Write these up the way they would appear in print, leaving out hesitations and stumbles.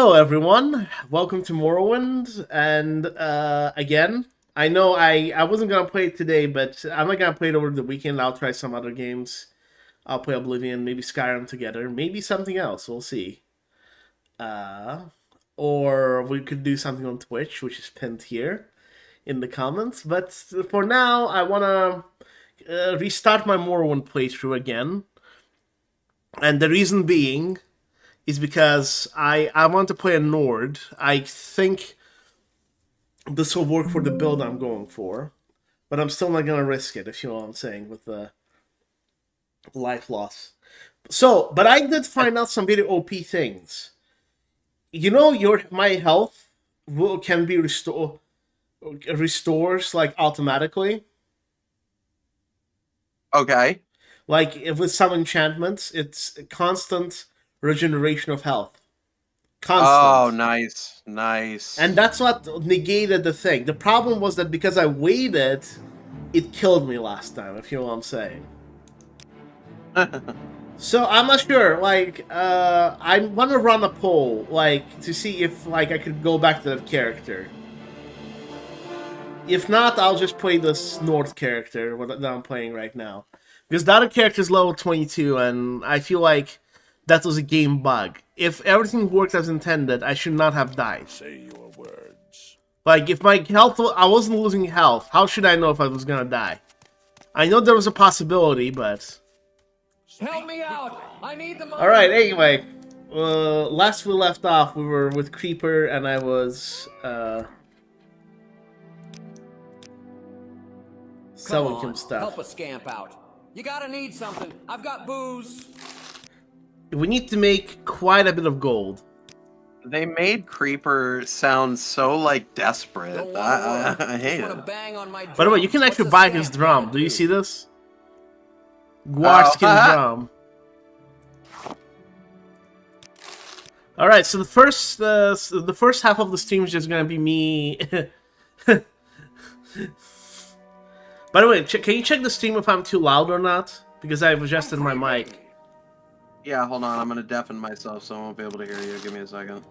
Hello, everyone. Welcome to Morrowind. And again, I know I wasn't gonna play it today, but I'm not gonna play it over the weekend. I'll try some other games. I'll play Oblivion, maybe Skyrim together, maybe something else. We'll see. Uh, or we could do something on Twitch, which is pinned here in the comments. But for now, I wanna restart my Morrowind playthrough again, and the reason being is because I want to play a Nord. I think this will work for the build I'm going for, but I'm still not gonna risk it, if you know what I'm saying, with the life loss. So, but I did find out some very OP things. You know, my health can be restores like automatically. Okay. Like with some enchantments, it's a constant regeneration of health. Constant. Oh, nice. And that's what negated the thing. The problem was that because I waited, it killed me last time, if you know what I'm saying. So I'm not sure. Like, I want to run a poll, like, to see if like I could go back to that character. If not, I'll just play this North character that I'm playing right now, because the other character is level 22, and I feel like that was a game bug. If everything worked as intended, I should not have died. Say your words. Like, if my health, I wasn't losing health, how should I know if I was gonna die? I know there was a possibility, but... Help me out! I need the money! Alright, anyway. Last we left off, we were with Creeper, and I was, selling him stuff. Help a scamp out. You gotta need something. I've got booze. We need to make quite a bit of gold. They made Creeper sound so, like, desperate. I hate it. By the way, you can actually buy his drum. Do you see this? Guar skin drum. Alright, so the first half of the stream is just gonna be me. By the way, can you check the stream if I'm too loud or not? Because I've adjusted my mic. Yeah, hold on. I'm gonna deafen myself so I won't be able to hear you. Give me a second.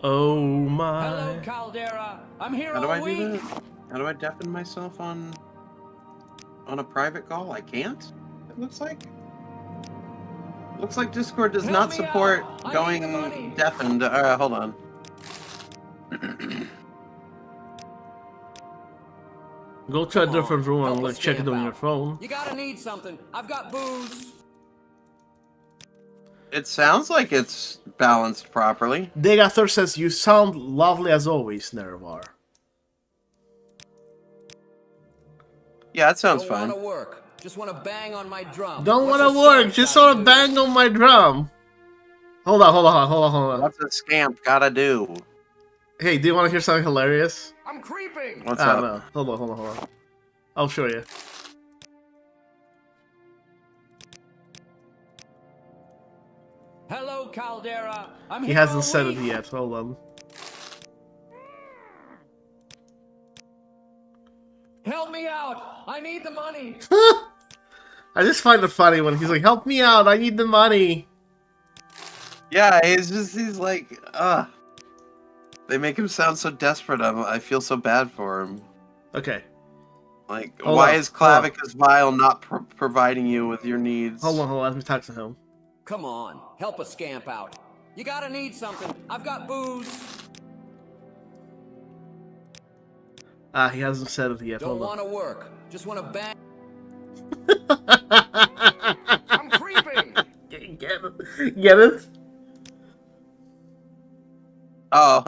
Oh my. Hello, Caldera. I'm here How do all I do week. that? How do I deafen myself on a private call? I can't? It looks like. Looks like Discord does not support going deafened. Alright, hold on. Go to a different room and let's check it on your phone. You gotta need something. I've got booze. It sounds like it's balanced properly. Daedra says, you sound lovely as always, Nerevar. Yeah, that sounds Don't fine. wanna work. Just wanna bang on my drum. Don't What's want to a work, scamp just gotta want to do? bang on my drum. Hold on. What's a scamp gotta do? Hey, do you want to hear something hilarious? I'm creeping. What's up? No. Hold on. I'll show you. Hello, Caldera. I'm He here hasn't all said it week. yet, hold on. Help me out. I need the money. I just find it funny when he's like, help me out, I need the money. Yeah, he's like, They make him sound so desperate. I feel so bad for him. Okay. Like, Hold why on, is Clavicus Vile not providing you with your needs? Hold on, let me talk to him. Come on, help a scamp out. You gotta need something. I've got booze. He hasn't said it yet, Don't hold on. wanna work. Just wanna bang. I'm creeping. Get it? Get it? Oh.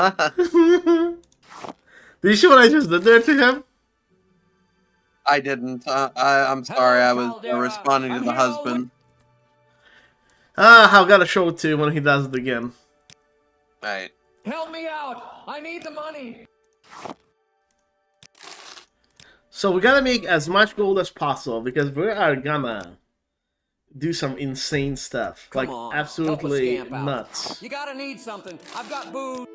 Did you see what I just did there to him? I didn't. I'm sorry. I was Caldera. responding to I'm the here all husband. I've got to show it to you when he does it again. Right. Help me out. I need the money. So we gotta make as much gold as possible because we are gonna do some insane stuff. Come like, on, absolutely help a scamp out. nuts. You gotta need something. I've got booze.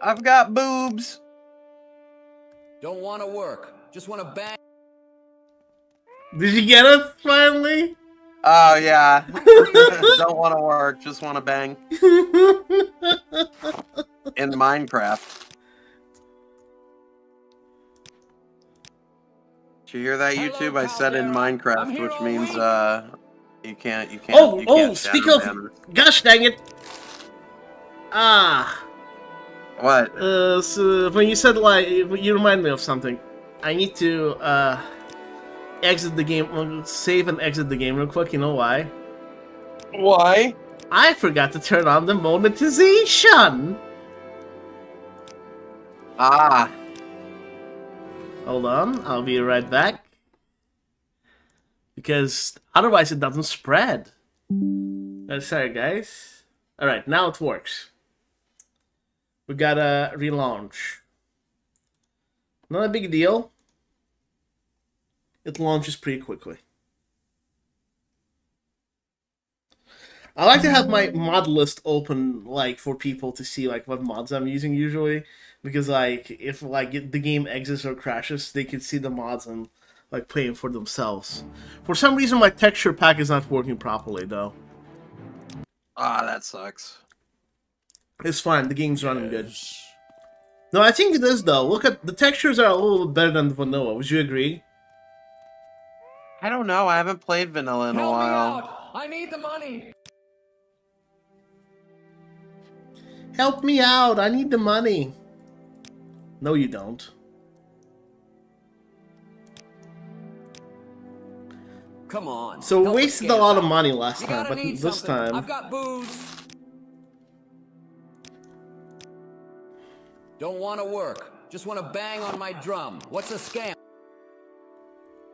I've got boobs. Don't wanna work. Just wanna bang. Did you get it, finally? Oh, yeah. Don't want to work, just want to bang. in Minecraft. Did you hear that, YouTube? I said in Minecraft, which means you can't Speak shadow of, ban us. gosh dang it! What? So when you said like, you remind me of something. I need to exit the game, save and exit the game real quick. You know why? Why? I forgot to turn on the monetization. Ah. Hold on, I'll be right back. Because otherwise it doesn't spread. Sorry, guys. Alright, now it works. We gotta relaunch. Not a big deal. It launches pretty quickly. I like to have my mod list open, like, for people to see, like, what mods I'm using usually. Because, like, if, like, the game exits or crashes, they can see the mods and, like, play them for themselves. For some reason, my texture pack is not working properly, though. Ah, that sucks. It's fine. The game's running good. No, I think it is, though. Look at... The textures are a little bit better than vanilla. Would you agree? I don't know. I haven't played vanilla in a while. Help me out! I need the money! Help me out! I need the money! No, you don't. Come on. So we help wasted us a lot of out. money last You time, gotta but need this something. time... I've got booze. Don't want to work. Just want to bang on my drum. What's a scam?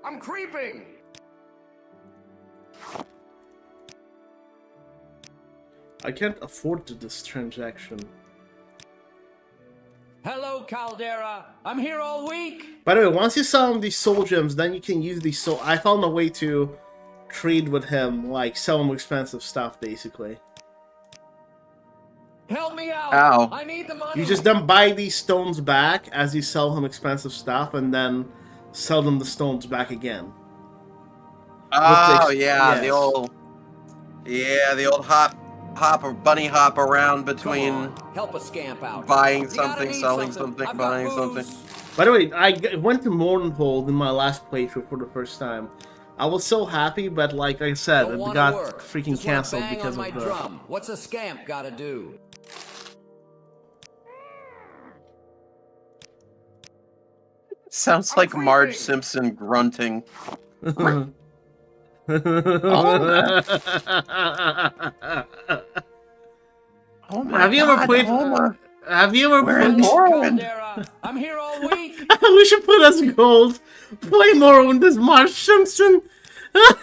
I'm creeping. I can't afford to this transaction. Hello, Caldera. I'm here all week. By the way, once you sell him these soul gems, then you can use these soul... I found a way to trade with him, like, sell him expensive stuff, basically. Help me out. Ow. I need the money. You just then buy these stones back as you sell him expensive stuff, and then sell them the stones back again. Oh, With the yeah, yes. the old hop or bunny hop around between help a scamp out. buying You gotta something, need selling something, I've buying got something. booze. By the way, I went to Mournhold in my last playthrough for the first time. I was so happy, but like I said, Don't it wanna got work. freaking Just wanna cancelled bang because on of my the... drum. What's a scamp gotta do? Sounds like Marge Simpson grunting. Oh my have you God, ever played? Homer. Have you ever We're in played? Morrowind. Caldera, I'm here all week. We should put as gold. Play Morrowind as Marge Simpson. I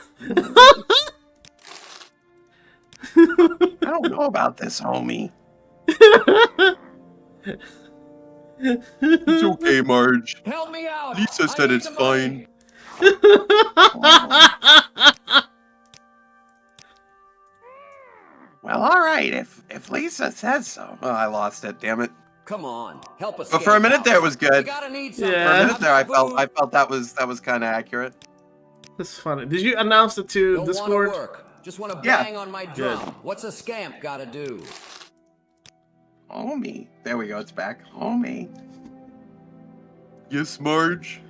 don't know about this, homie. It's okay, Marge. Help me out. Lisa I said need it's the money. fine. Well, all right, if Lisa says so. Oh, I lost it. Damn it. Come on, help us. But for a minute there, it was good. You gotta need something. Yeah. For a minute there, I I've got felt that was kind of accurate. That's funny. Did you announce it to Don't Discord? wanna work. Just wanna Yeah. bang on my drum. What's a scamp gotta do? Homie. There we go. It's back. Homie. Yes, Marge.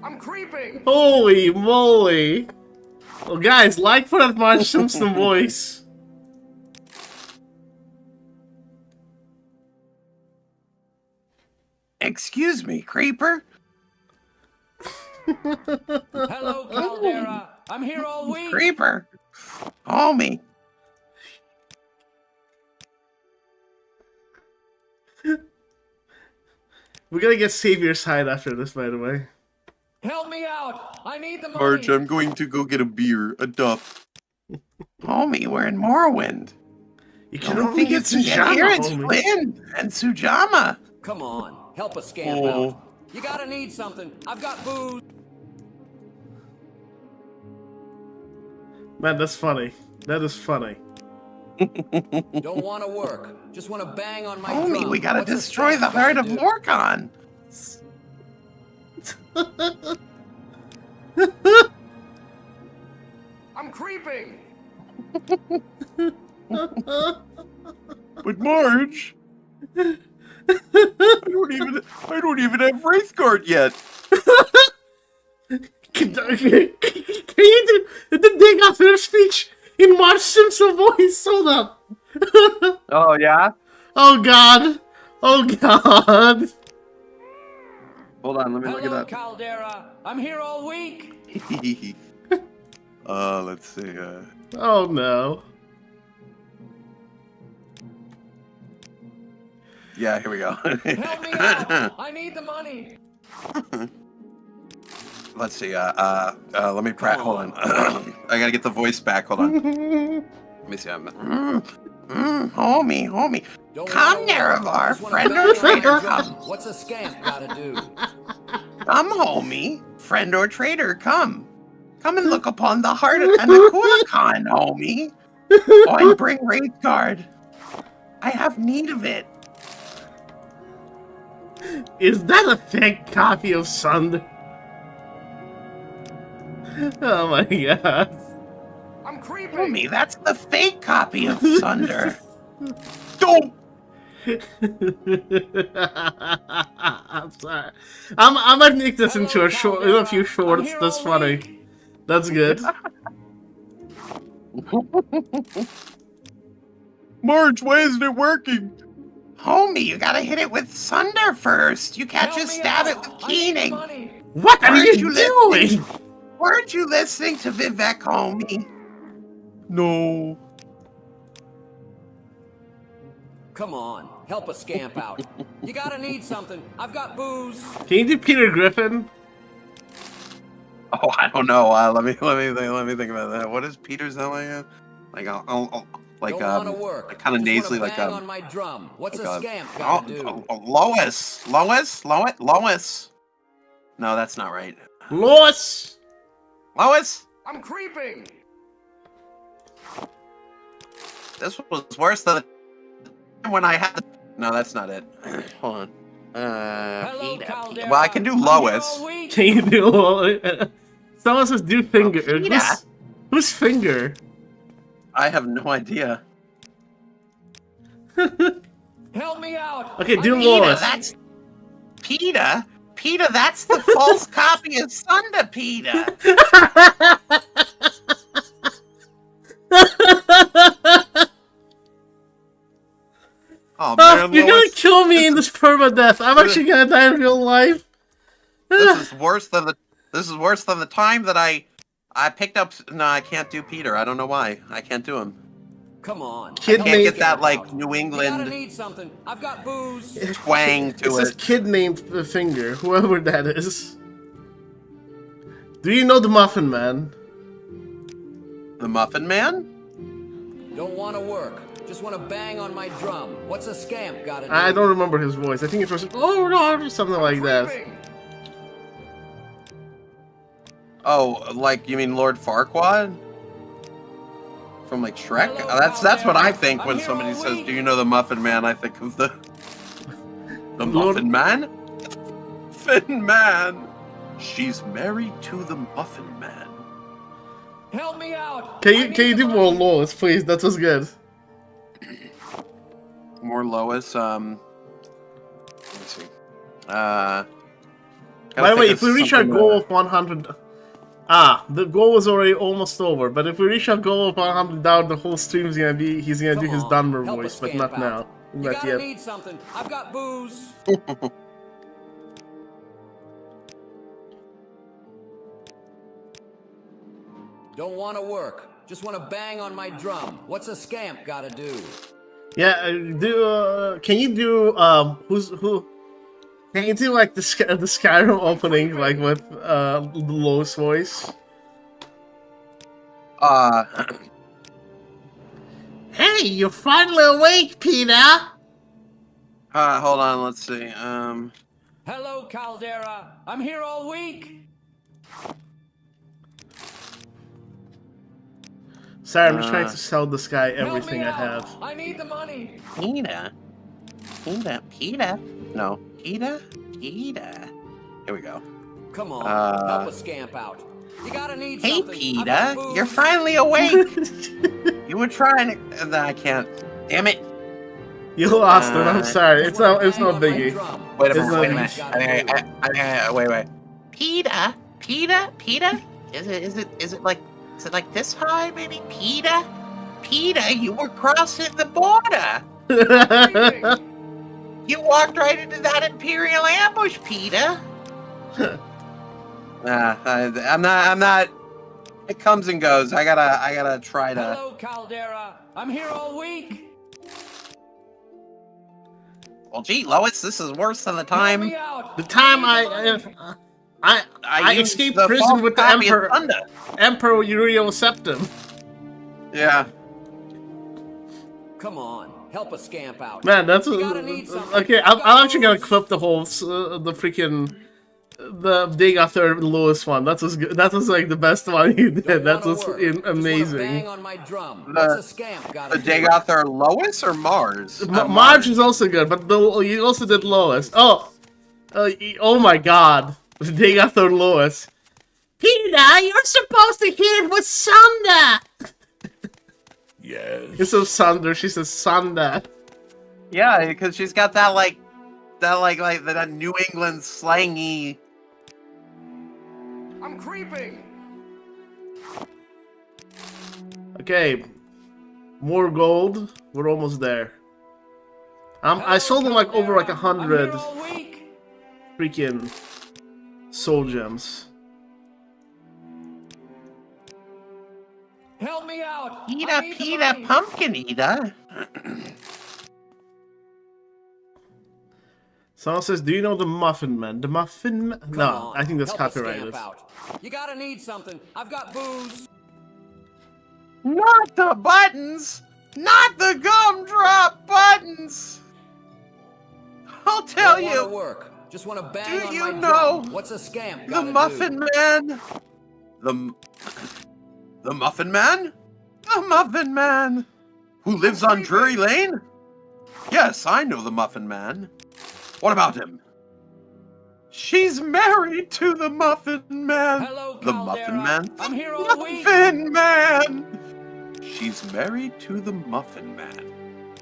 I'm creeping. Holy moly! Well, guys, like for that Marge Simpson voice. Excuse me, creeper. Hello, Caldera. I'm here all week. Creeper. Homie. We're gonna get Savior's Hide after this, by the way. Help me out. I need the money. Marge, I'm going to go get a beer, a duff. Homie, we're in Morrowind. You I can don't only think get it's in here. It's homie. Flynn and Sujama. Come on, help a scamp Oh. out. You gotta need something. I've got booze. Man, that's funny. That is funny. Don't want to work. Just want to bang on my Homie, drum. we gotta What's a destroy scamp the heart gotta of do? Lorkhan. I'm creeping. But Marge, I don't even have Wraithguard yet. Can you do the Dig after her speech in Marge Simpson voice? Hold up. Oh yeah. Oh god. Oh god. Hold on, let me look it Hello, up. Caldera. I'm here all week. Let's see. Oh no. Yeah, here we go. Help me out. I need the money. Let's see. Let me hold on. I gotta get the voice back. Hold on. Let me see. Homie. Don't Come, wanna work. Nerevar, Just wanna friend bang or on my traitor, drum. come. What's a scamp gotta do? Come, homie, friend or traitor, come. Come and look upon the heart and the Kulakhan, homie. Oh, and bring Wraithguard. I have need of it. Is that a fake copy of Sunder? Oh my god. I'm creeping. Homie, that's the fake copy of Sunder. Don't. I'm sorry. I might make this into a short, a few shorts. That's funny. That's good. Marge, why isn't it working? Homie, you gotta hit it with Sunder first. You can't Help just me stab out. it with I need the keening. money. What are Aren't you you doing? Weren't you listening to Vivek, homie? No. Come on, help a scamp out. You gotta need something. I've got booze. Can you do Peter Griffin? Oh, I don't know. Let me think about that. What is Peter's LA? Like, Don't wanna work. like kind of Just nasally, wanna like bang on my drum. What's like a scamp gotta do? Lois. No, that's not right. Lois. Lois. I'm creeping. This was worse than when I had. No, that's not it. Hold on. Hello, Peter. Caldera. Well, I can do I'm here Lois. all week. Can you do Lois? Someone says do finger. Peter. Who's finger? I have no idea. Help me out. Okay, do I need Peter, Lois. that's Peter. Peter, that's the false copy of Sunder, Peter. Oh man, You're gonna Lois, kill me in this permadeath. I'm actually gonna die in real life. this is worse than the time that I picked up. No, I can't do Peter. I don't know why. I can't do him. Come on. Kid Can't named- get that like New You gotta England need something. I've got booze. twang It's to this it. kid named Finger, whoever that is. Do you know the Muffin Man? The Muffin Man? Don't wanna work. Just wanna bang on my drum. What's a scamp gotta do? I don't remember his voice. I think it was oh no, something like that. Creeping. Oh, like you mean Lord Farquaad? From like Shrek? Hello, That's what I Caldera. think when I'm here somebody all says, week. "Do you know the Muffin Man?" I think of the Lord- Muffin Man. Muffin Man. She's married to the Muffin Man. Help me out. Can I you need do the more money. Lois, please? That was good. More Lois. Let me see. By the way, if we reach our goal of 100, the goal is already almost over. But if we reach our goal of 100 down, the whole stream's gonna be he's gonna do Come his on, Dunmer help a voice, but scamp not now, out. You not gotta yet. need something. I've got booze. Don't wanna work. Just wanna bang on my drum. What's a scamp gotta do? Yeah, can you do who? Can you do like the Skyrim opening like with the Lois voice? Hey, you're finally awake, Peter. Hold on. Let's see. Hello, Caldera. I'm here all week. Sorry, I'm just trying to sell this guy Help everything me I out. have. I need the money. Peter. No, Peter. Here we go. Come on, help a scamp out. You gotta need Hey, something. I've got Peter, booze. you're finally awake. You were trying to... I can't. Damn it. You lost it. I'm sorry. It's no biggie. Wait a It's minute. no Wait a minute. biggie. Wait. Peter. Is it like this high? Maybe Peter. Peter, you were crossing the border. You walked right into that Imperial ambush, Peter. I'm not. It comes and goes. I gotta try to. Hello, Caldera. I'm here all week. Well, gee, Lois, this is worse than the time. The time I escaped prison with the Emperor Uriel Septim. Yeah. Come on, help a scamp out. Man, that's okay. I'm actually gonna clip the whole the freaking the Daedra Lewis one. That was good. That was like the best one you did. That was amazing. Bang on my drum. What's a scamp got The Daedra Lois or Mars? Mars is also good, but you also did Lois. Oh my God, Daedra Lewis. Peter, you're supposed to hit it with Sunda. Yes. It's so Sunder. She says Sunda. Yeah, because she's got that that New England slangy. I'm creeping. Okay, more gold. We're almost there. I sold them like over like 100 freaking soul gems. Help me out. Peter, pumpkin eater. Someone says, "Do you know the Muffin Man?" The Muffin Man? No, I think that's copyrighted. You gotta need something. I've got booze. Not the buttons! Not the gumdrop buttons! I'll tell you. Work. Just want to bang Do on you my know drum. What's a scamp? The Muffin Man? The Muffin Man? The Muffin Man! Who lives on Drury Lane? Yes, I know the Muffin Man. What about him? She's married to the Muffin Man. Hello, the Caldera. Muffin Man. I'm here all week. Muffin Man. She's married to the Muffin Man.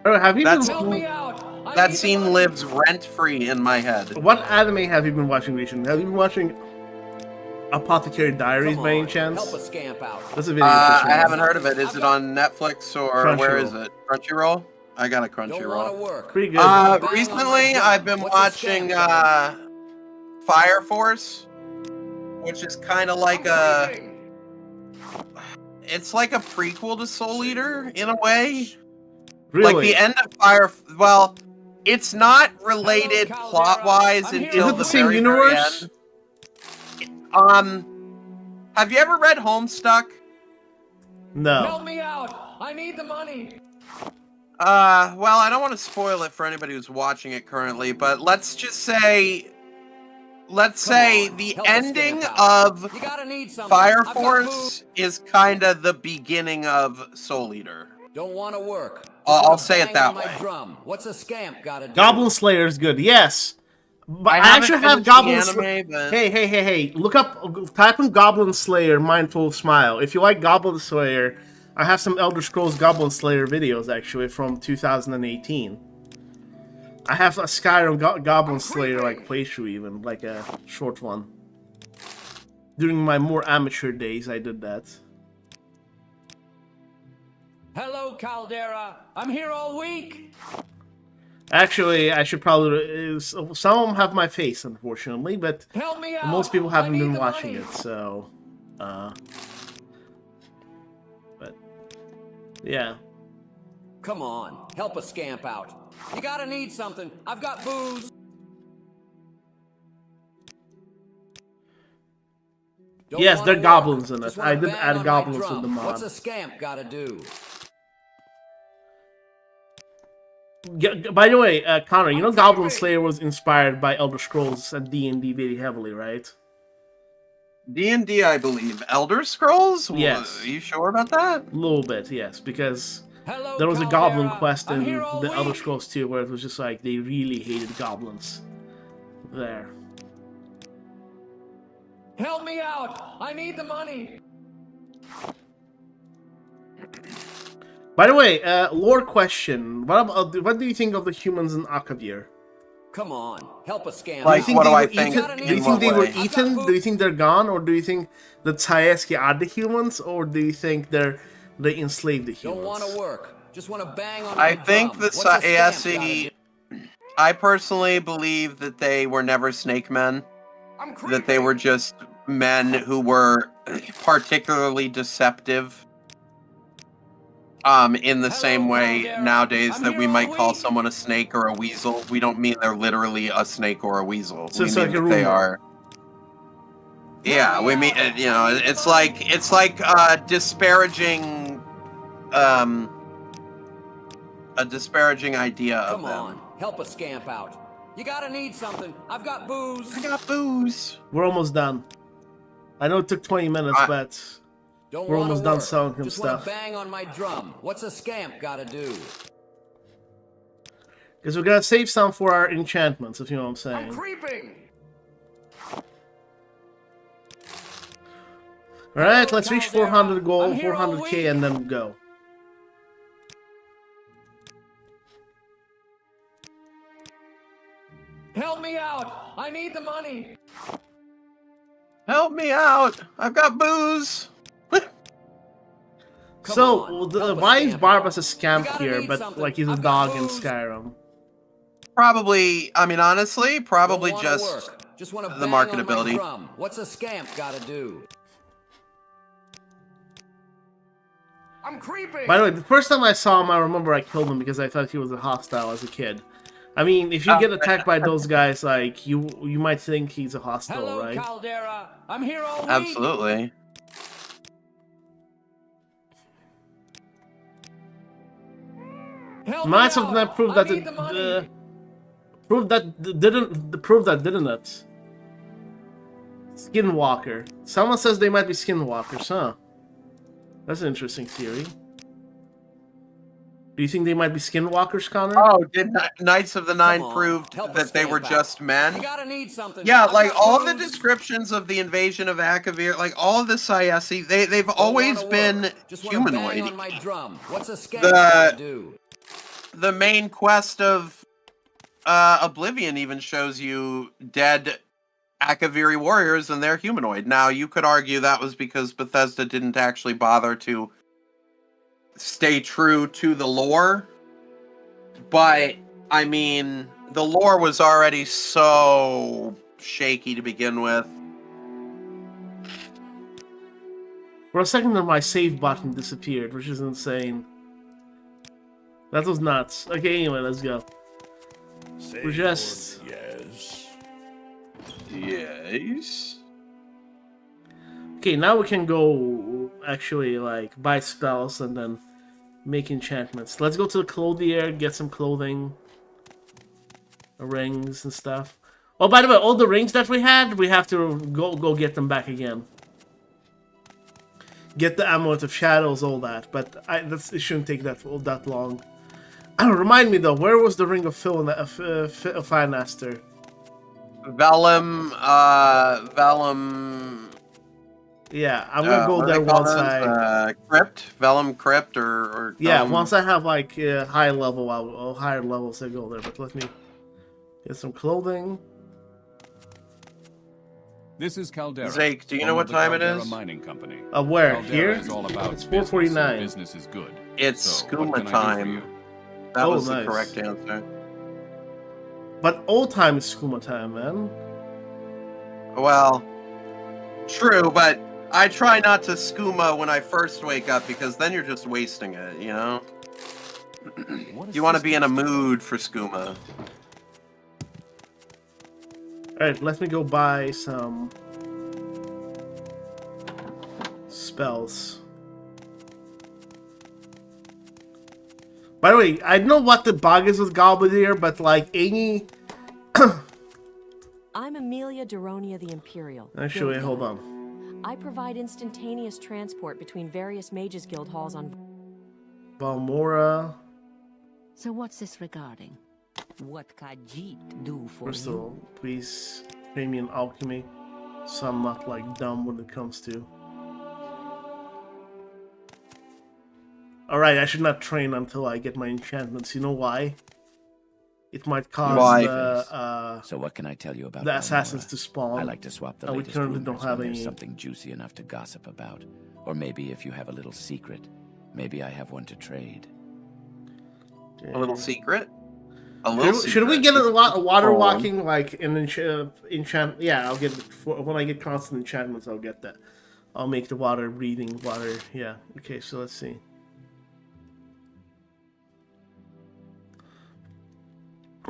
Oh, have you Help me out. That scene lives rent-free in my head. What anime have you been watching recently? Have you been watching Apothecary Diaries by any chance? Help a scamp out. That's a video. I haven't heard of it. Is it on Netflix or where is it? Crunchyroll? I got a Crunchyroll. Pretty good. Recently, I've been watching Fire Force, which is kind of like it's like a prequel to Soul Eater in a way. Really? Like the end of Fire. Well, it's not related plot-wise until is it the same universe? Have you ever read Homestuck? No. Help me out. I need the money. Well, I don't want to spoil it for anybody who's watching it currently, but let's just say, the ending of Fire Force is kind of the beginning of Soul Eater. Don't want to work. I'll say it that way. What's a scamp gotta do? Goblin Slayer is good. Yes. But I actually have Goblin Slayer. Hey. Type in Goblin Slayer, Mindful Smile. If you like Goblin Slayer, I have some Elder Scrolls Goblin Slayer videos, actually, from 2018. I have a Skyrim Goblin Slayer, like, playthrough even, like a short one. During my more amateur days, I did that. Hello, Caldera. I'm here all week. Actually, I should probably... some of them have my face, unfortunately, but help me out. Most people haven't been watching it, so... But... Yeah. Come on, help a scamp out. You gotta need something. I've got booze. Yes, they're goblins in it. I did add goblins to the mod. What's a scamp gotta do? By the way, Connor, you know Goblin Slayer was inspired by Elder Scrolls and D&D very heavily, right? D&D, I believe. Elder Scrolls? Yes. Are you sure about that? A little bit, yes, because there was a goblin quest in the Elder Scrolls 2 where it was just like they really hated goblins. There. Help me out! I need the money! By the way, lore question. What do you think of the humans in Akavir? Come on, help a scam. Like, Do you what think do they I were think? eaten? Do you In think what they were way? eaten? Do you think they're gone, or do you think the Tsayeski are the humans, or do you think they enslaved the humans? Don't want to work. Just want to bang on my I think drum. the What's a scamp gotta Tsayeski. do? I personally believe that they were never snake men. That they were just men who were particularly deceptive. In the same way Caldera. nowadays I'm that here we all might call week. someone a snake or a weasel, we don't mean they're literally a snake or a weasel. So we it's mean like a that they rumor. are. Yeah, we mean it's like disparaging, a disparaging idea of Come them. on, help a scamp out. You gotta need something. I've got booze. I got booze. We're almost done. I know it took 20 minutes, but Don't we're wanna almost done work. selling him Just stuff. wanna bang on my drum. What's a scamp gotta do? Because we're gonna save some for our enchantments, if you know what I'm saying. I'm creeping. Alright, let's reach Caldera. 400 gold, I'm here all 400k, week. and then go. Help me out. I need the money. Help me out! I've got booze. Come So, on, help a why is scamp Barbas a out. scamp You gotta here, need but something. like he's a I've got dog in booze. Skyrim? Probably, I mean, honestly, probably Don't wanna just work. Just wanna the bang on my marketability. drum. What's a scamp gotta do? I'm creeping. By the way, the first time I saw him, I remember I killed him because I thought he was a hostile as a kid. I mean, if you get attacked by those guys, like, you might think he's a hostile, Hello, right? Caldera. I'm here all week. Absolutely. Help me Might have out. not proved I that need the money. didn't it? Skinwalker. Someone says they might be skinwalkers, huh? That's an interesting theory. Do you think they might be skinwalkers, Connor? Oh, did Knights of the Nine Come on, proved help a that they were scamp just out. men? You gotta need something. Yeah, I've like got all the booze. descriptions of the invasion of Akavir, like all of the Tsayeski, they've Don't always wanna been work. Just wanna bang humanoid. on my drum. What's a scamp The- gotta do? The main quest of Oblivion even shows you dead Akaviri warriors and they're humanoid. Now, you could argue that was because Bethesda didn't actually bother to stay true to the lore. But, I mean, the lore was already so shaky to begin with. For a second there, my save button disappeared, which is insane. That was nuts. Okay, anyway, let's go. We're just... Yes. Yes. Okay, now we can go actually like buy spells and then make enchantments. Let's go to the Caldera, get some clothing, rings and stuff. Oh, by the way, all the rings that we had, we have to go get them back again. Get the Amulet of Shadows, all that, but it shouldn't take that long. Remind me though, where was the Ring of Finaster? Vellum. Yeah, I'm gonna go what do there they call once those? Crypt, Vellum Crypt, or yeah, once I have like higher levels, I go there. But let me get some clothing. This is Caldera. Zeke, do you home know of what the time it Caldera is? Mining Company. Where? Caldera Here? is all about It's business, 4:49. and business is good. It's So, skooma what can I do for time. you? That Oh, was the nice. correct answer. But old time is skooma time, man. Well, true, but I try not to skooma when I first wake up because then you're just wasting it, you know? You want to be in a mood for skooma. Alright, let me go buy some spells. By the way, I don't know what the bug is with Goblin here, but like any... I'm Amelia Deronia the Imperial. Actually, Guild hold Guide. on. I provide instantaneous transport between various Mages Guild halls on... Valmora, So what's this regarding? What Khajiit do for Crystal, you? please pay me in alchemy, so I'm not like dumb when it comes to... Alright, I should not train until I get my enchantments. You know why? It might cause Why? So what can I tell you about the assassins Valnora? to spawn. I like to swap the and we latest currently rumors don't have when there's any. something juicy enough to gossip about. Or maybe if you have a little secret, maybe I have one to trade. A little secret? A little Should we secret. get a lot of water Hold on. walking like in enchant? Yeah, I'll get it when I get constant enchantments. I'll get that. I'll make the water breathing water. Yeah. Okay. So let's see.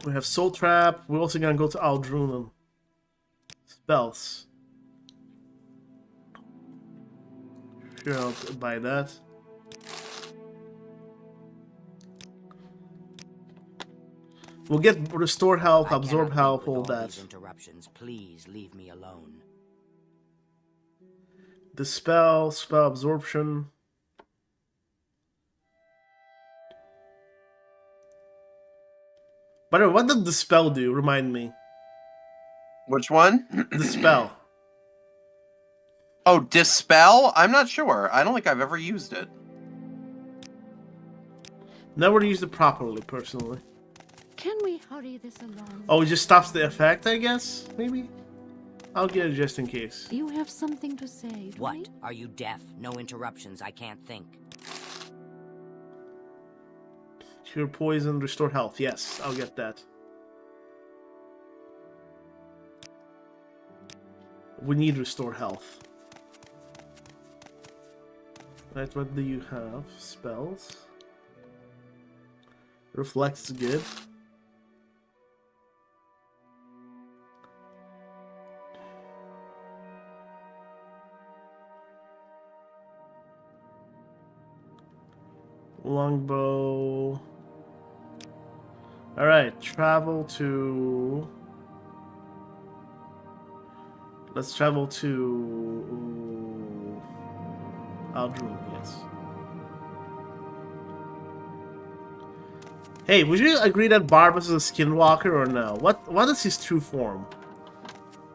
We have Soul Trap. We're also gonna go to Ald'ruun and spells. Sure, I'll buy that. We'll get restore health, absorb health, all that. Interruptions. Please leave me alone. Dispel, spell absorption. By the way, what did the spell do? Remind me. Which one? The spell. Oh, dispel? I'm not sure. I don't think I've ever used it. Never used it properly, personally. Can we hurry this along? Oh, it just stops the effect, I guess? Maybe? I'll get it just in case. You have something to say, What? right? Are you deaf? No interruptions. I can't think. Cure poison, restore health. Yes, I'll get that. We need restore health. Right, what do you have? Spells. Reflects good. Longbow. Alright, travel to... Let's travel to... Ald'ruun, yes. Hey, would you agree that Barbas is a skinwalker or no? What is his true form?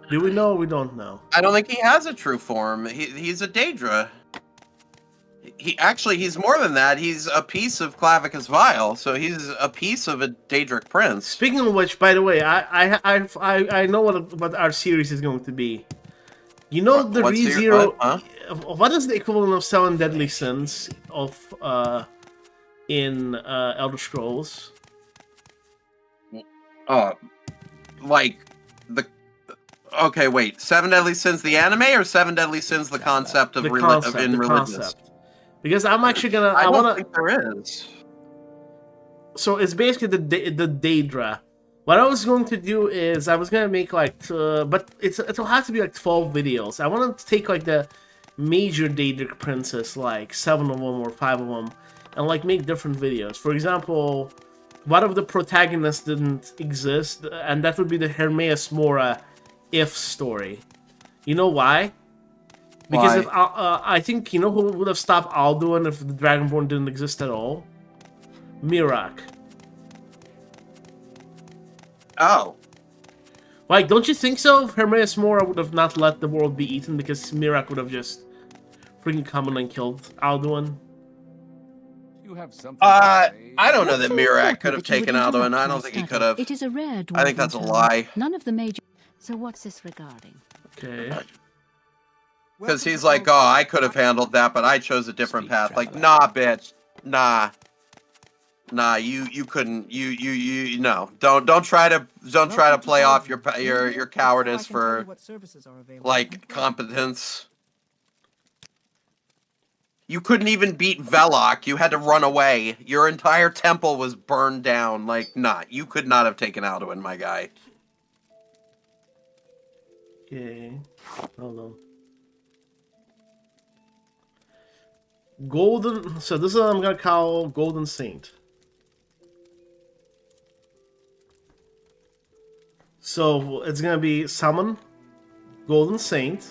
Do we know or we don't know? I don't think he has a true form. He's a Daedra. He's more than that. He's a piece of Clavicus Vile, so he's a piece of a Daedric prince. Speaking of which, by the way, I know what our series is going to be. You know the ReZero. What is the equivalent of 7 deadly sins of in Elder Scrolls? Like the. Okay, wait. 7 deadly sins, the anime, or 7 deadly sins, the concept of religious? Concept. Because I'm actually gonna. I don't think there is. So it's basically the Daedra. What I was going to do is I was gonna make like, but it'll have to be like 12 videos. I want to take like the major Daedric princes, like 7 of them or 5 of them, and like make different videos. For example, what if the protagonist didn't exist, and that would be the Hermaeus Mora if story. You know why? Because if I think you know who would have stopped Ald'ruun if the Dragonborn didn't exist at all? Miraak. Oh. Like, don't you think so? Hermaeus Mora would have not let the world be eaten because Miraak would have just freaking come in and killed Ald'ruun. You have something I don't know that Miraak could have taken Ald'ruun. I don't think he could have. It is a rare I think that's a lie. None of the major. So what's this regarding? Okay. Because he's like, oh, I could have handled that, but I chose a different path. Like, nah, bitch, nah, you couldn't, no, don't try to play off your cowardice for like competence. You couldn't even beat Velok. You had to run away. Your entire temple was burned down. Like, nah, you could not have taken Ald'ruun, my guy. Okay. Hold on. Golden. So this is what I'm gonna call Golden Saint. So it's gonna be summon Golden Saint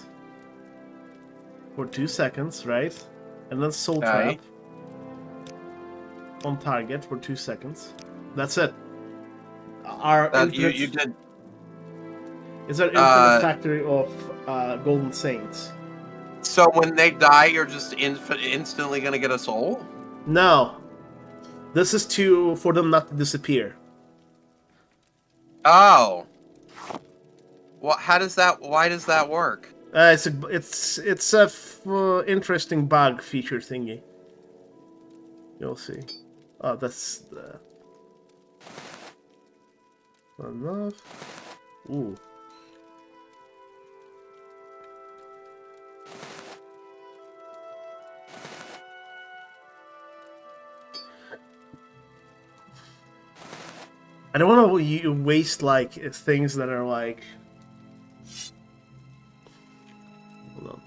for 2 seconds, right? And then Soul Trap on target for 2 seconds. That's it. You did. It's our infinite factory of Golden Saints. So when they die, you're just instantly gonna get a soul? No. This is for them not to disappear. Oh. Well, why does that work? It's a interesting bug feature thingy. You'll see. Oh, that's enough. Ooh. I don't want to waste like things that are like. Hold on.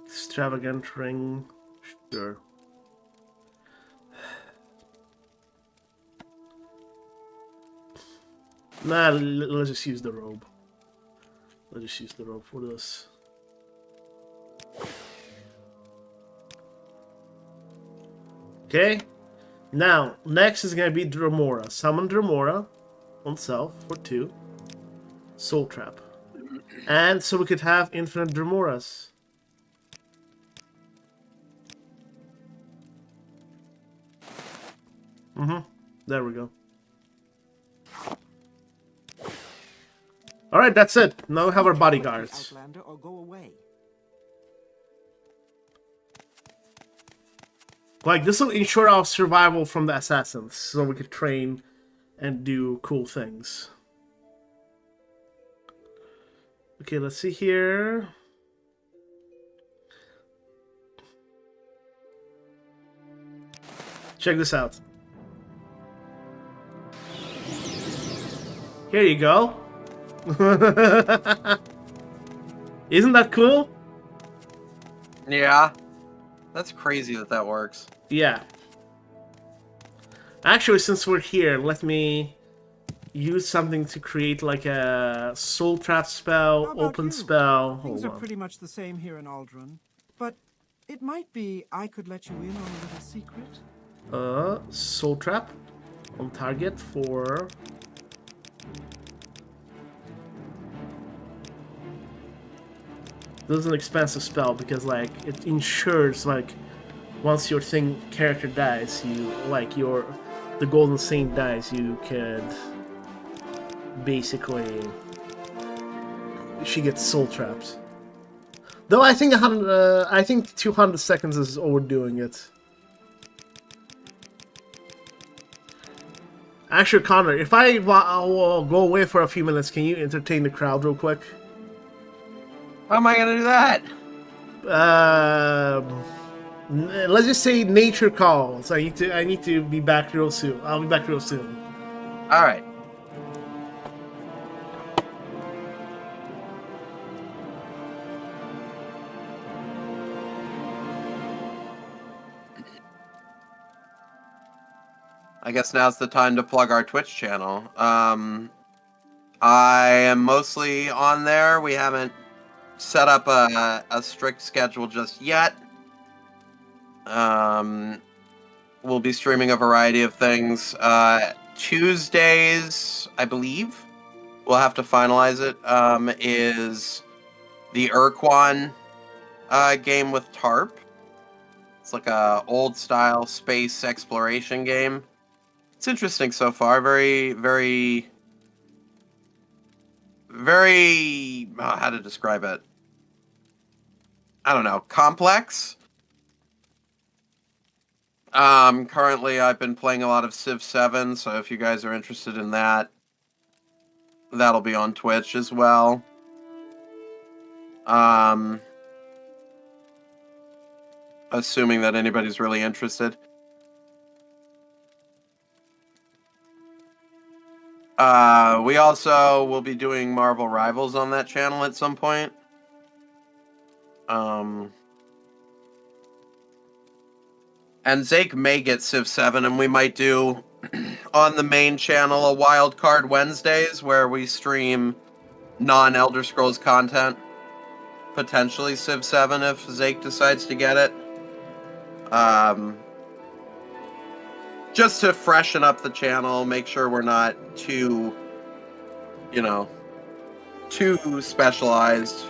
Extravagant ring, sure. Nah, let's just use the robe. Let's just use the robe for this. Okay, now next is gonna be Dremora. Summon Dremora on self for 2. Soul Trap. And so we could have infinite Dremoras. There we go. Alright, that's it. Now we have our bodyguards. Or go away. Like, this will ensure our survival from the assassins, so we could train and do cool things. Okay, let's see here. Check this out. Here you go. Isn't that cool? Yeah. That's crazy that works. Yeah. Actually, since we're here, let me use something to create like a soul trap spell, open spell. Things are pretty much the same here in Ald'ruun, but it might be I could let you in on a little secret. Soul trap on target for. This is an expensive spell because like it ensures like once your character dies, you like the Golden Saint dies, you could basically she gets soul traps. Though I think 200 seconds is overdoing it. Actually, Connor, if I will go away for a few minutes, can you entertain the crowd real quick? How am I gonna do that? Let's just say nature calls. I need to be back real soon. I'll be back real soon. All right. I guess now's the time to plug our Twitch channel. I am mostly on there. We haven't set up a strict schedule just yet. We'll be streaming a variety of things. Tuesdays, I believe, we'll have to finalize it, is the Urquan game with Tarp. It's like a old-style space exploration game. It's interesting so far. Very, very... very... how to describe it? I don't know. Complex? Currently I've been playing a lot of Civ 7, so if you guys are interested in that, that'll be on Twitch as well. Assuming that anybody's really interested. We also will be doing Marvel Rivals on that channel at some point. And Zake may get Civ 7, and we might do on the main channel a Wildcard Wednesdays where we stream non-Elder Scrolls content. Potentially Civ 7 if Zake decides to get it. Just to freshen up the channel, make sure we're not too, too specialized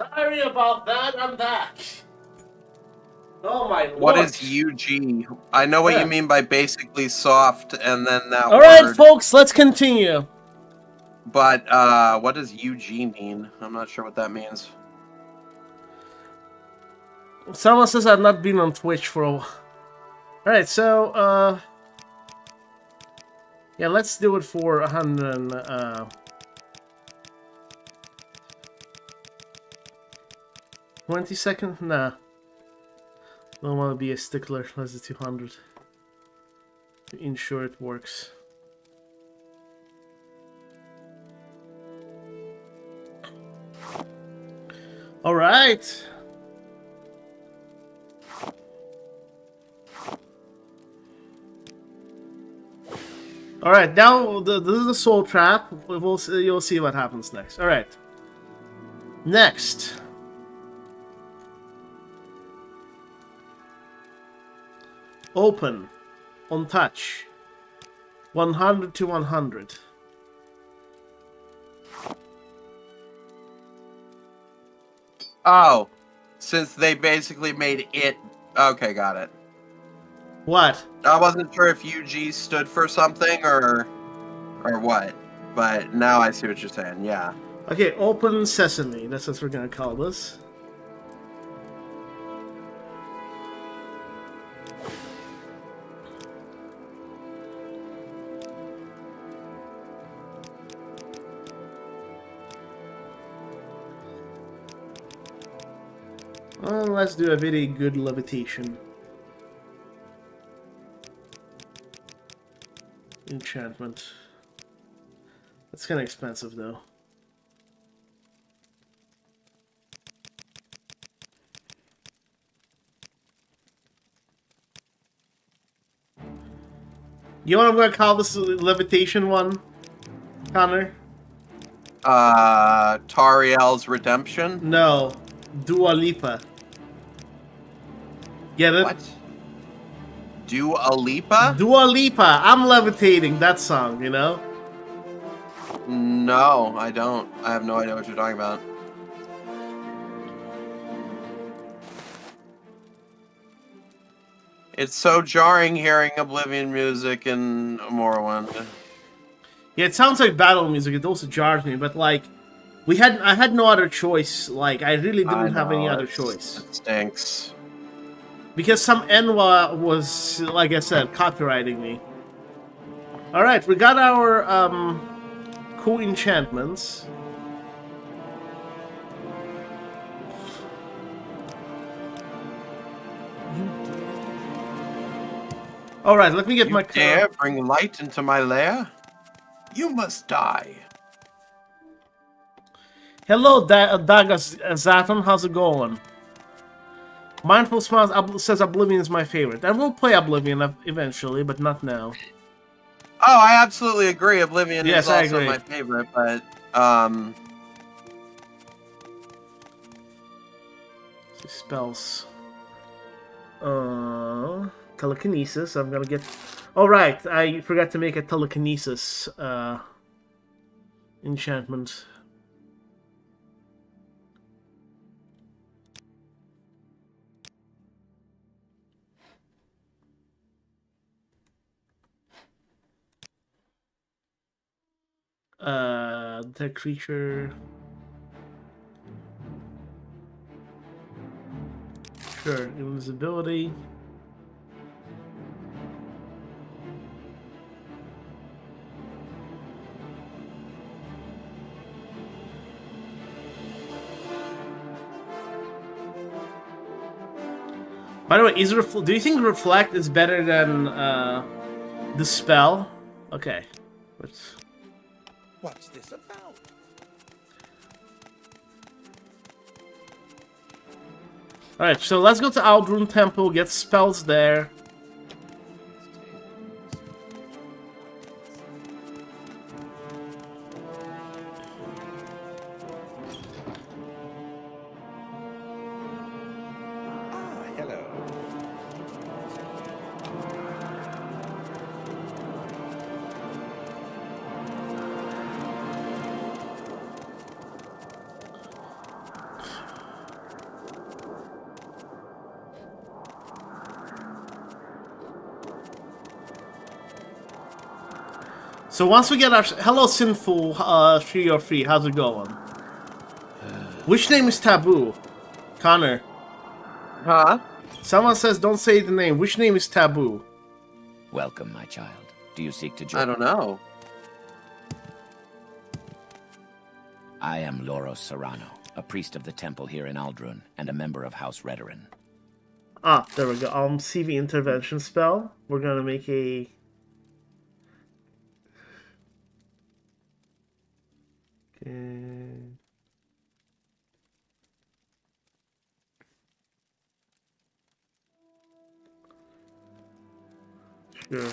Sorry about that. I'm back. Oh my lord. What is UG? I know what you mean by basically soft and then that All word. right, folks, let's continue. But what does UG mean? I'm not sure what that means. Someone says I've not been on Twitch for a while. Alright, so, yeah, let's do it for 100 20 seconds? Nah. Don't want to be a stickler. Let's do 200. To ensure it works. Alright. Alright, now this is the soul trap. You'll see what happens next. Alright. Next. Open. On touch. 100 to 100. Oh, since they basically made it... Okay, got it. What? I wasn't sure if UG stood for something or what, but now I see what you're saying, yeah. Okay, open sesame. That's what we're gonna call this. Well, let's do a very good levitation. Enchantment. That's kind of expensive, though. You know what I'm gonna call this levitation one, Connor? Tariel's Redemption? No, Dua Lipa. Get it? What? Dua Lipa? Dua Lipa. I'm levitating. That song, you know? No, I don't. I have no idea what you're talking about. It's so jarring hearing Oblivion music in Morrowind. Yeah, it sounds like battle music. It also jars me, but like, I had no other choice. Like, I really didn't have any other choice. It stinks. Because some Enwa was, like I said, copywriting me. Alright, we got our cool enchantments. Alright, let me get my... dare bring light into my lair? You must die. Hello, Zaton, how's it going? Mindful Smiles says Oblivion is my favorite. I will play Oblivion eventually, but not now. Oh, I absolutely agree. Oblivion yes, is also my favorite, but spells. Telekinesis. I'm gonna get. Oh right, I forgot to make a telekinesis enchantment. Detect creature. Sure, invisibility. By the way, do you think Reflect is better than the spell? Okay. What's this about? Alright, so let's go to Ald'ruun Temple, get spells there. So once we get our... Hello, Sinful 303. How's it going? Which name is taboo? Connor. Huh? Someone says don't say the name. Which name is taboo? Welcome, my child. Do you seek to join? I don't know. I am Loros Serrano, a priest of the temple here in Ald'ruun, and a member of House Redoran. Ah, there we go. CV intervention spell. We're gonna make a... Okay. Sure.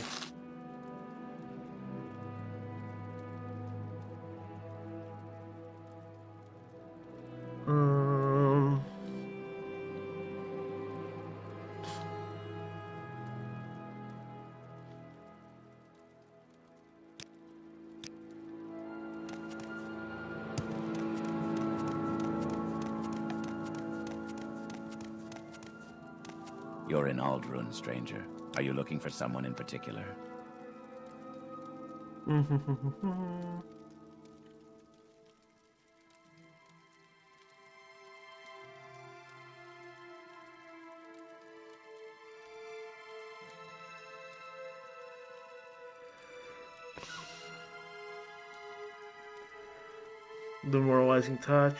You're in Ald'ruun, stranger. Are you looking for someone in particular? Demoralizing touch.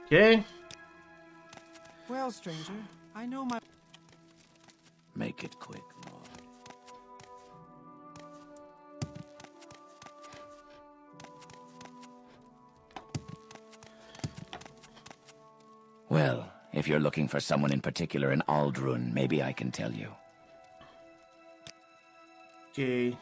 Okay. Well, stranger, I know my... Make it quick, Lord. Well, if you're looking for someone in particular in Ald'ruun, maybe I can tell you. Okay.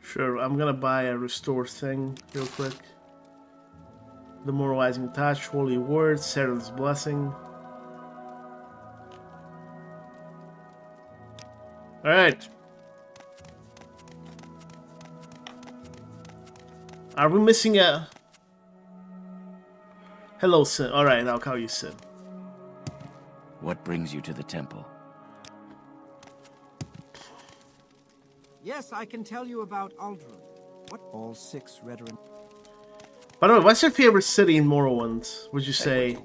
Sure, I'm gonna buy a restore thing real quick. Demoralizing touch, holy word, Sarah's blessing. Alright. Are we missing a... Hello, Sin. Alright, I'll call you Sin. What brings you to the temple? Yes, I can tell you about Ald'ruun. What all 6 Redoran... By the way, what's your favorite city in Morrowind, would you say,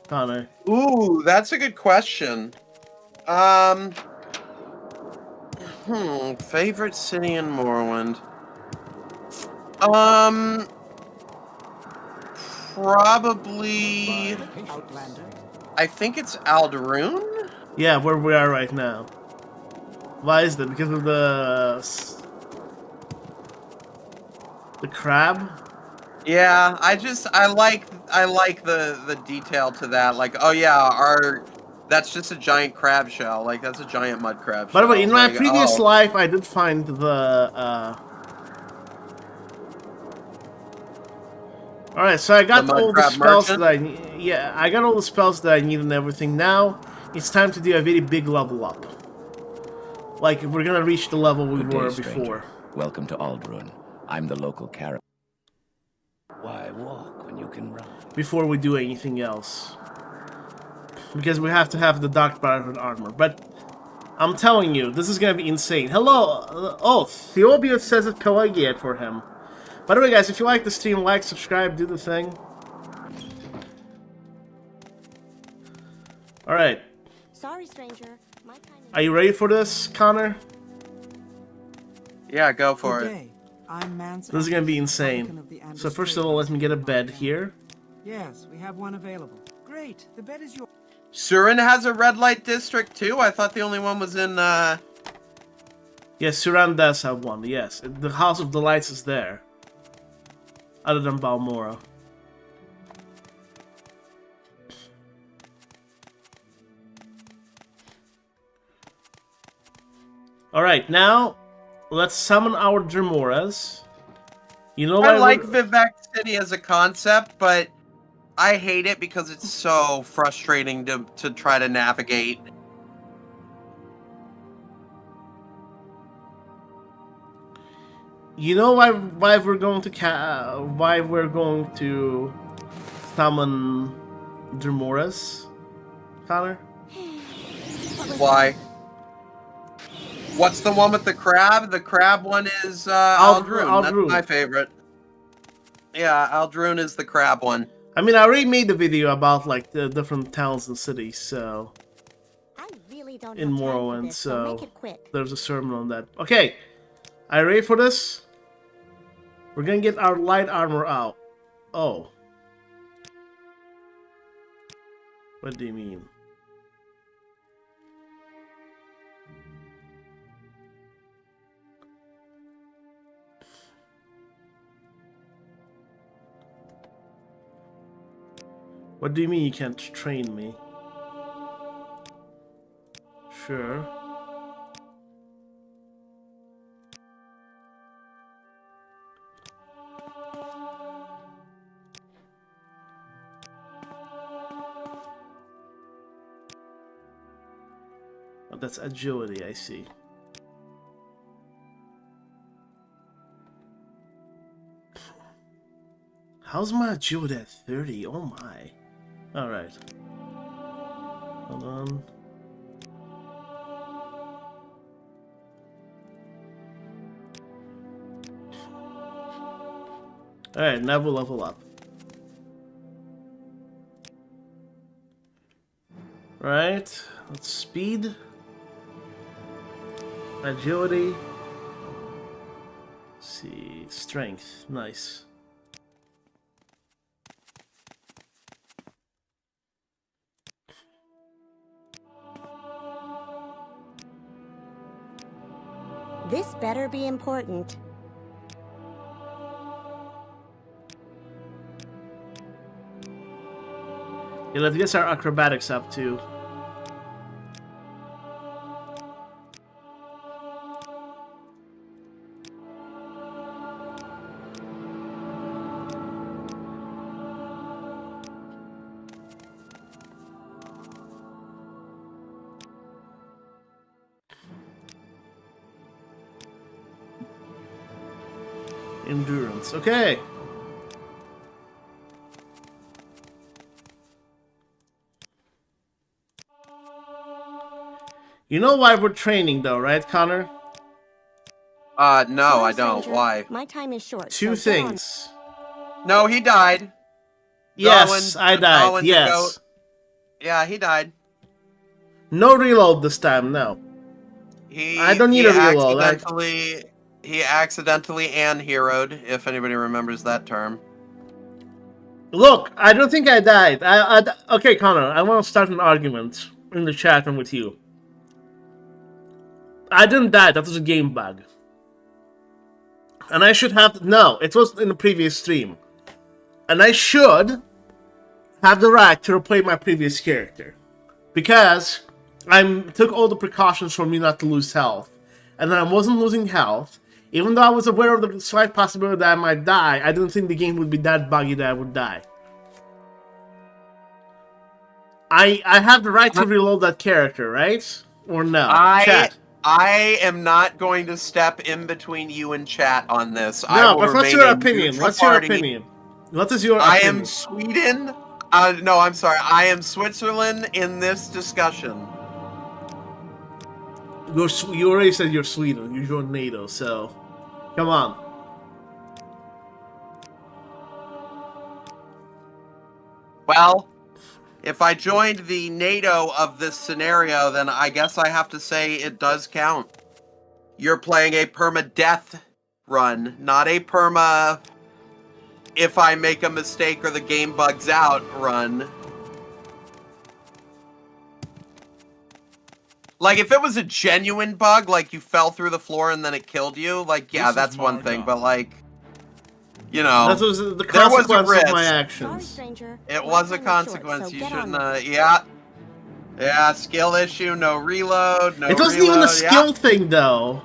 Connor? Ooh, that's a good question. Favorite city in Morrowind. Probably... Outlander? I think it's Ald'ruun? Yeah, where we are right now. Why is that? Because of the crab? Yeah, I like the detail to that. Like, oh yeah, that's just a giant crab shell. Like, that's a giant mud crab shell. By the way, in my Like, previous life, I did find the Alright, so I got all the spells that I got all the spells that I need and everything. Now, it's time to do a very big level up. Like, we're gonna reach the level we were before. Welcome to Ald'ruun. I'm the local character. Why walk when you can run? Before we do anything else. Because we have to have the Dark Brotherhood armor. But, I'm telling you, this is gonna be insane. Hello! Oh, Theobius says it's Pelagiate for him. By the way, guys, if you like the stream, like, subscribe, do the thing. Alright. Sorry, stranger. My kind of... Are you ready for this, Connor? Yeah, go for Good it. day. I'm Mance. This is gonna be Icon insane. of the So first of all, let me get a bed here. Yes, we have one available. Great. The bed is yours. Surin has a red light district too? I thought the only one was in, Yes, Suran does have one, yes. The House of Delights is there. Other than Balmora. Alright, now let's summon our Dremoras. You know what? I like Vivek City as a concept, but I hate it because it's so frustrating to try to navigate. You know why we're going to summon Humorous, Connor? Why? What's the one with the crab? The crab one is Ald'ruun. That's my favorite. Yeah, Ald'ruun is the crab one. I mean, I already made the video about like the different towns and cities, so I really don't in have time for Morrowind, this, so make so it quick. there's a sermon on that. Okay, are you ready for this? We're gonna get our light armor out. Oh. What do you mean? What do you mean you can't train me? Sure. Oh, that's agility, I see. How's my agility at 30? Oh my. Alright. Hold on. Alright, now we'll level up. Right, let's speed. Agility. Let's see, strength, nice. This better be important. Yeah, let's get our acrobatics up too. Endurance, okay. You know why we're training though, right, Connor? No, I don't. Stranger, Why? My time is short. Two so get on. things. No, he died. Yes, I died. Darwin, Yes. Yeah, he died. No reload this time, no. I don't need a reload. He accidentally and heroed, if anybody remembers that term. Look, I don't think I died. Okay, Connor, I want to start an argument in the chat and with you. I didn't die. That was a game bug. And I should have... No, it was in the previous stream. And I should have the right to replay my previous character. Because I took all the precautions for me not to lose health. And then I wasn't losing health. Even though I was aware of the slight possibility that I might die, I didn't think the game would be that buggy that I would die. I have the right to reload that character, right? Or no? Chat. I am not going to step in between you and chat on this. No, but what's your opinion? What's your opinion? What is your opinion? I am Sweden. No, I'm sorry. I am Switzerland in this discussion. You already said you're Sweden. You joined NATO, so come on. Well, if I joined the NATO of this scenario, then I guess I have to say it does count. You're playing a perma-death run, not a perma if I make a mistake or the game bugs out run. Like, if it was a genuine bug, like you fell through the floor and then it killed you, like, yeah, that's one thing, but like, you know, that was the consequence of my actions. Sorry, stranger. It My was a time is short, consequence. so You get shouldn't, on. yeah, skill issue, no reload, no It wasn't even a skill thing, though.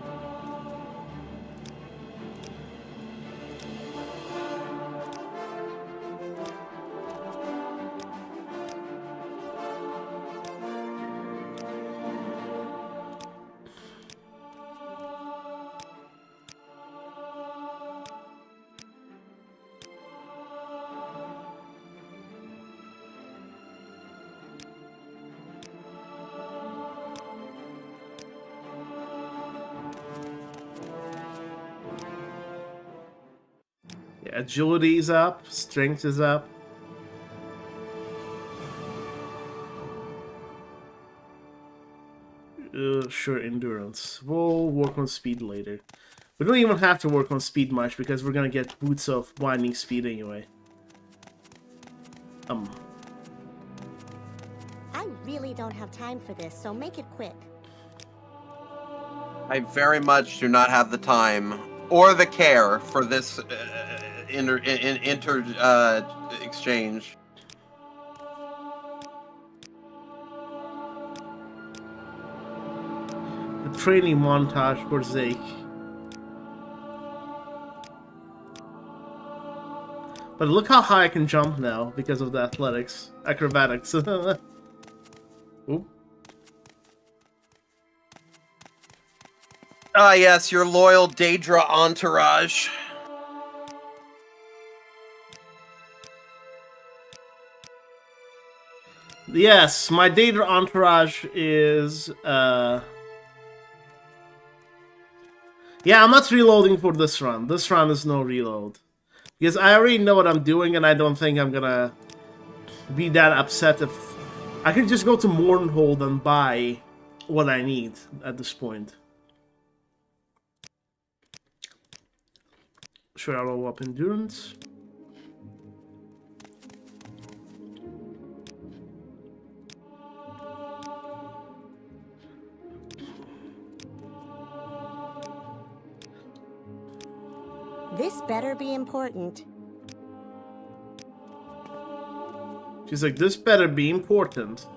agility is up, strength is up. Sure, endurance. We'll work on speed later. We don't even have to work on speed much because we're gonna get boots of winding speed anyway. I really don't have time for this, so make it quick. I very much do not have the time or the care for this exchange. The training montage for Zeke. But look how high I can jump now because of the athletics, acrobatics. Oop. Ah, yes, your loyal Daedra entourage. Yes, my Daedra entourage is, yeah, I'm not reloading for this run. This run is no reload. Because I already know what I'm doing, and I don't think I'm gonna be that upset if... I could just go to Mournhold and buy what I need at this point. Should I roll up endurance? This better be important. She's like, this better be important.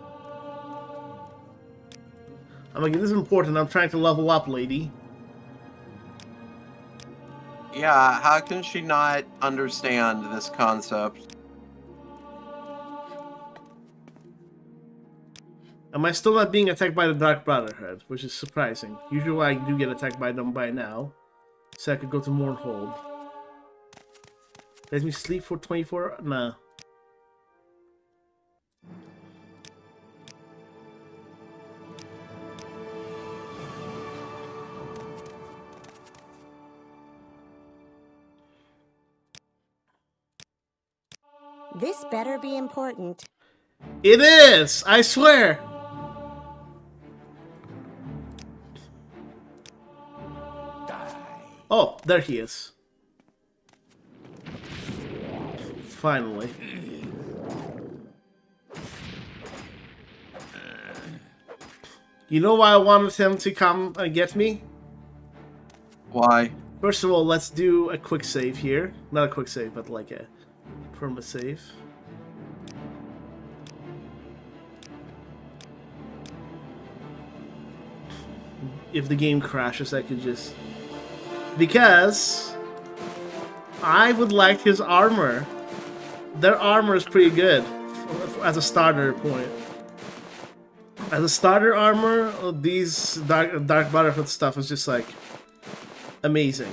I'm like, this is important. I'm trying to level up, lady. Yeah, how can she not understand this concept? Am I still not being attacked by the Dark Brotherhood? Which is surprising. Usually I do get attacked by them by now. So I could go to Mournhold. Let me sleep for 24? Nah. This better be important. It is! I swear! Oh, there he is. Finally. You know why I wanted him to come and get me? Why? First of all, let's do a quick save here. Not a quick save, but like a perma-save. If the game crashes, I could just... Because I would like his armor. Their armor is pretty good as a starter point. As a starter armor, these Dark Brotherhood stuff is just like amazing.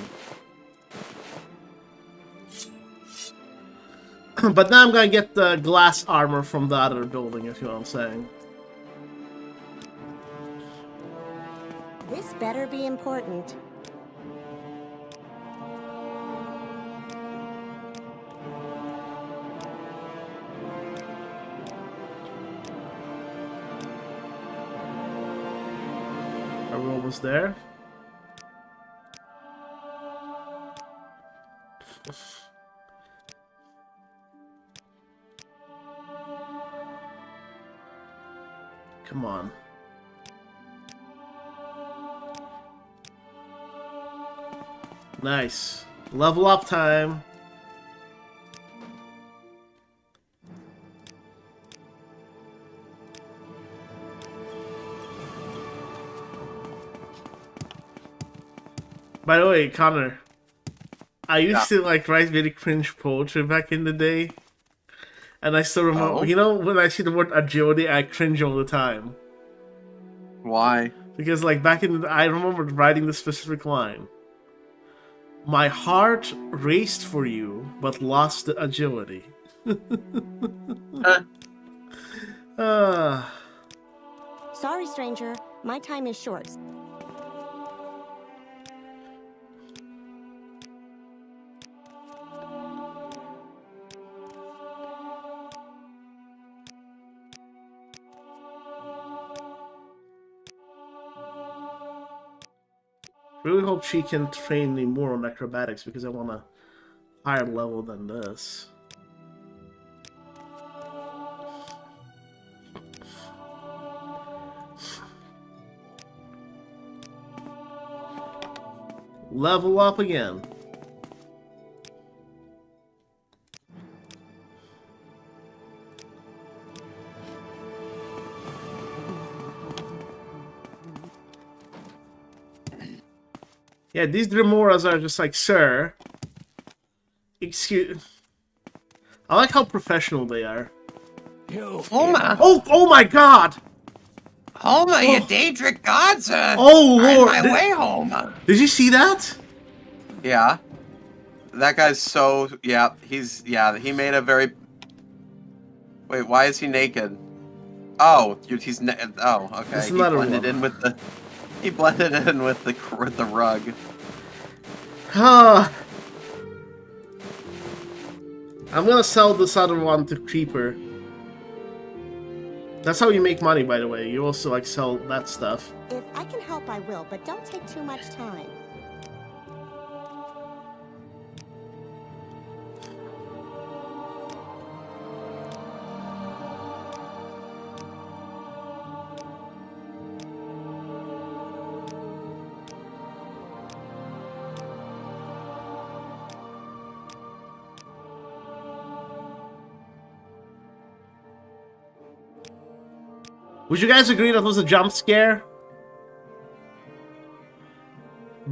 But now I'm gonna get the glass armor from the other building, if you know what I'm saying. This better be important. Are we almost there? Come on. Nice. Level up time. By the way, Connor, I used to like write really cringe poetry back in the day. And I still remember, you know, when I see the word agility, I cringe all the time. Why? Because like back in the, I remember writing this specific line. My heart raced for you, but lost the agility. Sorry, stranger. My time is short. Really hope she can train me more on acrobatics because I want a higher level than this. Level up again. Yeah, these Dremoras are just like, sir. Excuse. I like how professional they are. Homa! Oh my god! Homa, you Daedra gods are Oh on lord! my way home. Did you see that? Yeah. That guy's so... Yeah, he made a very... Wait, why is he naked? Oh, he's... Oh, okay. There's He another blended one. in with the... He blended in with the rug. Huh. I'm gonna sell this other one to Creeper. That's how you make money, by the way. You also, like, sell that stuff. If I can help, I will, but don't take too much time. Would you guys agree that was a jump scare?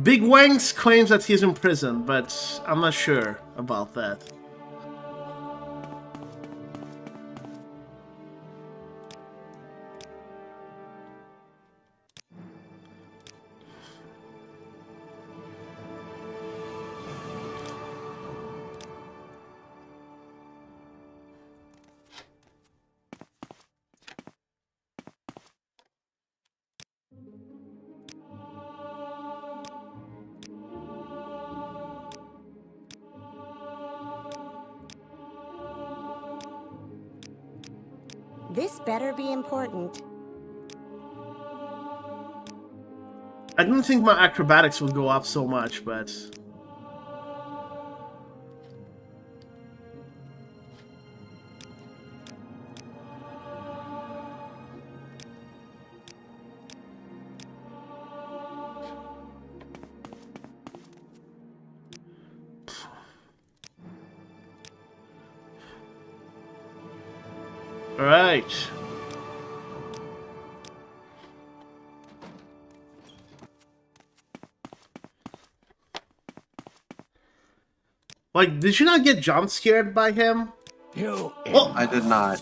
Big Wangs claims that he's in prison, but I'm not sure about that. This better be important. I didn't think my acrobatics would go up so much, but... Alright. Like, did you not get jump scared by him? Oh! I did not.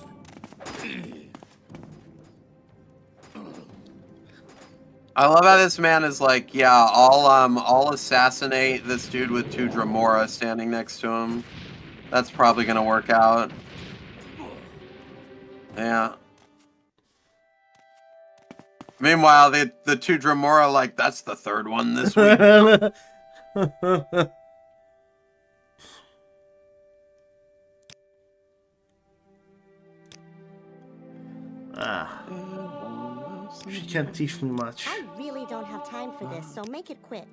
I love how this man is like, yeah, I'll assassinate this dude with 2 Dremora standing next to him. That's probably gonna work out. Yeah. Meanwhile, the 2 Dremora like, that's the 3rd one this week. She can't teach me much. I really don't have time for this, so make it quick.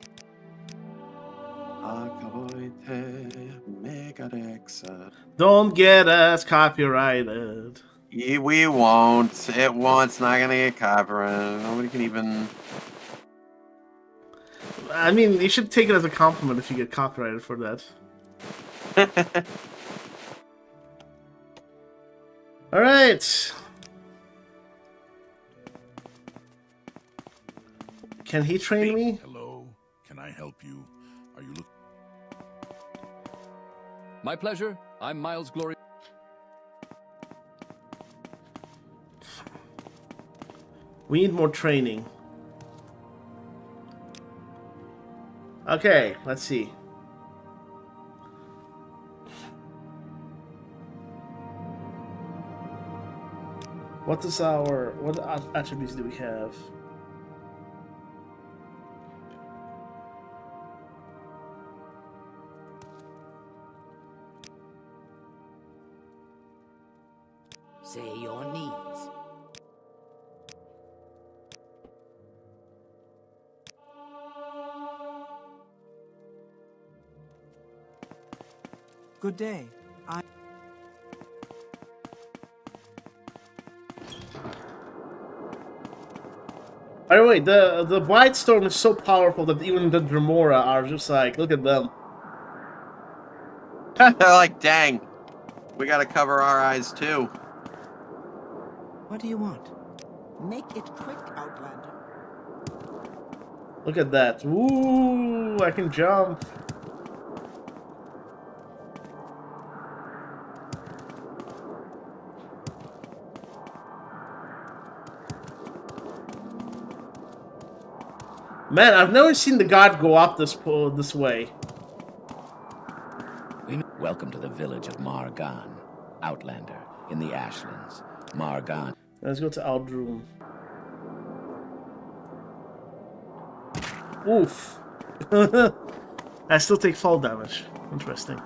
Don't get us copyrighted. We won't. It's not gonna get copyrighted. Nobody can even... I mean, you should take it as a compliment if you get copyrighted for that. Alright. Can he train me? Hello, can I help you? Are you looking? My pleasure. I'm Miles Glory. We need more training. Okay, let's see. What attributes do we have? Say your needs. Good day. By the way, the Blight Storm is so powerful that even the Dremora are just like, look at them. They're like, dang, we gotta cover our eyes too. What do you want? Make it quick, Outlander. Look at that. Ooh, I can jump. Man, I've never seen the god go up this way. Welcome to the village of Margan, Outlander, in the Ashlands. Margan. Let's go to Ald'ruun. Oof. I still take fall damage. Interesting.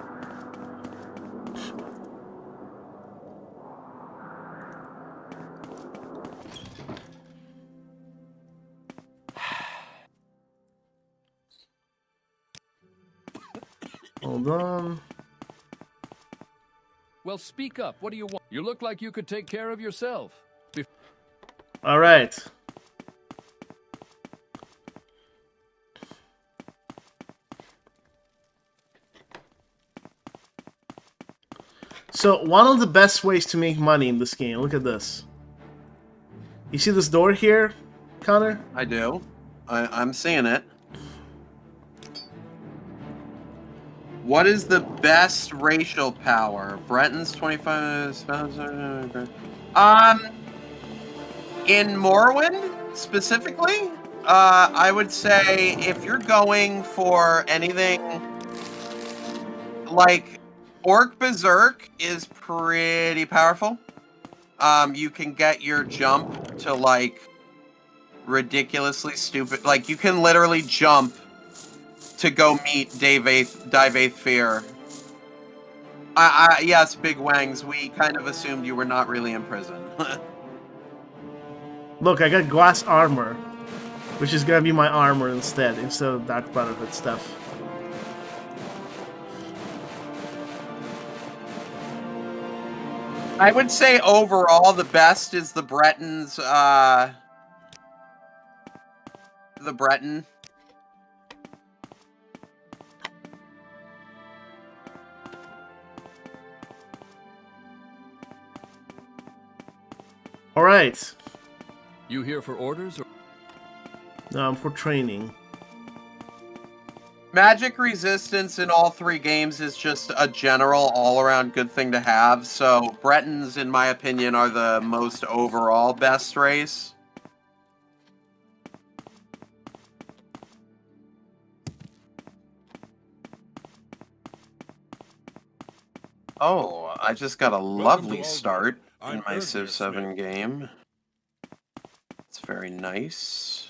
Hold on. Well, speak up. What do you want? You look like you could take care of yourself. All right. So, one of the best ways to make money in this game, look at this. You see this door here, Connor? I do. I'm seeing it. What is the best racial power? Breton's 25. In Morrowind specifically, I would say if you're going for anything like Orc Berserk is pretty powerful. You can get your jump to like ridiculously stupid. Like you can literally jump to go meet Divaith Fear. Yes, Big Wangs, we kind of assumed you were not really in prison. Look, I got glass armor, which is gonna be my armor instead of Dark Brotherhood stuff. I would say overall the best is the Bretons, the Breton. All right. You here for orders or? No, I'm for training. Magic resistance in all three games is just a general all-around good thing to have, so Bretons, in my opinion, are the most overall best race. Oh, I just got a lovely start in my Civ 7 game. It's very nice.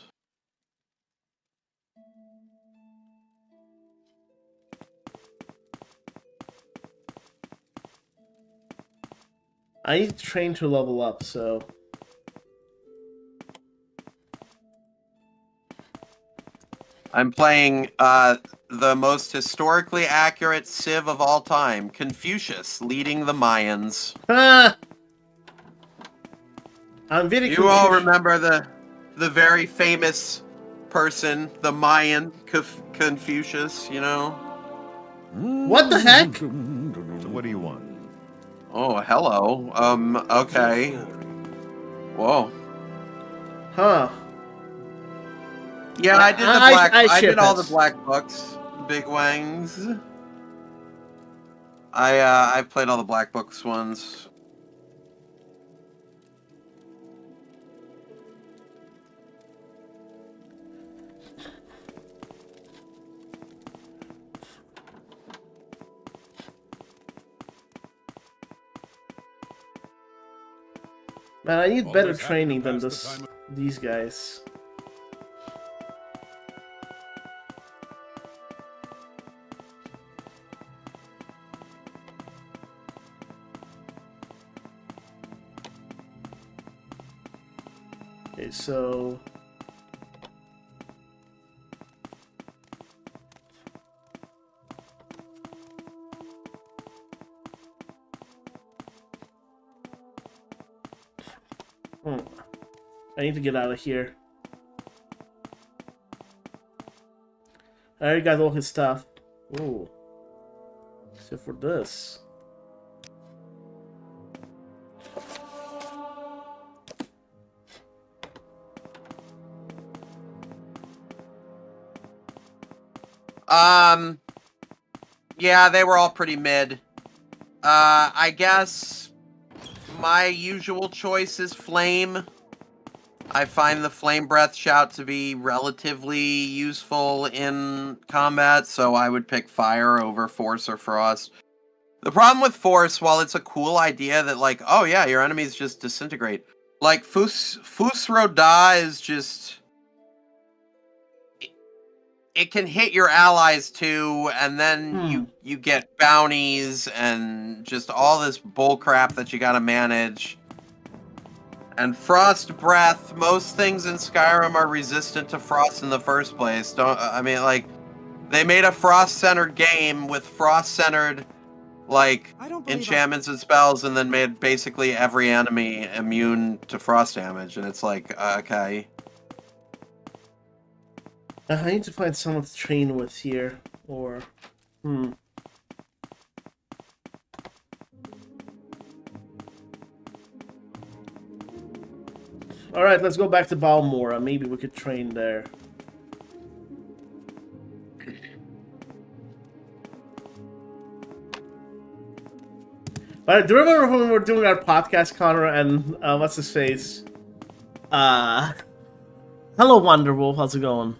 I need to train to level up, so... I'm playing the most historically accurate Civ of all time, Confucius, leading the Mayans. Ah! I'm very You all remember the very famous person, the Mayan Confucius, you know? What the heck? So what do you want? Oh, hello. Okay. Whoa. Huh. Yeah, I did the black. I did all it. the black books. Big Wangs. I played all the black books ones. Man, I need better training than these guys. Okay, so... I need to get out of here. I already got all his stuff. Ooh. Except for this. Yeah, they were all pretty mid. I guess my usual choice is Flame. I find the Flame Breath shout to be relatively useful in combat, so I would pick Fire over Force or Frost. The problem with Force, while it's a cool idea that, like, oh yeah, your enemies just disintegrate, like, Fus Roda is just... It can hit your allies too, and then you get bounties and just all this bullcrap that you gotta manage. And Frost Breath, most things in Skyrim are resistant to Frost in the first place. They made a Frost-centered game with Frost-centered, like, enchantments and spells, and then made basically every enemy immune to Frost damage, and it's like, okay. I need to find someone to train with here, or... Alright, let's go back to Balmora. Maybe we could train there. But do you remember when we were doing our podcast, Connor, and what's his face? Hello, Wonderwolf. How's it going?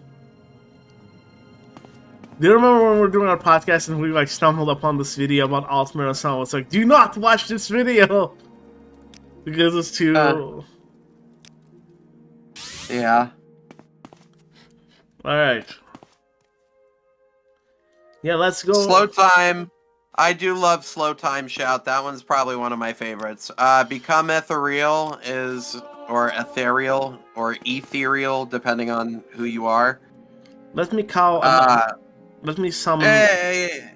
Do you remember when we were doing our podcast and we like stumbled upon this video about Altmer and someone was like, "Do not watch this video," because it's too. Yeah. All right. Yeah, let's go. Slow time. I do love slow time shout. That one's probably one of my favorites. Become ethereal or ethereal, or ethereal, depending on who you are. Let me call. Let me summon a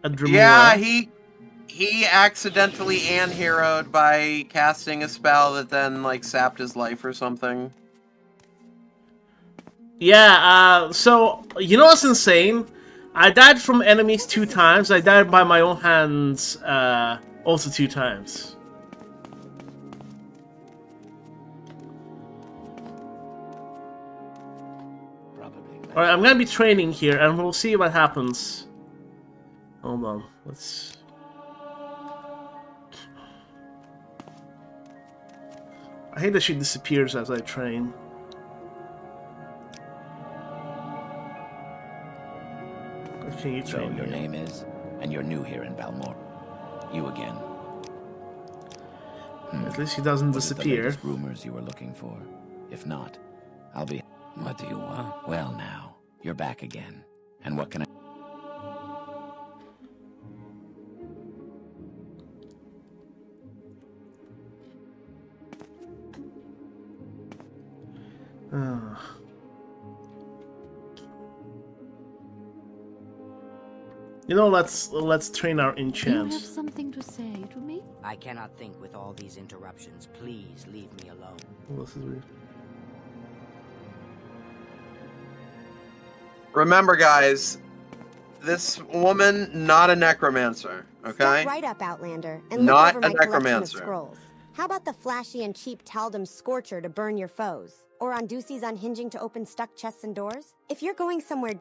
Dremora. Yeah, he accidentally anheroed by casting a spell that then like sapped his life or something. Yeah, so you know what's insane? I died from enemies 2 times. I died by my own hands also 2 times. Alright, I'm gonna be training here, and we'll see what happens. Hold on, let's... I hate that she disappears as I train. Okay, you train. So your name is, and you're new here in Balmora. You again. At least he doesn't disappear. Was it the latest rumors you were looking for? If not, I'll be... What do you want? Well now, you're back again. And what can I... You know, let's train our enchant. You have something to say to me? I cannot think with all these interruptions. Please leave me alone. Oh, this is weird. Remember, guys, this woman, not a necromancer, okay? Step right up, Outlander, and Not look over a my collection of necromancer. scrolls. How about the flashy and cheap Taldum Scorcher to burn your foes? Or on Ducey's Unhinging to open stuck chests and doors? If you're going somewhere...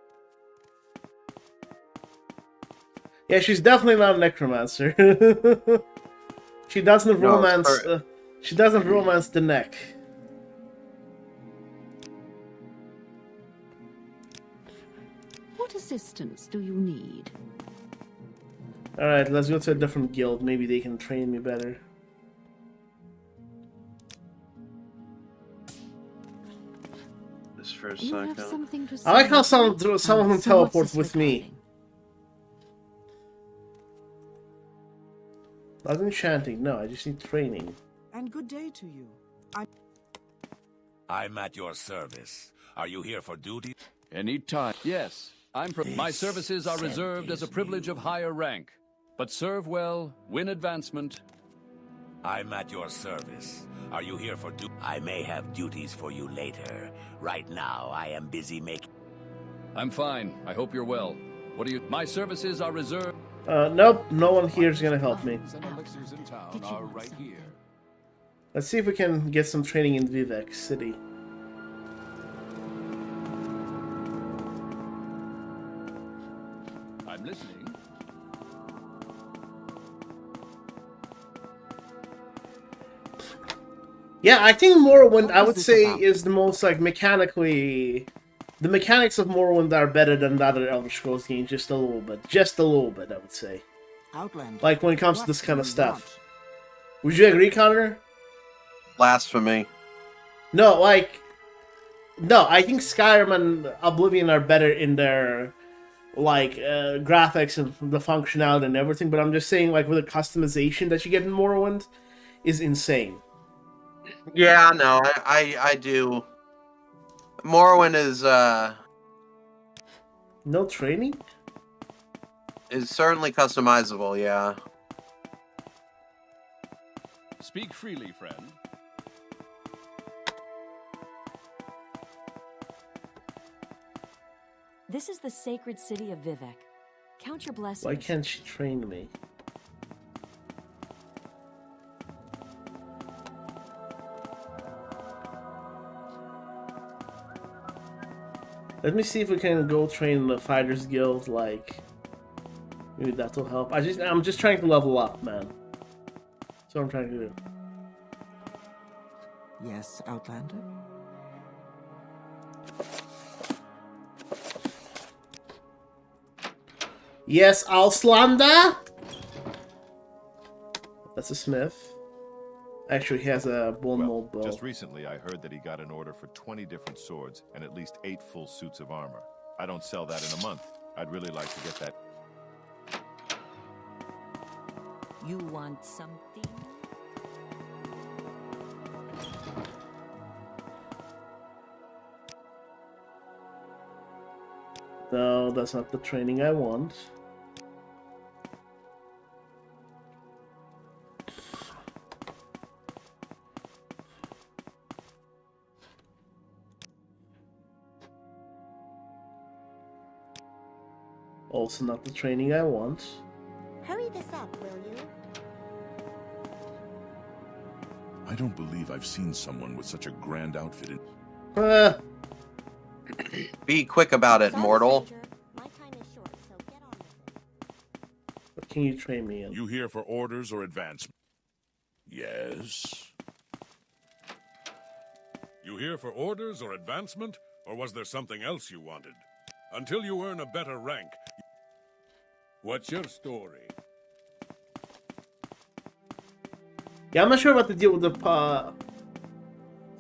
Yeah, she's definitely not a necromancer. She doesn't romance. She doesn't romance the neck. What assistance do you need? All right, let's go to a different guild. Maybe they can train me better. Just for a You have second. something to say. I like how some of them So what's teleport this with me. regarding? Not enchanting. No, I just need training. And good day to you. I'm at your service. Are you here for duty? Any time. Yes, my services are reserved as a privilege of higher rank. But serve well, win advancement. I'm at your service. Are you here for I may have duties for you later. Right now, I am busy making... I'm fine. I hope you're well. What do you... My services are reserved... Nope, no one here is gonna help me. And elixirs in town are right here. Let's see if we can get some training in Vivek City. I'm listening. Yeah, I think Morrowind, I would say, is the most, like, mechanically... The mechanics of Morrowind are better than the other Elder Scrolls games, just a little bit. Just a little bit, I would say. Outlander. Like, when it comes to this kind of stuff. Would you agree, Connor? Blasphemy. No, like... No, I think Skyrim and Oblivion are better in their, like, graphics and the functionality and everything, but I'm just saying, like, with the customization that you get in Morrowind is insane. Yeah, no, I do. Morrowind No training? is certainly customizable, yeah. Speak freely, friend. This is the sacred city of Vivek. Count your blessings. Why can't she train me? Let me see if we can go train in the Fighters Guild, like... Maybe that'll help. I'm just trying to level up, man. That's what I'm trying to do. Yes, Outlander? Yes, Auslander! That's a smith. Actually, he has a bone mold bow. Just recently, I heard that he got an order for 20 different swords and at least 8 full suits of armor. I don't sell that in a month. I'd really like to get that. You want something? No, that's not the training I want. Also not the training I want. Hurry this up, will you? I don't believe I've seen someone with such a grand outfit in... Be quick about it, mortal. My time is short, so get on with it. What can you train me in? You here for orders or advancement? Yes. You here for orders or advancement? Or was there something else you wanted? Until you earn a better rank. What's your story? Yeah, I'm not sure what to deal with the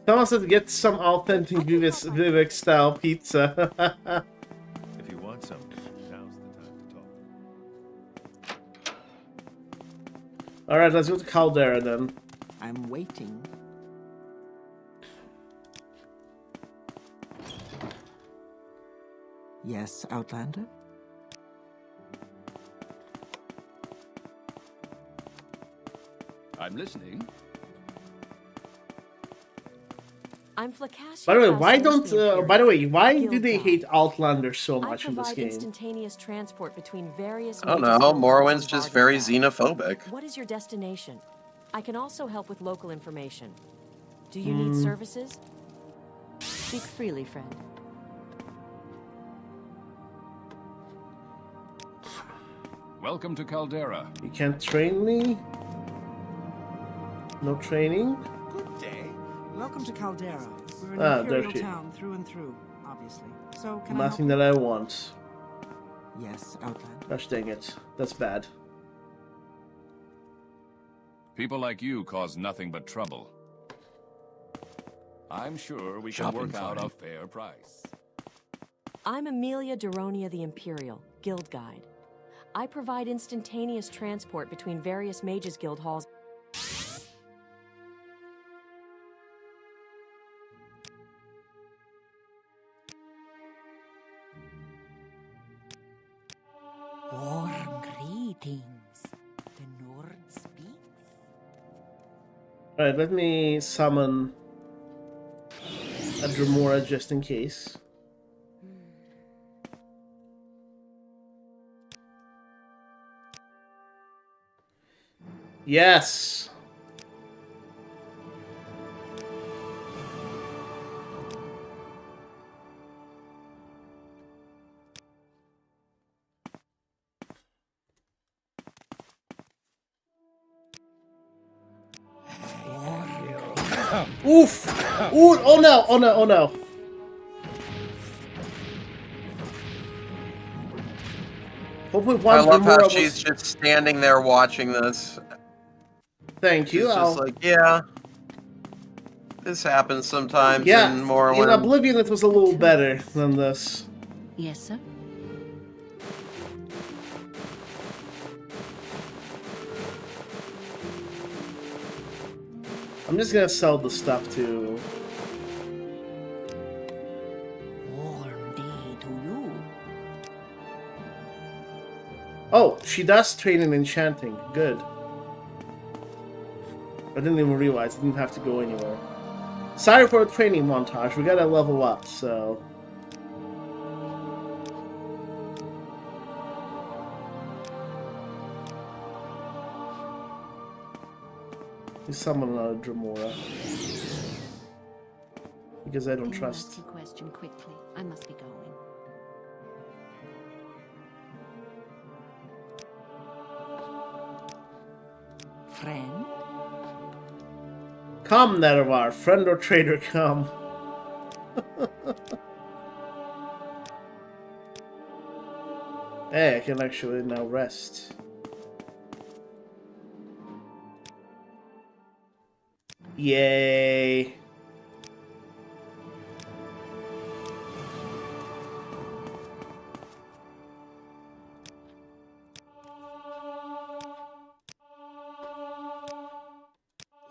someone said to get some authentic Vivek style pizza. If you want some, now's the time to talk. Alright, let's go to Caldera then. I'm waiting. Yes, Outlander? I'm listening. I'm Flakasia. By the way, why don't why do they hate Outlander so much in this game? Instantaneous transport between various I don't know, Morrowind's just very xenophobic. What is your destination? I can also help with local information. Do you need services? Speak freely, friend. Welcome to Caldera. You can't train me? No training? Good day. Welcome to Caldera. We're an there imperial she- town through and through, obviously. So, can Nothing I help that I want. you? Yes, Outlander. Gosh dang it. That's bad. People like you cause nothing but trouble. I'm sure we can work out a fair price. I'm Amelia Duronia the Imperial, Guild Guide. I provide instantaneous transport between various mages guild halls. Warm greetings. The Nord speaks. Alright, let me summon a Dremora just in case. Yes! Oof! Ooh, oh no, oh no, oh no. Hopefully one I love how Dremora she's was... just standing there watching this. Thank you, She's just like, yeah. This happens sometimes yeah, in in Morrowind. Oblivion it was a little better than this. Yes, sir. I'm just gonna sell the stuff too. Oh, she does train in enchanting. Good. I didn't even realize I didn't have to go anywhere. Sorry for a training montage. We gotta level up, so. You summon another Dremora. Because I don't trust. Question quickly. I must be going. Friend? Come, Nerevar, friend or traitor, come. Hey, I can actually now rest. Yay.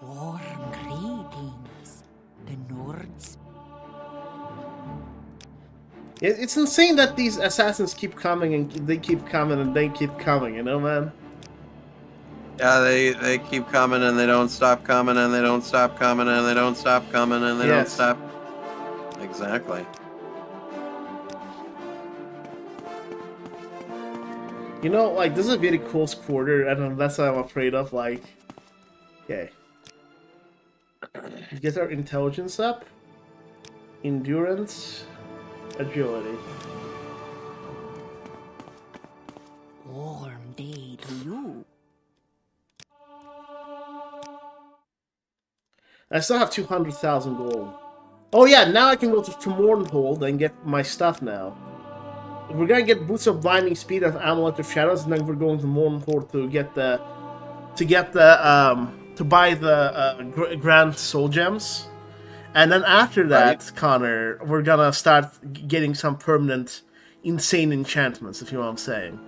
Warm greetings. The Nords. It's insane that these assassins keep coming and they keep coming and they keep coming, you know, man? Yeah, they keep coming and they don't stop coming and they don't stop coming and they don't stop coming and they don't stop. Exactly. You know, like, this is a very close quarter, and that's what I'm afraid of, like... Okay. Let's get our intelligence up. Endurance. Agility. Warm day to you. I still have 200,000 gold. Oh yeah, now I can go to Mournhold and get my stuff now. We're gonna get Boots of Blinding Speed and Amulet of Shadows, and then we're going to Mournhold to buy the Grand Soul Gems. And then after that, Connor, we're gonna start getting some permanent insane enchantments, if you know what I'm saying.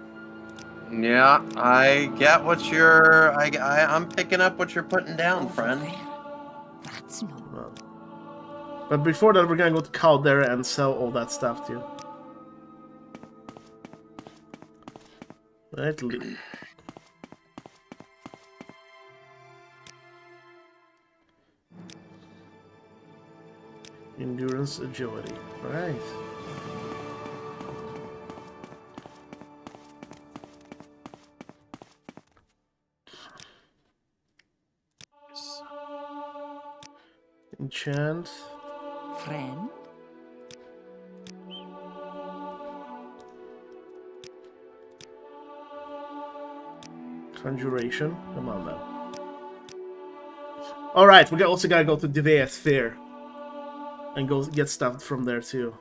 Yeah, I get what you're... I'm picking up what you're putting down, friend. That's no. But before that, we're gonna go to Caldera and sell all that stuff too. Right. Endurance, agility. Alright. Enchant. Friend? Conjuration. Come on now. Alright, we also gotta go to Devea's Fair. And go get stuff from there too.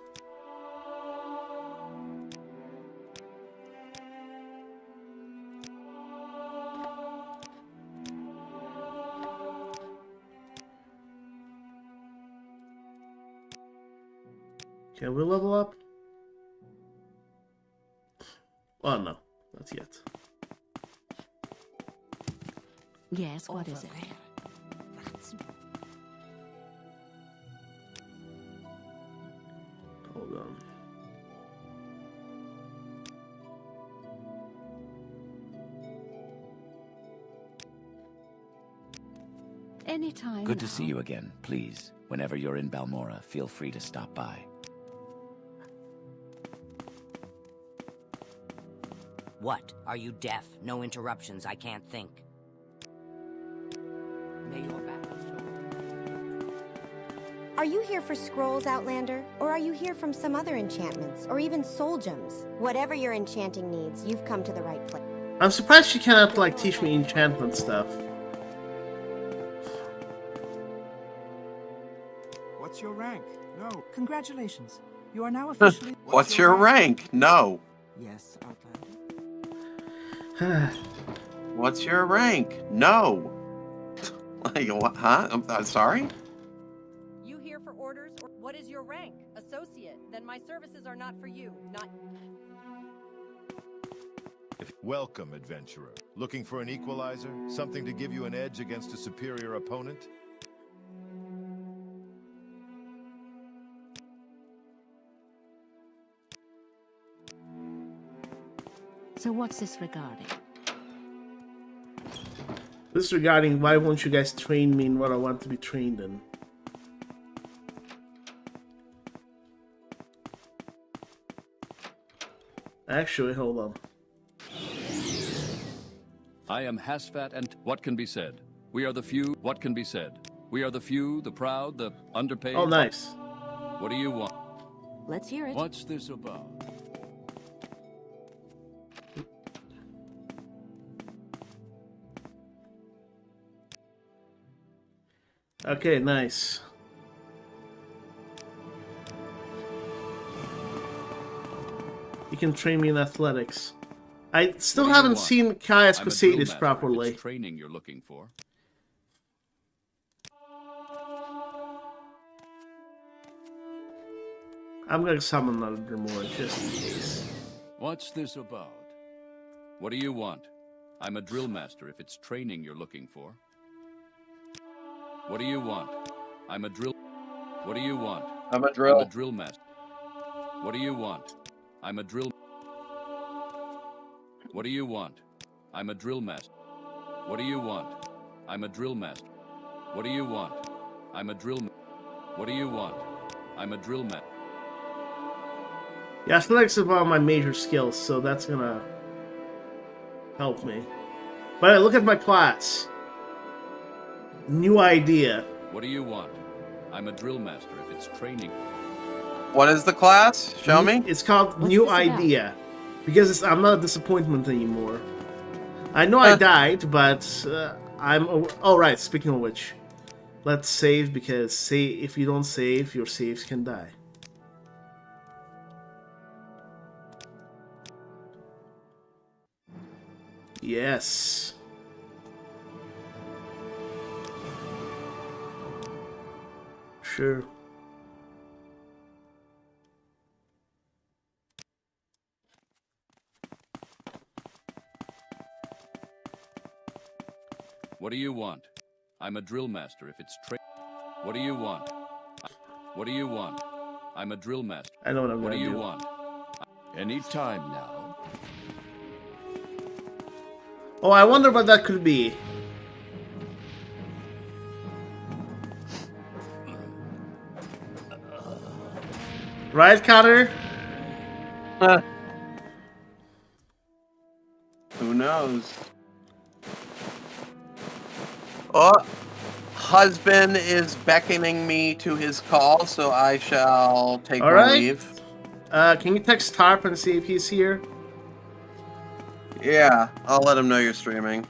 Can we level up? Oh no, not yet. Yes, what is it? Hold on. Anytime. Good to see you again. Please, whenever you're in Balmora, feel free to stop by. What? Are you deaf? No interruptions, I can't think. May your battle show. Are you here for scrolls, Outlander? Or are you here from some other enchantments? Or even soul gems? Whatever your enchanting needs, you've come to the right place. I'm surprised she cannot, like, teach me enchantment stuff. What's your rank? No. Congratulations. You are now officially... What's your rank? No. Yes, Outlander. What's your rank? No. Like, what? Huh? I'm sorry? You here for orders? Or what is your rank? Associate. Then my services are not for you. Not... Welcome, adventurer. Looking for an equalizer? Something to give you an edge against a superior opponent? So what's this regarding? This is regarding why won't you guys train me in what I want to be trained in. Actually, hold on. I am Hasfat, and what can be said? We are the few. What can be said? We are the few, the proud, the underpaid. Oh, nice. What do you want? Let's hear it. What's this about? Okay, nice. You can train me in athletics. I still haven't seen Caius Crusaders properly. It's training you're looking for. I'm gonna summon another more just in case. What's this about? What do you want? I'm a drill master if it's training you're looking for. What do you want? I'm a drill... What do you want? I'm a drill master. What do you want? I'm a drill... What do you want? I'm a drill master. What do you want? I'm a drill master. What do you want? I'm a drill... What do you want? I'm a drill master. Yeah, athletics is one of my major skills, so that's gonna help me. But look at my class. New idea. What do you want? I'm a drill master if it's training. What is the class? Show me. It's called New Idea. Because I'm not a disappointment anymore. I know I died, but I'm... Oh, right, speaking of which. Let's save, because if you don't save, your saves can die. Yes. Sure. What do you want? I'm a drill master if it's What do you want? What do you want? I'm a drill master. I know what I'm What gonna do you do. want? Any time now. Oh, I wonder what that could be. Right, Connor? Who knows? Oh, husband is beckoning me to his call, so I shall take my leave. Can you text Tarp and see if he's here? Yeah, I'll let him know you're streaming.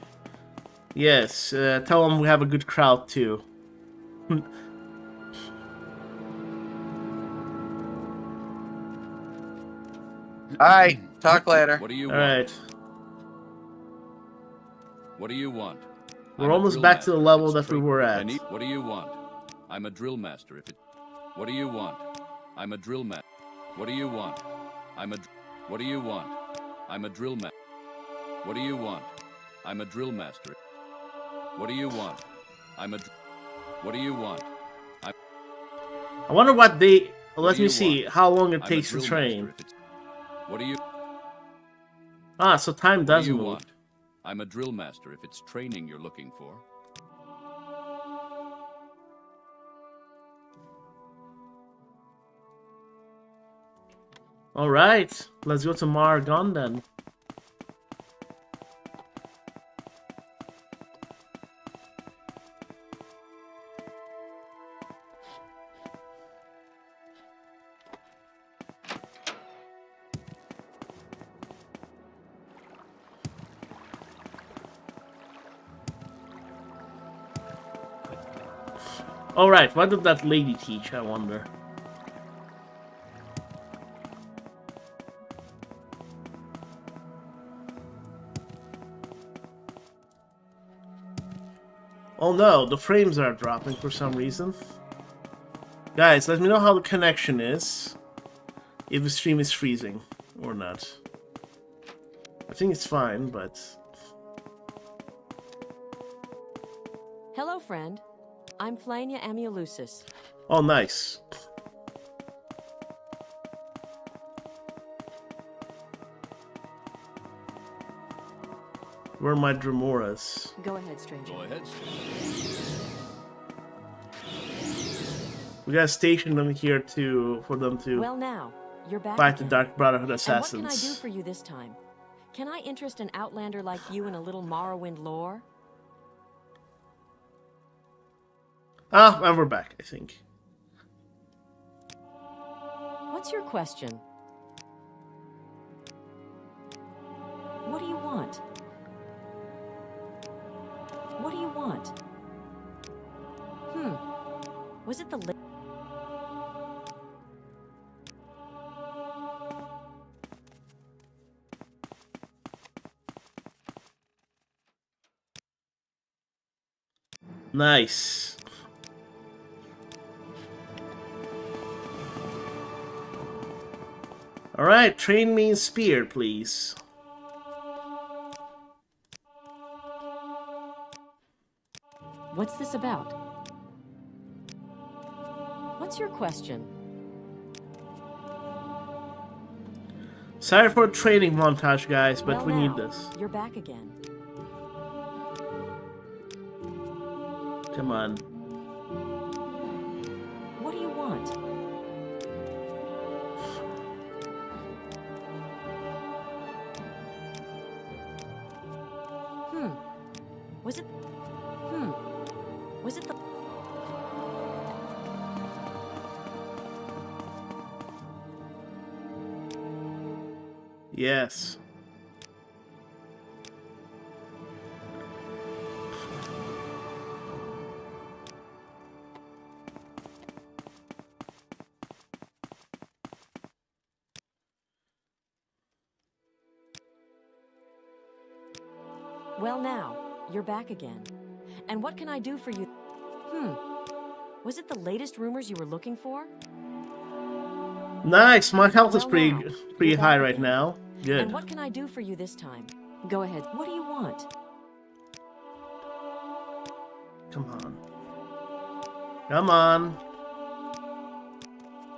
Yes, tell him we have a good crowd too. Alright, talk later. What do you want? Alright. What do you want? We're almost back to the level that we were at. What do you want? I'm a drill master if it... What do you want? I'm a drill master. What do you want? I'm a... What do you want? I'm a drill master. What do you want? I'm a drill master. What do you want? I'm a... What do you want? I wonder what they... Let me see how long it takes to train. What do you... Ah, so time does What do you move. want? I'm a drill master if it's training you're looking for. Alright, let's go to Margon then. Alright, what did that lady teach, I wonder? Oh no, the frames are dropping for some reason. Guys, let me know how the connection is. If the stream is freezing or not. I think it's fine, but... Hello, friend. I'm Flania Amulusis. Oh, nice. Where are my Dremoras? Go ahead, stranger. Go ahead, stranger. We gotta station them here for them to well, now you're back fight again. the Dark Brotherhood assassins. And what can I do for you this time? Can I interest an outlander like you in a little Morrowind lore? Ah, and we're back, I think. What's your question? What do you want? What do you want? Was it the Nice. Alright, train me in spear, please. What's this about? What's your question? Sorry for a training montage, guys, but well, we now, need this. You're back again. Come on. What do you want? Was it... Was it the... Yes. Well, now, you're back again. And what can I do for you? Was it the latest rumors you were looking for? Nice, my health is Well, pretty now, high you're right back now. Good. And what can I do for you this time? Go ahead. What do you want? Come on. Come on.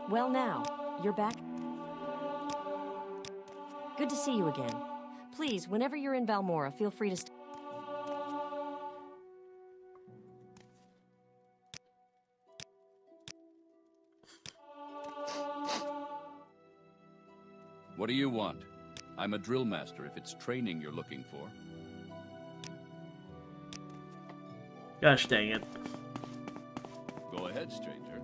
Well, now, you're back. Good to see you again. Please, whenever you're in Balmora, feel free to... What do you want? I'm a drill master if it's training you're looking for. Gosh dang it. Go ahead, stranger.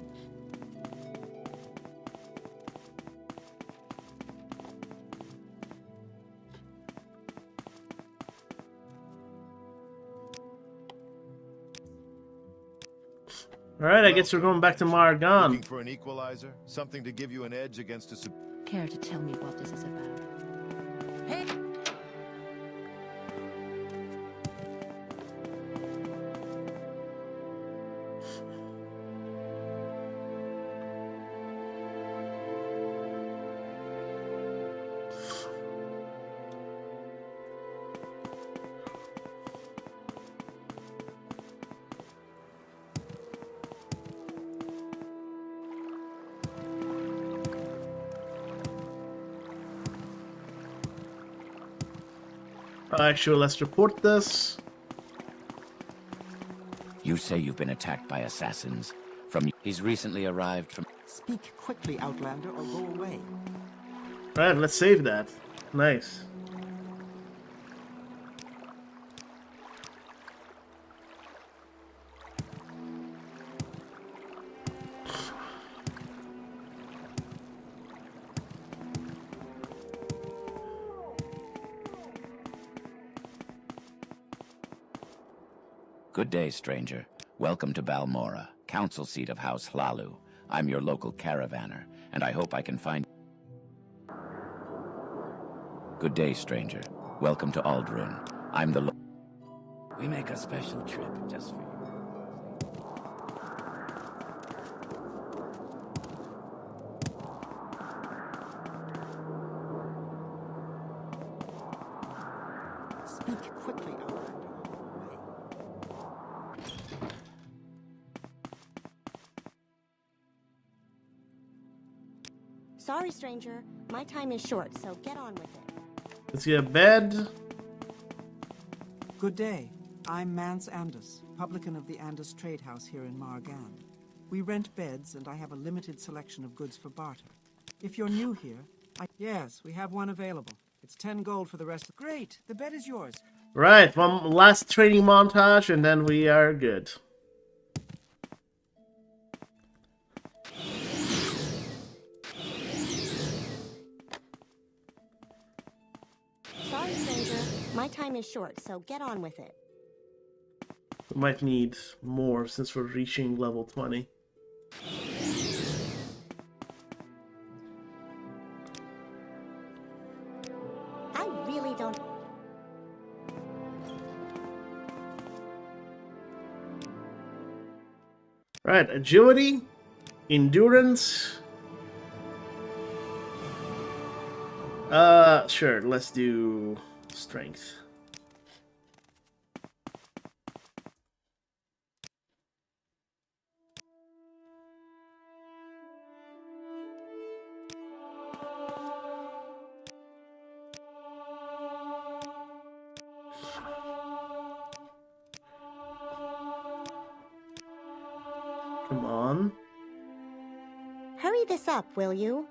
Alright, I guess we're going back to Margon. Looking for an equalizer? Something to give you an edge against a... Care to tell me what this is about? Hey! Actually, let's report this. You say you've been attacked by assassins. He's recently arrived from... Speak quickly, Outlander, or go away. Right, let's save that. Nice. Good day, stranger. Welcome to Balmora, council seat of House Hlalu. I'm your local caravaner, and I hope I can find... Good day, stranger. Welcome to Ald'ruun. I'm the... We make a special trip just for you. Speak quickly, Outlander. Sorry, stranger. My time is short, so get on with it. Let's get a bed. Good day. I'm Mance Andus, publican of the Andus Trade House here in Margan. We rent beds, and I have a limited selection of goods for barter. If you're new here, Yes, we have one available. It's 10 gold for the rest. Great! The bed is yours. Right, one last training montage, and then we are good. Sorry, stranger. My time is short, so get on with it. We might need more since we're reaching level 20. I really don't... Right, agility, endurance. Sure, let's do strength. Come on. Hurry this up, will you?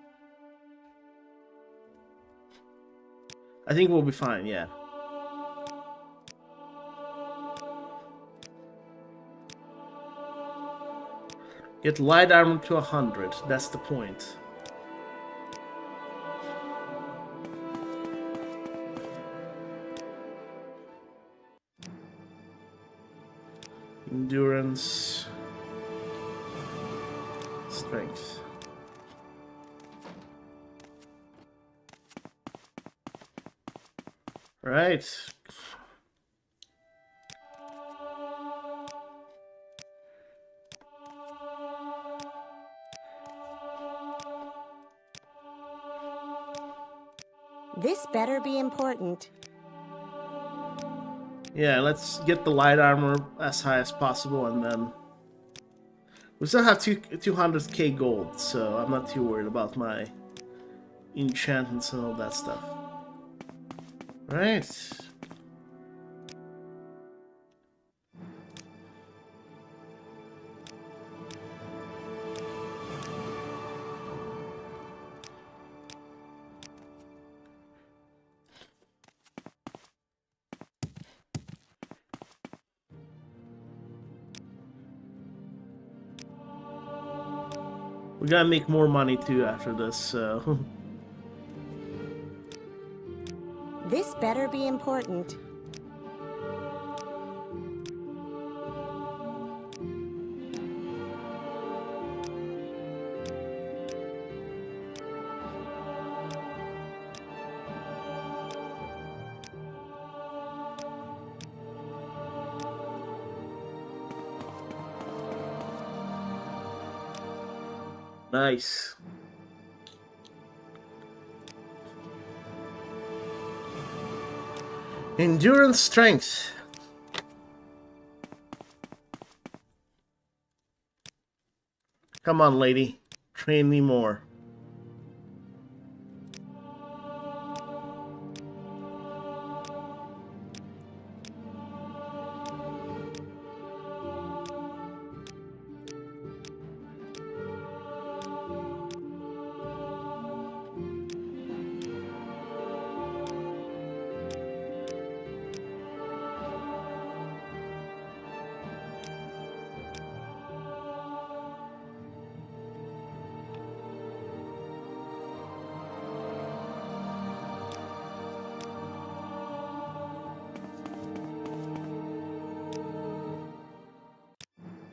I think we'll be fine, yeah. Get light armor to 100, that's the point. Endurance. Strength. Right. This better be important. Yeah, let's get the light armor as high as possible, and then we still have 200k gold, so I'm not too worried about my enchantments and all that stuff. Right. We gotta make more money too after this, so... This better be important. Nice. Endurance, strength. Come on, lady. Train me more.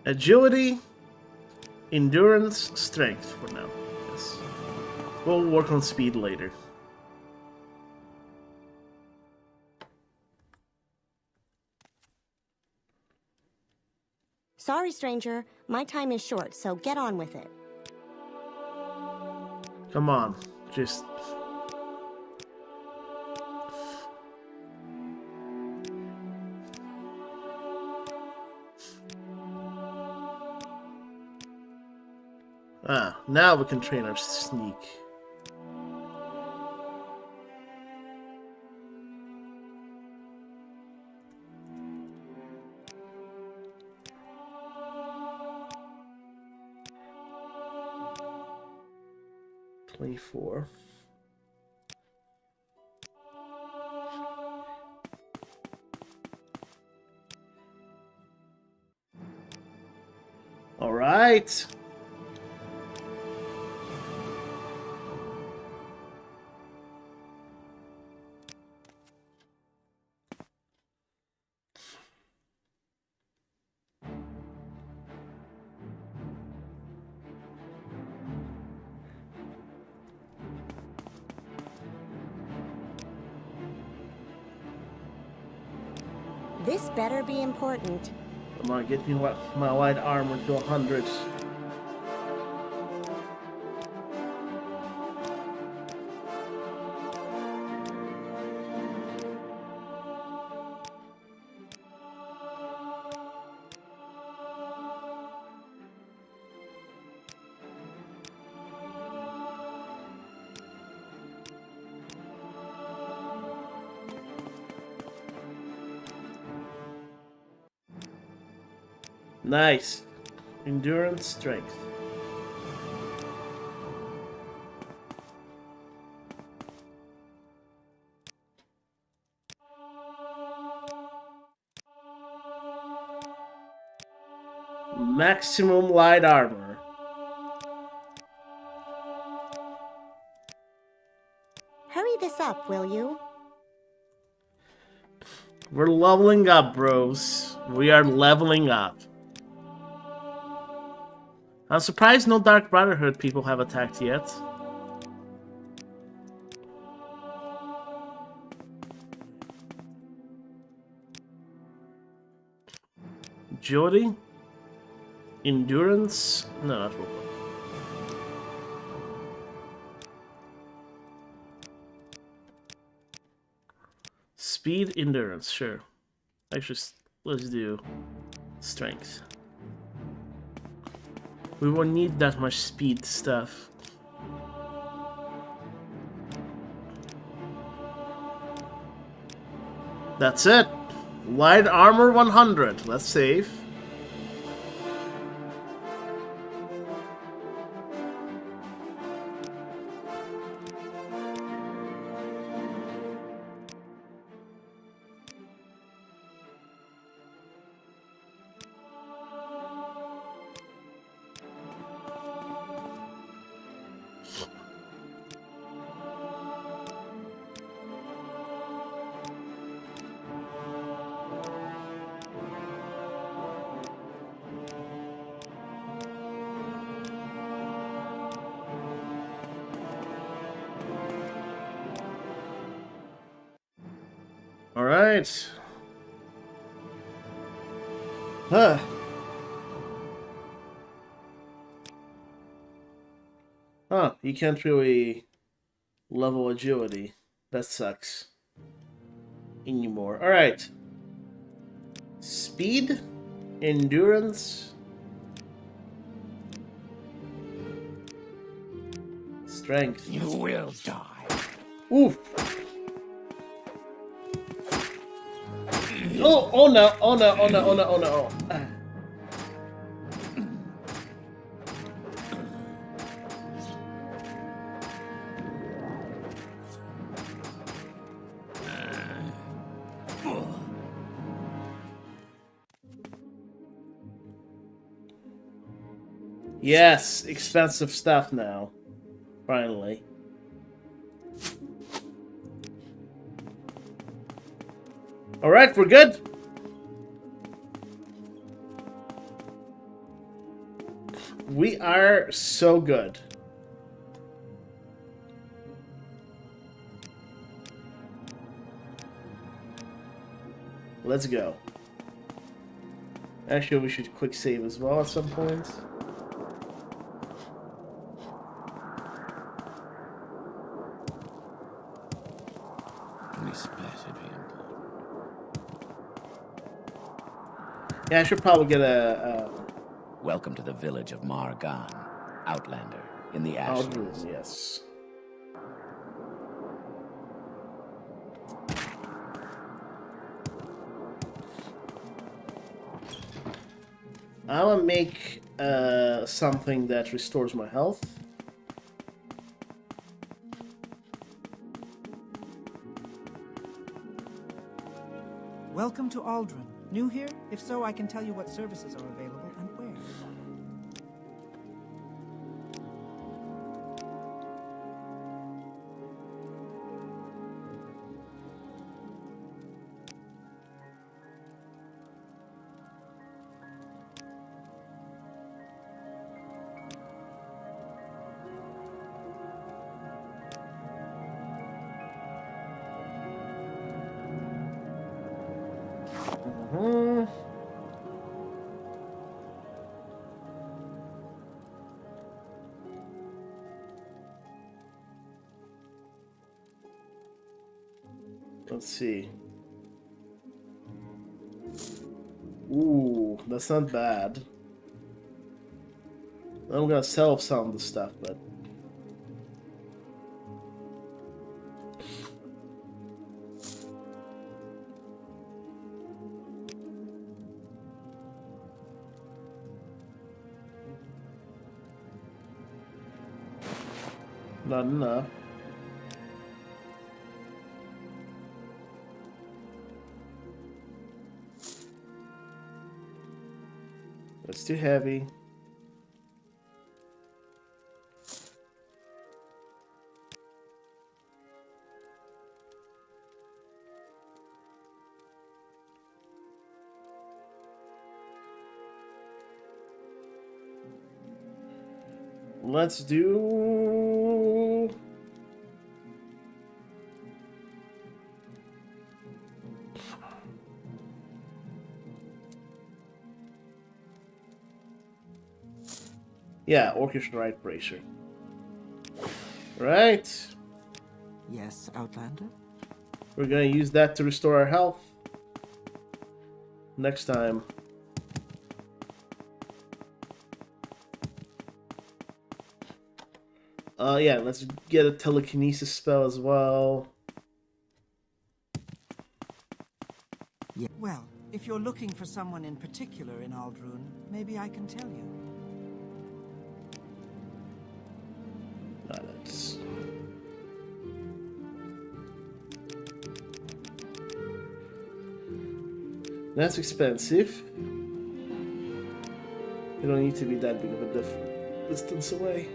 Agility, endurance, strength for now. Yes. We'll work on speed later. Sorry, stranger. My time is short, so get on with it. Come on, just... Ah, now we can train our sneak. $24. All right. This better be important. Come on, get me my light armor to 100. Nice. Endurance, strength. Maximum light armor. Hurry this up, will you? We're leveling up, bros. We are leveling up. I'm surprised no Dark Brotherhood people have attacked yet. Agility? Endurance? No, that's what. Speed, endurance, sure. Actually, let's do strength. We won't need that much speed stuff. That's it. Light armor 100. Let's save. All right. Huh. Huh, you can't really level agility. That sucks. Anymore. All right. Speed, endurance, strength. You will die. Oof. Oh no, oh no, oh no, oh no, oh no. Ah. Yes, expensive stuff now. Finally. Alright, we're good. We are so good. Let's go. Actually, we should quick save as well at some point. Yeah, I should probably get a... Welcome to the village of Margan, Outlander, in the Ashlands. Ald'ruun, yes. I want to make something that restores my health. Welcome to Ald'ruun. New here? If so, I can tell you what services are available and where. Let's see. Ooh, that's not bad. I'm gonna sell some of the stuff, but... not enough. It's too heavy. Let's do... yeah, Orchestra Right Bracer. Right. Yes, Outlander? We're gonna use that to restore our health. Next time. Yeah, let's get a telekinesis spell as well. Yeah. Well, if you're looking for someone in particular in Ald'ruun, maybe I can tell you. That's expensive. You don't need to be that big of a distance away.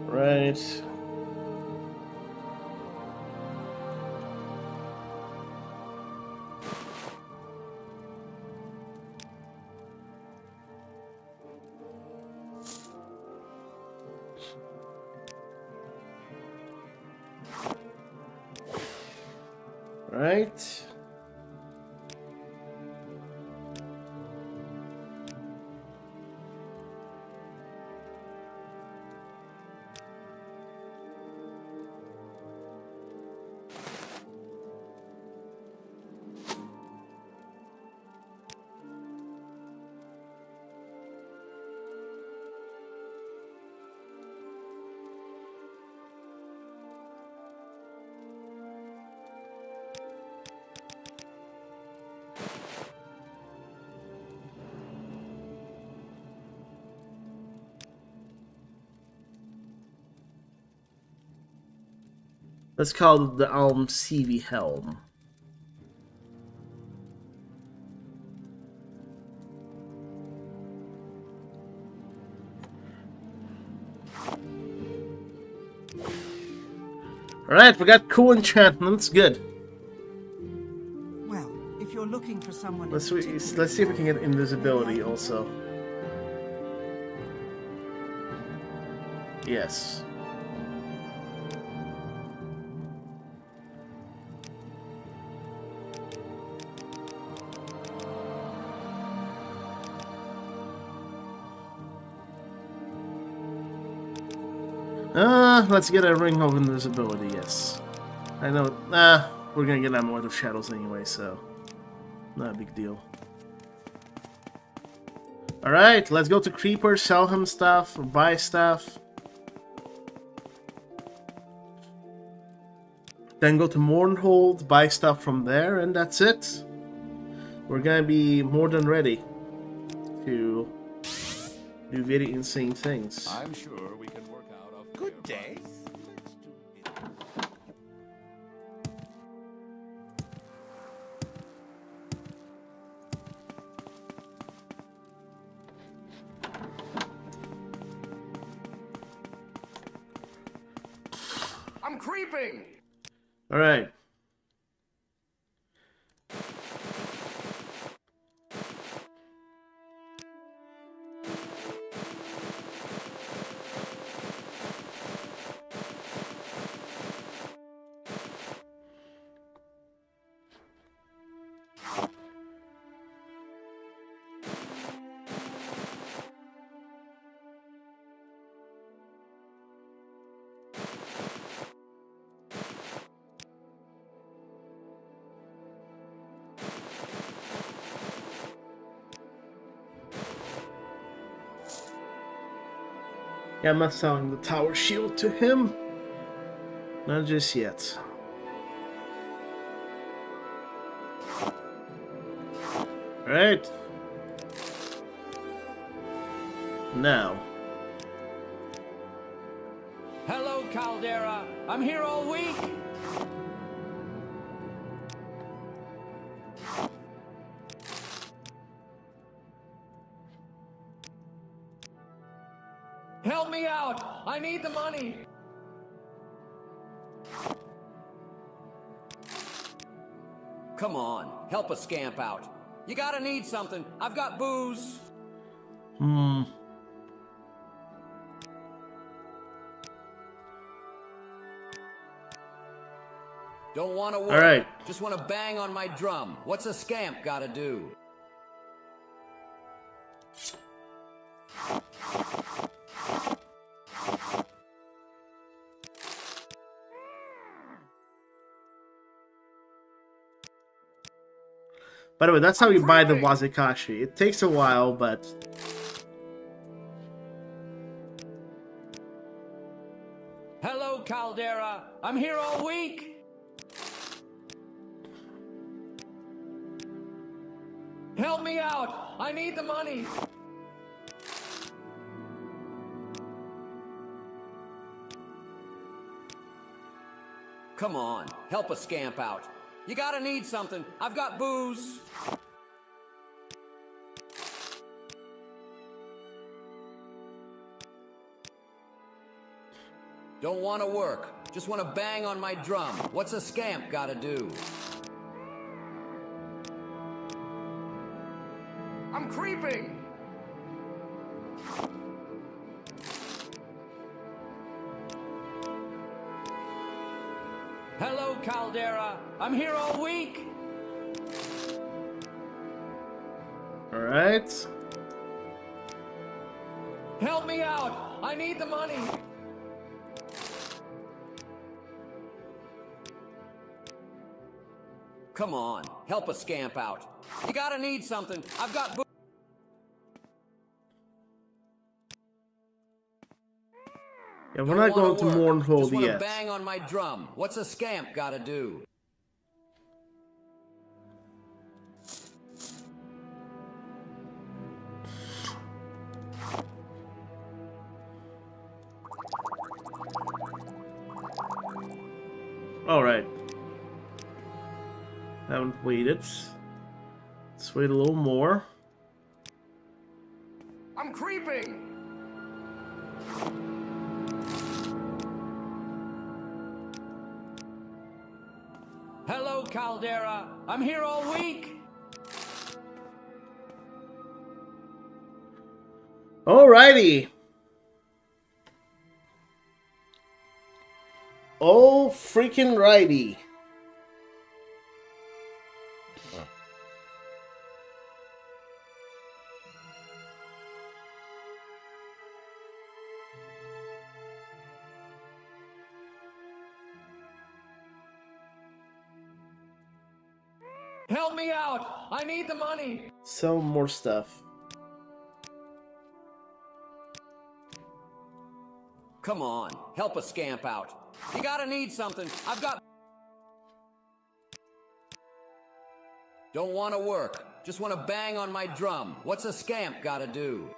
Right. Right. Let's call it the CV Helm. Alright, we got cool enchantments. Good. Well, if you're looking for someone... Let's see if we can get invisibility also. Yes. Let's get a ring of invisibility, yes. I know, we're gonna get Amulet of Shadows anyway, so not a big deal. Alright, let's go to Creeper, sell him stuff, or buy stuff. Then go to Mournhold, buy stuff from there, and that's it. We're gonna be more than ready to do very insane things. I'm sure we can work out a Good day. I'm creeping! Alright. Yeah, I'm not selling the tower shield to him. Not just yet. Alright. Now. Hello, Caldera. I'm here all week. Help me out! I need the money! Come on, help a scamp out. You gotta need something. I've got booze. Don't want to work. All right. Just want to bang on my drum. What's a scamp gotta do? By the way, that's how you buy the Wazikashi. It takes a while, but... Hello, Caldera. I'm here all week. Help me out. I need the money. Come on, help a scamp out. You gotta need something. I've got booze. Don't want to work. Just want to bang on my drum. What's a scamp gotta do? I'm creeping! Hello, Caldera. I'm here all week. Alright. Help me out. I need the money. Come on, help a scamp out. You gotta need something. I've got booze. Yeah, we're not going to Mournhold Just wanna yet. bang on my drum. What's a scamp gotta do? Alright. Haven't waited. Let's wait a little more. I'm creeping! Hello, Caldera. I'm here all week. Alrighty. Oh, freaking righty. Help me out. I need the money. Sell more stuff. Come on, help a scamp out. You gotta need something. I've got... Don't want to work. Just want to bang on my drum. What's a scamp gotta do?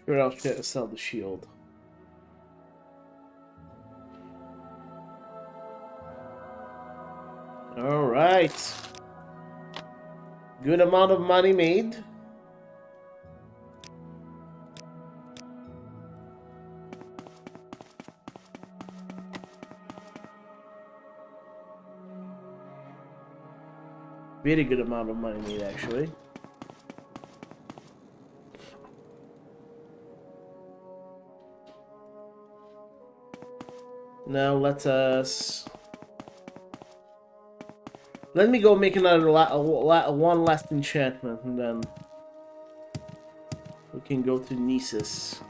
Sure, I'll try to sell the shield. Alright. Good amount of money made. Very good amount of money made, actually. Now let me go make another one last enchantment, and then we can go to Nisus.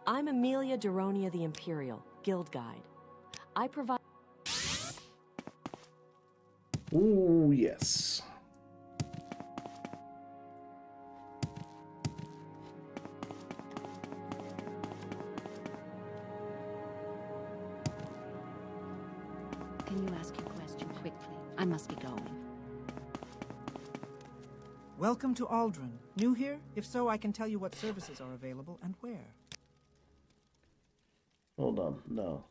I'm Amelia Daronia the Imperial, Guild Guide. I provide... Ooh, yes. Can you ask your question quickly? I must be going. Welcome to Ald'ruun. New here? If so, I can tell you what services are available and where. Hold on, no.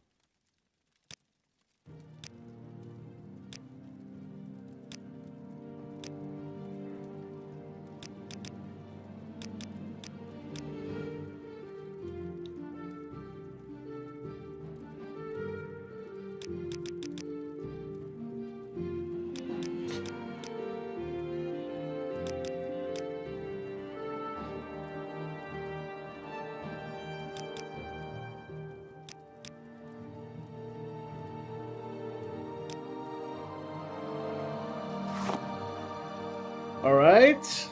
All right.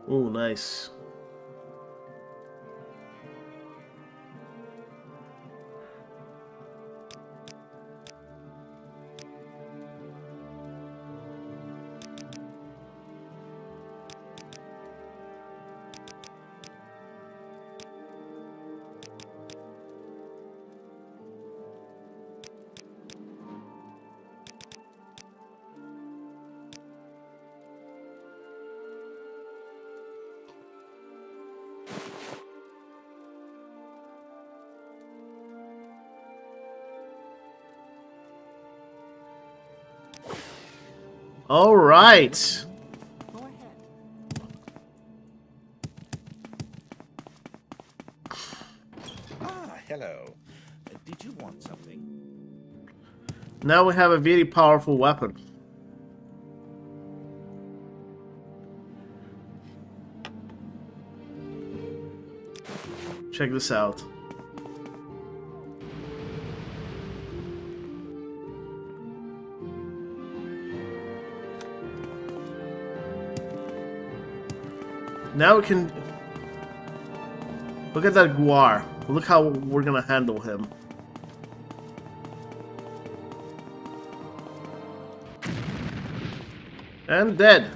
Oh, nice. All right. Go ahead. Ah, hello. Did you want something? Now we have a very powerful weapon. Check this out. Now we can look at that Guar. Look how we're gonna handle him. And dead.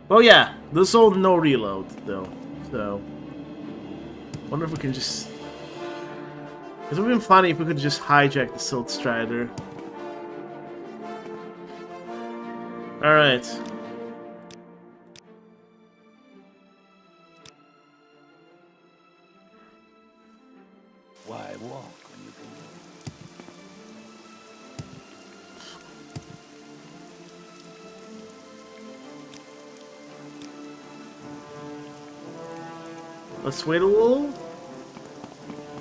Oh yeah, this old no reload though. So, wonder if we can just. It would have been funny if we could just hijack the Silt Strider. All right. Why walk when you can Let's wait a little.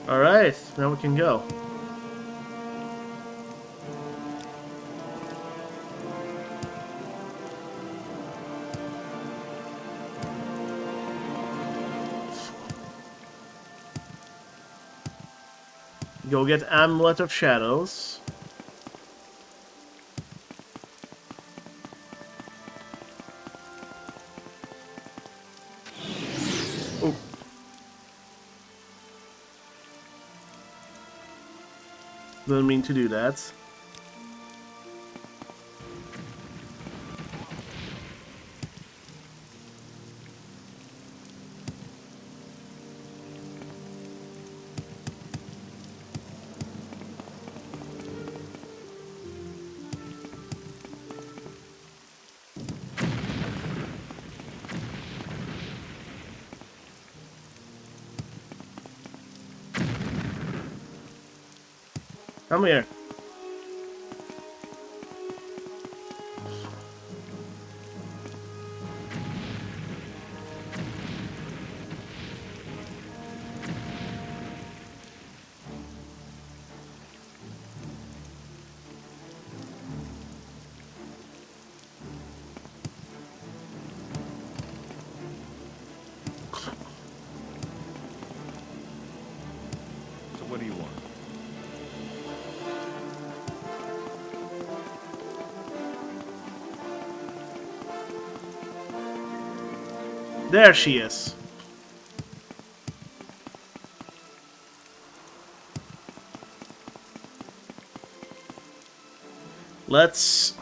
Alright, now we can go. Go get Amulet of Shadows. Oh. Didn't mean to do that. Come here. So what do you want? There she is. Let's...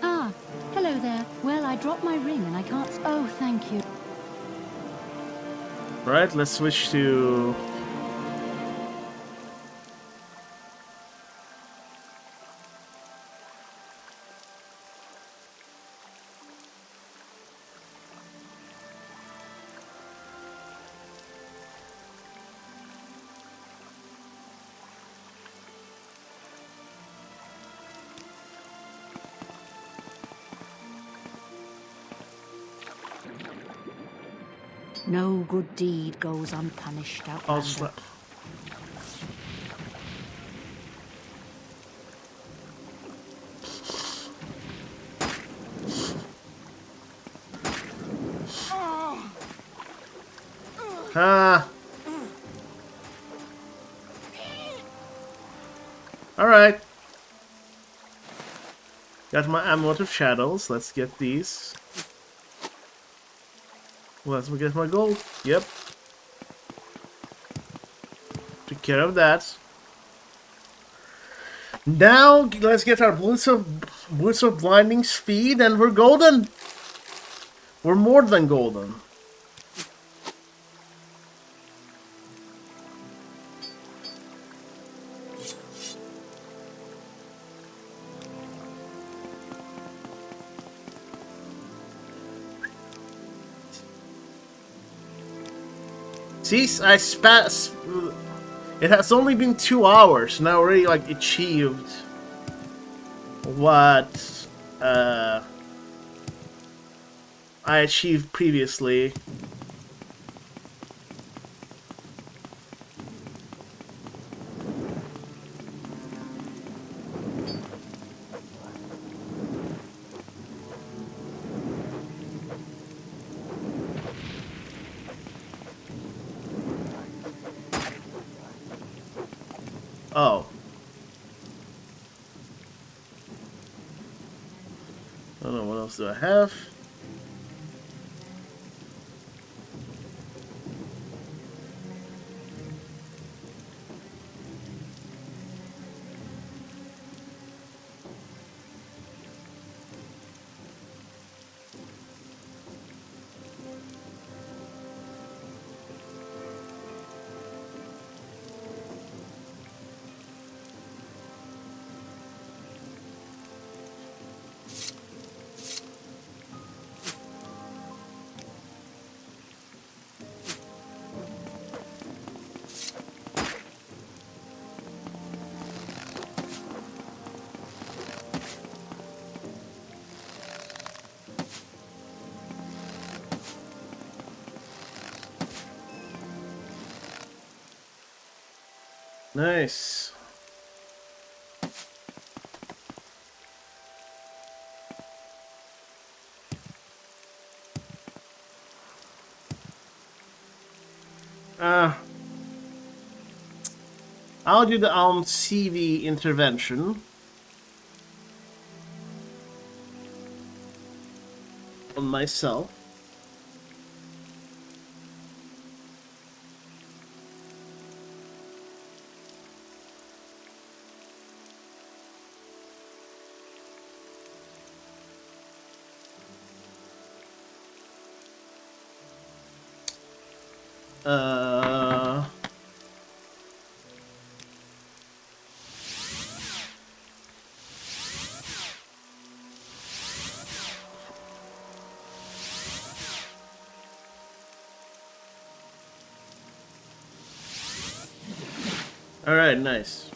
Ah, hello there. Well, I dropped my ring and I can't... Oh, thank you. Alright, let's switch to... No good deed goes unpunished out I'll there. Ah. Alright. Got my Amulet of Shadows. Let's get these. Let's get my gold. Yep. Took care of that. Now, let's get our Blitz of Blinding Speed, and we're golden. We're more than golden. See, it has only been 2 hours, and I already like achieved what I achieved previously. Oh. I don't know, what else do I have? Nice. I'll do the CV intervention on myself. All right, nice.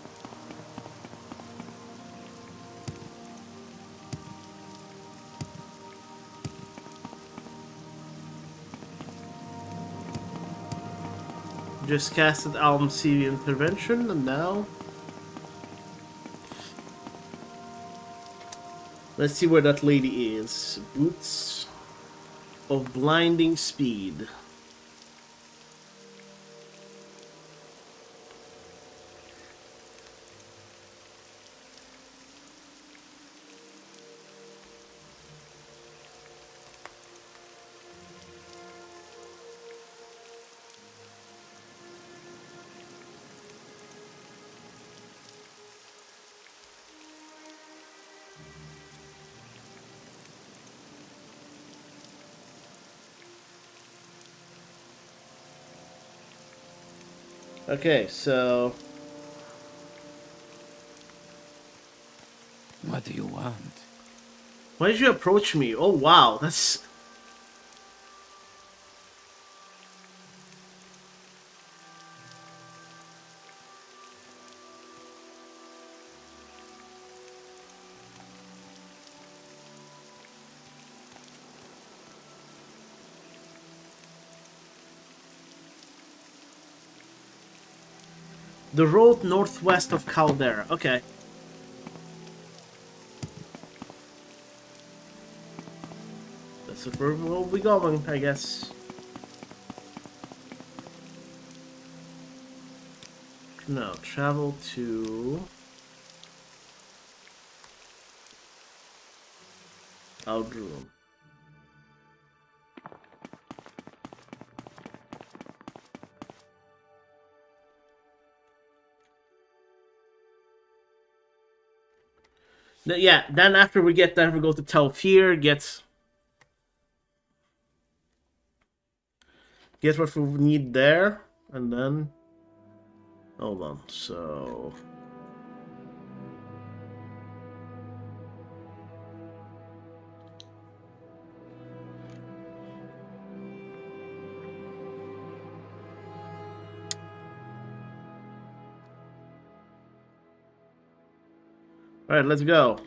Just casted CV intervention, and now let's see where that lady is. Boots of blinding speed. Okay, so what do you want? Why did you approach me? Oh wow, that's the road northwest of Caldera. Okay. That's where we'll be going, I guess. No, travel to Ald'ruun. Yeah, then after we get there, we go to Telfir, get what we need there, and then hold on. So all right, let's go.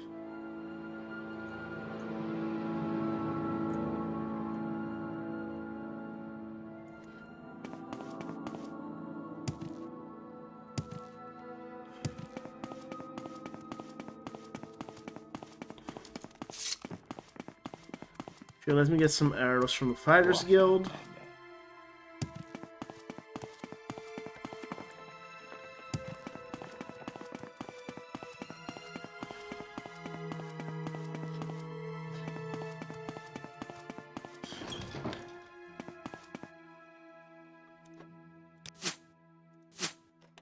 Okay, let me get some arrows from the Fighters Guild.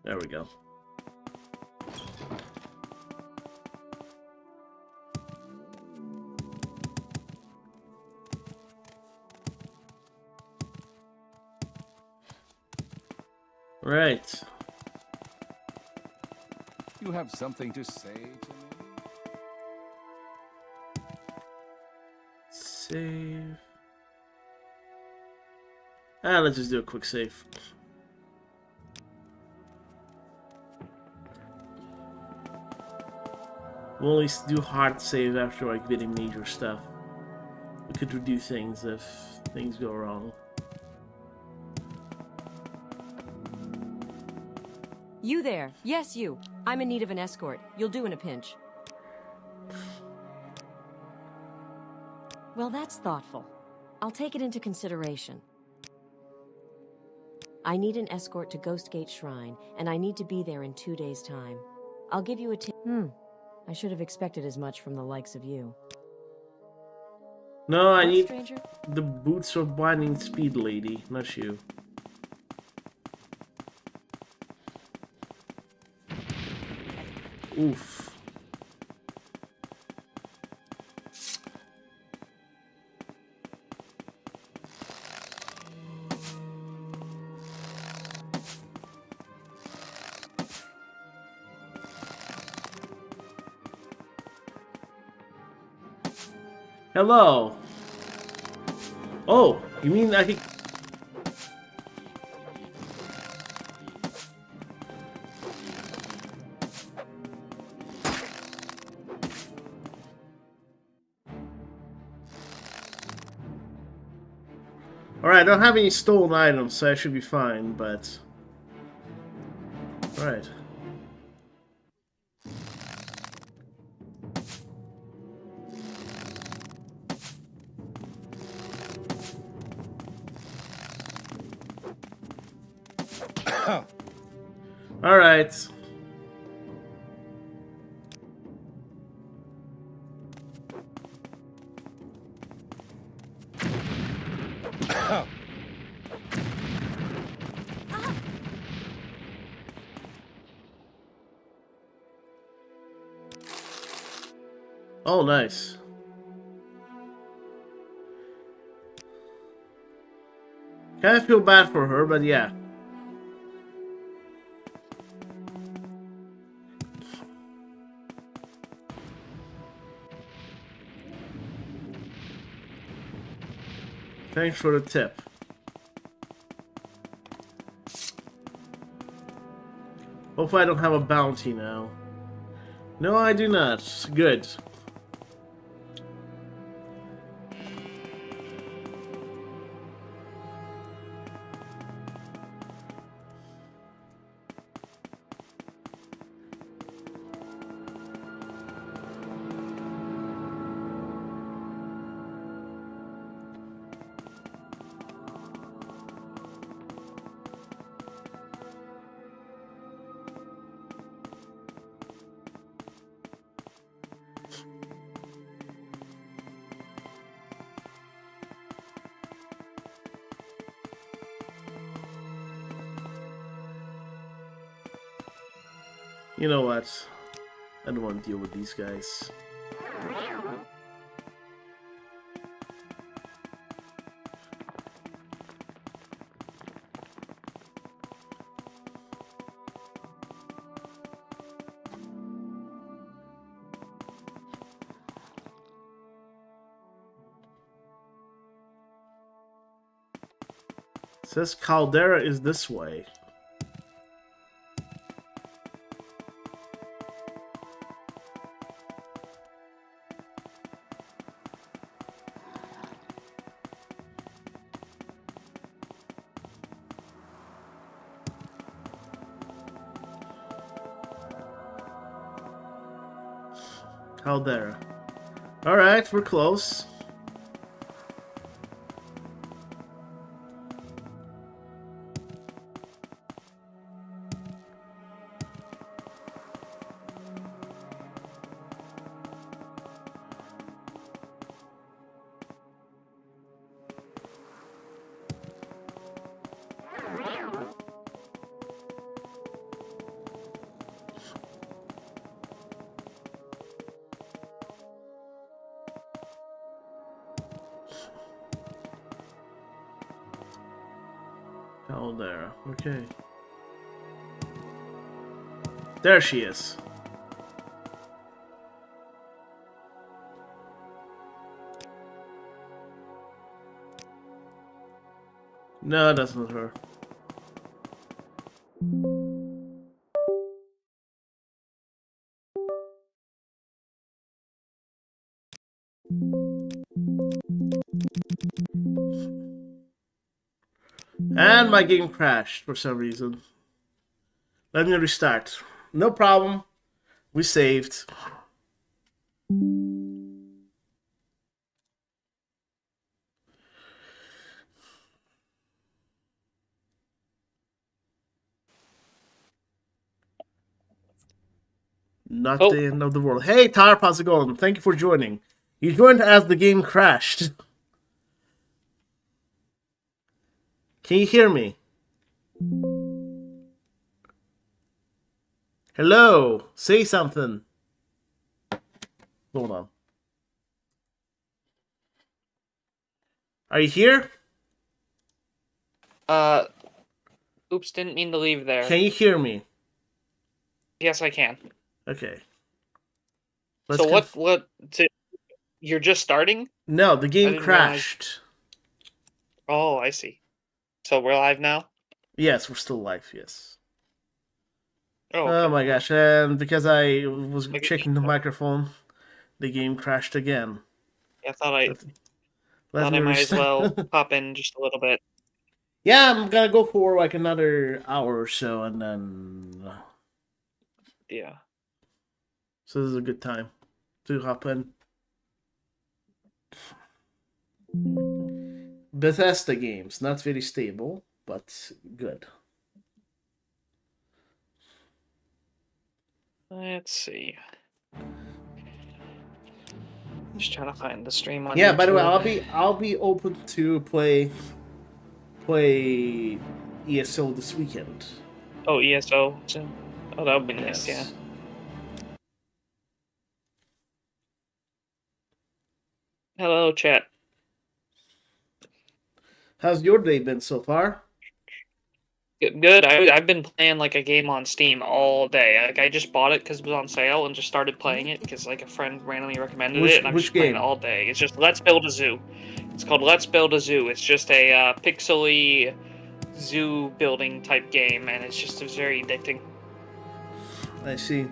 There we go. Right. You have something to say to me? Save. Let's just do a quick save. We'll only do hard save after like getting major stuff. We could redo things if things go wrong. You there. Yes, you. I'm in need of an escort. You'll do in a pinch. Well, that's thoughtful. I'll take it into consideration. I need an escort to Ghostgate Shrine, and I need to be there in 2 days' time. I'll give you a tip. I should have expected as much from the likes of you. No, I What, need stranger? the boots of blinding speed, lady, not you. Oof. Hello. Oh, you mean I can... Alright, I don't have any stolen items, so I should be fine, but... Alright. Alright. Oh, nice. Kind of feel bad for her, but yeah. Thanks for the tip. Hopefully I don't have a bounty now. No, I do not. Good. You know what? I don't want to deal with these guys. It says Caldera is this way. Caldera. Alright, we're close. Caldera, okay. There she is. No, that's not her. And my game crashed for some reason. Let me restart. No problem. We saved. Not the end of the world. Hey, Tarp, how's it going? Thank you for joining. You joined as the game crashed. Can you hear me? Hello? Say something. Hold on. Are you here? Oops, didn't mean to leave there. Can you hear me? Yes, I can. Okay. So you're just starting? No, the game didn't crashed. Oh, I see. So we're live now? Yes, we're still live, yes. Oh, Oh my gosh, and because I was checking the microphone, the game crashed again. I thought I Let me might as restart. well pop in just a little bit. Yeah, I'm gonna go for like another hour or so, and then... Yeah. So this is a good time to hop in. Bethesda games, not very stable, but good. Let's see. Just trying to find the stream on Yeah, YouTube. by the way, I'll be open to play ESO this weekend. Oh, ESO soon. Oh, that would be nice, yeah. Hello, chat. How's your day been so far? Good. I've been playing like a game on Steam all day. Like I just bought it because it was on sale and just started playing it because like a friend randomly recommended it, and I'm just playing it all day. It's just Let's Build a Zoo. It's called Let's Build a Zoo. It's just a pixely zoo building type game, and it's very addicting. I see.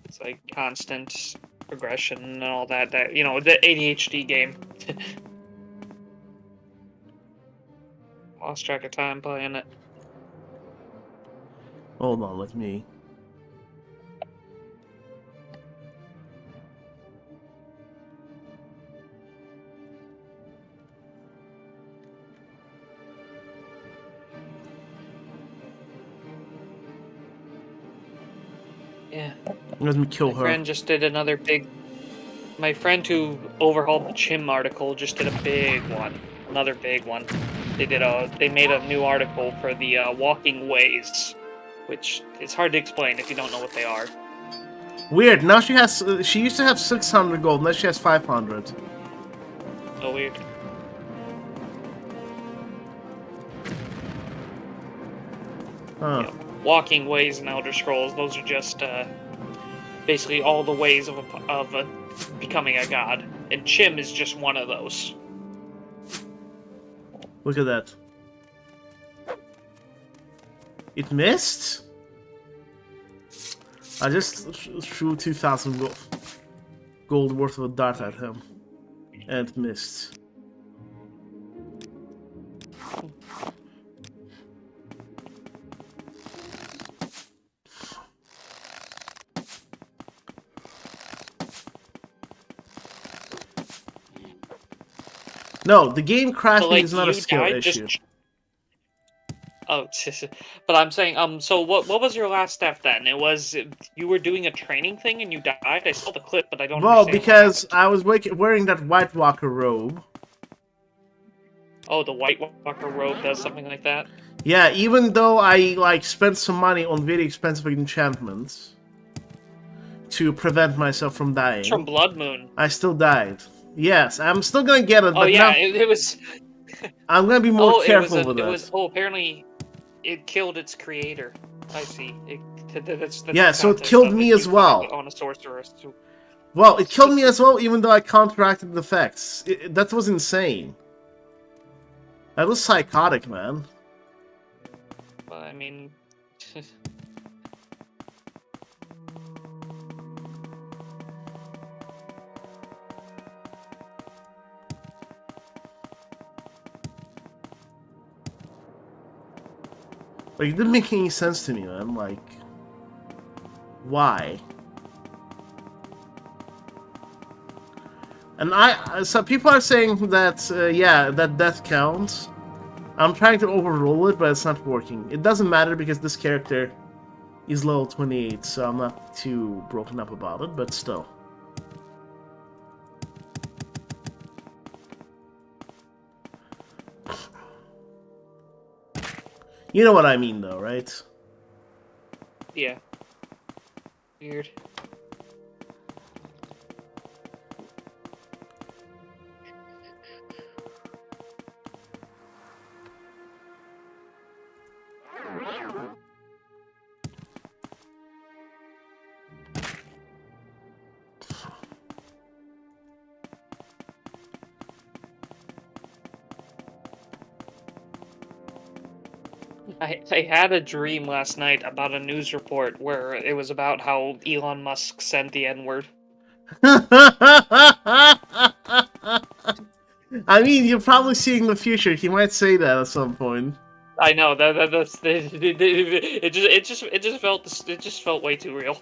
It's like constant progression and all that. The ADHD game. Lost track of time playing it. Hold on, let me... Yeah. Let me kill her. My friend just did another big... My friend who overhauled the Chim article just did a big one. Another big one. They made a new article for the walking ways, which is hard to explain if you don't know what they are. Weird. Now she has... she used to have 600 gold, now she has 500. Oh, weird. Huh. Yeah. Walking ways in Elder Scrolls, those are just basically all the ways of becoming a god. And Chim is just one of those. Look at that. It missed? I just threw 2,000 gold worth of a dart at him. And it missed. No, the game crashing is not a skill issue. Oh, but I'm saying, so what was your last step then? It was, you were doing a training thing and you died? I saw the clip, but I don't understand. Well, because I was wearing that Whitewalker Robe. Oh, the Whitewalker Robe does something like that? Yeah, even though I spent some money on very expensive enchantments to prevent myself from dying. It's from Blood Moon. I still died. Yes, I'm still gonna get it, Oh, but yeah, now it was... I'm gonna be more careful with it. Apparently it killed its creator. I see. That's yeah, so it killed me as well. On a sorceress. Well, it killed me as well, even though I counteracted the effects. That was insane. That was psychotic, man. Well, I mean... Like, it didn't make any sense to me, man. Like, why? And so people are saying that, yeah, that death counts. I'm trying to overrule it, but it's not working. It doesn't matter because this character is level 28, so I'm not too broken up about it, but still. You know what I mean, though, right? Yeah. Weird. I had a dream last night about a news report where it was about how Elon Musk said the N-word. I mean, you're probably seeing the future. He might say that at some point. I know that's it just felt way too real.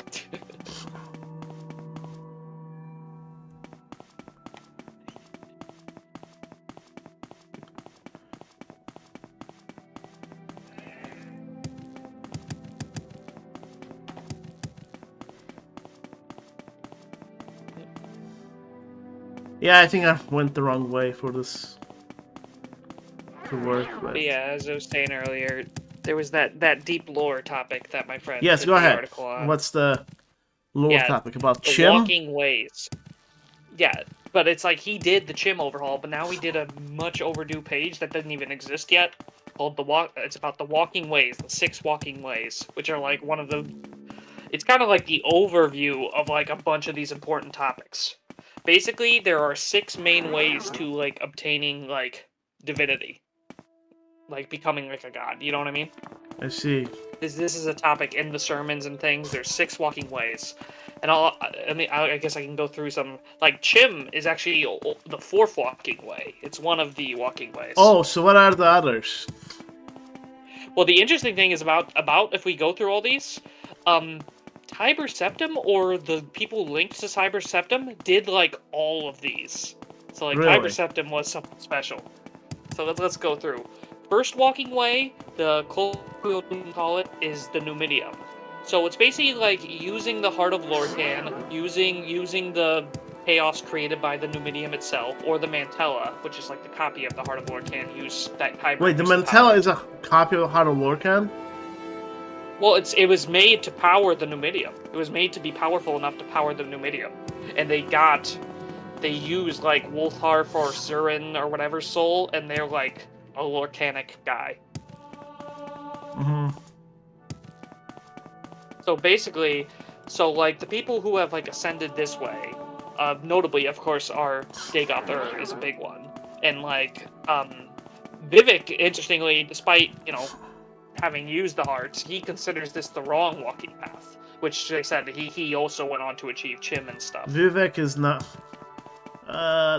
Yeah, I think I went the wrong way for this to work. But yeah, as I was saying earlier, there was that deep lore topic that my friend yes, did go the ahead. article on. What's the lore topic about the Chim? walking ways. Yeah, but it's like he did the Chim overhaul, but now he did a much overdue page that doesn't even exist yet, called It's about the walking ways, the 6 walking ways, which are like one of the. It's kind of like the overview of like a bunch of these important topics. Basically, there are 6 main ways to like obtaining like divinity, like becoming like a god. You know what I mean? I see. This is a topic in the sermons and things. There's 6 walking ways, and I guess I can go through some. Like Chim is actually the 4th walking way. It's one of the walking ways. Oh, so what are the others? Well, the interesting thing is about if we go through all these, Tiber Septim or the people linked to Tiber Septim did like all of these. So like Really? Tiber Septim was something special. So let's go through. First walking way, the colloquial call it, is the Numidium. So it's basically like using the Heart of Lorkhan, using the chaos created by the Numidium itself, or the Mantella, which is like the copy of the Heart of Lorkhan. Use that Tiber. Wait, the Mantella is a copy of the Heart of Lorkhan? Well, it was made to power the Numidium. It was made to be powerful enough to power the Numidium. And they used like Wolfharf or Zurin or whatever soul, and they're like a Lorkhanic guy. Mm-hmm. So basically, like the people who have like ascended this way, notably, of course, are Daedra is a big one. And like, Vivek, interestingly, despite, having used the hearts, he considers this the wrong walking path, which they said he also went on to achieve Chim and stuff. Vivek is not.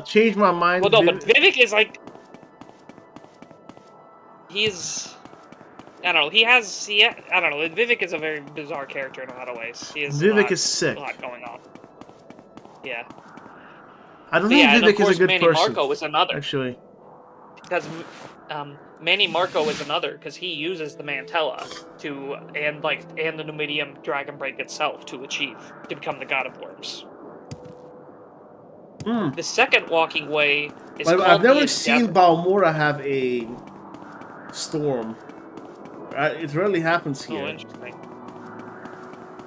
Change my mind. Well, no, but Vivek is like, he's, I don't know. I don't know. Vivek is a very bizarre character in a lot of ways. Vivek is sick. A lot going on. Yeah. I don't think Vivek is a good Manny person. Marco is another. Actually. Because Manny Marco is another, because he uses the Mantella and the Numidium Dragon Break itself to become the God of Worms. Mm. The second walking way is called I've never the seen Endeavor. Balmora have a storm. It rarely happens here. Oh, interesting.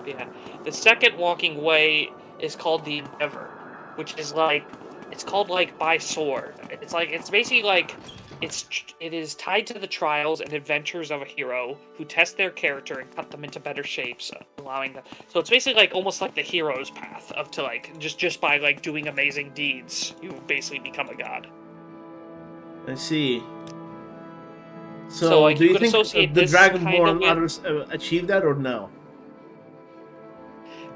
Yeah. The second walking way is called the Endeavor, which is like, it's called like by sword. It's basically like, it is tied to the trials and adventures of a hero who test their character and cut them into better shapes, allowing them. So it's basically like almost like the hero's path to like just by like doing amazing deeds, you basically become a god. I see. So like, do you could think associate the this Dragonborn kinda others achieve that or no?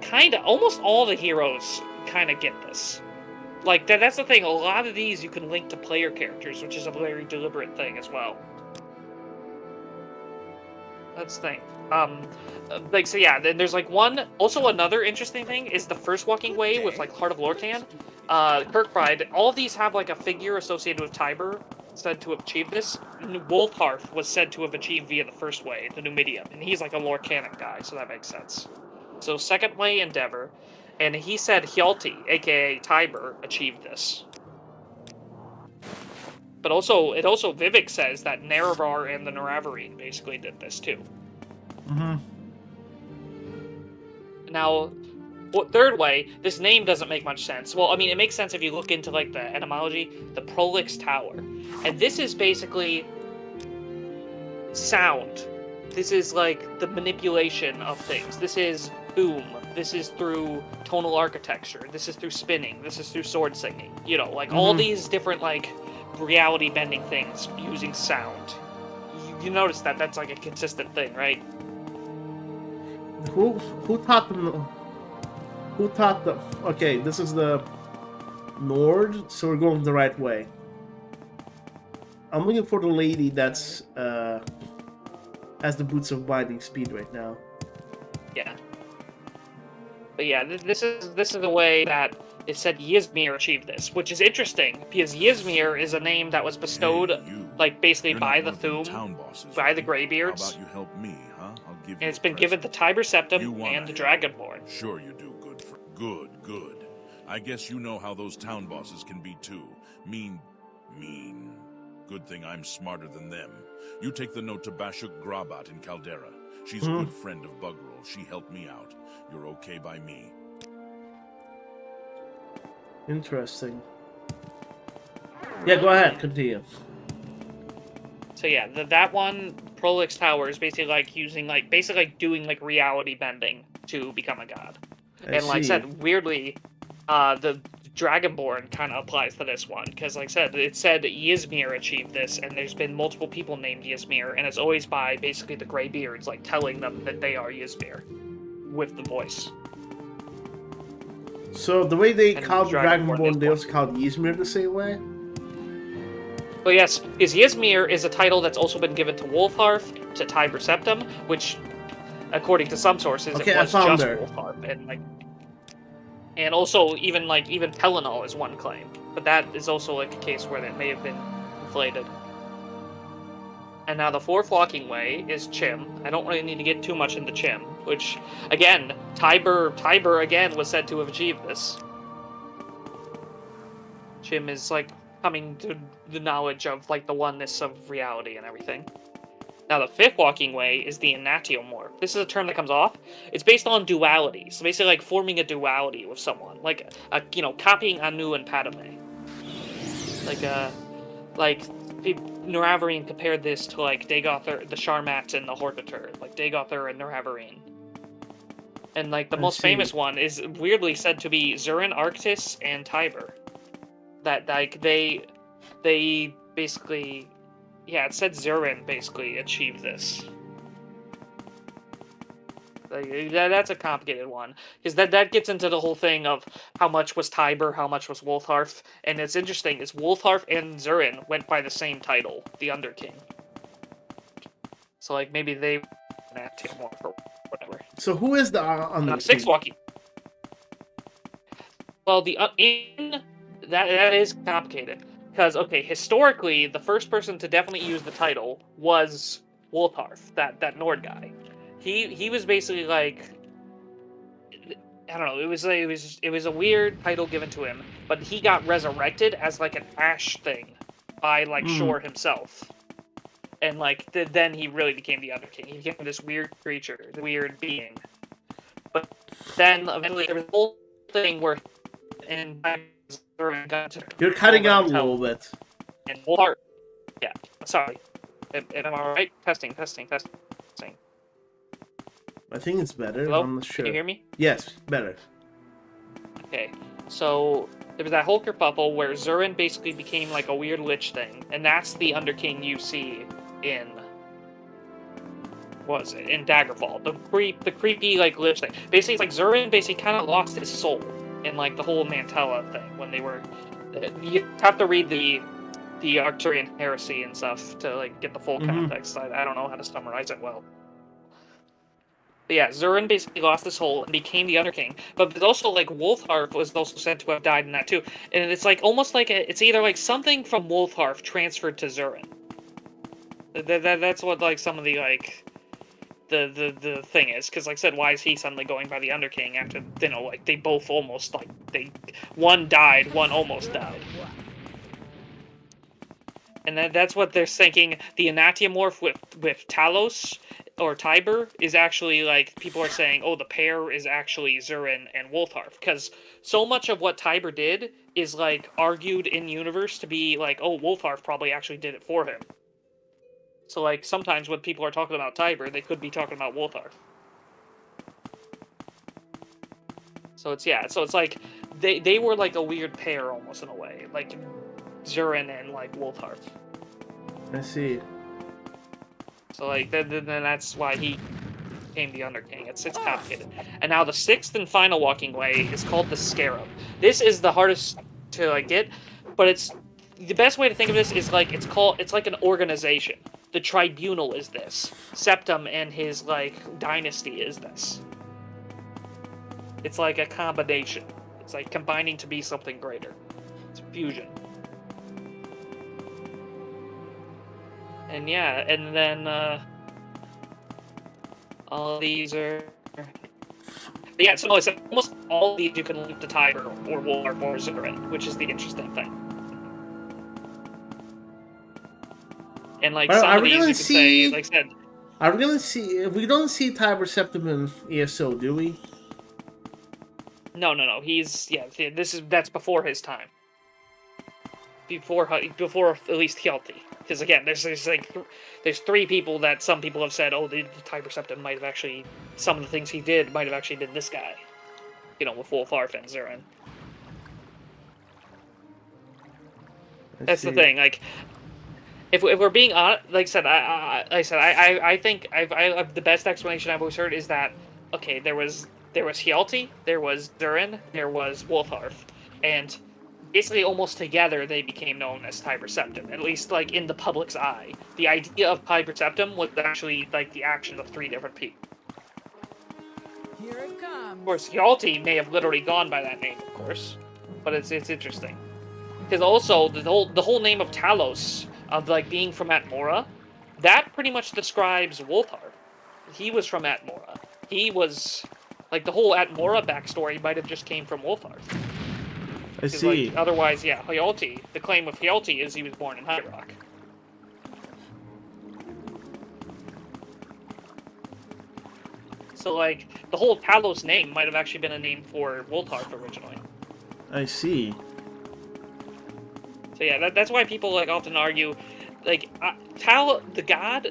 Kinda. Almost all the heroes kind of get this. Like, that's the thing, a lot of these you can link to player characters, which is a very deliberate thing as well. let's think. Like, so yeah, then there's like one. Also, another interesting thing is the first walking way with like Heart of Lorkhan, Kirkbride. All of these have like a figure associated with Tiber said to have achieved this. Wolfhearth was said to have achieved via the first way, the Numidium, and he's like a Lorkhanic guy, so that makes sense. So second way Endeavor, and he said Hjalti, aka Tiber, achieved this. But also, Vivek says that Nerevar and the Neravarine basically did this too. Mm-hmm. Now, third way, this name doesn't make much sense. Well, I mean, it makes sense if you look into like the etymology, the Prolix Tower. And this is basically sound. This is like the manipulation of things. This is boom. This is through tonal architecture. This is through spinning. This is through sword singing. You know, like all these different like reality bending things using sound. You notice that that's like a consistent thing, right? Who taught them? Who taught them? Okay, this is the Nord, so we're going the right way. I'm looking for the lady that's has the boots of binding speed right now. Yeah. But yeah, this is the way that it said Ysmir achieved this, which is interesting because Ysmir is a name that was bestowed, like basically by the Thu'um, by the Greybeards. How about you help me, huh? I'll give you and it's been given the Tiber Septim and the Dragonborn. Sure you do, good. Good. I guess you know how those town bosses can be too. Mean. Good thing I'm smarter than them. You take the note to Bashuk Grabat in Caldera. She's a good friend of Bugrul. She helped me out. You're okay by me. Interesting. Yeah, go ahead. Continue. So yeah, that one, Prolix Tower, is basically like using like doing like reality bending to become a god. And like I said, weirdly, the Dragonborn kind of applies to this one because, like I said, it said Ysmir achieved this, and there's been multiple people named Ysmir, and it's always by basically the Greybeards like telling them that they are Ysmir with the voice. So the way they called Dragonborn, they also called Ysmir the same way? Well, yes, because Ysmir is a title that's also been given to Wolfhearth, to Tiber Septim, which, according to some sources, it was just Wolfhearth, and also even Pelennor is one claim, but that is also like a case where that may have been inflated. And now the fourth walking way is Chim. I don't really need to get too much into Chim, which again, Tiber again was said to have achieved this. Chim is like coming to the knowledge of like the oneness of reality and everything. Now the fifth walking way is the Enatiomorph. This is a term that comes off. It's based on duality. So basically like forming a duality with someone. Like copying Anu and Padme. Like Neravarine compared this to like Dagothar, the Sharmat and the Hortatur. Like Dagothar and Neravarine. And like the most famous one is weirdly said to be Zurin, Arctis, and Tiber. That like they basically, yeah, it said Zurin basically achieved this. Like, that's a complicated one because that gets into the whole thing of how much was Tiber, how much was Wolfhearth, and it's interesting is Wolfhearth and Zurin went by the same title, the Underking. So like maybe they more for whatever. So who is the Underking? Sixth walking. Well, that is complicated because historically the first person to definitely use the title was Wolfhearth, that Nord guy. He was basically like, I don't know, it was a weird title given to him, but he got resurrected as like an ash thing by like Shor himself, and like then he really became the Underking. He became this weird creature, the weird being. But then eventually there was a whole thing where you're cutting out a little bit. And Wolfhearth, yeah, sorry. Am I alright? Testing. I think it's better. Hello? I'm not sure. Can you hear me? Yes, better. Okay, so there was that whole kerfuffle where Zurin basically became like a weird lich thing, and that's the Underking you see in in Daggerfall. The creepy like lich thing. Basically, it's like Zurin basically kind of lost his soul in like the whole Mantella thing when they were. You have to read the Arcturian heresy and stuff to like get the full context. I don't know how to summarize it well. But yeah, Zurin basically lost his soul and became the Underking. But also, like, Wolfharf was also said to have died in that too. And it's like almost like it's either like something from Wolfharf transferred to Zurin. That's what like some of the like the thing is, because like I said, why is he suddenly going by the Underking after like they both almost like one died, one almost died. And that's what they're thinking. The Anatiomorph with Talos or Tiber is actually like people are saying, oh, the pair is actually Zurin and Wolfharf, because so much of what Tiber did is like argued in universe to be like, oh, Wolfharf probably actually did it for him. So like sometimes when people are talking about Tiber, they could be talking about Wolfharf. So it's like they were like a weird pair almost in a way, like Zurin and like Wolfharf. I see. So like then that's why he became the Underking. It's complicated. And now the sixth and final walking way is called the Scarab. This is the hardest to like get, but it's the best way to think of this is like it's like an organization. The Tribunal is this. Septim and his like dynasty is this. It's like a combination. It's like combining to be something greater. It's fusion. And yeah, and then all of these are... Yeah, so it's almost all of these you can link to Tiber or Wolfharf or Zurin, which is the interesting thing. And like some of these you can say, like I said... Are we gonna see... We don't see Tiber Septim in ESO, do we? No. He's... Yeah, that's before his time. Before at least Hjalti. Because again, there's three people that some people have said, oh, the Tiber Septim might have actually, some of the things he did might have actually been this guy, with Wolfharf and Zurin. That's the thing. Like, if we're being honest, like I said, I think the best explanation I've always heard is that okay, there was Hjalti, there was Zurin, there was Wolfharf, and basically, almost together, they became known as Tiber Septim, at least, like, in the public's eye. The idea of Tiber Septim was actually, like, the action of three different people. Here it comes. Of course, Hjalti may have literally gone by that name, of course, but it's interesting. Because also, the whole name of Talos, of, like, being from Atmora, that pretty much describes Wolfharf. He was from Atmora. He was, like, the whole Atmora backstory might have just came from Wolfharf. I see. Like, otherwise, yeah, Hjalti. The claim of Hjalti is he was born in High Rock. So, like, the whole Talos name might have actually been a name for Wolfharf originally. I see. So yeah, that's why people like often argue, like, the god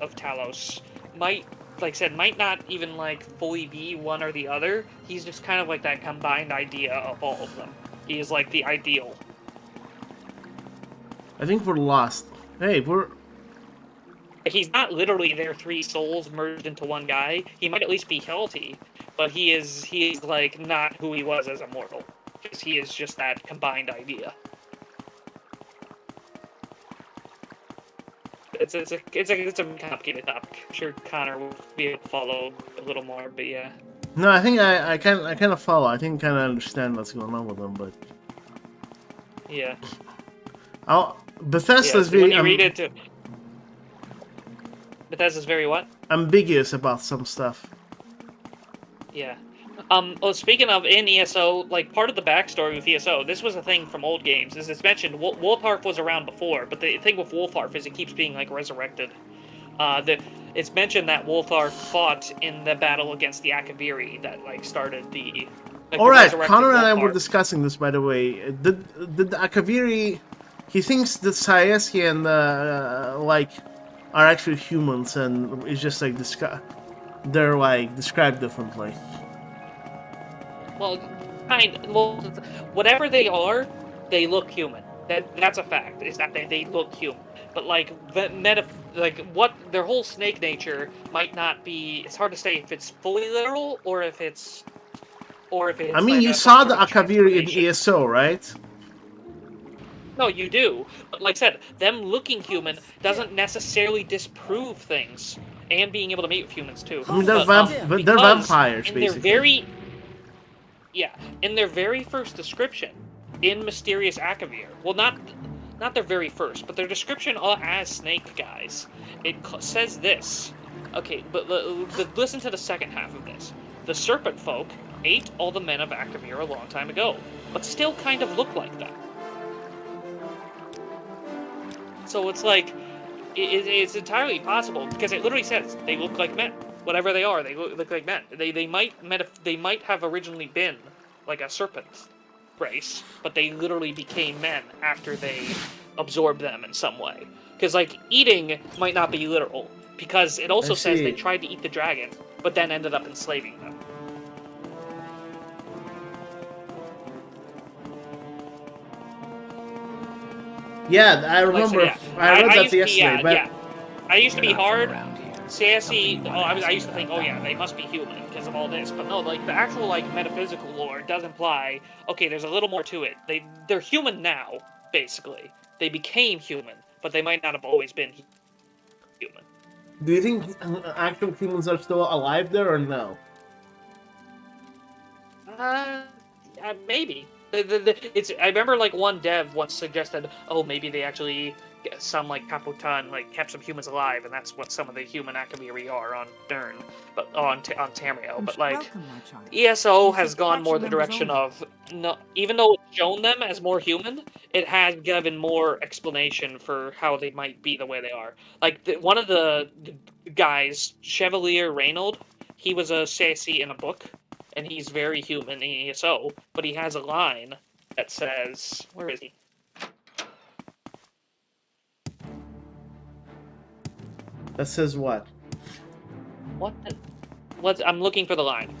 of Talos might, like I said, might not even like fully be one or the other. He's just kind of like that combined idea of all of them. He is like the ideal. I think we're lost. Hey, He's not literally their three souls merged into one guy. He might at least be Hjalti, but he is like not who he was as a mortal, because he is just that combined idea. It's a complicated topic. I'm sure Connor will be able to follow a little more, but yeah. No, I think I kind of follow. I think I kind of understand what's going on with them, but yeah. Bethesda's very. When you read it, Bethesda's very what? Ambiguous about some stuff. Yeah. Well, speaking of in ESO, like part of the backstory with ESO, this was a thing from old games. As it's mentioned, Wolfharf was around before, but the thing with Wolfharf is it keeps being like resurrected. It's mentioned that Wolfharf fought in the battle against the Akavir that like started the. Like, all right, Connor and I were discussing this, by the way. Did the Akavir? He thinks that Saesian like are actually humans, and it's just like they're like described differently. Well, whatever they are, they look human. That's a fact. Is that they look human. But like what their whole snake nature might not be. It's hard to say if it's fully literal or if it's. I mean, like you saw the Akavir in ESO, right? No, you do. But like I said, them looking human doesn't necessarily disprove things. and being able to mate with humans too. I mean, they're, But, they're vampires, in basically. In their very first description, in Mysterious Akavir, well, not their very first, but their description as snake guys, it says this. Okay, but listen to the second half of this. The serpent folk ate all the men of Akavir a long time ago, but still kind of look like them. So it's like, it's entirely possible, because it literally says they look like men. Whatever they are, they look like men. They might have originally been like a serpent race, but they literally became men after they absorbed them in some way. Because like eating might not be literal, because it also says they tried to eat the dragon, but then ended up enslaving them. Yeah, I remember. I read that yesterday, but I used to be hard. CSE, I used to think, oh yeah, they must be human because of all this, but no, like the actual like metaphysical lore does imply, okay, there's a little more to it. They're human now, basically. They became human, but they might not have always been human. Do you think actual humans are still alive there or no? Maybe. I remember like one dev once suggested, oh, maybe they actually some like Capotan like kept some humans alive, and that's what some of the human Akaviri are on Dern, but on Tamriel. But like ESO has gone more the direction of no, even though it's shown them as more human, it has given more explanation for how they might be the way they are. Like one of the guys, Chevalier Reynold, he was a CIC in a book, and he's very human in ESO, but he has a line that says, where is he? That says what? I'm looking for the line.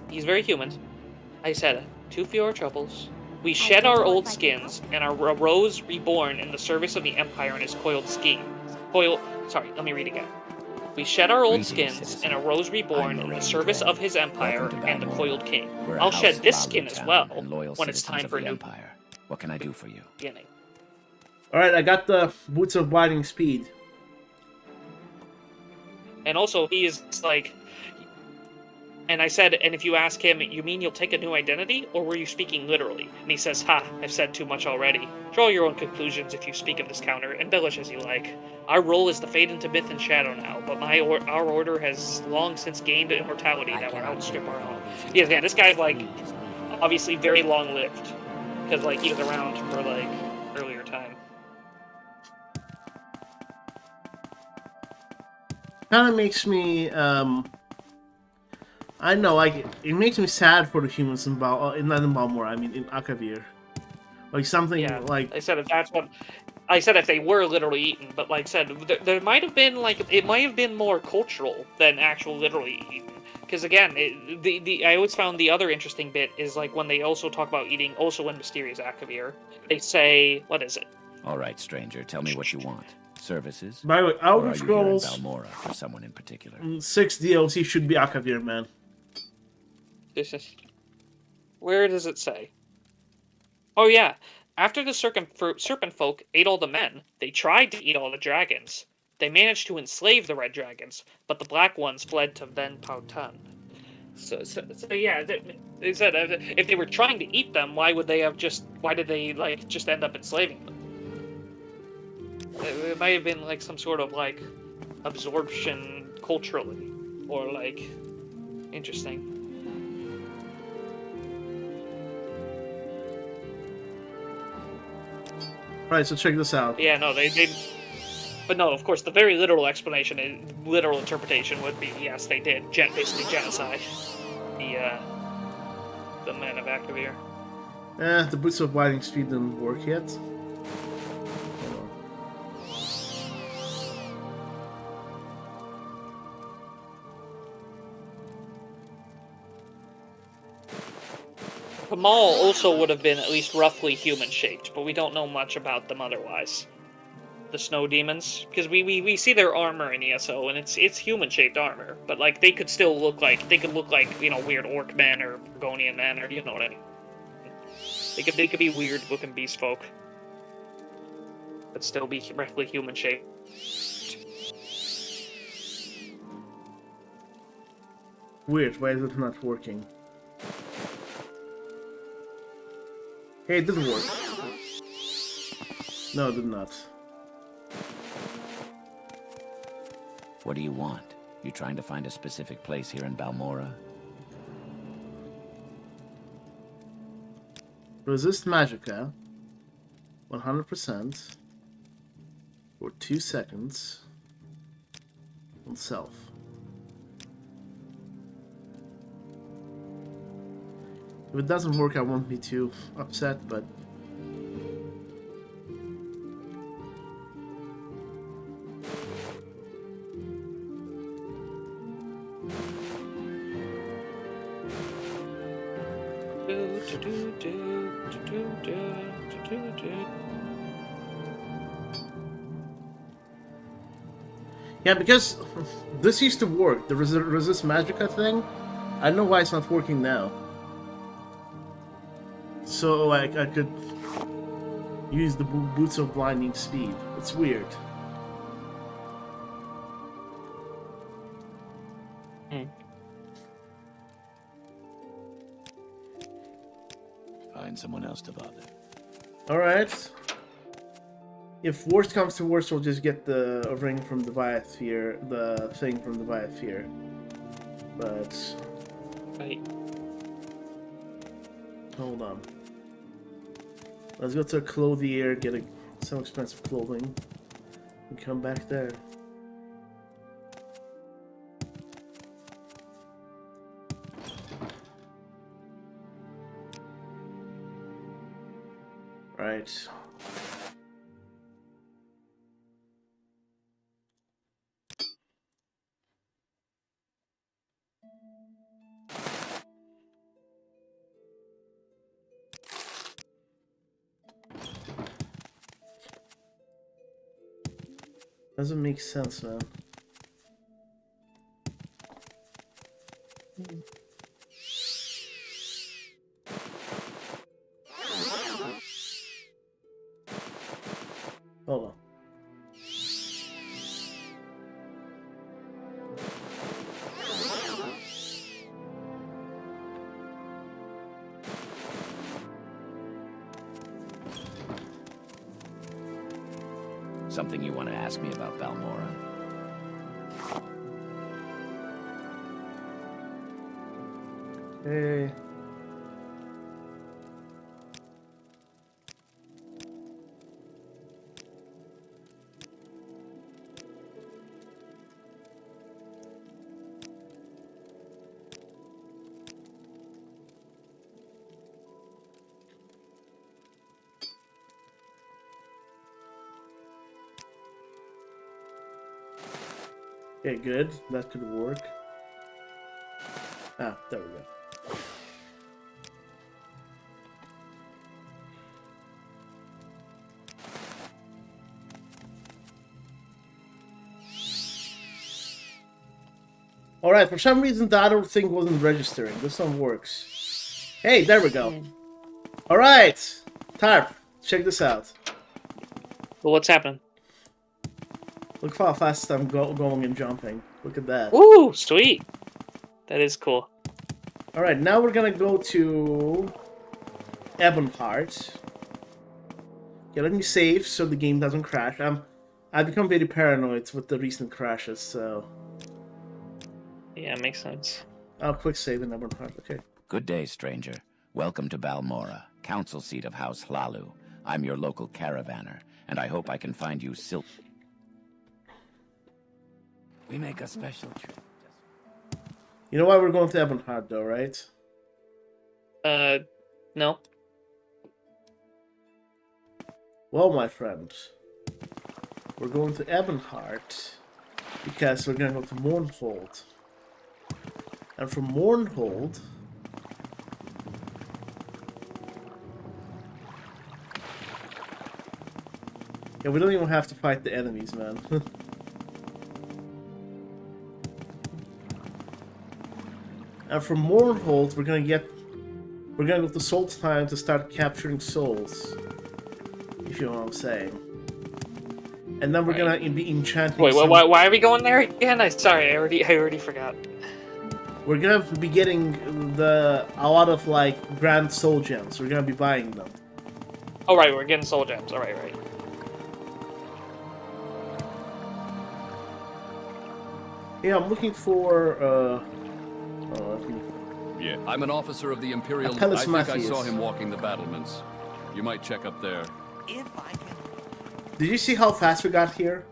He's very human. I said, too few our troubles. We shed our old skins and are arose reborn in the service of the Empire and his coiled scheme. Sorry, let me read again. We shed our old skins and arose reborn in the service of his empire and the coiled king. I'll shed this skin as well when it's time for a new empire. What can I do for you? Beginning. Alright, I got the Boots of Blinding Speed. And also, he is like... And I said, and if you ask him, you mean you'll take a new identity, or were you speaking literally? And he says, ha, I've said too much already. Draw your own conclusions if you speak of this counter, embellish as you like. Our role is to fade into myth and shadow now, but our order has long since gained immortality that will outstrip our own. Yeah, this guy's, like, obviously very long-lived, because, like, he was around for, like, earlier time. Kind of makes me, I know, like, it makes me sad for the humans in not in Balmora, I mean, in Akavir. Like, something like... I said if they were literally eaten, but like I said, there might have been, like, it might have been more cultural than actual literally eaten. Because again, I always found the other interesting bit is, like, when they also talk about eating, also in Mysterious Akavir, they say, what is it? Alright, stranger, tell me what you want. Services? By the way, Elder Scrolls... Balmora for someone in particular? 6 DLC should be Akavir, man. Where does it say? Oh yeah, after the serpent folk ate all the men, they tried to eat all the dragons. They managed to enslave the red dragons, but the black ones fled to Ven Pautan. So yeah, they said if they were trying to eat them, why did they like just end up enslaving them? It might have been like some sort of like absorption culturally, or like interesting. Right, so check this out. Yeah, no, but no, of course, the very literal explanation, literal interpretation would be, yes, they did basically genocide the men of Akavir. The Boots of Blinding Speed didn't work yet. Kamal also would have been at least roughly human-shaped, but we don't know much about them otherwise. The snow demons, because we see their armor in ESO, and it's human-shaped armor, but like they could still look like weird orc men or Gorgonian men, or you know what I mean. They could be weird-looking beast folk, but still be roughly human-shaped. Weird, why is it not working? Hey, it didn't work. No, it did not. What do you want? You trying to find a specific place here in Balmora? Resist Magicka. 100%. For 2 seconds. On self. If it doesn't work, I won't be too upset, but... Yeah, because this used to work, the resist Magicka thing. I don't know why it's not working now. So like I could use the Boots of Blinding Speed. It's weird. Find someone else to bother. Alright. If worst comes to worst, we'll just get the ring from the Vvardenfell, the thing from the Vvardenfell. But... Right. Hold on. Let's go to Clothier, get some expensive clothing, and come back there. Right. Doesn't make sense, man. Hold on. Something you want to ask me about Balmora? Hey. Okay, good. That could work. Ah, there we go. Alright, for some reason the other thing wasn't registering. This one works. Hey, there we go. Alright! Tarp, check this out. Well, what's happening? Look how fast I'm going and jumping. Look at that. Ooh, sweet. That is cool. Alright, now we're gonna go to Ebonheart. Okay, let me save so the game doesn't crash. I've become very paranoid with the recent crashes, so... Yeah, it makes sense. I'll quick save in Ebonheart, okay. Good day, stranger. Welcome to Balmora, council seat of House Hlalu. I'm your local caravaner, and I hope I can find you silk. We make a special trip. You know why we're going to Ebonheart, though, right? No. Well, my friend, we're going to Ebonheart because we're going to go to Mournhold. And from Mournhold... Yeah, we don't even have to fight the enemies, man. And from Mournhold, we're gonna go to Soul Time to start capturing souls. If you know what I'm saying. And then we're gonna be enchanting. Wait, why are we going there again? Sorry, I already forgot. we're gonna be getting a lot of like grand soul gems. We're gonna be buying them. Oh right, we're getting soul gems. All right, right. Yeah, I'm looking for. Yeah, I'm an officer of the Imperial. Apelles I think Matthews. I saw him walking the battlements. You might check up there. If I can. Did you see how fast we got here?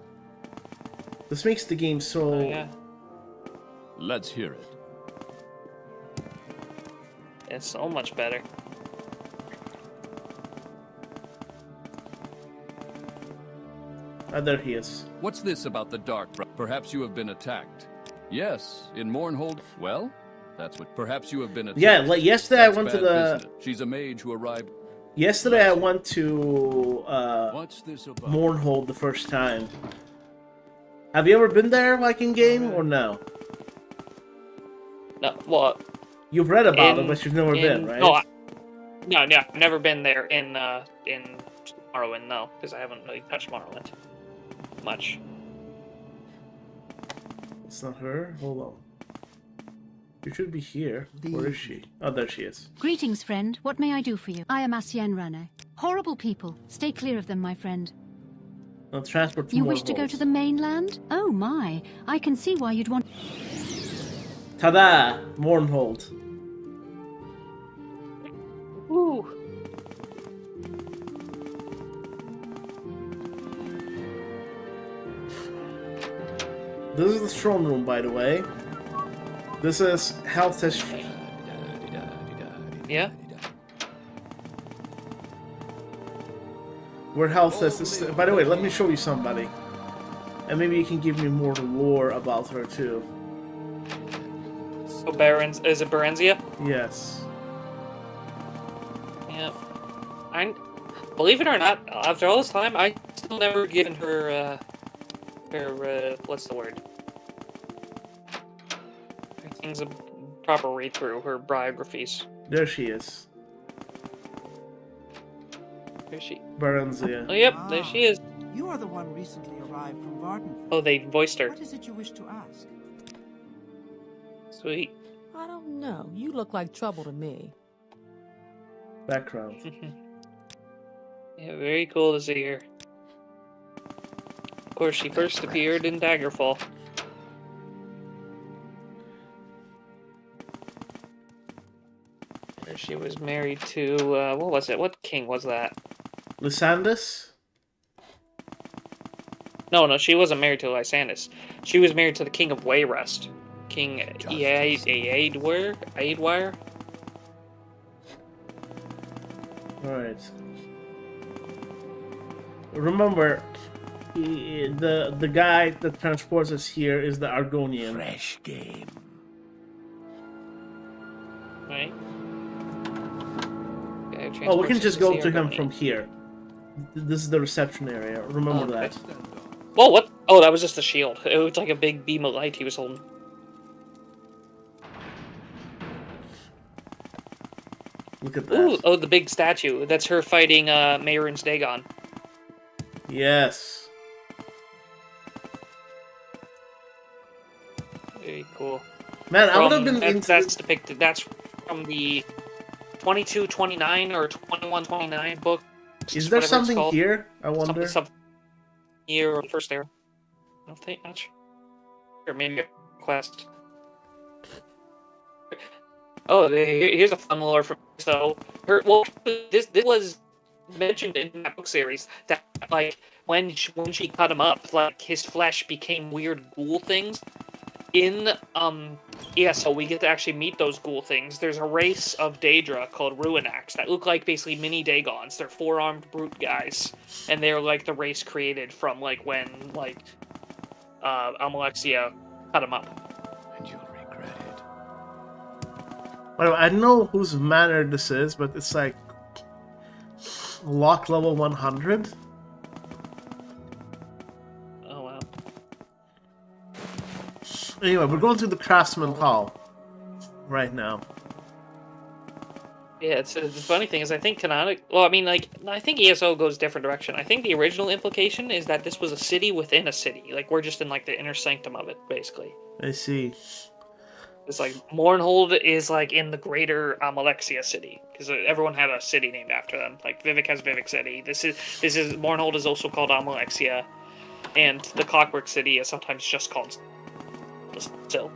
This makes the game so. Oh, yeah. Let's hear it. It's so much better. Ah, there he is. What's this about the dark? Perhaps you have been attacked. Yes, in Mournhold. Well, that's what. Perhaps you have been attacked. Yeah, like yesterday That's I went to bad the. business. She's a mage who arrived. Yesterday I went to What's this about? Mournhold the first time. Have you ever been there, like in game, or no? No, what? You've read about it, but you've never been, right? No, I've never been there in Morrowind, no, because I haven't really touched Morrowind much. It's not her. Hold on. You should be here. Where is she? Oh, there she is. Greetings, friend. What may I do for you? I am Asien Rane. Horrible people. Stay clear of them, my friend. Transport to You wish to go Mournhold. to the mainland? Oh my. I can see why you'd want... Ta-da! Mournhold. Ooh. This is the throne room, by the way. This is health test. Yeah. Where health test is. By the way, let me show you somebody, and maybe you can give me more lore about her too. So is it Berenzia? Yes. Yeah. Believe it or not, after all this time, I still never given her what's the word? Her things a proper read through, her biographies. There she is. Where is she? Berenzia. Oh, yep, there she is. You are the one recently arrived from Vvardenfell. Oh, they voiced her. What is it you wish to ask? Sweet. I don't know. You look like trouble to me. Background. Yeah, very cool to see her. Of course, she first appeared in Daggerfall. Where she was married to, what was it? What king was that? Lysandus? No, she wasn't married to Lysandus. She was married to the king of Wayrest. King Aedwire? Alright. Remember, the guy that transports us here is the Argonian. Fresh game. Right. Oh, we can just go to him from here. This is the reception area. Remember that. Whoa, what? Oh, that was just a shield. It was like a big beam of light he was holding. Look at that. Ooh, oh, the big statue. That's her fighting Mehrunes Dagon. Yes. Very cool. Man, I would have been that's depicted. That's from the 2229 or 2129 book. Is there something here? I wonder. Something here or first era. I don't think much. Or maybe a quest. Oh, here's a fun lore from. So, this was mentioned in that book series that like when she cut him up, like his flesh became weird ghoul things. In so we get to actually meet those ghoul things. There's a race of Daedra called Ruinax that look like basically mini Dagons. They're four-armed brute guys, and they're like the race created from like when like Almalexia cut him up. And you'll regret it. Well, I know whose manor this is, but it's like lock level 100. Oh wow. Anyway, we're going to the Craftsman Hall right now. Yeah, the funny thing is, I think canonic. Well, I mean, like, I think ESO goes a different direction. I think the original implication is that this was a city within a city. Like, we're just in like the inner sanctum of it, basically. I see. It's like Mournhold is like in the greater Alexia city because everyone had a city named after them. Like Vivek has Vivek City. This is Mournhold is also called Alexia, and the Clockwork City is sometimes just called Still.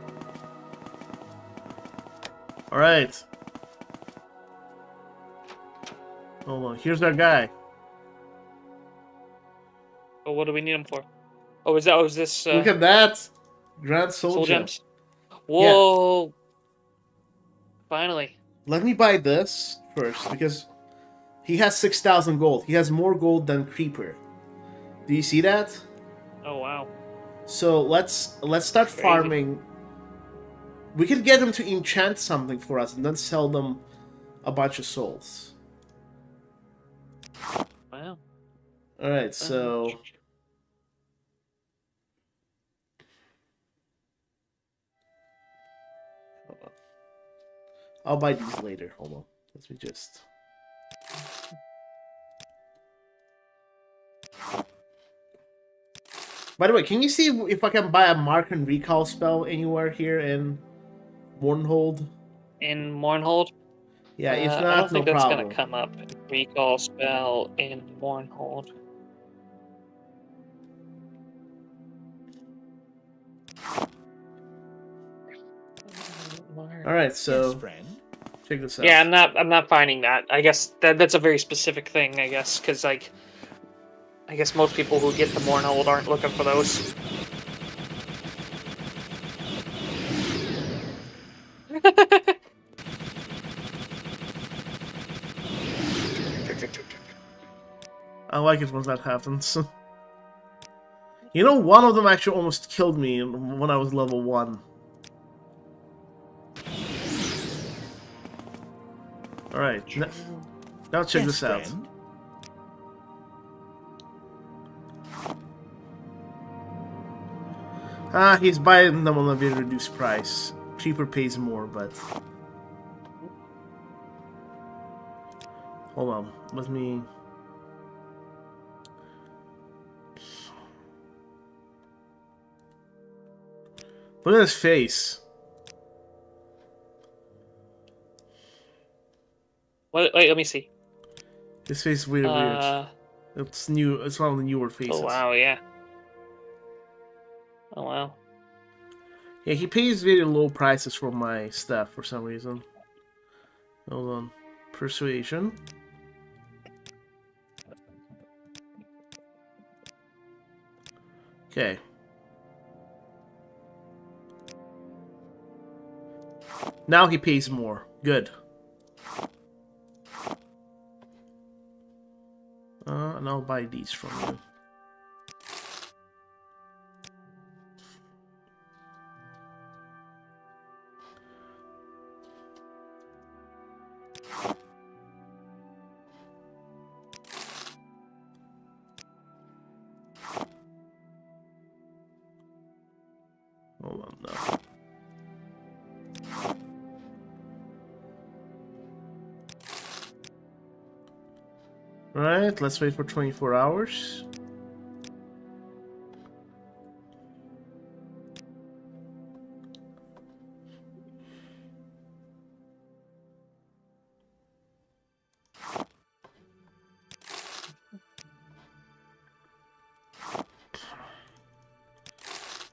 All right. Hold on. Here's our guy. Oh, what do we need him for? Oh, is that? Oh, is this? Look at that, Grand Soul Gem. Gems. Whoa! Yeah. Finally. Let me buy this first because he has 6,000 gold. He has more gold than Creeper. Do you see that? Oh wow! So let's start farming. We could get them to enchant something for us and then sell them a bunch of souls. Wow. All right, so. I'll buy these later. Hold on. Let me just. By the way, can you see if I can buy a mark and recall spell anywhere here in Mournhold? In Mournhold? Yeah, if not, I don't think no that's problem. Gonna come up. Recall spell in Mournhold. All right, so check this out. Yeah, I'm not finding that. I guess that's a very specific thing. I guess because like, I guess most people who get the Mournhold aren't looking for those. I like it when that happens. You know, one of them actually almost killed me when I was level 1. Alright, now check this out. He's buying them on a very reduced price. Cheaper pays more, but... Hold on, let me... Look at his face. Wait, let me see. His face is weird. It's new. It's one of the newer faces. Oh wow, yeah. Oh wow. Yeah, he pays very low prices for my stuff for some reason. Hold on. Persuasion. Okay. Now he pays more. Good. And I'll buy these from you. Hold on now. Right, let's wait for 24 hours.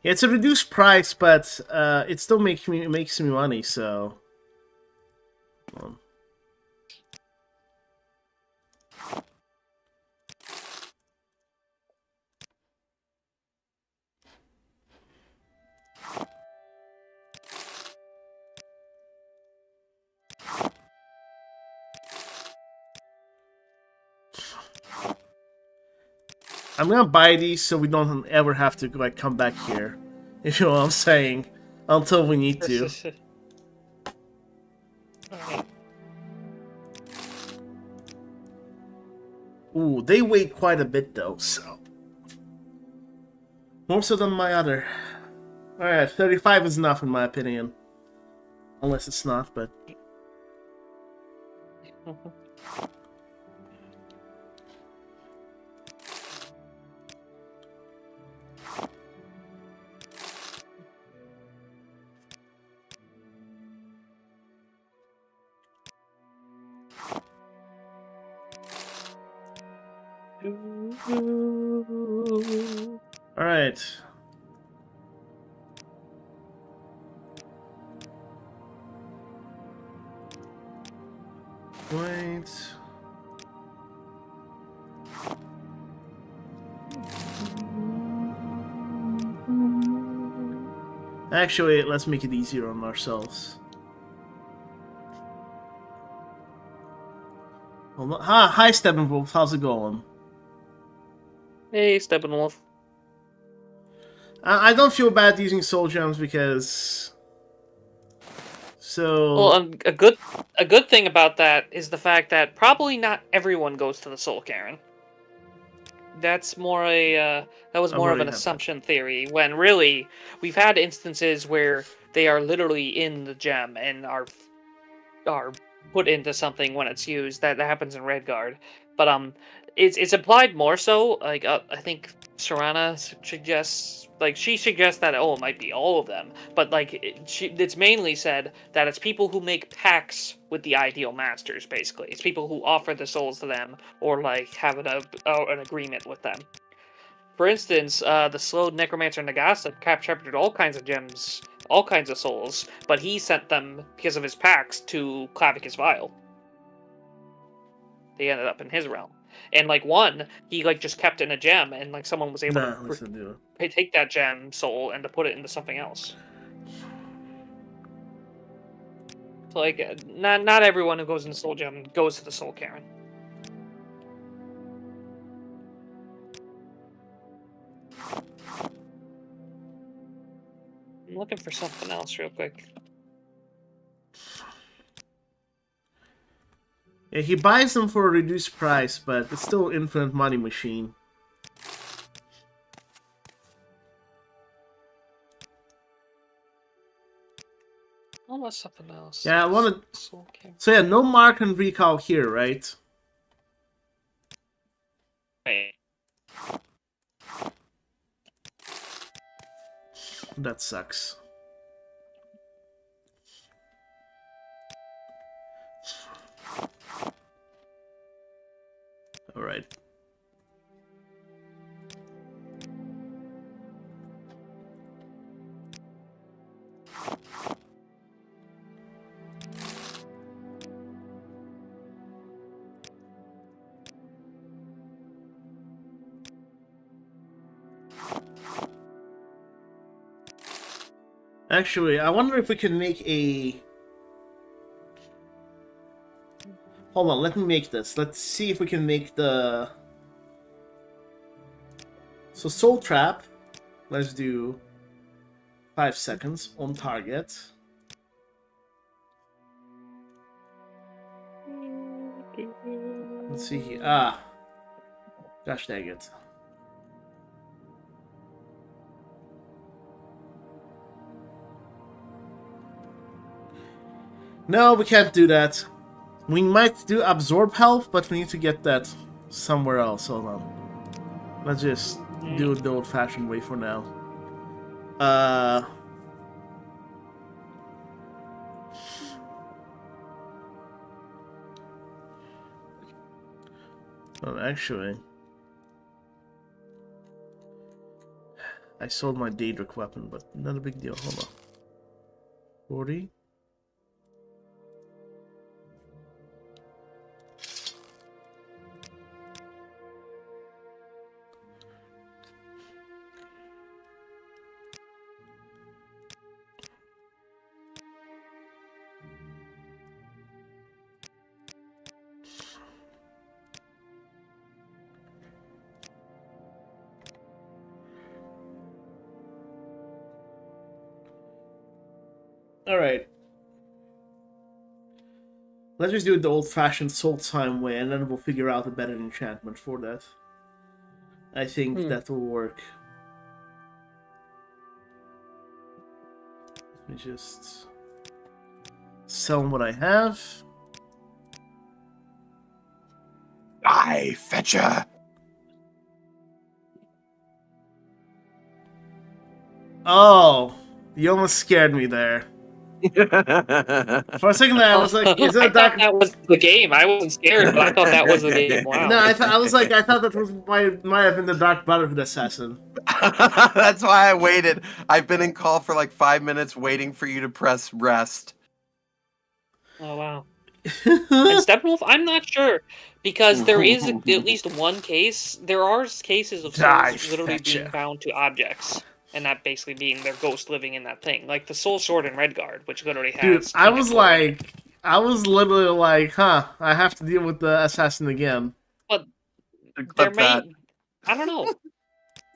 Yeah, it's a reduced price, but it still makes me money, so. I'm gonna buy these so we don't ever have to like come back here, if you know what I'm saying, until we need to. Ooh, they weigh quite a bit though, so more so than my other. Alright, 35 is enough in my opinion. Unless it's not, but... Alright. Wait. Actually, let's make it easier on ourselves. Hi, Steppenwolf. How's it going? Hey, Steppenwolf. I don't feel bad using soul gems because. Well, a good thing about that is the fact that probably not everyone goes to the Soul Cairn. That's more that was more of an assumption theory, when really we've had instances where they are literally in the gem and are put into something when it's used. That happens in Redguard, but it's implied more so. Like I think Serana suggests that it might be all of them, but like it's mainly said that it's people who make pacts with the ideal masters. Basically, it's people who offer the souls to them or like have an agreement with them. For instance, the slowed necromancer Nagasa captured all kinds of gems, all kinds of souls, but he sent them because of his pacts to Clavicus Vial. They ended up in his realm. And like one, he like just kept in a gem, and like someone was able to take that gem soul and to put it into something else. So like, not everyone who goes into Soul Gem goes to the Soul Cairn. I'm looking for something else real quick. Yeah, he buys them for a reduced price, but it's still infinite money machine. Oh, that's something else. Yeah, I wanted. So yeah, no mark and recall here, right? Wait. That sucks. All right. Actually, I wonder if we can make a... Hold on, let me make this. Let's see if we can make the... So Soul Trap. Let's do 5 seconds on target. Let's see here. Ah. Gosh dang it. No, we can't do that. We might do absorb health, but we need to get that somewhere else. Hold on. Let's just do it the old-fashioned way for now. Well, actually, I sold my Daedra weapon, but not a big deal. Hold on. 40. Alright. Let's just do it the old-fashioned Soul Time way, and then we'll figure out a better enchantment for that. I think that will work. Let me just sell what I have. Die, fetcher! Oh, you almost scared me there. For a second there, I was like, "Is it a thought that was the game. I wasn't scared, but I thought that was the game. Wow. No, I thought that was might have been the Dark Brotherhood assassin. That's why I waited. I've been in call for like 5 minutes waiting for you to press rest. Oh wow. And Steppenwolf, I'm not sure because there is at least one case. There are cases of souls literally being bound to objects, and that basically being their ghost living in that thing, like the Soul Sword in Redguard, which literally has. Dude, I was literally like, huh, I have to deal with the assassin again. But there may, I don't know.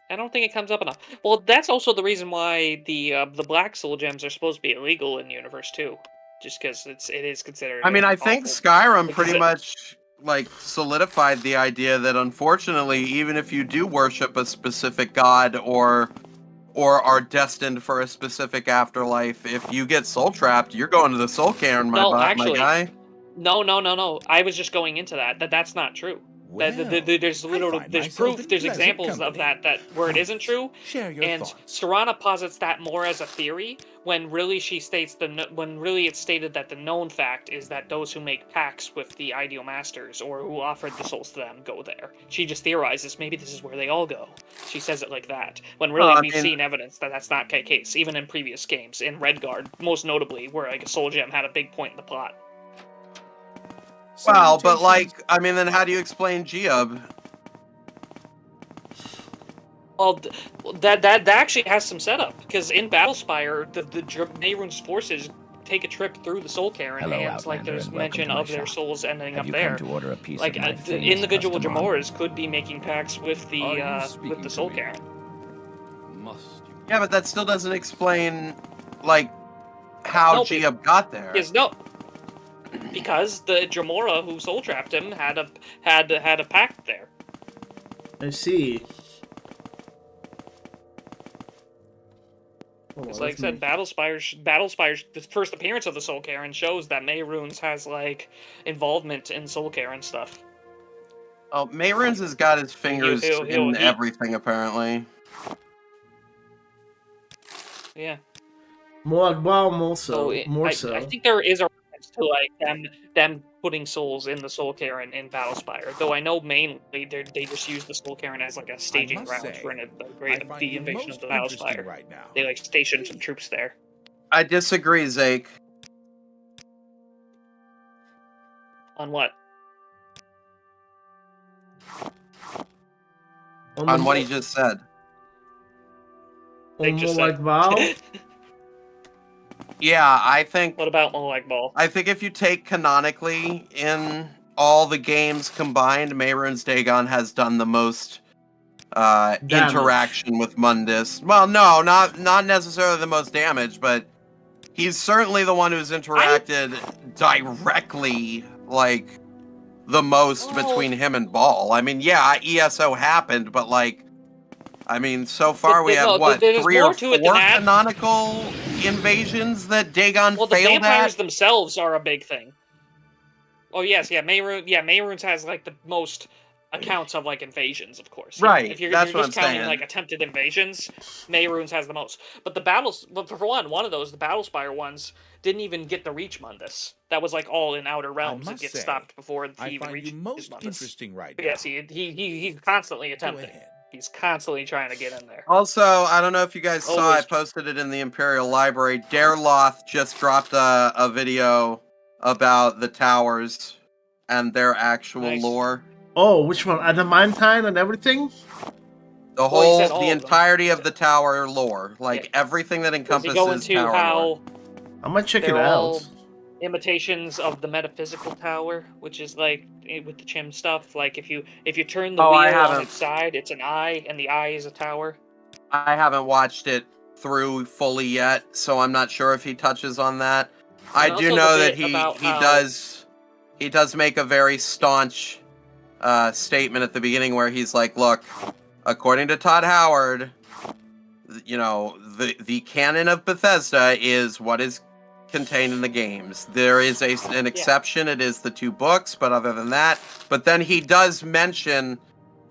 I don't think it comes up enough. Well, that's also the reason why the Black Soul Gems are supposed to be illegal in the universe too, just because it is considered. I mean, I think Skyrim pretty much like solidified the idea that unfortunately, even if you do worship a specific god or are destined for a specific afterlife, if you get soul trapped, you're going to the soul cairn, my guy. No. I was just going into that. That's not true. Well, there's proof, there's examples of that where it isn't true. Share your and thoughts. Serana posits that more as a theory when really she states when really it's stated that the known fact is that those who make pacts with the ideal masters or who offered the souls to them go there. She just theorizes maybe this is where they all go. She says it like that when really we've seen evidence that that's not the case, even in previous games in Redguard, most notably where like a soul gem had a big point in the plot. Well, but like, I mean, then how do you explain Geob? Well, that actually has some setup because in Battlespire, the Mehrunes forces take a trip through the Soul Cairn, and like there's mention of their souls ending up there. Like the individual Jamoras could be making pacts with the Soul Cairn. Yeah, but that still doesn't explain like how Geob got there. Because the Jamora who soul trapped him had a pact there. I see. It's like I said, Battlespire, the first appearance of the Soul Cairn shows that Mehrunes has like involvement in Soul Cairn stuff. Oh, Mehrunes has got his fingers in everything apparently. Yeah. More so. I think there is a reference to like them putting souls in the Soul Cairn in Battlespire. Though I know mainly they just use the Soul Cairn as like a staging ground for the invasion of the Battlespire. Right now. They like stationed some troops there. I disagree, Zake. On what? On what he just said. Yeah, I think... What about Molag Bal? I think if you take canonically in all the games combined, Mehrunes Dagon has done the most interaction with Mundus. Well, no, not necessarily the most damage, but he's certainly the one who's interacted directly, like, the most between him and Bal. I mean, yeah, ESO happened, but, like, I mean, so far we have, what, 3 or 4 canonical invasions that Dagon failed at? Well, the vampires themselves are a big thing. Oh, yes, Mehrunes has, like, the most accounts of, like, invasions, of course. Right, if you're that's what just I'm counting, saying. like, attempted invasions, Mehrunes has the most. But for one of those, the Battlespire ones, didn't even get to reach Mundus. That was, like, all in Outer Realms. It gets stopped before he even reaches Mundus. Interesting right now. Yes, he's constantly attempting. He's constantly trying to get in there. Also, I don't know if you guys saw, I posted it in the Imperial Library. Dareloth just dropped a video about the towers and their actual lore. Oh, which one? The Mantine and everything? The entirety of the tower lore. Like, everything that encompasses tower lore. I might check it They're out. all imitations of the metaphysical tower, which is like with the Chim stuff. Like if you turn the wheel on its side, it's an eye, and the eye is a tower. I haven't watched it through fully yet, so I'm not sure if he touches on that. I do know that he does make a very staunch statement at the beginning where he's like, look, according to Todd Howard, you know, the canon of Bethesda is what is contained in the games. There is an exception. It is the 2 books, but other than that, but then he does mention,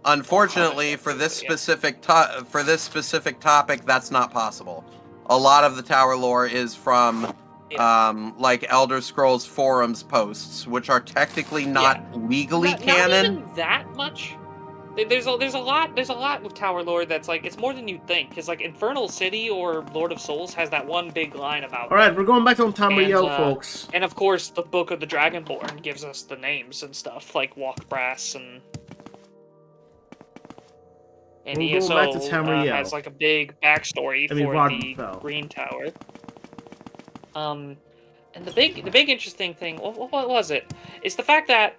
unfortunately, for this specific topic, that's not possible. A lot of the tower lore is from like Elder Scrolls forums posts, which are technically not legally canon. Not even that much. There's a lot with Tower lore that's like it's more than you think. Because like Infernal City or Lord of Souls has that one big line about. All right, we're going back to Tamriel, folks. And of course, the Book of the Dragonborn gives us the names and stuff like Walkbrass and We're ESO going back to Tamriel. has like a big backstory for the Vvardenfell. Green Tower. And the big interesting thing, what was it? It's the fact that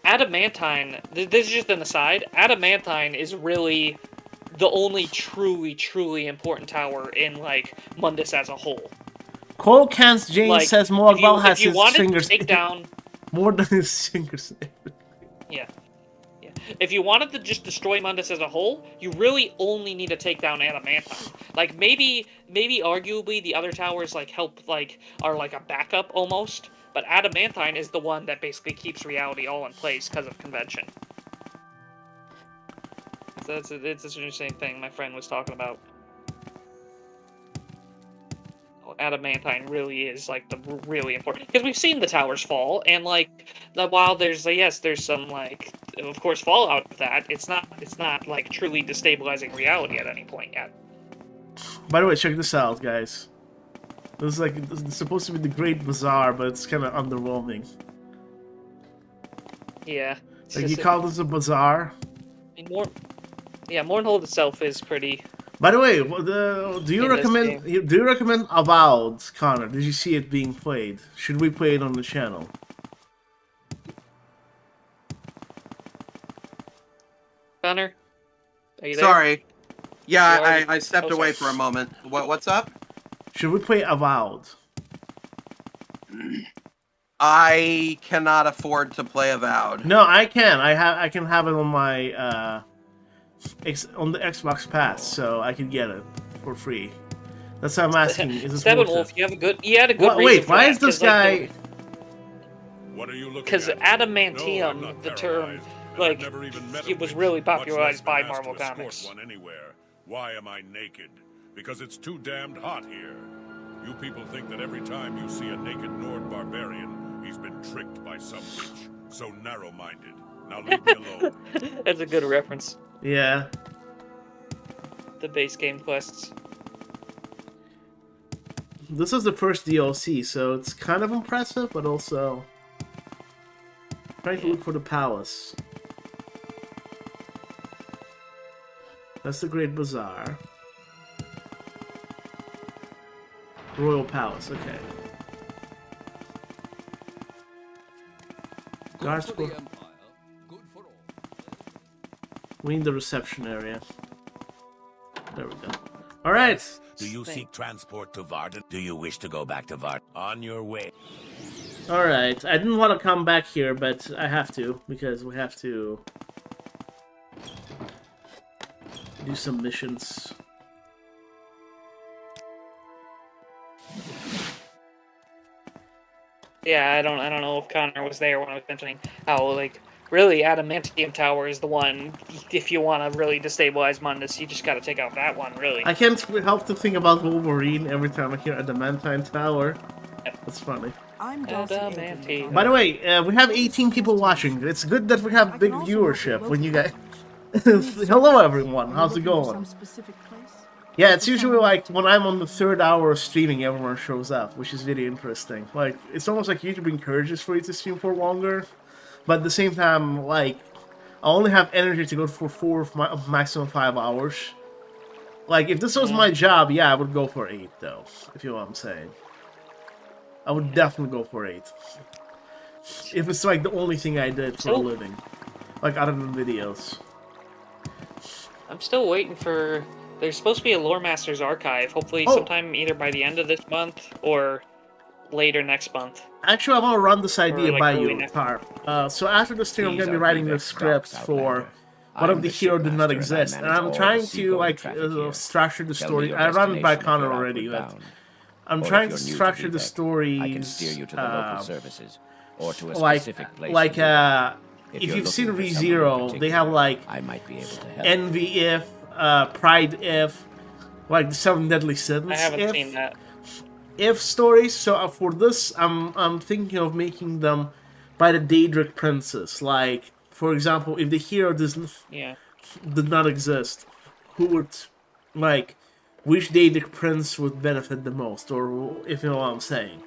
Adamantine, this is just an aside, Adamantine is really the only truly important tower in, like, Mundus as a whole. Cole Kans James Like, says Morrowind has if you his wanted fingers to take down... more than his fingers. Yeah. If you wanted to just destroy Mundus as a whole, you really only need to take down Adamantine. Like, maybe arguably the other towers, like, are like a backup almost. But Adamantine is the one that basically keeps reality all in place because of convention. So it's an interesting thing my friend was talking about. Adamantine really is like the really important, because we've seen the towers fall, and like while there's some like of course fallout of that, it's not like truly destabilizing reality at any point yet. By the way, check this out, guys. This is like it's supposed to be the Great Bazaar, but it's kind of underwhelming. Yeah. Like you call this a bazaar? I mean, Mournhold itself is pretty. By the way, do you recommend Avowed, Connor? Did you see it being played? Should we play it on the channel? Connor, are you there? Sorry. Yeah, I stepped away for a moment. What's up? Should we play Avowed? I cannot afford to play Avowed. No, I can. I can have it on my on the Xbox Pass, so I can get it for free. That's what I'm asking. Is this Steppenwolf, you had a good reason wait, for why that, is this guy? What are you looking because adamantium, the term, like, it was really popularized by Marvel Comics. Why am I naked? Because it's too damned hot here. You people think that every time you see a naked Nord barbarian, he's been tricked by some witch. So narrow-minded. Now leave me alone. That's a good reference. Yeah. The base game quests. This is the first DLC, so it's kind of impressive, but also trying to look for the palace. That's the Great Bazaar. Royal Palace, okay. Guards for... We need the reception area. There we go. Alright! Do you seek transport to Varden? Do you wish to go back to Varden? On your way. Alright, I didn't want to come back here, but I have to, because we have to do some missions. Yeah, I don't know if Connor was there when I was mentioning how, like, really Adamantium Tower is the one, if you want to really destabilize Mundus, you just gotta take out that one, really. I can't help to think about Wolverine every time I hear Adamantine Tower. That's funny. Adamantium. By the way, we have 18 people watching. It's good that we have big viewership when you guys... Hello everyone, how's it going? Yeah, it's usually like when I'm on the 3rd hour of streaming, everyone shows up, which is really interesting. Like, it's almost like YouTube encourages for you to stream for longer, but at the same time, like, I only have energy to go for maximum 5 hours. Like, if this was my job, yeah, I would go for 8, though, if you know what I'm saying. I would definitely go for 8. If it's like the only thing I did for a living. Like, other than videos. I'm still waiting for... There's supposed to be a Lore Masters archive, hopefully sometime either by the end of this month or later next month. Actually, I want to run this idea like by you, Tarp. So after the stream, I'm going to be writing the scripts for What if the hero did not exist? And I'm trying to, like, structure the story. I run it by Connor already, but I'm trying to structure the stories like if you've seen ReZero, they have like Envy if, Pride if, like the 7 Deadly Sins. I haven't seen that. if stories. So for this, I'm thinking of making them by the Daedric princess. Like, for example, if the hero did not exist, who would, like, which Daedric prince would benefit the most, or if you know what I'm saying.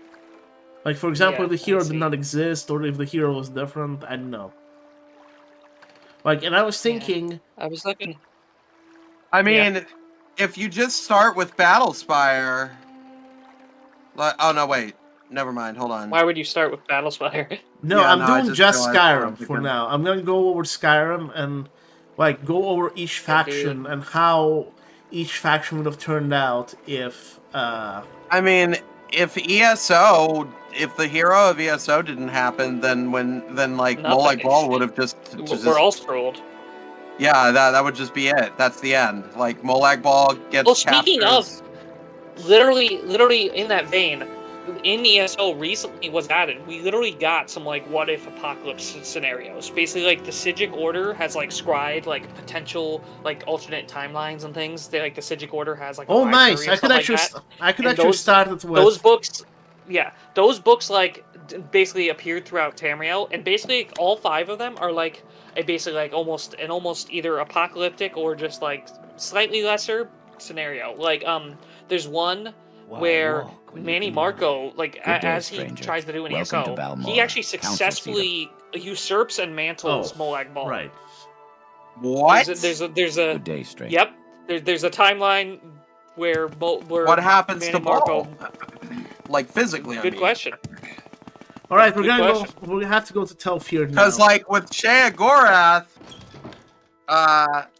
Like, for example, if the hero did not exist, or if the hero was different, I don't know. Like, and I was thinking... I was looking... I mean, if you just start with Battlespire... Like, oh, no, wait. Never mind, hold on. Why would you start with Battlespire? No, Yeah, I'm no, I doing just just realized Skyrim for now. I'm gonna go over Skyrim and, like, go over each faction and how each faction would have turned out if, I mean, if ESO... If the hero of ESO didn't happen, then Molag Bal would have just... We're all scrolled. Yeah, that would just be it. That's the end. Like, Molag Bal gets Well, speaking captures. of, literally in that vein, in ESO recently was added. We literally got some, like, what-if apocalypse scenarios. Basically, like, the Sigic Order has, like, scried, like, potential, like, alternate timelines and things. The Sigic Order has, like, oh, nice! I could actually start it with... Those books... Yeah, those books, like, basically appeared throughout Tamriel, and basically all 5 of them are, like, basically, like, almost either apocalyptic or just, like, slightly lesser scenario. Like, there's one where Manny Marco, like, as he tries to do an ESO, he actually successfully usurps and mantles Molag Bal. Right. What? There's a Good day, stranger. Yep. There's a timeline where what happens Manny to Marco... Bal? Like, physically, Good question. All right, we're gonna have to go to Telfir now. Because, like, with Sheogorath,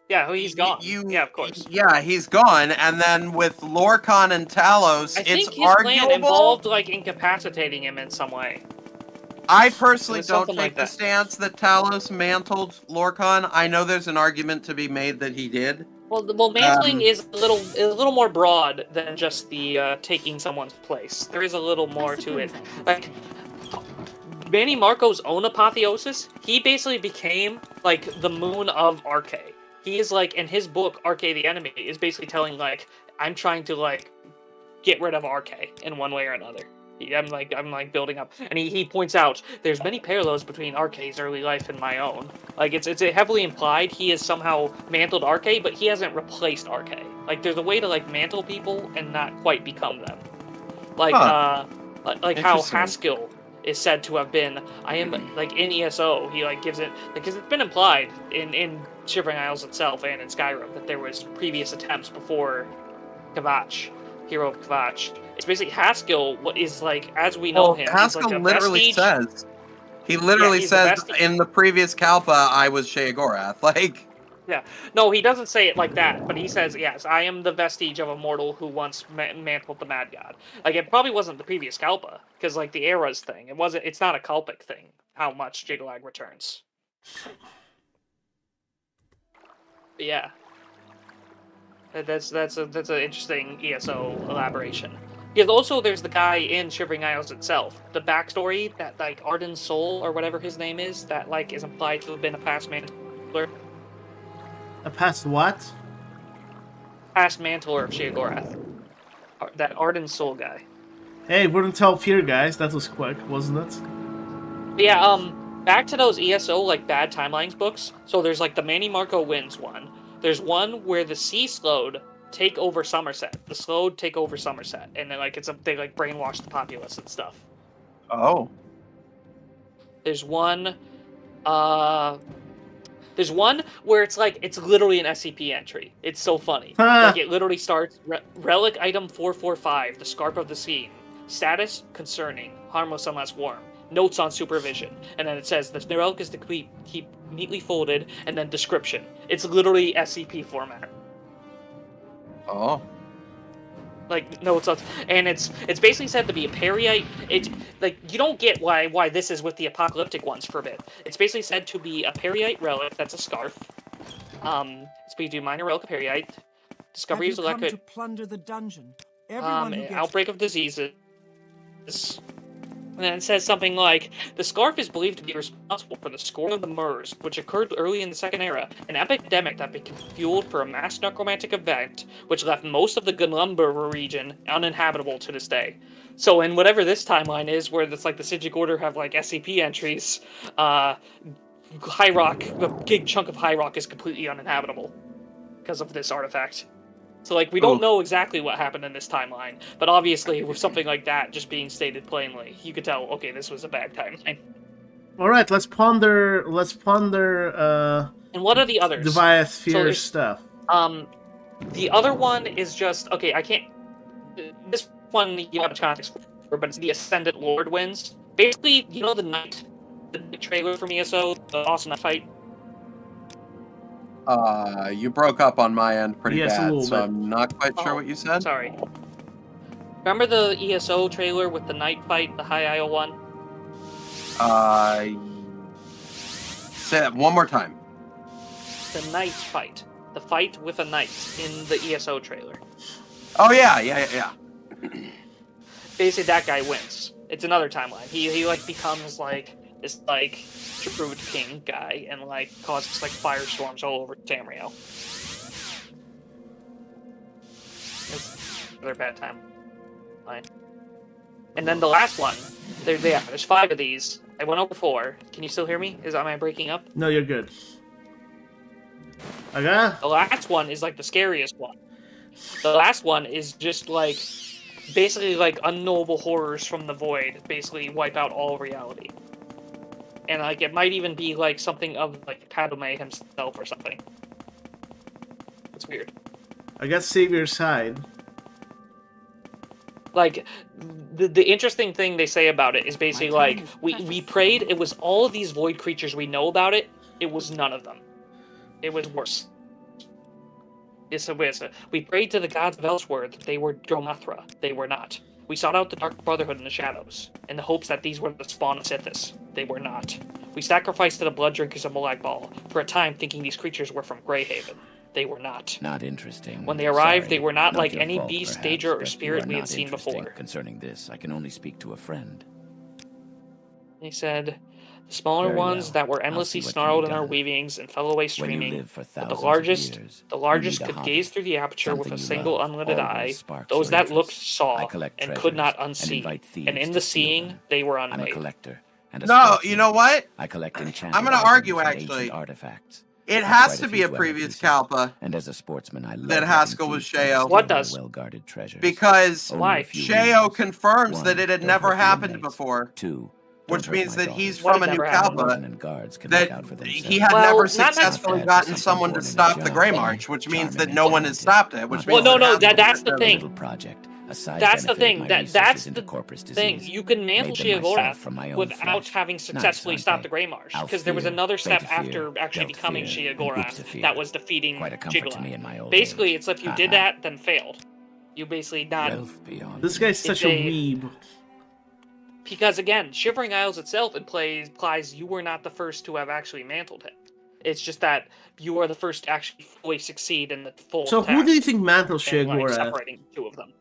yeah, he's gone. Yeah, of course. Yeah, he's gone. And then with Lorkhan and Talos, I think it's his arguable. plan involved, like, incapacitating him in some way. I personally It was don't something take like the that. stance that Talos mantled Lorkhan. I know there's an argument to be made that he did. Well, mantling is a little more broad than just the taking someone's place. There is a little more to it. Like, Manny Marco's own Apotheosis, he basically became, like, the moon of Arche. He is, like, in his book, Arche the Enemy, is basically telling, like, I'm trying to, like, get rid of Arche in one way or another. I'm like building up, and he points out there's many parallels between Arche's early life and my own. Like, it's heavily implied he has somehow mantled Arche, but he hasn't replaced Arche. Like, there's a way to, like, mantle people and not quite become them. Like like how Haskell is said to have been. I am, like, in ESO. He, like, gives it, because it's been implied in Shivering Isles itself and in Skyrim that there was previous attempts before Kvatch, hero of Kvatch. It's basically Haskell. What is, like, as we know him, Haskell like literally says. He literally says in the previous Kalpa, I was Sheogorath. Like, yeah, no, he doesn't say it like that, but he says, yes, I am the vestige of a mortal who once mantled the Mad God. Like, it probably wasn't the previous Kalpa, because, like, the eras thing, it's not a Kalpic thing, how much Jiggalag returns. But yeah. That's an interesting ESO elaboration. Because also there's the guy in Shivering Isles itself. The backstory, that, like, Arden's soul, or whatever his name is, that, like, is implied to have been a past mantler. A past what? Past mantler of Sheogorath. That Arden's soul guy. Hey, we're in Telfir, guys. That was quick, wasn't it? But yeah, back to those ESO, like, bad timelines books. So there's, like, the Manny Marco wins one. There's one where the Sea Slowed take over Somerset. The Slowed take over Somerset, and then, like, they, like, brainwash the populace and stuff. Oh. There's one where it's, like, it's literally an SCP entry. It's so funny. Like, it literally starts, Relic Item 445, the Scarp of the Sea. Status, concerning. Harmless unless warm. Notes on supervision. And then it says, the relic is to keep neatly folded, and then description. It's literally SCP format. Oh. Like, notes on... And it's basically said to be a Periite. It's, like, you don't get why this is with the apocalyptic ones for a bit. It's basically said to be a Periite relic, that's a scarf. It's be to minor relic of Periite. Discovery is elected. To plunder the dungeon. Everyone who gets... Outbreak of diseases. And then it says something like, the scarf is believed to be responsible for the scorn of the Murs, which occurred early in the Second Era, an epidemic that became fueled for a mass necromantic event, which left most of the Gunlumber region uninhabitable to this day. So in whatever this timeline is, where it's like the Sigic Order have like SCP entries, High Rock, a big chunk of High Rock is completely uninhabitable because of this artifact. So, like, we don't know exactly what happened in this timeline, but obviously, with something like that just being stated plainly, you could tell, okay, this was a bad timeline. All right, let's ponder. And what are the others? The biosphere stuff. The other one is just okay. I can't. This one you have a context for, but it's the Ascendant Lord wins. Basically, you know the night trailer from ESO, the awesome night fight. You broke up on my end pretty bad, so bit. I'm not quite sure what you said. Sorry. Remember the ESO trailer with the night fight, the High Isle one? Say that one more time. The night fight. The fight with a knight in the ESO trailer. Oh, yeah. Basically, that guy wins. It's another timeline. He like, becomes, like, this, like, Druid King guy and, like, causes, like, firestorms all over Tamriel. It's another bad timeline. And then the last one, there's 5 of these. I went over 4. Can you still hear me? Am I breaking up? No, you're good. Okay. The last one is, like, the scariest one. The last one is just, like, basically, like, unknowable horrors from the void basically wipe out all reality. And, like, it might even be, like, something of, like, Padme himself or something. It's weird. I guess save your side. Like, the interesting thing they say about it is basically, like, we prayed, it was all of these void creatures we know about it, it was none of them. It was worse. We prayed to the gods of Elsewhere, they were Dromathra, they were not. We sought out the Dark Brotherhood in the shadows, in the hopes that these were the spawn of Sithis. They were not. We sacrificed to the blood drinkers of Molag Bal, for a time thinking these creatures were from Greyhaven. They were not. Not interesting. When they arrived, Sorry, they were not like any fault, beast, perhaps, Daedra, or but spirit you we are had not seen interesting. before. Concerning this, I can only speak to a friend. They said, the smaller Very ones well. that were I'll endlessly see what can snarled be in our done. weavings and fell away When you streaming, live for but the thousands of years, largest you need a could hobby. gaze through the aperture with Something a you single love, unlidded always eye. sparks Those your that looked interest. saw I collect and treasures could not and unsee, invite thieves and in to the steal seeing them. they were I'm a unmade. collector and a No, sportsman. you know what? I collect enchanted I'm gonna items argue, and actually. ancient artifacts. It I've has quite to a be few a dwelling previous pieces, Kalpa and as a sportsman, I love that letting Haskell was thieves try to Sheo. steal What my does? well-guarded treasures. Because Only a few Sheo rules. confirms One, that it had don't never hurt your happened inmates. before. 2, Which don't hurt means my that he's daughters. What from a has new never happened? Kalpa. Warden and guards can look That out for he themselves. had Well, never not successfully Not bad for gotten something someone born to in a stop the jar. Grey March, which means that Charming, no one has enchanted. stopped it, which Well, means no, that no, Haskell that's the shouldn't thing. Little project. A side That's the benefit of thing. my That's researches into the corpus thing. disease. You can mantle Made them myself Sheogorath from my own without flesh. having Nice, successfully aren't stopped they? the Grey March, I'll because there was fear, another step bait to after fear, actually dealt becoming fear, and oops to Sheogorath fear. that was defeating Quite a comfort to me Jigalath. in my old Basically, age. it's if you Ha did ha. that, then failed. You basically not. Wealth beyond This guy's It's such a a- weeb. Because again, Shivering Isles itself implies you were not the first to have actually mantled him. It's just that you are the first to actually fully succeed in the full So who task, do you think mantled and, like, Sheogorath? separating the two of them.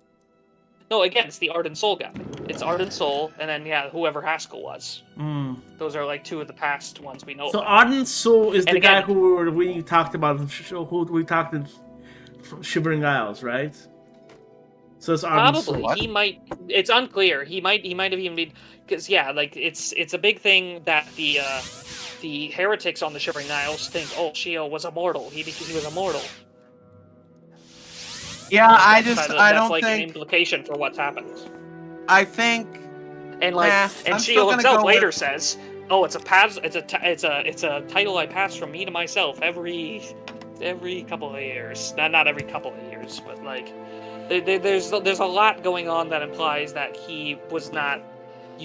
No, again, it's the Ardent Soul guy. It's Ardent Soul, and then, yeah, whoever Haskell was. Mm. Those are, like, 2 of the past ones we know So about. Ardent Soul is And the guy again- who we talked about. Who we talked in Shivering Isles, right? So it's Ardent Probably. Soul. He might... It's unclear. He might have even been... Because, yeah, like, it's a big thing that the heretics on the Shivering Isles think, oh, Sheo was immortal. He was immortal. Yeah, I That's don't like think. an implication for what's happened. I think. And like, Nah, and I'm still Sheo gonna himself go later with- says, "Oh, it's a title I pass from me to myself every couple of years. Not every couple of years, but like, there's a lot going on that implies that you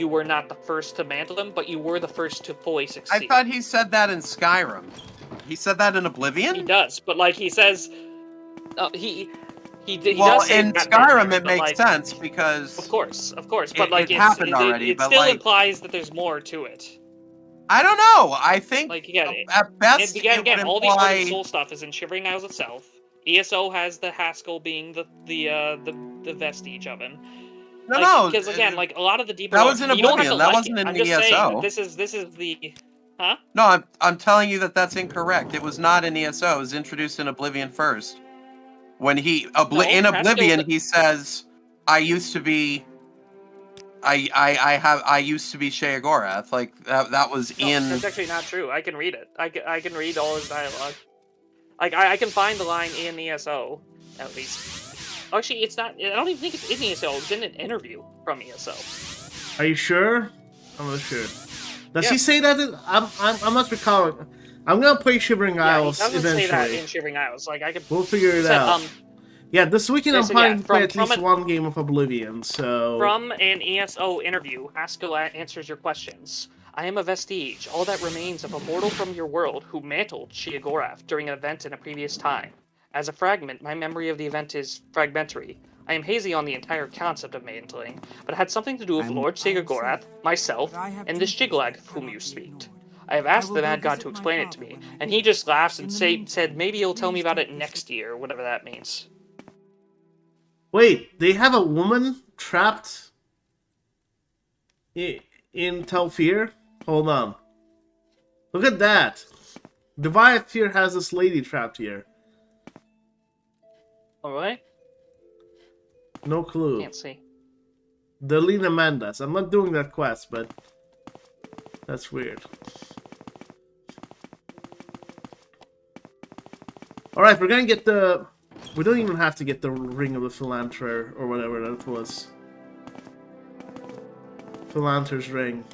were not the first to mantle him, but you were the first to fully succeed." I thought he said that in Skyrim. He said that in Oblivion? He does, but like he says, he well, does say in that Skyrim there, it but, makes like, sense because Of course, but like it happened it already. But still like, implies that there's more to it. I don't know. I think Like again, at best again, it would all the imply. Ardent Soul stuff is in Shivering Isles itself. ESO has the Haskell being the vestige of him. No, because again, like a lot of the deeper that was in you don't have to Oblivion. That like wasn't it. in I'm the just saying ESO. that this is the huh? No, I'm telling you that that's incorrect. It was not in ESO. It was introduced in Oblivion first. When in Oblivion, he says, "I used to be, I used to be Sheogorath." Like that was in. That's actually not true. I can read it. I can read all his dialogue. Like I can find the line in ESO at least. Actually, it's not. I don't even think it's in ESO. It's in an interview from ESO. Are you sure? I'm not sure. Does he say that? I'm not recalling. I'm gonna play Shivering Isles he doesn't eventually. say that in Shivering Isles. Like I could. We'll figure it out. Yeah, this weekend I'm planning to play at least one game of Oblivion. So from an ESO interview, Haskell answers your questions. I am a vestige, all that remains of a mortal from your world who mantled Sheogorath during an event in a previous time. As a fragment, my memory of the event is fragmentary. I am hazy on the entire concept of mantling, but it had something to do with Lord Sheogorath, myself, and this Jiglag of whom you speak. I have asked the Mad God to explain it to me, and he just laughs and said maybe he'll tell me about it next year, whatever that means. Wait, they have a woman trapped in Telfir? Hold on. Look at that. Deviathir has this lady trapped here. Alright. No clue. Can't see. Delina Mandas. I'm not doing that quest, but that's weird. Alright, we're gonna get the... We don't even have to get the Ring of the Philanterer or whatever that was. Philanter's Ring.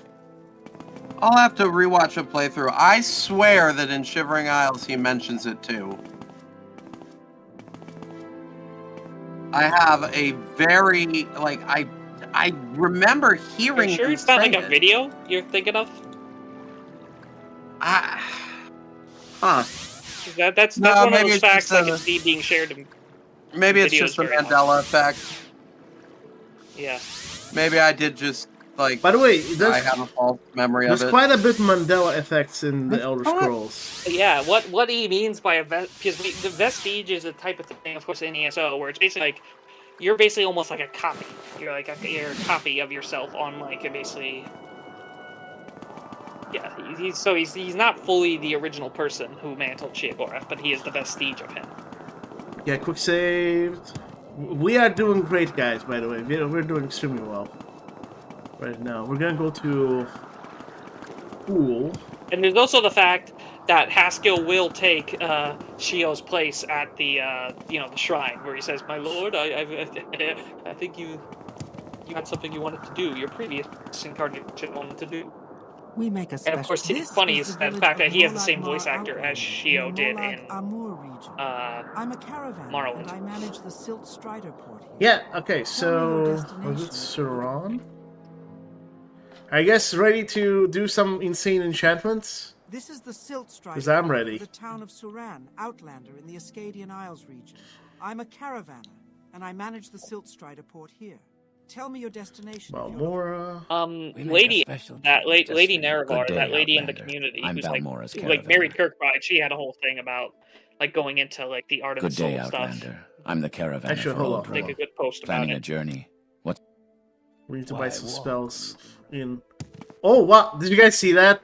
I'll have to rewatch a playthrough. I swear that in Shivering Isles he mentions it too. I have a very I remember hearing. Are you sure it's not like a video you're thinking of? Huh. That's one of those facts I can see being shared in maybe it's just the Mandela effect. Yeah. Maybe I did just By the way, I have a false memory of it. There's quite a bit Mandela effects in the Elder Scrolls. Yeah, what he means by because the vestige is a type of thing, of course, in ESO, where it's basically like you're basically almost like a copy. You're a copy of yourself on basically. Yeah, he's not fully the original person who mantled Sheogorath, but he is the vestige of him. Yeah, quick save. We are doing great, guys. By the way, we're doing extremely well right now. We're gonna go to Pool. And there's also the fact that Haskell will take Shio's place at the the shrine, where he says, "My lord, I think you had something you wanted to do. Your previous incarnation wanted to do." We make a and of course, it's funny is the fact that he has the same voice actor as Shio did in I'm a caravan, Morrowind. and I manage the Silt Strider port here. Yeah. Okay. So was it Suran? I guess ready to do some insane enchantments. This is the Silt Strider. Because I'm ready. The town of Suran, Outlander, in the Ascadian Isles region. I'm a caravanner, and I manage the Silt Strider port here. Tell me your destination. Balmora. Lady Nerevar, that lady in the community who's like married Kirkbride. She had a whole thing about going into the art of Good the soul day, stuff. Outlander. I'm the caravan. Actually, hold on. Make a good post about Planning it. a journey. What? We need to buy some spells in. Oh, what? Did you guys see that?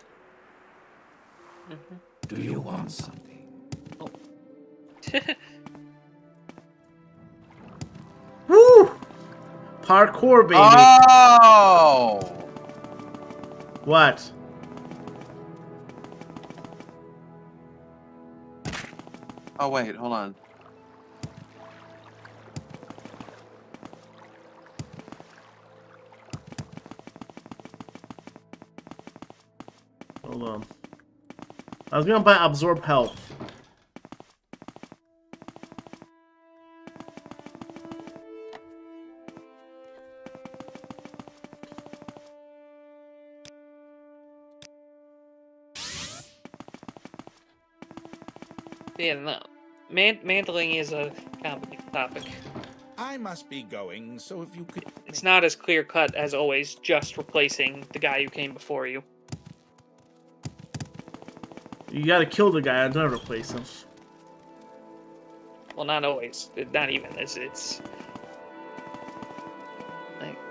Do you want something? Woo! Parkour, baby. Oh! What? Oh wait, hold on. Hold on. I was gonna buy Absorb Health. Yeah, no. Mantling is a complicated topic. I must be going, so if you could... It's not as clear-cut as always, just replacing the guy who came before you. You gotta kill the guy and then replace him. Well, not always. Not even. It's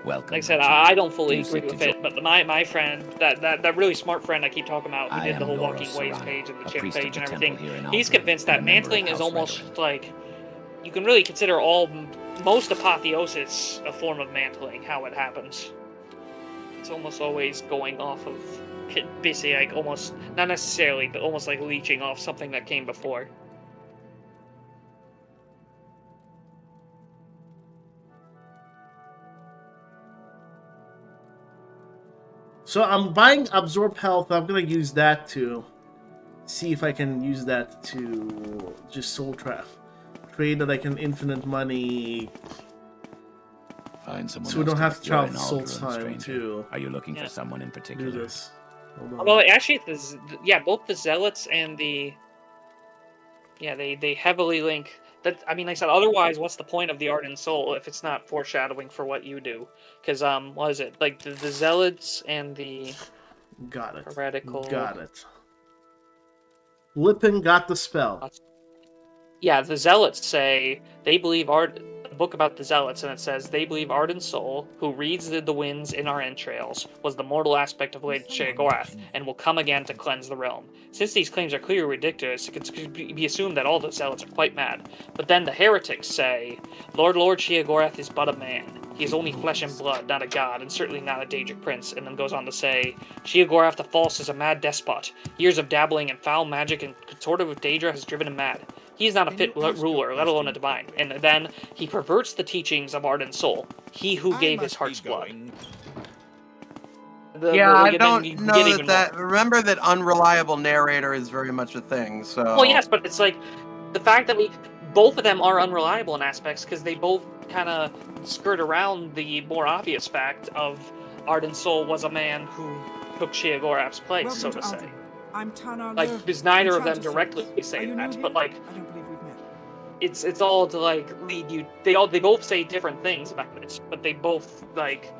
Welcome. Like I said, I don't fully agree with it, but my friend, that really smart friend I keep talking about, who did the whole Walking Ways page and the Chim page and everything, he's convinced that mantling is almost like, you can really consider most Apotheosis a form of mantling, how it happens. It's almost always going off of, basically, like, almost, not necessarily, but almost like leeching off something that came before. So I'm buying Absorb Health. I'm gonna use that to see if I can use that to just soul trap. Trade that I can infinite money. Find someone so we don't have to travel to Soul Time too. Are you looking for someone in particular? Do this. Although actually, both the Zealots and the they heavily link. That, I mean, like I said, otherwise, what's the point of the Ardent Soul if it's not foreshadowing for what you do? Because what is it, like the Zealots and the heretical? Got it. Lippin got the spell. Yeah, the Zealots say they believe a book about the Zealots, and it says they believe Ardent Soul, who reads the winds in our entrails, was the mortal aspect of Lady Sheogorath, and will come again to cleanse the realm. Since these claims are clearly ridiculous, it could be assumed that all the Zealots are quite mad. But then the heretics say, Lord Sheogorath is but a man. He is only flesh and blood, not a god, and certainly not a Daedric prince, and then goes on to say, Sheogorath the False is a mad despot. Years of dabbling in foul magic and consorted with Daedra has driven him mad. He is not a fit ruler, let alone a divine. And then he perverts the teachings of Ardent Soul, he who gave his heart's blood. I don't know that. Remember that unreliable narrator is very much a thing. So. Well, yes, but it's like the fact that both of them are unreliable in aspects because they both kind of skirt around the more obvious fact of Ardent Soul was a man who took Sheogorath's place, so to say. I'm Tanar like, because neither of them directly say that, but like, I don't believe we've met. It's all to like lead you. They both say different things about it, but they both like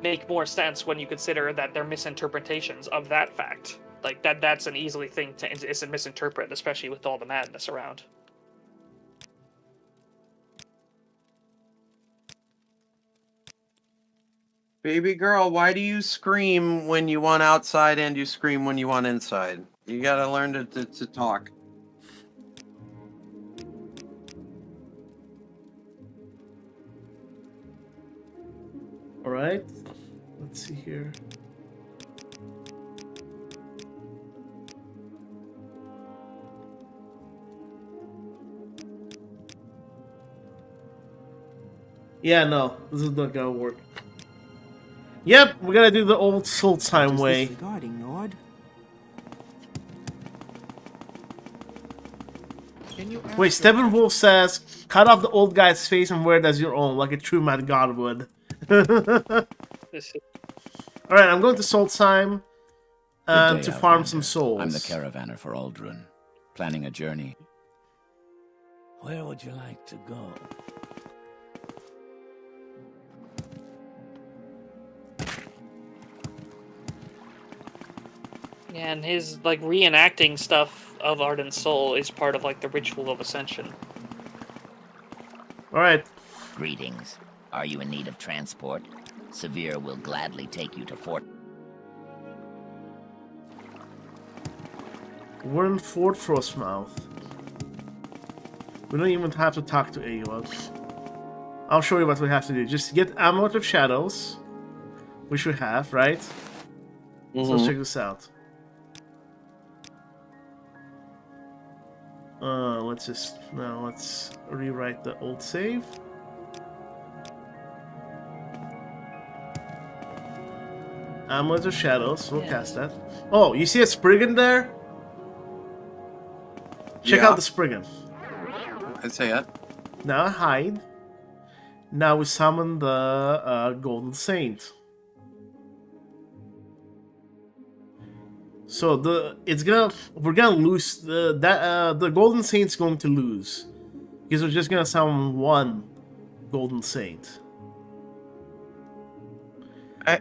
make more sense when you consider that they're misinterpretations of that fact. Like that's an easily thing to misinterpret, especially with all the madness around. Baby girl, why do you scream when you want outside and you scream when you want inside? You gotta learn to talk. Alright. Let's see here. Yeah, no. This is not gonna work. Yep, we're gonna do the old Soul Time way. Wait, Steppenwolf says, cut off the old guy's face and wear it as your own, like a true mad god would. Alright, I'm going to Soul Time to farm some souls. I'm the caravaner for Ald'ruun, planning a journey. Where would you like to go? Yeah, and his like reenacting stuff of Ardent Soul is part of like the ritual of Ascension. Alright. Greetings. Are you in need of transport? Severe will gladly take you to Fort. We're in Fort Frostmouth. We don't even have to talk to anyone. I'll show you what we have to do. Just get Amulet of Shadows, which we have, right? So let's check this out. Let's rewrite the old save. Amulet of Shadows, we'll cast that. Oh, you see a Spriggan there? Check out the Spriggan. I say it. Now hide. Now we summon the Golden Saint. So we're gonna lose the Golden Saint's going to lose because we're just gonna summon one Golden Saint.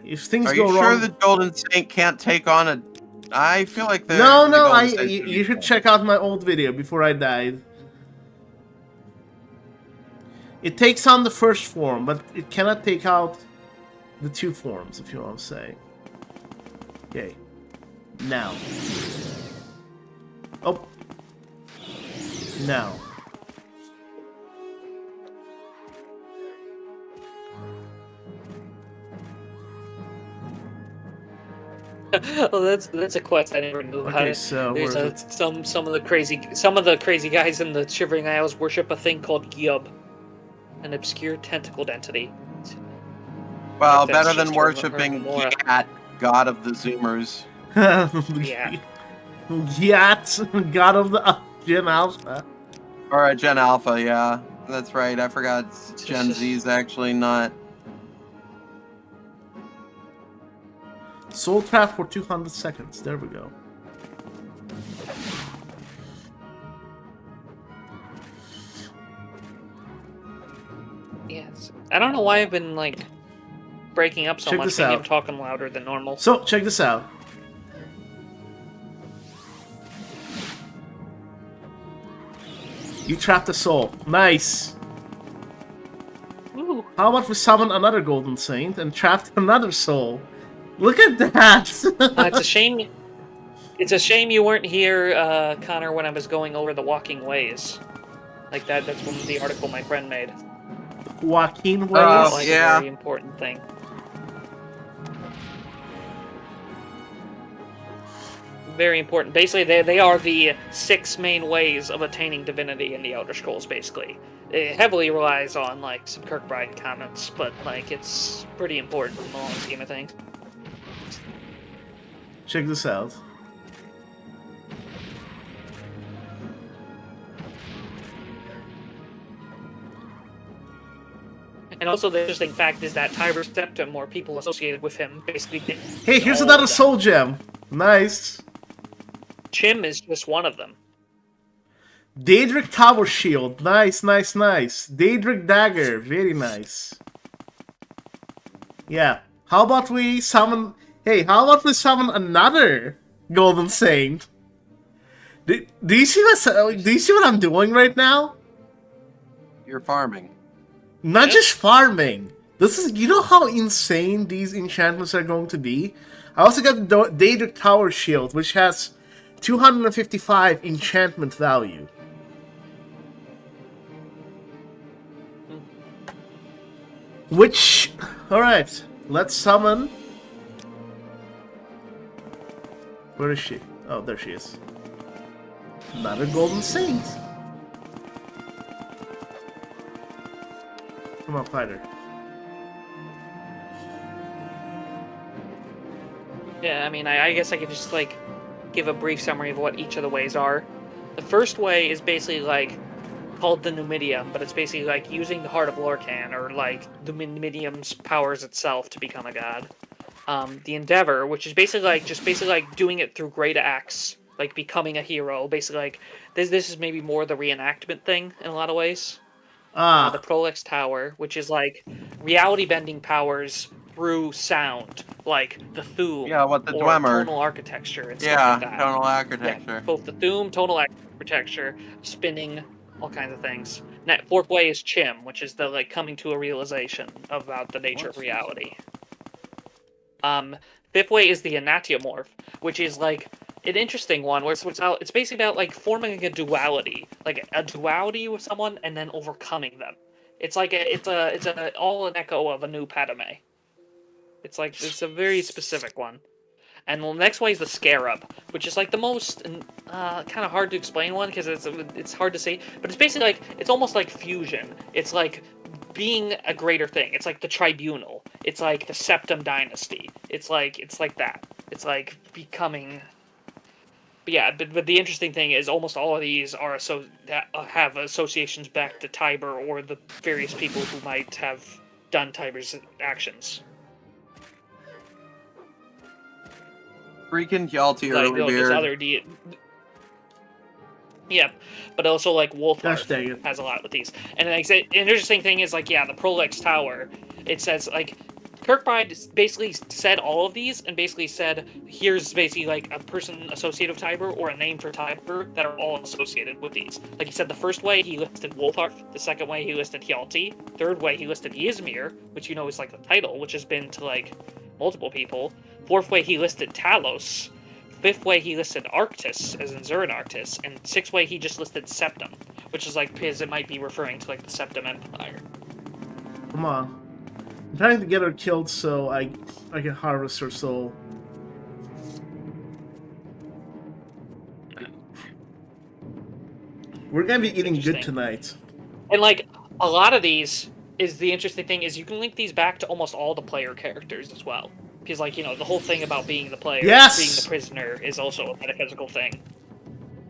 If things are go you wrong, sure the Golden Saint can't take on a? I feel like you should check out my old video before I died. It takes on the first form, but it cannot take out The two forms, if you know what I'm saying. Okay. Now. Oh. Now. Oh, that's a quest I never knew about. Okay, It. so There's some of the crazy guys in the Shivering Isles worship a thing called Gyub, an obscure tentacled entity. Well, better than worshipping Gyat, god of the Zoomers. Yeah. Gyat, god of the Gen Alpha. Or a Gen Alpha, yeah. That's right. I forgot Gen Z's actually not. Soul trap for 200 seconds. There we go. Yes. I don't know why I've been like breaking up so Check much. this Maybe out. I'm talking louder than normal. So check this out. You trapped a soul. Nice. Ooh. How about we summon another Golden Saint and trapped another soul? Look at that! It's a shame. It's a shame you weren't here, Connor, when I was going over the walking ways. Like that. That's one of the article my friend made. Joaquin ways. Oh, like yeah. A very important thing. Very important. Basically, they are the 6 main ways of attaining divinity in the Elder Scrolls. Basically, it heavily relies on like some Kirkbride comments, but like it's pretty important in the long scheme of things. Check this out. And also, the interesting fact is that Tiber Septim, or people associated with him, basically did. Hey, here's all another of them. soul gem. Nice. Chim is just one of them. Daedric Tower Shield. Nice, nice, nice. Daedric Dagger. Very nice. Yeah. How about we summon... Hey, how about we summon another Golden Saint? Do you see what I'm doing right now? You're farming. Not just farming. This is... You know how insane these enchantments are going to be? I also got the Daedric Tower Shield, which has 255 enchantment value. Which... Alright, let's summon... Where is she? Oh, there she is. Another Golden Saint. Come on, fight her. Yeah, I mean, I guess I could just, like, give a brief summary of what each of the ways are. The first way is basically, like, called the Numidium, but it's basically, like, using the Heart of Lorkhan, or, like, the Numidium's powers itself to become a god. The Endeavor, which is basically, like, doing it through great acts, like, becoming a hero. Basically, like, this is maybe more the reenactment thing, in a lot of ways. The Prolix Tower, which is, like, reality-bending powers through sound, like the Thume, Yeah, what the or Dwemer. tonal architecture and stuff Yeah, like that. tonal architecture. Yeah, both the Thume, tonal architecture, spinning, all kinds of things. Fourth way is Chim, which is the like coming to a realization about the nature of reality. Fifth way is the Anatiomorph, which is like an interesting one, where it's basically about like forming a duality with someone and then overcoming them. It's like it's all an echo of a new Padme. It's a very specific one. And the next way is the Scarab, which is like the most kind of hard to explain one because it's hard to see. But it's basically like it's almost like fusion. It's like being a greater thing. It's like the Tribunal. It's like the Septim Dynasty. It's like that. It's like becoming. But yeah, but the interesting thing is almost all of these are have associations back to Tiber or the various people who might have done Tiber's actions. Freaking Hjalti Like, early there's beard. other yeah, but also like Wolfhearth has a lot with these. And like, an interesting thing is like, yeah, the Prolix Tower. It says like Kirkbride basically said all of these, and basically said, here's basically like a person associated with Tiber, or a name for Tiber, that are all associated with these. Like he said, the first way he listed Wolfharth, the second way he listed Hjalti, third way he listed Ysmir, which you know is like the title, which has been to like multiple people. Fourth way he listed Talos. Fifth way he listed Arctis, as in Zurin Arctis, and sixth way he just listed Septim, which is like because it might be referring to like the Septim Empire. Come on. I'm trying to get her killed so I can harvest her soul. We're gonna be eating good tonight. And like a lot of these is the interesting thing is you can link these back to almost all the player characters as well. Because like, you know, the whole thing about being the player, being the prisoner is also a metaphysical thing.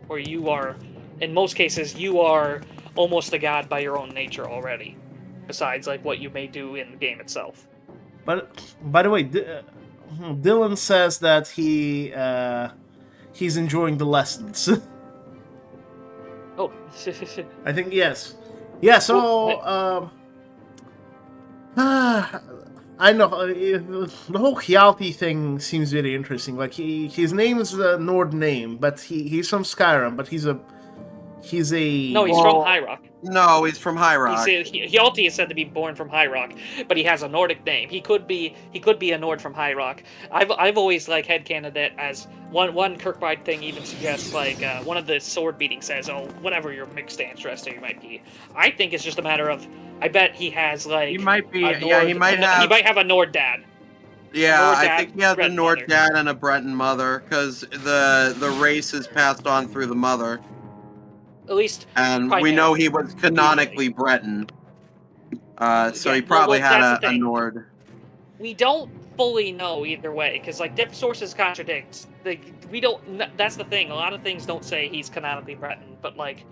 Where you are, in most cases, you are almost a god by your own nature already. Besides like what you may do in the game itself. But by the way, Dylan says that he's enjoying the lessons. Oh. I think yes. Yeah, so I know the whole Hjalti thing seems very interesting. Like his name is a Nord name, but he's from Skyrim, but he's a No, he's from High Rock. No, he's from High Rock. Hjalti is said to be born from High Rock, but he has a Nordic name. He could be a Nord from High Rock. I've always like headcanoned it as one Kirkbride thing even suggests like one of the sword beating says, oh, whatever your mixed ancestry you might be. I think it's just a matter of I bet he has like he might be Nord, he might have a Nord dad. Yeah, I think he has a Nord dad and a Breton mother because the race is passed on through the mother. At least, and we know he was canonically Breton, so he probably had a Nord. We don't fully know either way because like different sources contradict. We don't. That's the thing. A lot of things don't say he's canonically Breton, but like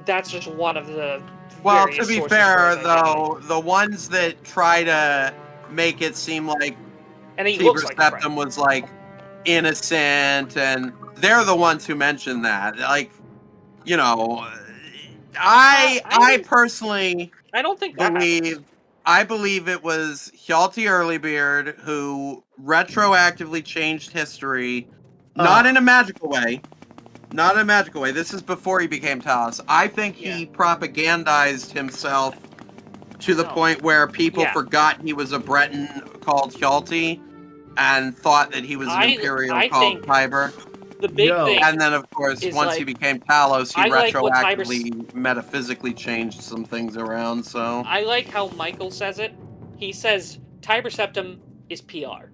that's just one of the. Well, to be fair, though, the ones that try to make it seem like Tiber Septim was like innocent, and they're the ones who mention that, like. You know, I personally don't think I believe it was Hjalti Earlybeard who retroactively changed history, not in a magical way. Not in a magical way. This is before he became Talos. I think he propagandized himself to the point where people forgot he was a Breton called Hjalti and thought that he was an Imperial called Tiber. The big thing, and then of course, once he became Talos, he retroactively, metaphysically changed some things around. So I like how Michael says it. He says Tiber Septim is PR.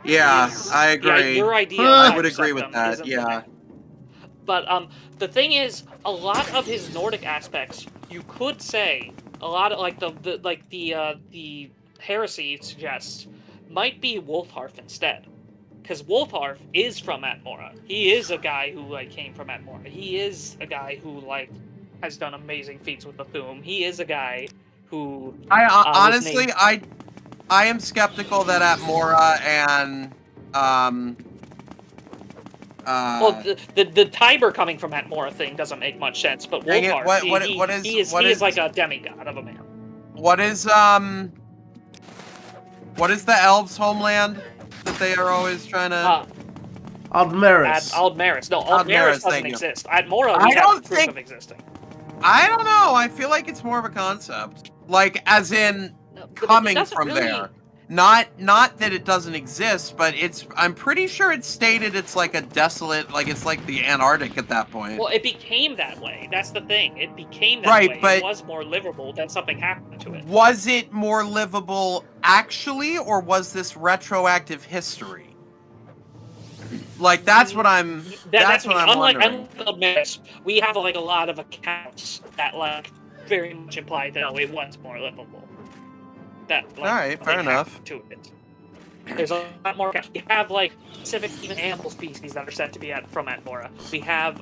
Yeah, I agree. Yeah, your idea. I would agree with that. Yeah. But the thing is, a lot of his Nordic aspects, you could say a lot of like the heresy suggests might be Wolfharth instead. Because Wolfharth is from Atmora. He is a guy who like came from Atmora. He is a guy who like has done amazing feats with the Thu'um. He is a guy who. Honestly, I am skeptical that Atmora and well, the Tiber coming from Atmora thing doesn't make much sense. But Wolfharth, he is like a demigod of a man. What is the elves' homeland? That they are always trying to. Aldmaris. Aldmaris. No, Aldmaris doesn't exist. Atmora, we have proof of existing. I don't know. I feel like it's more of a concept, like as in coming from there. Not that it doesn't exist, but I'm pretty sure it's stated it's like a desolate, like it's like the Antarctic at that point. Well, it became that way. That's the thing. It became that way. But it was more livable. Then something happened to it. Was it more livable actually, or was this retroactive history? Like that's what I'm. That's what I'm wondering. Unlike we have like a lot of accounts that like very much imply that it was more livable. That, like, all right, fair enough. To it. There's a lot more. We have like specific even animal species that are said to be from Atmora. We have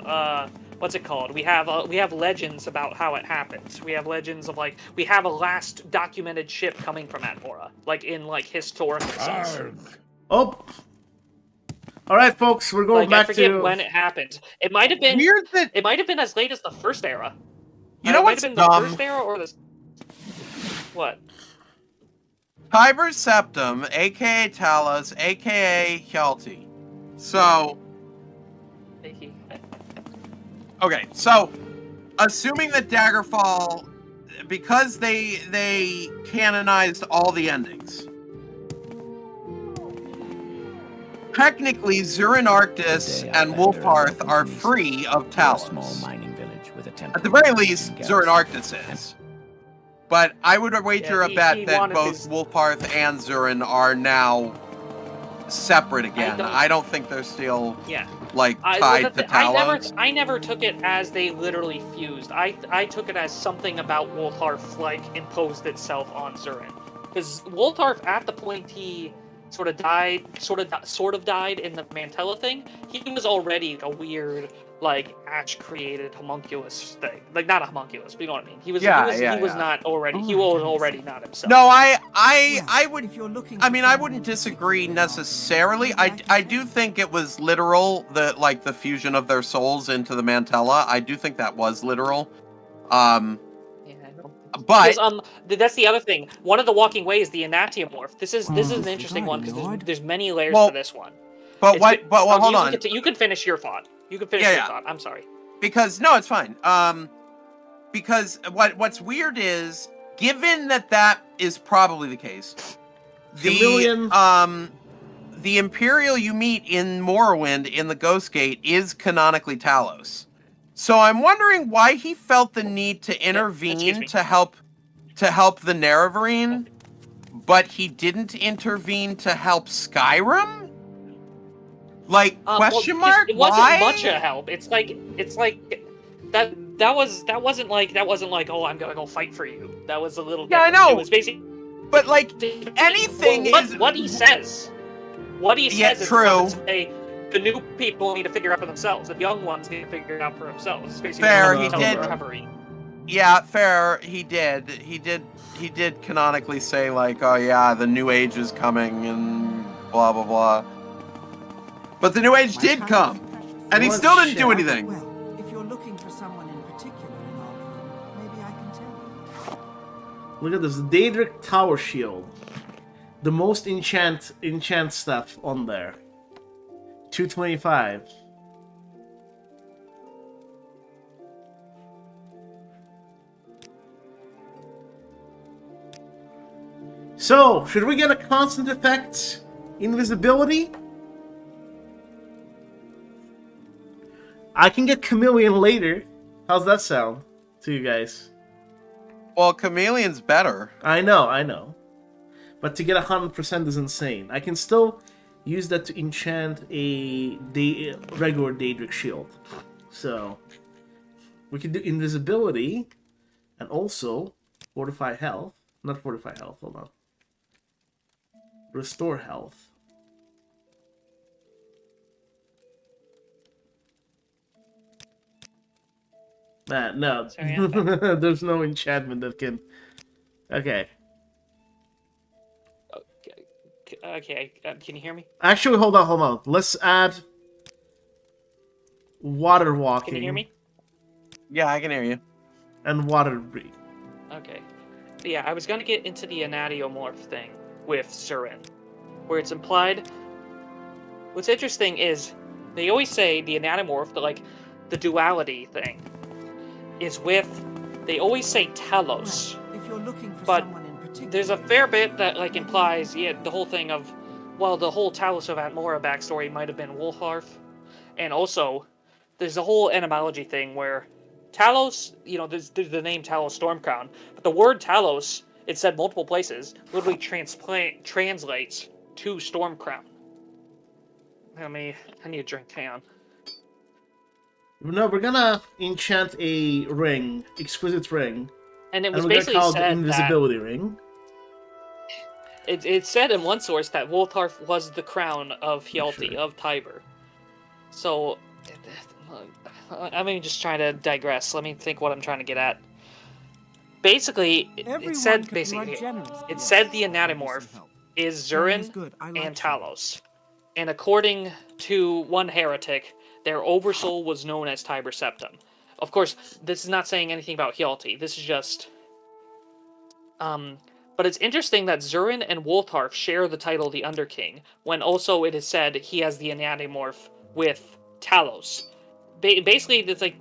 what's it called? We have legends about how it happens. We have legends of like we have a last documented ship coming from Atmora, like in like historical sense. Oh. All right, folks, we're going back to. I forget when it happened. It might have been. It might have been as late as the first era. You know what's dumb? The first era or the. What? Tiber Septim, aka Talos, aka Hjalti. So... Okay, so... Assuming that Daggerfall... Because they canonized all the endings... Technically, Zurin Arctis and Wolfhearth are free of Talos. At the very least, Zurin Arctis is. But I would wager a bet that both Wolfhearth and Zurin are now separate again. I don't think they're still tied to Talos. I never took it as they literally fused. I took it as something about Wolfhearth imposed itself on Zurin. Because Wolfhearth, at the point he sort of died in the Mantella thing, he was already a weird, ash-created homunculus thing. Not a homunculus, but you know what I mean. He was not already. He was already not himself. No, I would. I mean, I wouldn't disagree necessarily. I do think it was literal. The fusion of their souls into the Mantella. I do think that was literal. But that's the other thing. One of the walking ways, the Anatiomorph. This is an interesting one because there's many layers to this one. But hold on. You can finish your thought. You can finish your thought. I'm sorry. Because no, it's fine. Because what's weird is, given that is probably the case, the Imperial you meet in Morrowind in the Ghost Gate is canonically Talos. So I'm wondering why he felt the need to intervene to help the Nerevarine, but he didn't intervene to help Skyrim? Question mark? It wasn't why? Much a help. It's like that wasn't like, oh, I'm gonna go fight for you. That was a little different. I know. It was basically, but anything is what he says. What he says is true. The new people need to figure it out for themselves. The young ones need to figure it out for themselves. Fair, he did. Yeah, fair. He did. He did canonically say oh yeah, the new age is coming and blah blah blah. But the new age did come, and he still didn't do anything. Well, if you're looking for someone in particular in Ald'ruun, maybe I can tell you. Look at this, Daedric Tower Shield. The most enchant stuff on there. 225. So, should we get a constant effect? Invisibility? I can get Chameleon later. How's that sound to you guys? Well, Chameleon's better. I know. But to get 100% is insane. I can still use that to enchant a regular Daedric shield. So, we can do invisibility and also fortify health. Not fortify health, hold on. Restore health. No. There's no enchantment that can... Okay. Okay, can you hear me? Actually, hold on. Let's add water walking. Can you hear me? Yeah, I can hear you. And water breathe. Okay. Yeah, I was gonna get into the Anatiomorph thing with Zurin, where it's implied... What's interesting is, they always say the Anatiomorph, the duality thing, is with... They always say Talos. Well, if you're looking for but someone in particular, there's a fair bit that implies, the whole thing of, the whole Talos of Atmora backstory might have been Wolfhearth. And also, there's a whole etymology thing where Talos, there's the name Talos Stormcrown, but the word Talos, it's said multiple places, literally translates to Stormcrown. I need a drink, hang on. No, we're gonna enchant a ring, exquisite ring. And it was we're basically gonna call said it the invisibility ring. It said in one source that Wolfhearth was the crown of Hjalti, of Tiber. So, I'm just trying to digress. Let me think what I'm trying to get at. Basically, it said the Anatomorph is Zurin and Talos. And according to one heretic, their oversoul was known as Tiber Septim. Of course, this is not saying anything about Hjalti. This is just But it's interesting that Zurin and Woltharf share the title the Underking, when also it is said he has the Anatomorph with Talos. Basically, it's like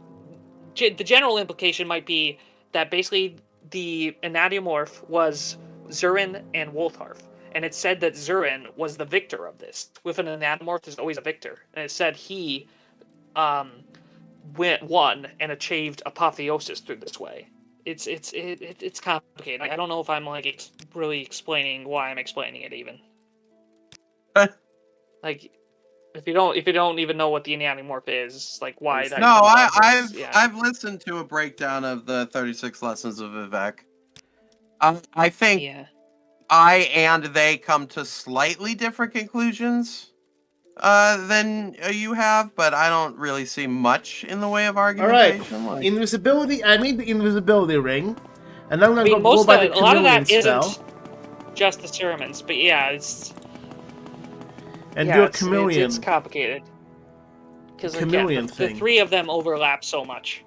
the general implication might be that basically the Anatomorph was Zurin and Woltharf, and it said that Zurin was the victor of this. With an Anatomorph, there's always a victor, and it said he won and achieved Apotheosis through this way. It's complicated. I don't know if I'm like really explaining why I'm explaining it even. Like, if you don't even know what the Anatomorph is, like why that. No, I've listened to a breakdown of the 36 lessons of Vivek. I think I and they come to slightly different conclusions than you have, but I don't really see much in the way of argumentation. All right, invisibility. I made the invisibility ring, and I'm gonna go by the chameleon spell. A lot of that isn't just the sermons, but yeah, it's and do a chameleon. It's complicated because again, the three of them overlap so much.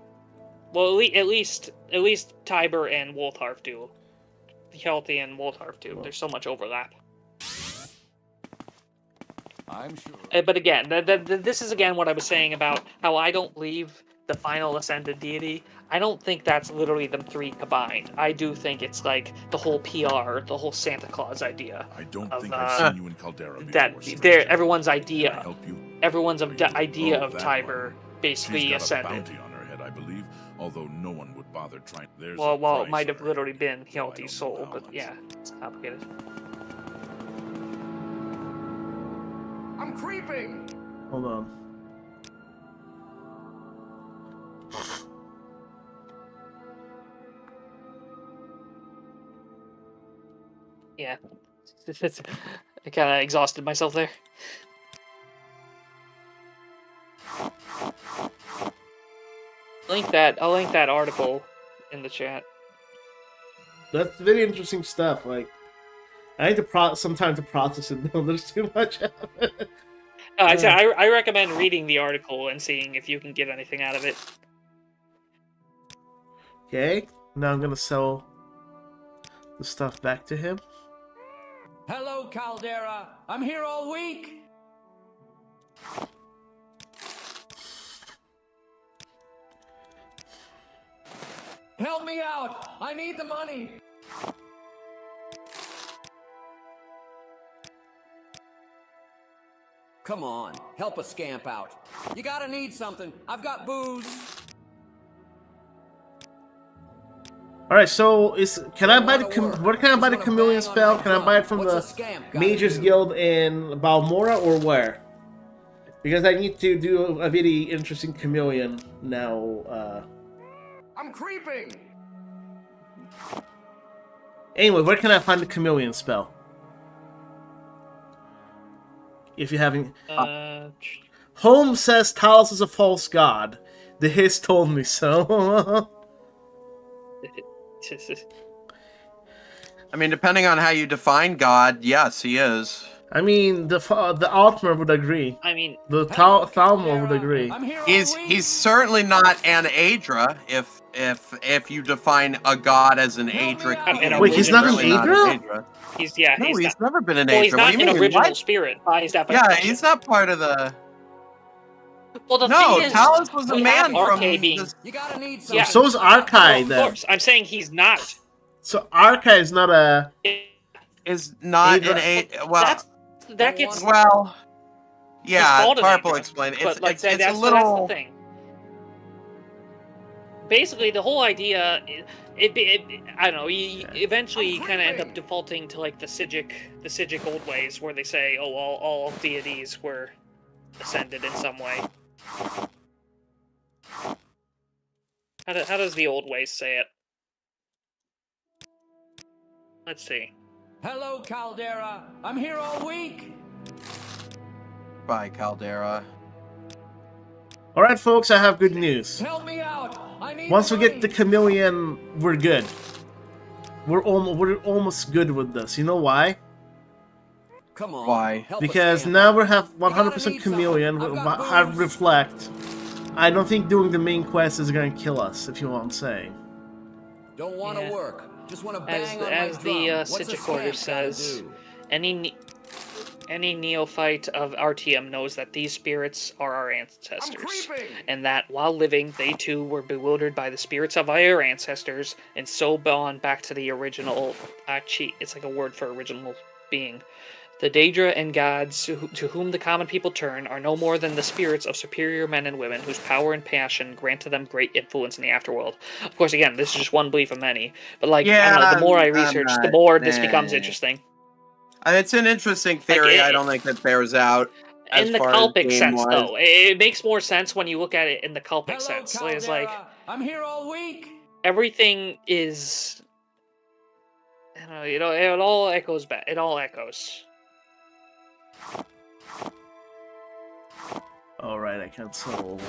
Well, at least Tiber and Woltharf do. Healthy and Woltharf do. There's so much overlap. I'm sure. But again, this is again what I was saying about how I don't leave the final ascended deity. I don't think that's literally them three combined. I do think it's like the whole PR, the whole Santa Claus idea. I don't think I've seen you in Caldera before. That everyone's idea. Everyone's idea of Tiber basically ascended. She's got a bounty on her head, I believe, although no one would bother trying. Well, it might have literally been Healthy's soul, but yeah, it's complicated. I'm creeping! Hold on. Yeah. I kind of exhausted myself there. I'll link that article in the chat. That's very interesting stuff. Like, I need to some time to process it. No, there's too much of it. No, I recommend reading the article and seeing if you can get anything out of it. Okay, now I'm gonna sell the stuff back to him. Hello, Caldera. I'm here all week. Help me out. I need the money. Come on, help a scamp out. You gotta need something. I've got booze. All right, so can I buy where can I buy the chameleon spell? Can I buy it from the Mages Guild in Balmora or where? Because I need to do a very interesting chameleon now. I'm creeping. Anyway, where can I find the chameleon spell? If you haven't... Holmes says Talos is a false god. The Hiss told me so. I mean, depending on how you define God, yes, he is. I mean, the Altmer would agree. I mean, the Thalmor would agree. He's certainly not an Daedra if you define a god as an Daedric. Wait, he's not an Daedra? He's never been an Daedra. Well, he's not an original spirit by his definition. Yeah, he's not part of the. Well, no, Talos was a man from. You gotta need some. Yeah. So is Arkai then. Of course, I'm saying he's not. So Arkai is not a. Is not an a. Well, that gets. Well. Yeah, Tarp will explain it. It's a little. That's the thing. Basically, the whole idea, I don't know. Eventually, you kind of end up defaulting to like the Sigic old ways, where they say, "Oh, all deities were ascended in some way." How does the old ways say it? Let's see. Hello, Caldera. I'm here all week. Bye, Caldera. All right, folks. I have good news. Help me out. I need Once we get the chameleon, we're good. We're almost good with this. You know why? Come on. Why? Because now we have 100% chameleon. We have reflect. I don't think doing the main quest is gonna kill us. If you know what I'm saying. Don't want to Yeah. work. Just want to As, bang on as my the drum. What's a Sigil order scamp gotta says, do? any neophyte of RTM knows that these spirits are our ancestors, and that while living, they too were bewildered by the spirits of our ancestors, and so gone back to the original it's like a word for original being. The Daedra and gods to whom the common people turn are no more than the spirits of superior men and women whose power and passion grant to them great influence in the afterworld. Of course, again, this is just one belief of many, but like, I don't know, the more I research, the more this becomes interesting. It's an interesting theory. I don't think that bears out as in the far culpic as sense, game-wise. though. It makes more sense when you look at it in the culpic sense. So it's like, I'm here all week. everything is, I don't know, it all echoes back. It all echoes. All right, I can't solve.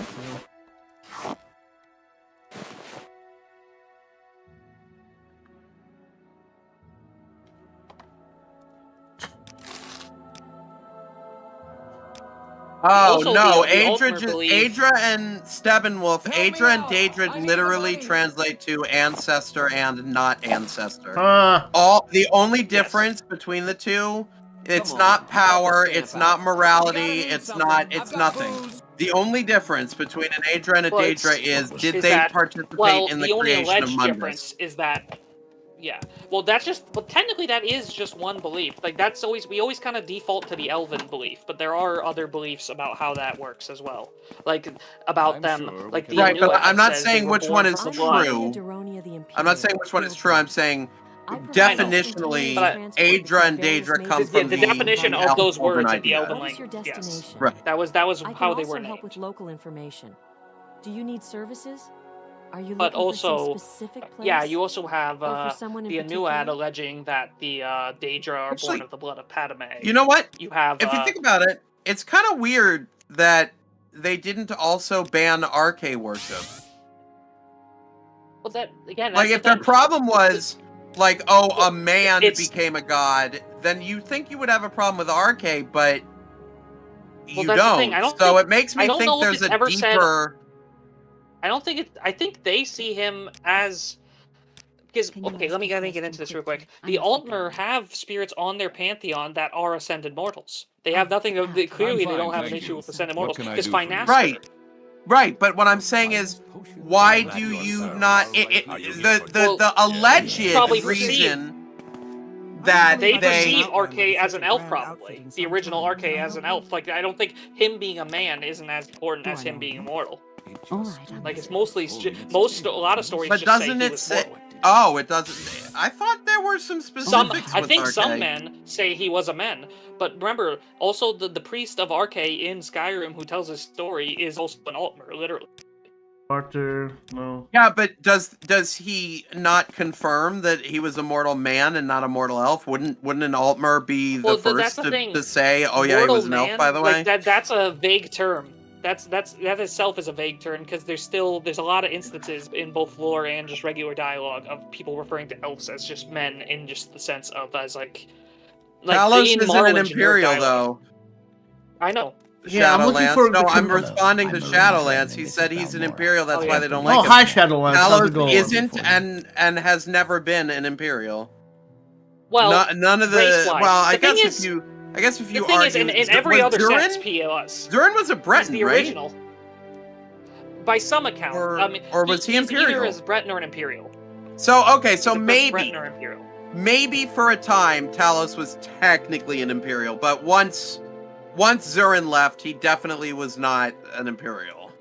Oh Also, no, the ultimate belief- Daedra and Steppenwolf, Daedra and Daedra literally translate to ancestor and not ancestor. The only difference between the two, it's not power, it's not morality, it's nothing. The only difference between an Daedra and a Well, Daedra is did they that, participate in the only creation of alleged Mundus? difference is that, yeah. Well, technically that is just one belief. Like, we always kind of default to the elven belief, but there are other beliefs about how that works as well. Like, about them, like the Right, but Inuit I'm not says they saying were which born one is from the blood. true. I'm not saying which one is true, I'm saying definitionally, Daedra and Daedra come from the definition of those words in the idea. elven What is your language. Yes. destination? Right. That was I can how they also were help named. with local information. Do you need services? Are you But looking also, for some specific place? yeah, you also have Or for someone in the particular? Inuit alleging that the Daedra are Actually, born of the blood of Padme. You know what? You have if you think about it, it's kind of weird that they didn't also ban Arche worship. well, that again, Like, that's if the their thing. problem was, like, oh, a man became a god, then you think you would have a problem with Arche, but you that's the thing. don't. I don't So think- it makes me I don't think know if there's it's a ever said- deeper... I don't think it. I think they see him as. Because, okay, let me get into this real quick. The Altmer have spirits on their pantheon that are ascended mortals. They have nothing to. Clearly, they don't have an issue with ascended mortals. Because Finaster. Right, but what I'm saying is, why do you not... The alleged Probably reason that they perceive Arche as an elf, probably. The original Arche as an elf. Like, I don't think him being a man isn't as important as him being immortal. Like, it's mostly... a lot of stories But just say doesn't he it was say... mortal. Oh, it doesn't... I thought there were some specifics I with think Arche. some men say he was a man, but remember, also the priest of Arche in Skyrim who tells his story is also an Altmer, literally. Arthur, no. Yeah, but does he not confirm that he was a mortal man and not a mortal elf? Wouldn't an Altmer be the That's first the thing. to say, oh yeah, he Mortal was an elf, man, by the way? like, that's a vague term. That itself is a vague term because there's a lot of instances in both lore and just regular dialogue of people referring to elves as just men in just the sense of as like Talos in isn't an Morrowind, Imperial, generic dialogue. though. I know. Yeah, I'm looking for No, the I'm com- responding to Shadowlands. He said he's an Imperial, that's why they don't like Oh, him. hi, Shadowlands. How's it going? Talos isn't and has never been an Imperial. Well, none of the... race-wise. Well, I The thing guess is- if you the thing is, argue... in every other Durin? sense, he was. Durin was a Breton, He's the right? original. By some account. Or was he he's Imperial? either as Breton or an Imperial. So, okay, so maybe... Breton or Imperial. Maybe for a time, Talos was technically an Imperial, but once Zurin left, he definitely was not an Imperial.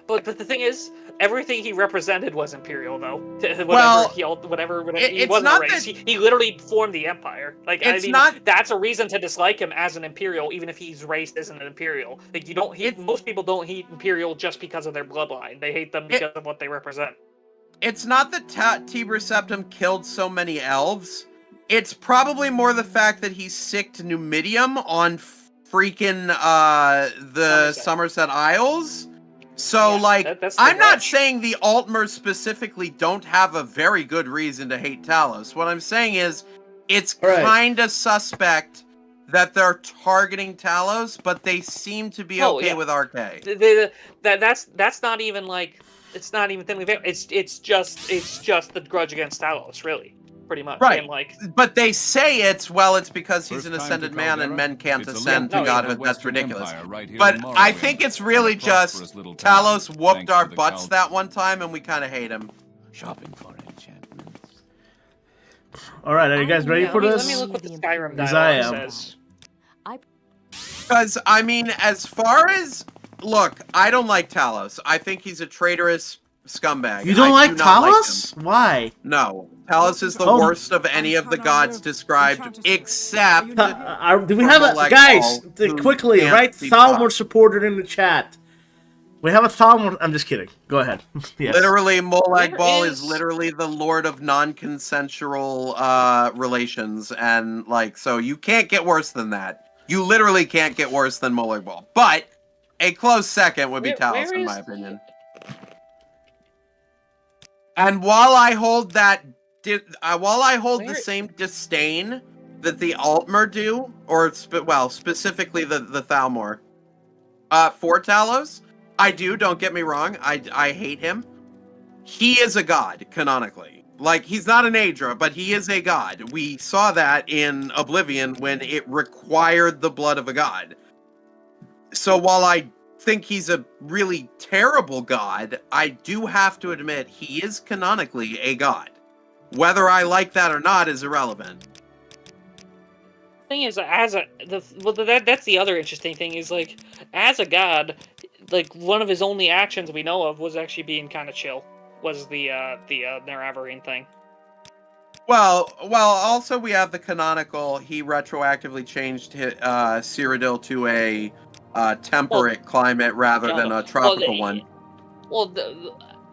But the thing is, everything he represented was Imperial, though. Well, he it's wasn't not a race. that- He literally formed the Empire. Like, It's not- that's a reason to dislike him as an Imperial, even if his race isn't an Imperial. Like, most people don't hate Imperial just because of their bloodline. They hate them because of what they represent. It's not that Tiber Septim killed so many elves. It's probably more the fact that he sicked Numidium on freaking the Somerset Isles. So, I'm not saying the Altmers specifically don't have a very good reason to hate Talos. What I'm saying is, it's kind of suspect that they're targeting Talos, but they seem to be okay with RK. That's not even like it's not even thinly veiled. It's just the grudge against Talos, really, pretty much. Right. And like, but they say it's because he's an ascended man and men can't ascend to godhood. That's ridiculous. But I think it's really just Talos whooped our butts that one time, and we kind of hate him. Shopping for enchantments. All right, are you guys ready for this? Let me look what the Skyrim Because dialogue I am. says. Because, I mean, as far as... Look, I don't like Talos. I think he's a traitorous scumbag. You don't like Talos? Why? No. Talos is the worst of any of the gods described, except... Do we have a... Guys, quickly, write Thalmor supported in the chat. We have a Thalmor... I'm just kidding. Go ahead. Yes. Literally, Molag Bal is literally the lord of non-consensual relations, and, like, so you can't get worse than that. You literally can't get worse than Molag Bal. But a close second would be Talos, in my opinion. And while I hold that, the same disdain that the Altmer do, or specifically the Thalmor, for Talos, I do. Don't get me wrong. I hate him. He is a god canonically. Like, he's not an Daedra, but he is a god. We saw that in Oblivion when it required the blood of a god. So while I think he's a really terrible god, I do have to admit he is canonically a god. Whether I like that or not is irrelevant. Thing is, that's the other interesting thing is, like, as a god, like, one of his only actions we know of was actually being kind of chill. Was the Naravarine thing. Well, also we have the canonical, he retroactively changed Cyrodiil to a temperate climate rather than a tropical one. Well,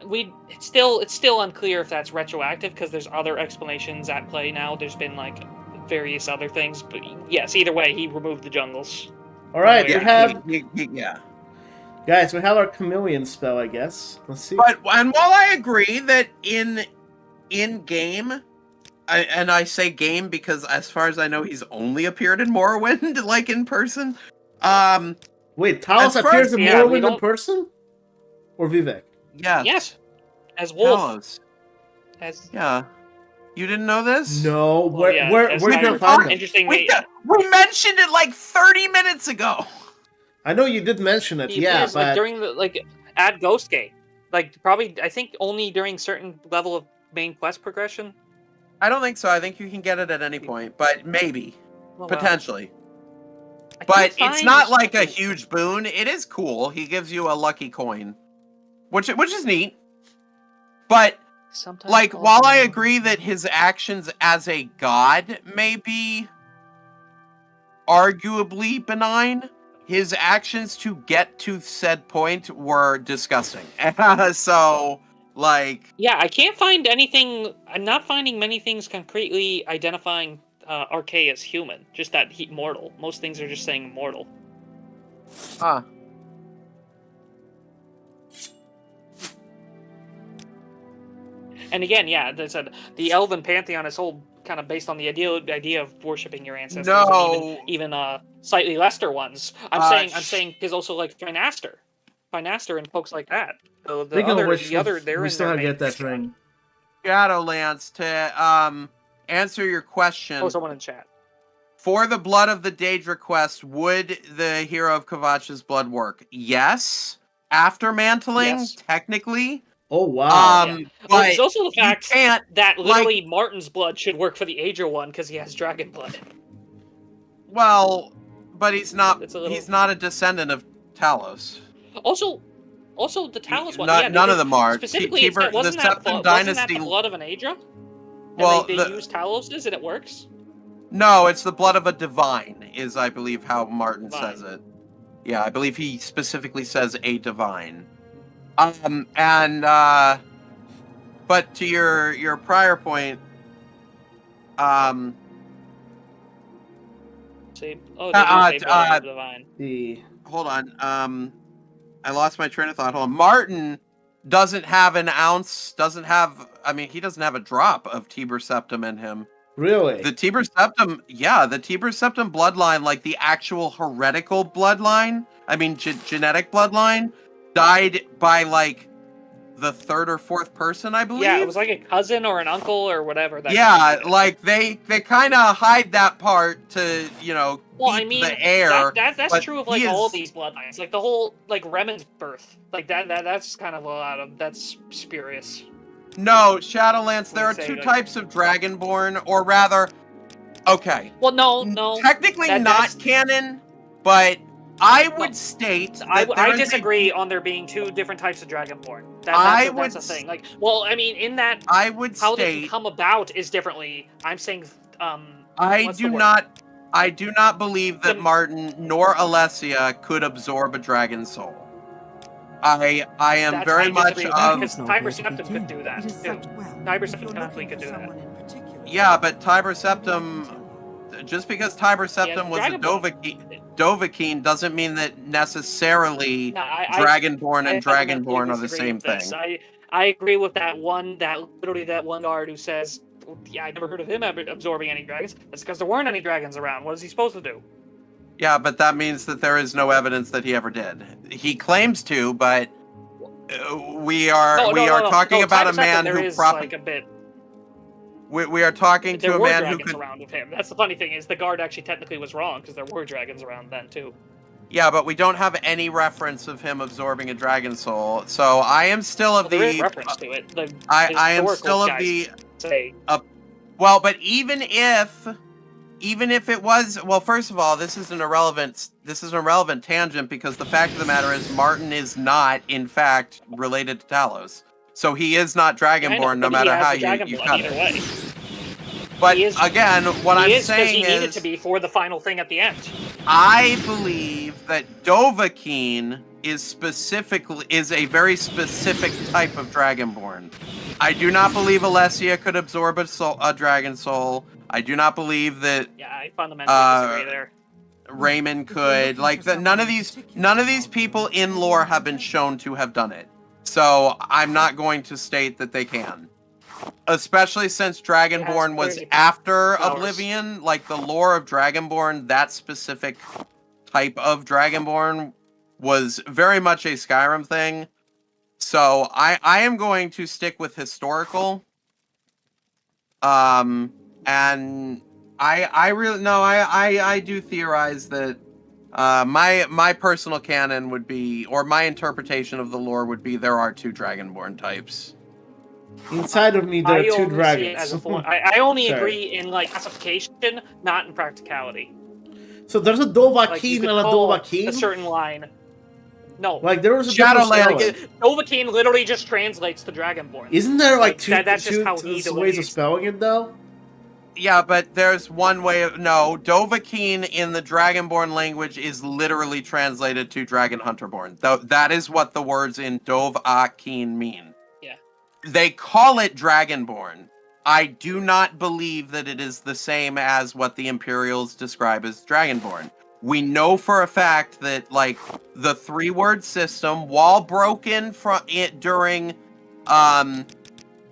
it's still unclear if that's retroactive, because there's other explanations at play now. There's been, like, various other things, but yes, either way, he removed the jungles. Alright, we have... Yeah. Guys, we have our chameleon spell, I guess. Let's see. And while I agree that in game, and I say game because as far as I know, he's only appeared in Morrowind, like in person. Wait, Talos appears in Morrowind in person, or Vivek? Yeah. Yes. As Wolf. Talos. Yeah. You didn't know this? No. Where can I find him? Interesting. We mentioned it like 30 minutes ago. I know you did mention it, but... Like, during the, at Ghostgate. Like, probably, I think only during certain level of main quest progression. I don't think so. I think you can get it at any point, but maybe. Potentially. But it's not like a huge boon. It is cool. He gives you a lucky coin. Which is neat. But, like, while I agree that his actions as a god may be arguably benign, his actions to get to said point were disgusting. So, like... Yeah, I can't find anything... I'm not finding many things concretely identifying RK as human. Just that he's mortal. Most things are just saying mortal. And again, yeah, they said the Elven Pantheon is whole kind of based on the idea of worshipping your ancestors. No. And even slightly lesser ones. I'm saying because also like Finaster and folks like that. So the other, they're we in still their have to get that ring. Shadowlance, to answer your question. Oh, someone in chat. For the blood of the Daedra quest, would the Hero of Kvatch's blood work? Yes. After mantling, technically. Oh, wow. But there's also the fact that literally Martin's blood should work for the Daedra one because he has dragon blood. Well, but he's not a descendant of Talos. Also the Talos one. None of them are. Specifically, wasn't that the blood of an Daedra? And they use Talos's and it works? No, it's the blood of a divine, is I believe how Martin says it. Yeah, I believe he specifically says a divine. But to your prior point, divine. Hold on. I lost my train of thought. Hold on. Martin doesn't have an ounce. He doesn't have a drop of Tiber Septim in him. Really? The Tiber Septim, the Tiber Septim bloodline, like the actual heretical bloodline, genetic bloodline, died by like the third or fourth person, I believe. Yeah, it was like a cousin or an uncle or whatever. Like they kind of hide that part to keep the air. That's true of like all of these bloodlines. Like the whole like Remen's birth, like that's kind of a lot of that's spurious. No, Shadowlance, there are two types of Dragonborn, or rather, okay. Well, no. Technically not canon, but I would state that I disagree on there being two different types of Dragonborn. That's a thing. Like, well, I mean, in that, I would how they can come about is differently. I'm saying, I do not believe that Martin nor Alessia could absorb a dragon soul. I am very much of... Because Tiber Septim could do that, too. Tiber Septim definitely could do that. Yeah, but Tiber Septim... Just because Tiber Septim was a Dovahkiin doesn't mean that necessarily Dragonborn and Dragonborn are the same thing. I agree with that one guard who says, yeah, I never heard of him absorbing any dragons. That's because there weren't any dragons around. What is he supposed to do? Yeah, but that means that there is no evidence that he ever did. He claims to, but we are talking about a man who probably... We are talking to a man who could... around with him. That's the funny thing, is the guard actually technically was wrong, because there were dragons around then, too. Yeah, but we don't have any reference of him absorbing a dragon soul, so I am still of there is reference to it. I am still of the... well, but even if it was... Well, first of all, this is an irrelevant tangent, because the fact of the matter is Martin is not, in fact, related to Talos. So he is not Dragonborn, no matter how you cut it. But again, what I'm saying is... he needed to be for the final thing at the end. I believe that Dovahkiin is a very specific type of Dragonborn. I do not believe Alessia could absorb a dragon soul. I do not believe that... Yeah, I fundamentally disagree there. Raymond could. Like, none of these people in lore have been shown to have done it. So I'm not going to state that they can. Especially since Dragonborn was after Oblivion. Like, the lore of Dragonborn, that specific type of Dragonborn, was very much a Skyrim thing. So I am going to stick with historical. And I do theorize that my personal canon would be, or my interpretation of the lore would be, there are two Dragonborn types. Inside of me, there are two dragons. I only agree in like classification, not in practicality. So there's a Dovahkiin and a Dovahkiin? A certain line. No. Like there was a Shadowlands. Dovahkiin literally just translates to Dragonborn. Isn't there like two ways of spelling it though? Yeah, but there's one way of... No, Dovahkiin in the Dragonborn language is literally translated to Dragon Hunterborn. That is what the words in Dovahkiin mean. Yeah. They call it Dragonborn. I do not believe that it is the same as what the Imperials describe as Dragonborn. We know for a fact that, like, the three-word system, while broken from it during...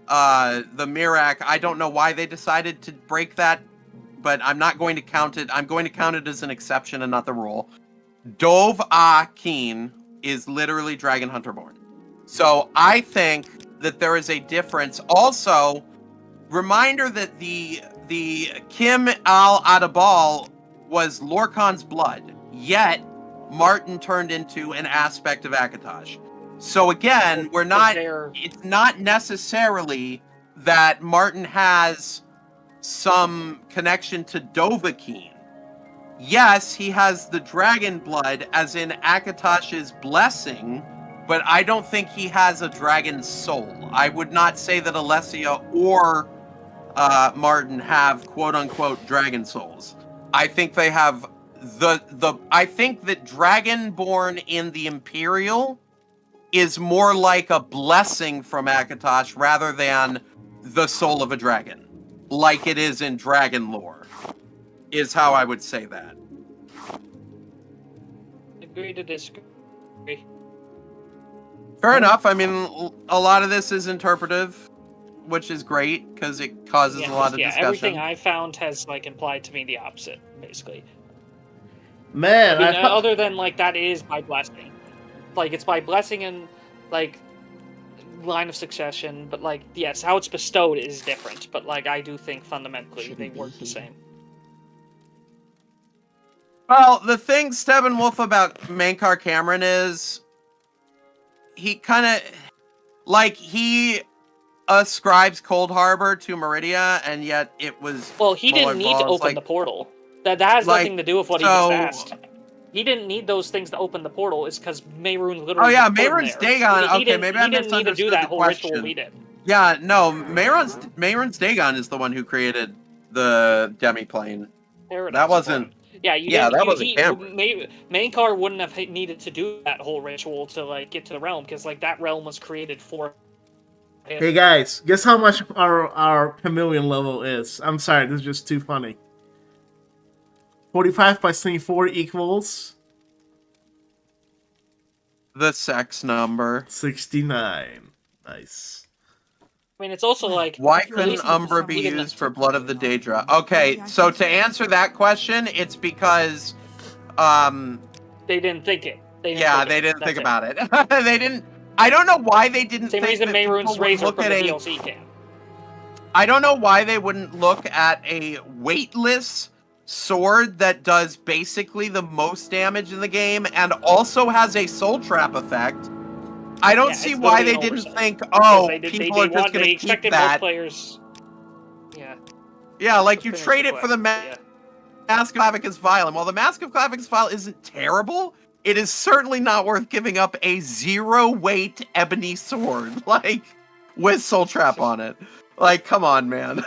the Mirac, I don't know why they decided to break that, but I'm not going to count it. I'm going to count it as an exception and not the rule. Dovahkiin is literally Dragon Hunterborn. So I think that there is a difference. Also, reminder that the Chim al-Adabal was Lorkhan's blood, yet Martin turned into an aspect of Akatosh. So again, it's not necessarily that Martin has some connection to Dovahkiin. Yes, he has the dragon blood, as in Akatosh's blessing, but I don't think he has a dragon soul. I would not say that Alessia or Martin have quote-unquote dragon souls. I think they have I think that Dragonborn in the Imperial is more like a blessing from Akatosh rather than the soul of a dragon, like it is in dragon lore, is how I would say that. Agree to disagree. Fair enough. I mean, a lot of this is interpretive. which is great because it causes a lot of discussion. Everything I found has like implied to me the opposite, basically. Man, I mean, other than like that is by blessing, like it's by blessing and like line of succession, but like yes, how it's bestowed is different. But like I do think fundamentally they work the same. Well, the thing Steppenwolf about Mankar Cameron is he kind of like he ascribes Cold Harbor to Meridia, and yet it was he didn't need to open the portal. That has nothing to do with what he just asked. He didn't need those things to open the portal. It's because Mehrunes literally. Oh yeah, Mehrunes Dagon. Okay, maybe I misunderstood the question. He didn't need to do that whole ritual we did. Yeah, no, Mehrunes Dagon is the one who created the demiplane. That wasn't. Yeah, that wasn't Cameron. Mankar wouldn't have needed to do that whole ritual to like get to the realm because like that realm was created for him. Hey guys, guess how much our chameleon level is? I'm sorry, this is just too funny. 45 by 24 equals the sex number 69. Nice. I mean, it's also like why couldn't Umbra be used for Blood of the Daedra? Okay, so to answer that question, it's because they didn't think it. They didn't think about it. They didn't. I don't know why they didn't. Same think reason Mehrunes Razor from the DLC can. I don't know why they wouldn't look at a weightless sword that does basically the most damage in the game and also has a soul trap effect. I don't see why they didn't think, people are just going to keep that. Players... Yeah, like you trade it for the Mask of Clavicus Vial. And while the Mask of Clavicus Vial isn't terrible, it is certainly not worth giving up a 0-weight ebony sword, like, with soul trap on it. Like, come on, man.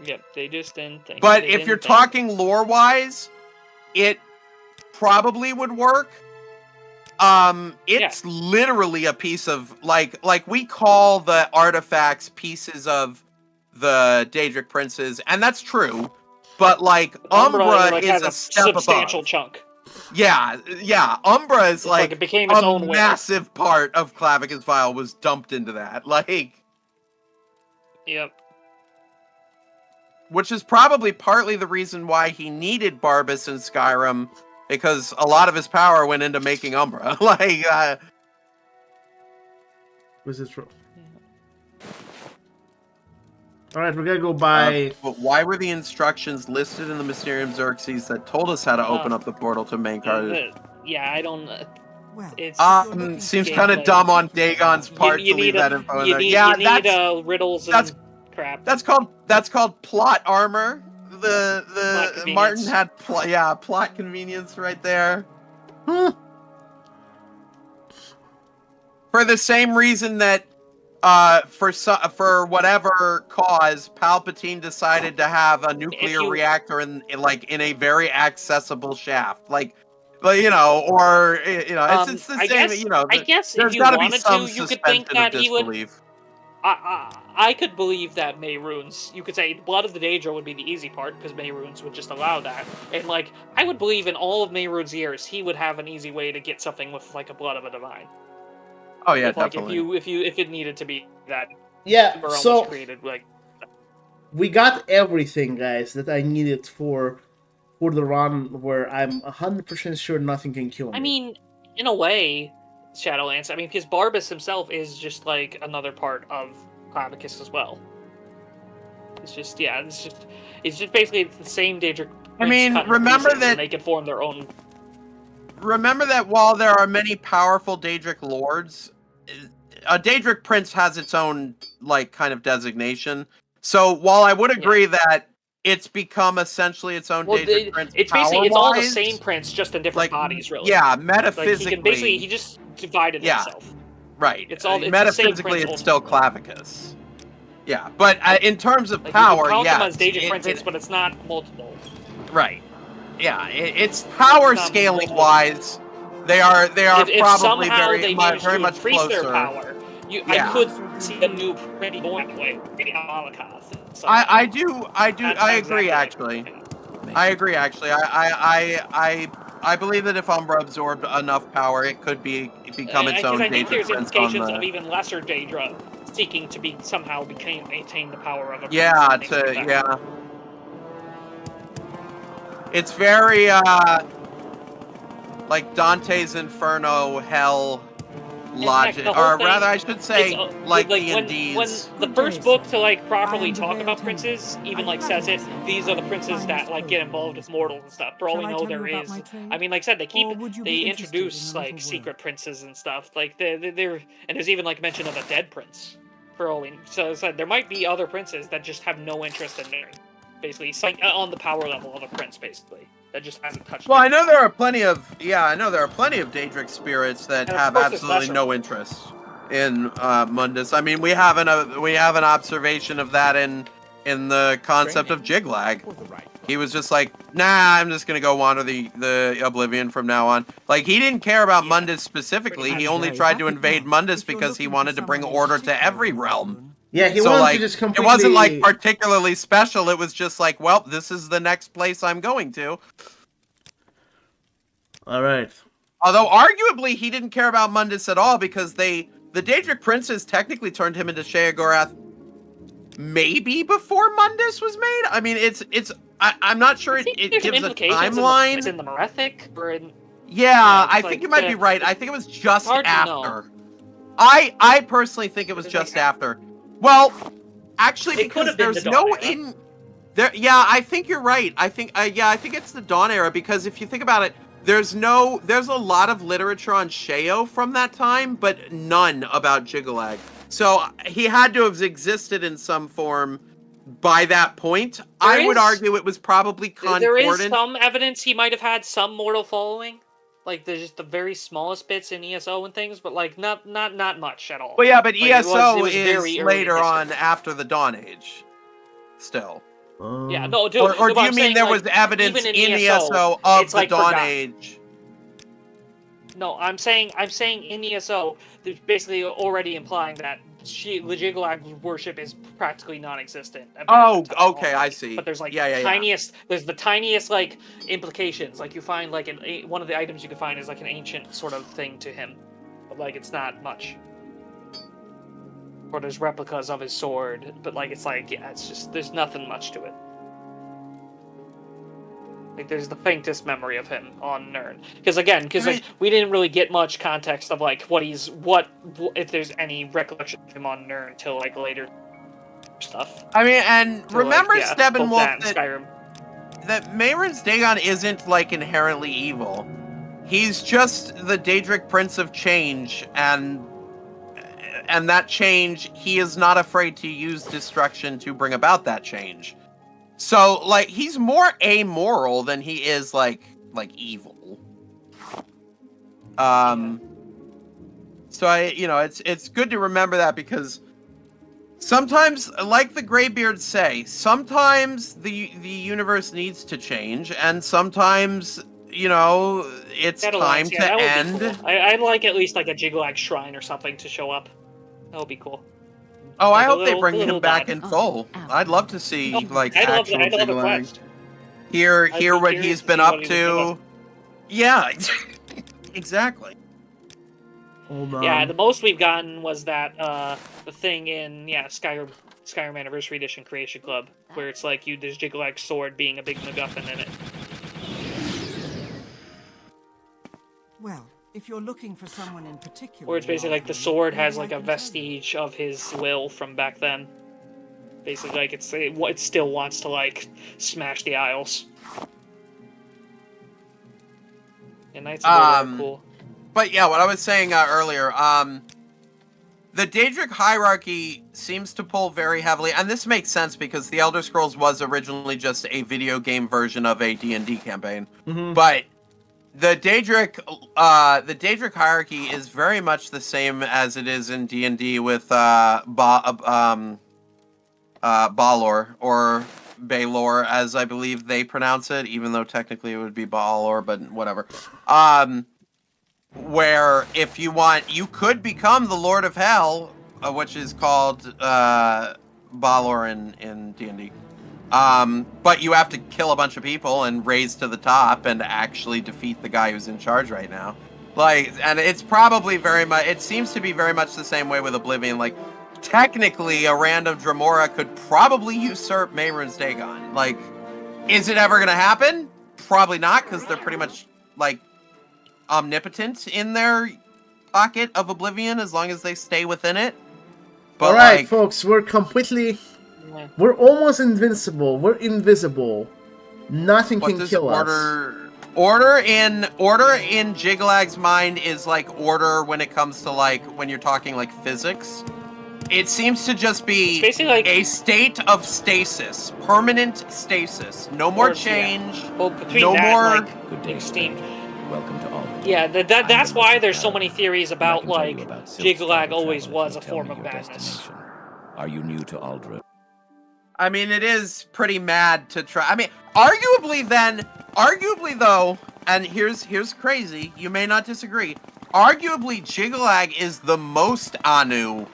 Yep, they just didn't think. But if you're talking lore-wise, it probably would work. It's literally a piece of, like we call the artifacts pieces of the Daedric princes, and that's true. But, like, Umbra is a step substantial above. Chunk. Yeah, Umbra is like it became its own massive part of Clavicus Vial was dumped into that. Like, yep. Which is probably partly the reason why he needed Barbas in Skyrim, because a lot of his power went into making Umbra. Like, was this true? All right, we're gonna go by. But why were the instructions listed in the Mysterium Xerxes that told us how to open up the portal to Mankar? I don't. It's seems kind of dumb on Dagon's part to leave that info in there. You need riddles and crap. That's called plot armor. The Martin had plot convenience right there. For the same reason that for whatever cause, Palpatine decided to have a nuclear reactor in a very accessible shaft, it's the same. I guess there's if you wanted to, you could think that he would. I could believe that Mehrunes, you could say Blood of the Daedra would be the easy part, because Mehrunes would just allow that. And, I would believe in all of Mehrunes' years, he would have an easy way to get something with, a Blood of a Divine. Oh, yeah, definitely. If it needed to be that. Yeah, so... created, we got everything, guys, that I needed for the run where I'm 100% sure nothing can kill me. I mean, in a way... Shadowlands. I mean, because Barbas himself is just another part of Clavicus as well. It's just basically the same Daedric. I mean, remember that they can form their own. Remember that while there are many powerful Daedric lords, a Daedric prince has its own kind of designation. So while I would agree that it's become essentially its own Daedric prince, it's basically it's all the same prince, just in different bodies, really. Yeah, metaphysically, he just divided himself. Right. It's all metaphysically, it's still Clavicus. Yeah, but in terms of power, you can count them as Daedric princes, but it's not multiple. Right. Yeah, it's power scaling wise. They are probably very much closer. Their power. I could see a new pretty going that way. Maybe Malakath. I agree actually. I believe that if Umbra absorbed enough power, it could become its own Daedric prince. I think there's implications of even lesser Daedra seeking to maintain the power of a prince. It's very like Dante's Inferno, Hell logic, or rather, I should say, like D&D's. When the first book to like properly talk about princes even like says it, these are the princes that like get involved with mortals and stuff. For all we know, there is. I mean, like I said, they introduce like secret princes and stuff. Like they're and there's even like mention of a dead prince. For all we so it's like, there might be other princes that just have no interest in there. Basically, on the power level of a prince, basically. That just hasn't touched. Well, I know there are plenty of Daedric spirits that have absolutely no interest in Mundus. I mean, we have an observation of that in the concept of Jiglag. He was just like, nah, I'm just gonna go wander the Oblivion from now on. Like, he didn't care about Mundus specifically. He only tried to invade Mundus because he wanted to bring order to every realm. Yeah, he wanted to just completely... It wasn't, like, particularly special. It was just like, well, this is the next place I'm going to. All right. Although, arguably, he didn't care about Mundus at all because the Daedric princes technically turned him into Sheogorath maybe before Mundus was made? I mean, I'm not sure it gives a timeline. In the Merethic? Or in... Yeah, I think you might be right. I think it was just after. I personally think it was just after. Well, actually, because there's no there. Yeah, I think you're right. I think it's the Dawn era because if you think about it, there's a lot of literature on Sheo from that time, but none about Jiggalag. So he had to have existed in some form by that point. I would argue it was probably concordant. There is some evidence he might have had some mortal following. Like, there's just the very smallest bits in ESO and things, but, like, not much at all. Well, yeah, but like, ESO is later on after the Dawn Age. Still. Yeah, no, dude. Or do you mean there was evidence in ESO of the Dawn Age? No, I'm saying in ESO, there's basically already implying that the Jiggalag worship is practically non-existent. Oh, okay, I see. But there's like there's the tiniest like implications. Like you find like one of the items you can find is like an ancient sort of thing to him, but like it's not much. Or there's replicas of his sword, but like it's like it's just there's nothing much to it. Like there's the faintest memory of him on Nirn, because like, we didn't really get much context of like what if there's any recollection of him on Nirn until like later stuff. I mean, and remember Steppenwolf that Mehrunes Dagon isn't like inherently evil. He's just the Daedric Prince of Change, and that change, he is not afraid to use destruction to bring about that change. So, like, he's more amoral than he is, like evil. So it's good to remember that because sometimes, like the Greybeards say, sometimes the universe needs to change, and sometimes, it's time to end. Cool. I'd like at least like a Jiggalag shrine or something to show up. That would be cool. Oh, I hope they bring him back in full. I'd love to see actual Jiggalag. Hear what he's been up to. Yeah, exactly. Hold on. Yeah, the most we've gotten was that the thing in Skyrim Anniversary Edition Creation Club, where it's like there's Jiggalag's sword being a big MacGuffin in it. Well, if you're looking for someone in particular... Or it's basically like the sword has like a vestige of his will from back then. Basically, like it still wants to like smash the Isles. And Knights of Order are cool. But yeah, what I was saying earlier, the Daedric hierarchy seems to pull very heavily, and this makes sense because the Elder Scrolls was originally just a video game version of a D&D campaign. Mm-hmm. But the Daedric hierarchy is very much the same as it is in D&D with Balor or Baelor, as I believe they pronounce it, even though technically it would be Balor, but whatever. Where if you want, you could become the Lord of Hell, which is called Balor in D&D. But you have to kill a bunch of people and raise to the top and actually defeat the guy who's in charge right now. Like, and it's probably it seems to be very much the same way with Oblivion. Like, technically a random Dremora could probably usurp Mehrunes Dagon. Like, is it ever gonna happen? Probably not, because they're pretty much, like, omnipotent in their pocket of oblivion as long as they stay within it. But all right, like, folks, we're almost invincible. We're invisible. Nothing can kill us. Order in Jiglag's mind is like order when it comes to like when you're talking like physics. It seems to just be like a state of stasis, permanent stasis. No more change. Yeah. Well, between no that, more. Like, extinct. Welcome to all. Yeah, that's why there's so many theories about like Jiglag always was a form of madness. Are you new to Ald'ruun? I mean, it is pretty mad to try. I mean, arguably though, and here's crazy. You may not disagree. Arguably, Jiglag is the most Anu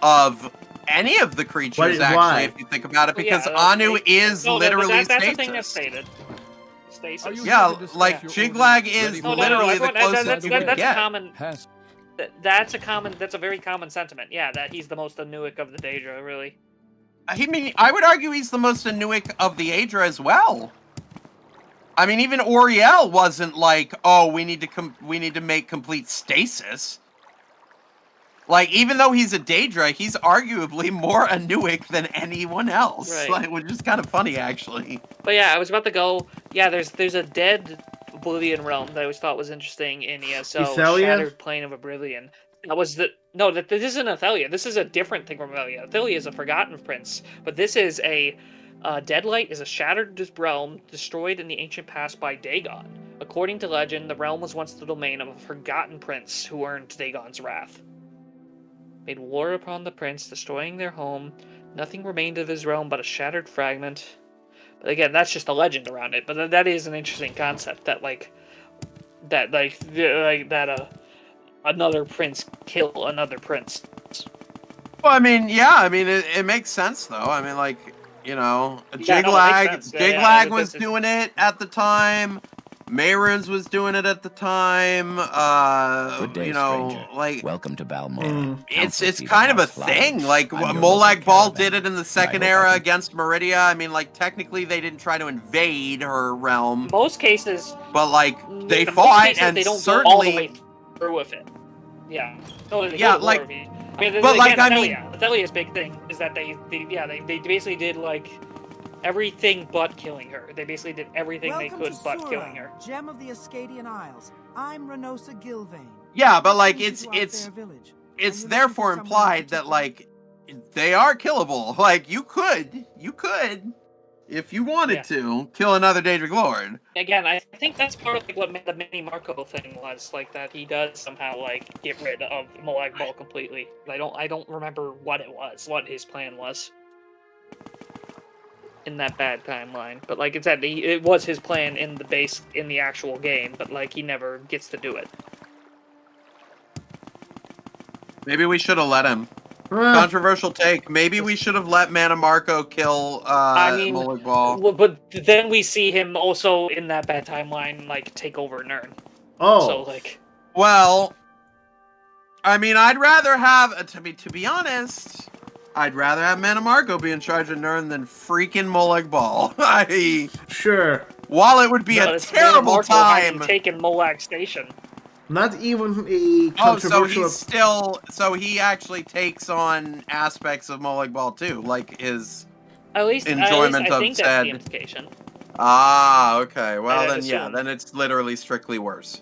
of any of the creatures, actually, if you think about it, because Anu is literally that's stasis. a thing that's stated. Stasis. Yeah, like Jiglag is literally the closest you can get. That's a very common sentiment. Yeah, that he's the most Anuic of the Daedra, really. I mean, I would argue he's the most Anuic of the Daedra as well. I mean, even Auriel wasn't like, oh, we need to make complete stasis. Like, even though he's a Daedra, he's arguably more Anuic than anyone else. Right. Like, which is kind of funny, actually. But yeah, I was about to go. Yeah, there's a dead Oblivion realm that I always thought was interesting in ESO. Ethelia? Shattered Plane of Oblivion. This isn't Athelia. This is a different thing from Athelia. Athelia is a Forgotten Prince, but this is a Deadlight is a shattered realm destroyed in the ancient past by Dagon. According to legend, the realm was once the domain of a Forgotten Prince who earned Dagon's wrath. Made war upon the prince, destroying their home. Nothing remained of his realm but a shattered fragment. But again, that's just a legend around it. But that is an interesting concept that another prince kill another prince. Well, I mean, yeah, I mean, it makes sense though. I mean, like, you know, Jiglag was doing it at the time. Mehrunes was doing it at the time. Good day, you know, stranger. Like, welcome to Balmora. It's kind of a thing. Like, Molag Bal did it in the second era against Meridia. I mean, like, technically they didn't try to invade her realm. Most cases, but like they fought, and they don't certainly go all the way through with it. Yeah. No, yeah, like, Athelia's big thing is that they basically did like everything but killing her. They basically did everything they could but killing her. Gem of the Ascadian Isles. I'm Renosa Gilvain. Yeah, but like it's therefore implied that like they are killable. Like you could if you wanted to kill another Daedric Lord. Again, I think that's part of like what the mini Marco thing was, like that he does somehow like get rid of Molag Bal completely. I don't remember what his plan was in that bad timeline. But like it said, it was his plan in the actual game, but like he never gets to do it. Maybe we should have let him. Controversial take. Maybe we should have let Mana Marco kill Molag Bal. Well, but then we see him also in that bad timeline, like take over Nirn. Oh, so like, well, I mean, I'd rather have to be honest. I'd rather have Mana Marco be in charge of Nirn than freaking Molag Bal. Sure. While it would be a terrible time taking Molag Station. Not even a controversial... so he actually takes on aspects of Molag Bal too, like his enjoyment I of think said... that's the implication. Ah, okay. Well, then, yeah, then it's literally strictly worse.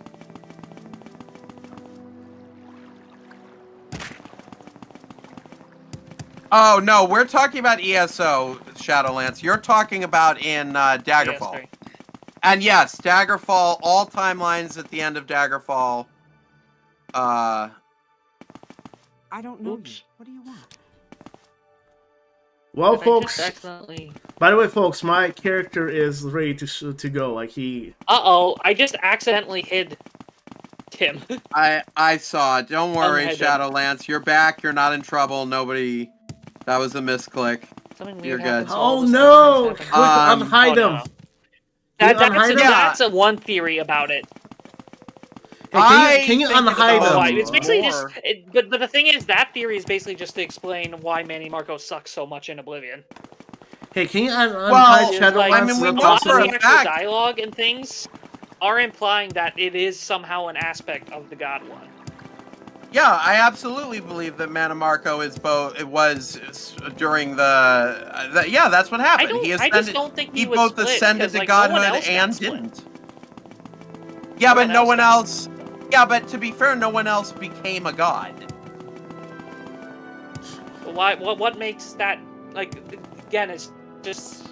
Oh, no, we're talking about ESO, Shadowlance. You're talking about in Daggerfall. And yes, Daggerfall, all timelines at the end of Daggerfall. I don't know you. What do you want? Well, folks. By the way, folks, my character is ready to go. Like he. I just accidentally hid Tim. I saw it. Don't worry, Shadowlance. You're back. You're not in trouble. Nobody. That was a misclick. You're good. Oh no! Unhide him. That's a one theory about it. Can you unhide them? It's basically just. But the thing is, that theory is basically just to explain why Manny Marco sucks so much in Oblivion. Hey, can you unhide Shadowlands? I mean, we know for the actual dialogue and things are implying that it is somehow an aspect of the God One. Yeah, I absolutely believe that Manny Marco is both. It was during the yeah, that's what happened. I just don't think he was both split, ascended to like, godhood no one else and didn't. Yeah, but no one else. Yeah, but to be fair, no one else became a god. Why? What makes that like? Again, it's just.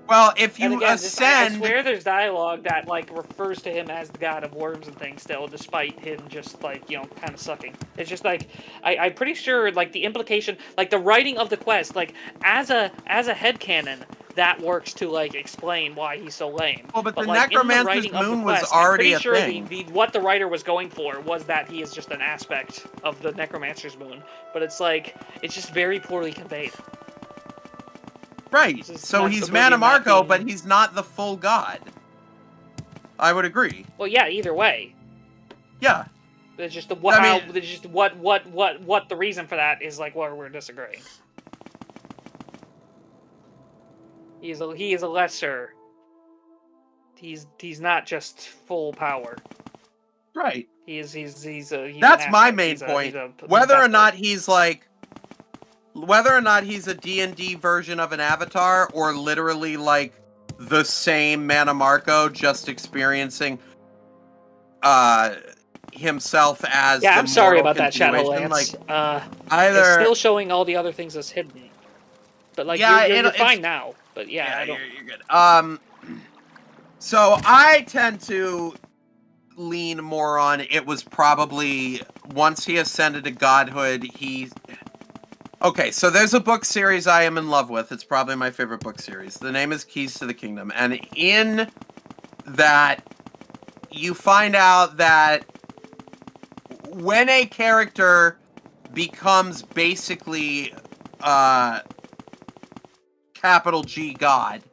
Well, if you again, ascend, I swear there's dialogue that like refers to him as the god of worms and things still, despite him just like kind of sucking. It's just like I'm pretty sure like the implication, like the writing of the quest, like as a headcanon, that works to like explain why he's so lame. Well, but the like, Necromancer's Moon was already I'm pretty sure a thing. What the writer was going for was that he is just an aspect of the Necromancer's Moon, but it's like it's just very poorly conveyed. Right, so he's Manny Marco, but he's not the full god. I would agree. Well, yeah, either way. Yeah. It's just what the reason for that is like where we're disagreeing. He is a lesser. He's not just full power. Right. He's That's my main point. Whether or not he's a D&D version of an avatar, or literally, like, the same Manny Marco, just experiencing, himself as Yeah, the I'm sorry mortal about that, continuation. Shadowlands. Either... It's still showing all the other things as hidden. But, like, yeah, you're fine now. But, yeah, I don't... You're good. So, I tend to lean more on it was probably, once he ascended to godhood, Okay, so there's a book series I am in love with. It's probably my favorite book series. The name is Keys to the Kingdom. And in that, you find out that when a character becomes basically capital G God,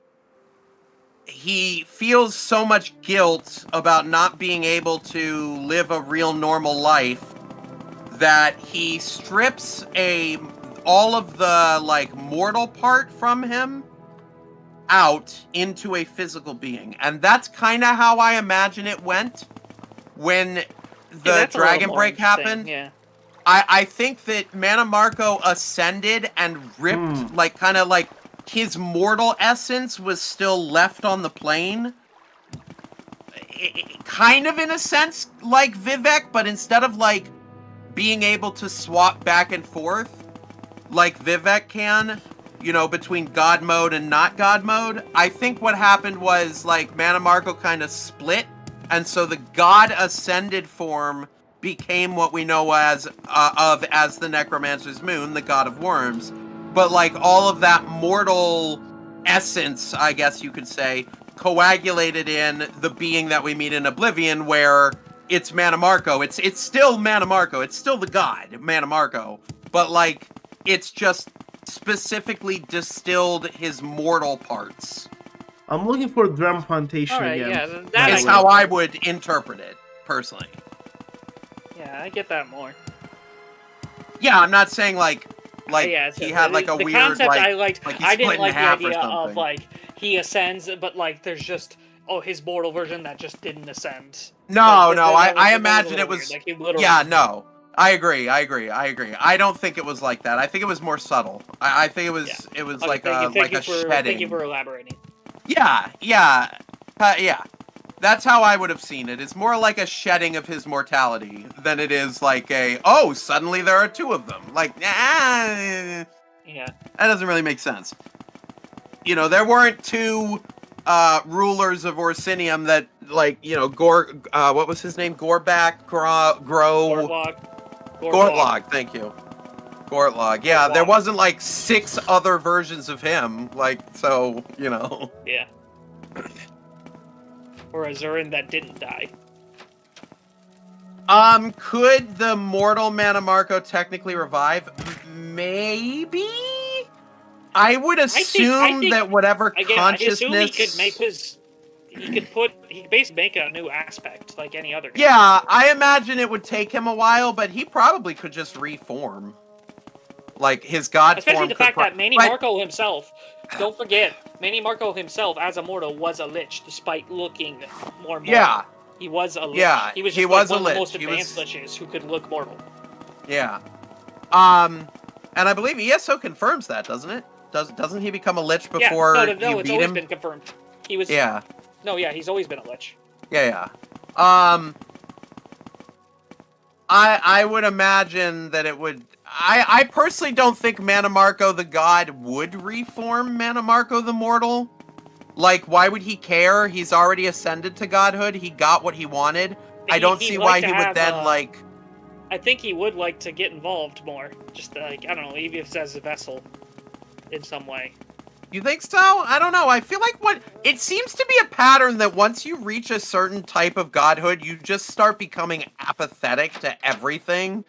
he feels so much guilt about not being able to live a real normal life that he strips all of the, like, mortal part from him out into a physical being. And that's kind of how I imagine it went when the Dragon Break happened. Yeah. I think that Manny Marco ascended and ripped, like, kind of like his mortal essence was still left on the plane. Kind of in a sense like Vivek, but instead of, like, being able to swap back and forth, like Vivek can, between God mode and not God mode. I think what happened was, like, Manny Marco kind of split, and so the God ascended form became what we know as the Necromancer's Moon, the God of Worms. But, like, all of that mortal essence, I guess you could say, coagulated in the being that we meet in Oblivion, where it's Manny Marco. It's still Manny Marco. It's still the God, Manny Marco. But, like, it's just specifically distilled his mortal parts. I'm looking for Drum Plantation again. Yeah, that's how I would interpret it, personally. Yeah, I get that more. Yeah, I'm not saying, like yeah, he had, like, a the weird, concept like... I liked. Like I didn't like the half idea of, like, he ascends, but, like, there's just... his mortal version that just didn't ascend. No, I imagine it was... Like, literally... Yeah, no. I agree. I don't think it was like that. I think it was more subtle. I think it was Okay, like a shedding. Thank you for elaborating. Yeah. That's how I would have seen it. It's more like a shedding of his mortality than it is like suddenly there are two of them. Like, yeah. That doesn't really make sense. There weren't two rulers of Orsinium that, like, what was his name? Gorback, Gortlog, thank you. Gortlog. Yeah, there wasn't, like, 6 other versions of him, like, so, Yeah. Or a Zurin that didn't die. Could the mortal Manny Marco technically revive? Maybe? I would assume that whatever consciousness... I assume he could make his... could basically make a new aspect like any other game. Yeah, I imagine it would take him a while, but he probably could just reform. Like, his god Especially form the fact that Manny but... Marco himself, don't forget, Manny Marco himself as a mortal was a lich, despite looking more mortal. Yeah. He was a lich. Yeah, he was he just was like a one of the lich. most advanced liches who could look mortal. Yeah. And I believe ESO confirms that, doesn't it? Doesn't he become a lich before no, you it's beat always him? been confirmed. He was. Yeah. No, yeah, he's always been a lich. Yeah. I would imagine that it would. I personally don't think Mannimarco the god would reform Mannimarco the mortal. Like, why would he care? He's already ascended to godhood. He got what he wanted. I don't see why he would then, like... I think he would like to get involved more. Just, like, I don't know, even if it's as a vessel in some way. You think so? I don't know. I feel like it seems to be a pattern that once you reach a certain type of godhood, you just start becoming apathetic to everything.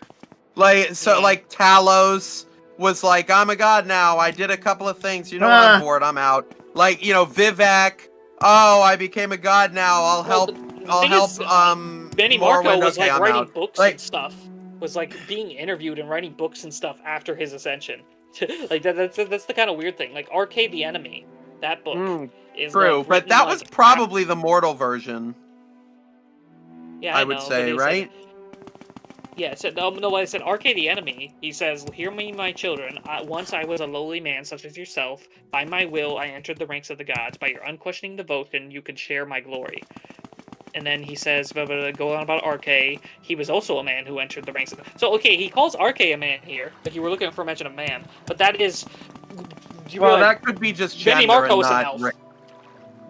Like, so, like, Talos was like, I'm a god now. I did a couple of things. You know what? I'm bored. I'm out. Like, you know, Vivek. Oh, I became a god now. I'll help. Manny Marco was like writing books like, and stuff. Was like being interviewed and writing books and stuff after his ascension. Like that's the kind of weird thing. Like Arcade the Enemy, that book is true, like, but that was probably the mortal version. Yeah, I would say, right? Yeah, it said, no, I said, Arcade the Enemy, he says, hear me, my children, once I was a lowly man such as yourself, by my will I entered the ranks of the gods, by your unquestioning devotion you could share my glory. And then he says, go on about Arcade, he was also a man who entered the ranks of the... So, okay, he calls Arcade a man here, like you were looking for a mention of man, but that is... Well, that could be just gender Manny Marco and is an not... elf.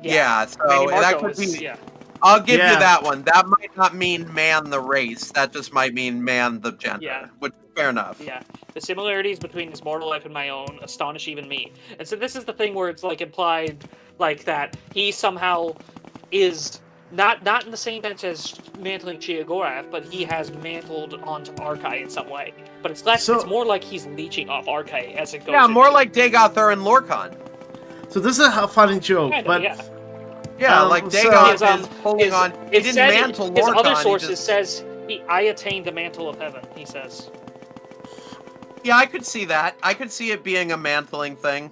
Yeah, so that could be... Yeah. I'll give you that one. That might not mean man the race. That just might mean man the gender. Yeah. Which, fair enough. Yeah. The similarities between his mortal life and my own astonish even me. And so this is the thing where it's like implied like that he somehow is not in the same sense as mantling Sheogorath, but he has mantled onto Arkai in some way. But it's less it's more like he's leeching off Arkai as it goes. Yeah, more like Dagothur and Lorkhan. So this is a funny joke, but yeah, like Dagon is holding on. He didn't mantle Lorkhan. His other sources says I attained the mantle of heaven. He says. Yeah, I could see that. I could see it being a mantling thing.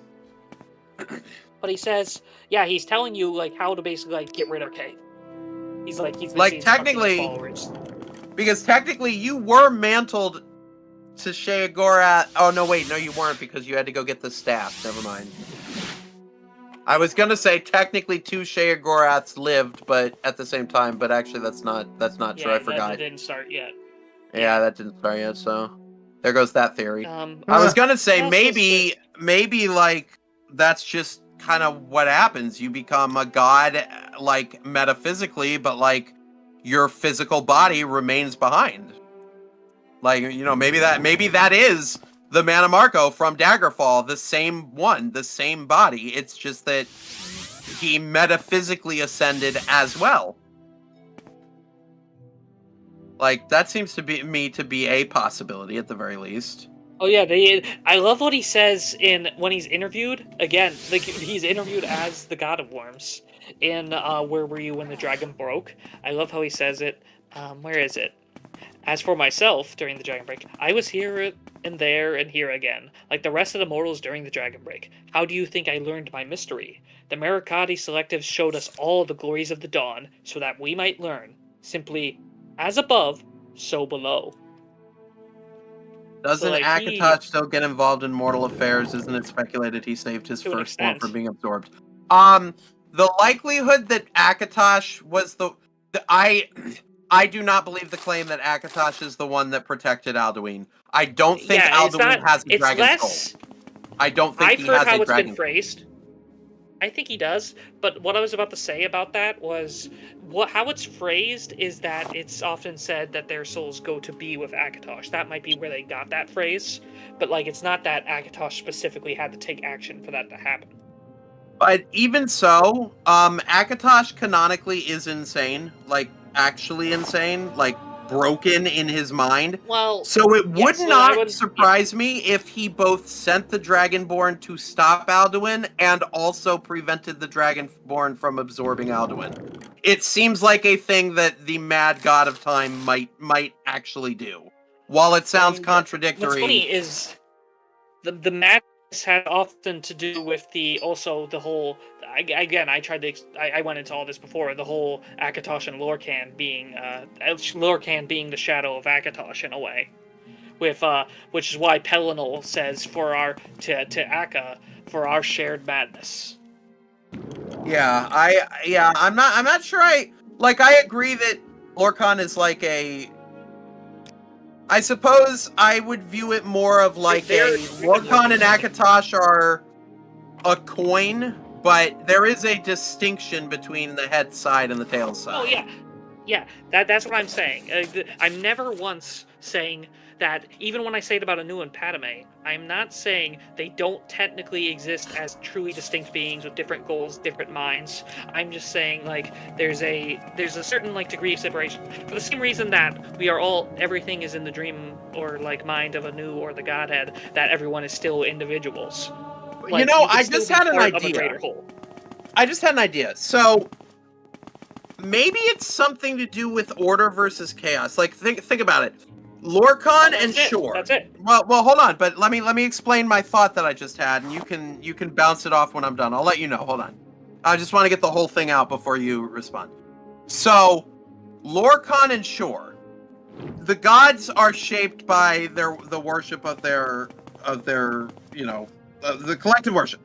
But he says, yeah, he's telling you like how to basically like get rid of Kay. He's technically, because technically you were mantled to Sheogorath. Oh no, wait, no, you weren't because you had to go get the staff. Never mind. I was gonna say technically 2 Sheogoraths lived, but at the same time, but actually that's not true. I forgot. That didn't start yet. Yeah, that didn't start yet. So there goes that theory. I was gonna say maybe like that's just kind of what happens. You become a god, like metaphysically, but like your physical body remains behind. Like, you know, maybe that is the Mannimarco from Daggerfall, the same one, the same body. It's just that he metaphysically ascended as well. Like, that seems to be a possibility at the very least. Oh yeah, I love what he says when he's interviewed. Again, like he's interviewed as the God of Worms in Where Were You When the Dragon Broke? I love how he says it. Where is it? As for myself, during the Dragon Break, I was here and there and here again, like the rest of the mortals during the Dragon Break. How do you think I learned my mystery? The Mercati Selectives showed us all the glories of the dawn, so that we might learn. Simply, as above, so below. Doesn't Akatosh still get involved in mortal affairs? Isn't it speculated he saved his firstborn from being absorbed? The likelihood that Akatosh was I do not believe the claim that Akatosh is the one that protected Alduin. I don't think Alduin has a dragon soul. I don't think he has a dragon soul. I've heard how it's been phrased. I think he does, but what I was about to say about that was how it's phrased is that it's often said that their souls go to be with Akatosh. That might be where they got that phrase, but like it's not that Akatosh specifically had to take action for that to happen. But even so, Akatosh canonically is insane, like actually insane. Like broken in his mind. Well, so it would yes, not surprise me if he both sent the Dragonborn to stop Ald'ruun and also prevented the Dragonborn from absorbing Ald'ruun. It seems like a thing that the Mad God of Time might actually do. While it sounds contradictory. What's funny is the madness had often to do with the whole. Again, I went into all this before. The whole Akatosh and Lorkhan being the shadow of Akatosh in a way, with which is why Pelinal says to Akka for our shared madness. Yeah, I'm not sure I agree that Lorkhan is like a. I suppose I would view it more of like Lorkhan and Akatosh are a coin, but there is a distinction between the head side and the tail side. Oh yeah. That's what I'm saying. I'm never once saying that. Even when I say it about Anu and Padme, I'm not saying they don't technically exist as truly distinct beings with different goals, different minds. I'm just saying like there's a certain like degree of separation for the same reason that everything is in the dream or like mind of Anu or the Godhead, that everyone is still individuals. Like, I just had an idea. I just had an idea. So maybe it's something to do with order versus chaos. Like think about it. Lorkhan and Shore. That's it. Well, hold on, but let me explain my thought that I just had, and you can bounce it off when I'm done. I'll let you know. Hold on. I just want to get the whole thing out before you respond. So, Lorkhan and Shore, the gods are shaped by the worship of their the collective worship.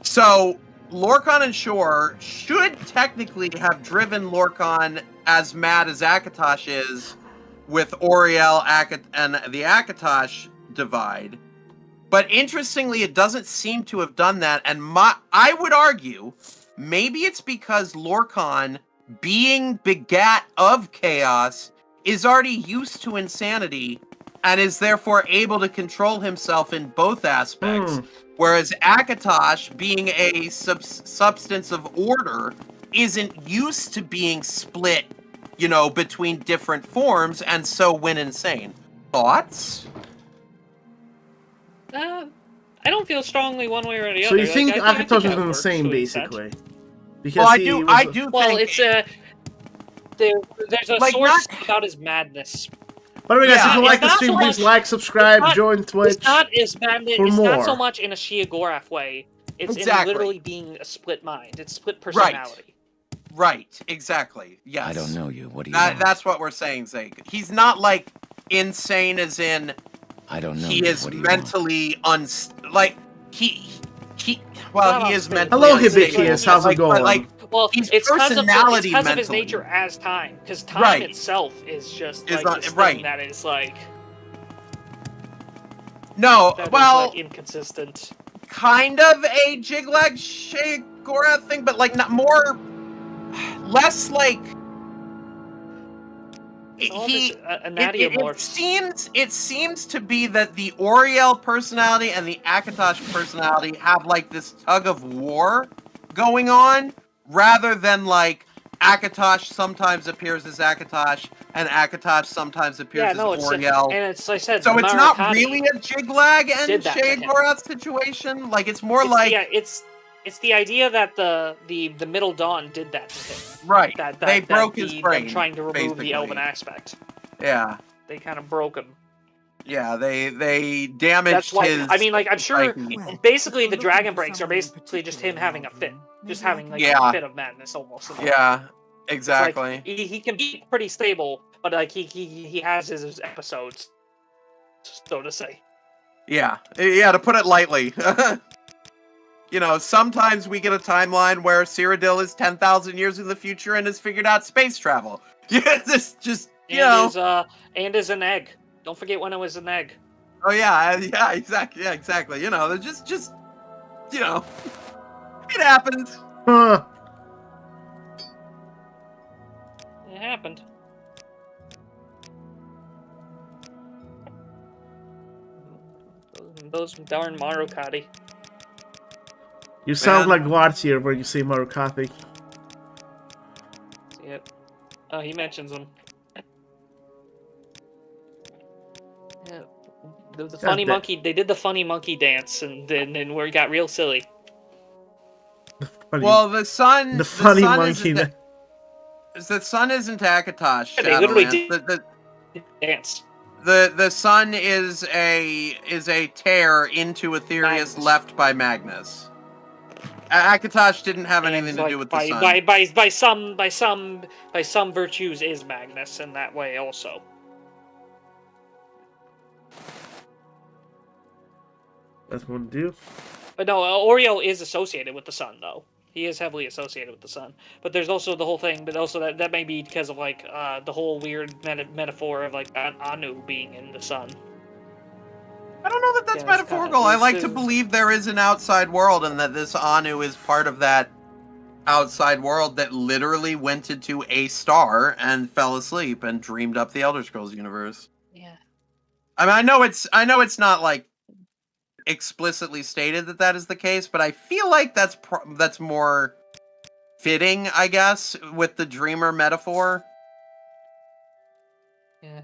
So, Lorkhan and Shore should technically have driven Lorkhan as mad as Akatosh is, with Auriel and the Akatosh divide. But interestingly, it doesn't seem to have done that, and I would argue maybe it's because Lorkhan, being begat of chaos, is already used to insanity and is therefore able to control himself in both aspects, whereas Akatosh, being a substance of order, isn't used to being split between different forms, and so went insane. Thoughts? I don't feel strongly one way or the other. So you think Akatosh is insane, basically? Because I do. Well, think... there's a source about his madness. By the way, guys, if you like the stream, please like, subscribe, join Twitch. It's not as madness. For it's more. not so much in a Shia Gorath way. It's in literally being a split mind. It's split personality. Right, exactly. Yes. I don't know you. What do you want? That's what we're saying, Zeke. He's not like insane as in I don't know. He is mentally he is mentally Hello, Hibiscus. How's it going? Well, he's it's personality because of his mentally. nature as time. Because time itself is just like this thing that is like inconsistent. Kind of a Jiglag Shagora thing, but like less like it seems to be that the Auriel personality and the Akatosh personality have like this tug of war going on, rather than like Akatosh sometimes appears as Akatosh and Akatosh sometimes appears as Auriel. And it's like I said, so it's not really a Jiglag and Shagora situation. Like it's more it's the idea that the Middle Dawn did that to him. Right. They broke his brain, trying to remove basically. the elven aspect. Yeah. They kind of broke him. Yeah, they damaged his... I mean, like, I'm sure... Basically, the Dragon Breaks are basically just him having a fit. Just having, like, a fit of madness, almost. Yeah, exactly. Like, he can be pretty stable, but, like, he has his episodes, so to say. Yeah, to put it lightly. Sometimes we get a timeline where Cyrodiil is 10,000 years in the future and has figured out space travel. And is an egg. Don't forget when it was an egg. Oh yeah, exactly. Yeah, exactly. They're just it happens. Huh. It happened. Those darn Marukati. You sound like Guartier when you say Marukati. See it? Oh, he mentions them. The funny monkey. They did the funny monkey dance, and then where it got real silly. Well, the sun. The funny monkey. The sun isn't Akatosh. Yeah, they literally did the dance. The sun is a tear into Aetherius left by Magnus. Akatosh didn't have anything to do with the sun. By some virtues is Magnus in that way also. That's what to do. But no, Oriel is associated with the sun, though. He is heavily associated with the sun. But there's also the whole thing, but also that may be because of, like, the whole weird metaphor of, like, Anu being in the sun. I don't know that that's metaphorical. I like to believe there is an outside world and that this Anu is part of that outside world that literally went into a star and fell asleep and dreamed up the Elder Scrolls universe. Yeah. I mean, I know it's not, like, explicitly stated that that is the case, but I feel like that's more fitting, I guess, with the dreamer metaphor. Yeah.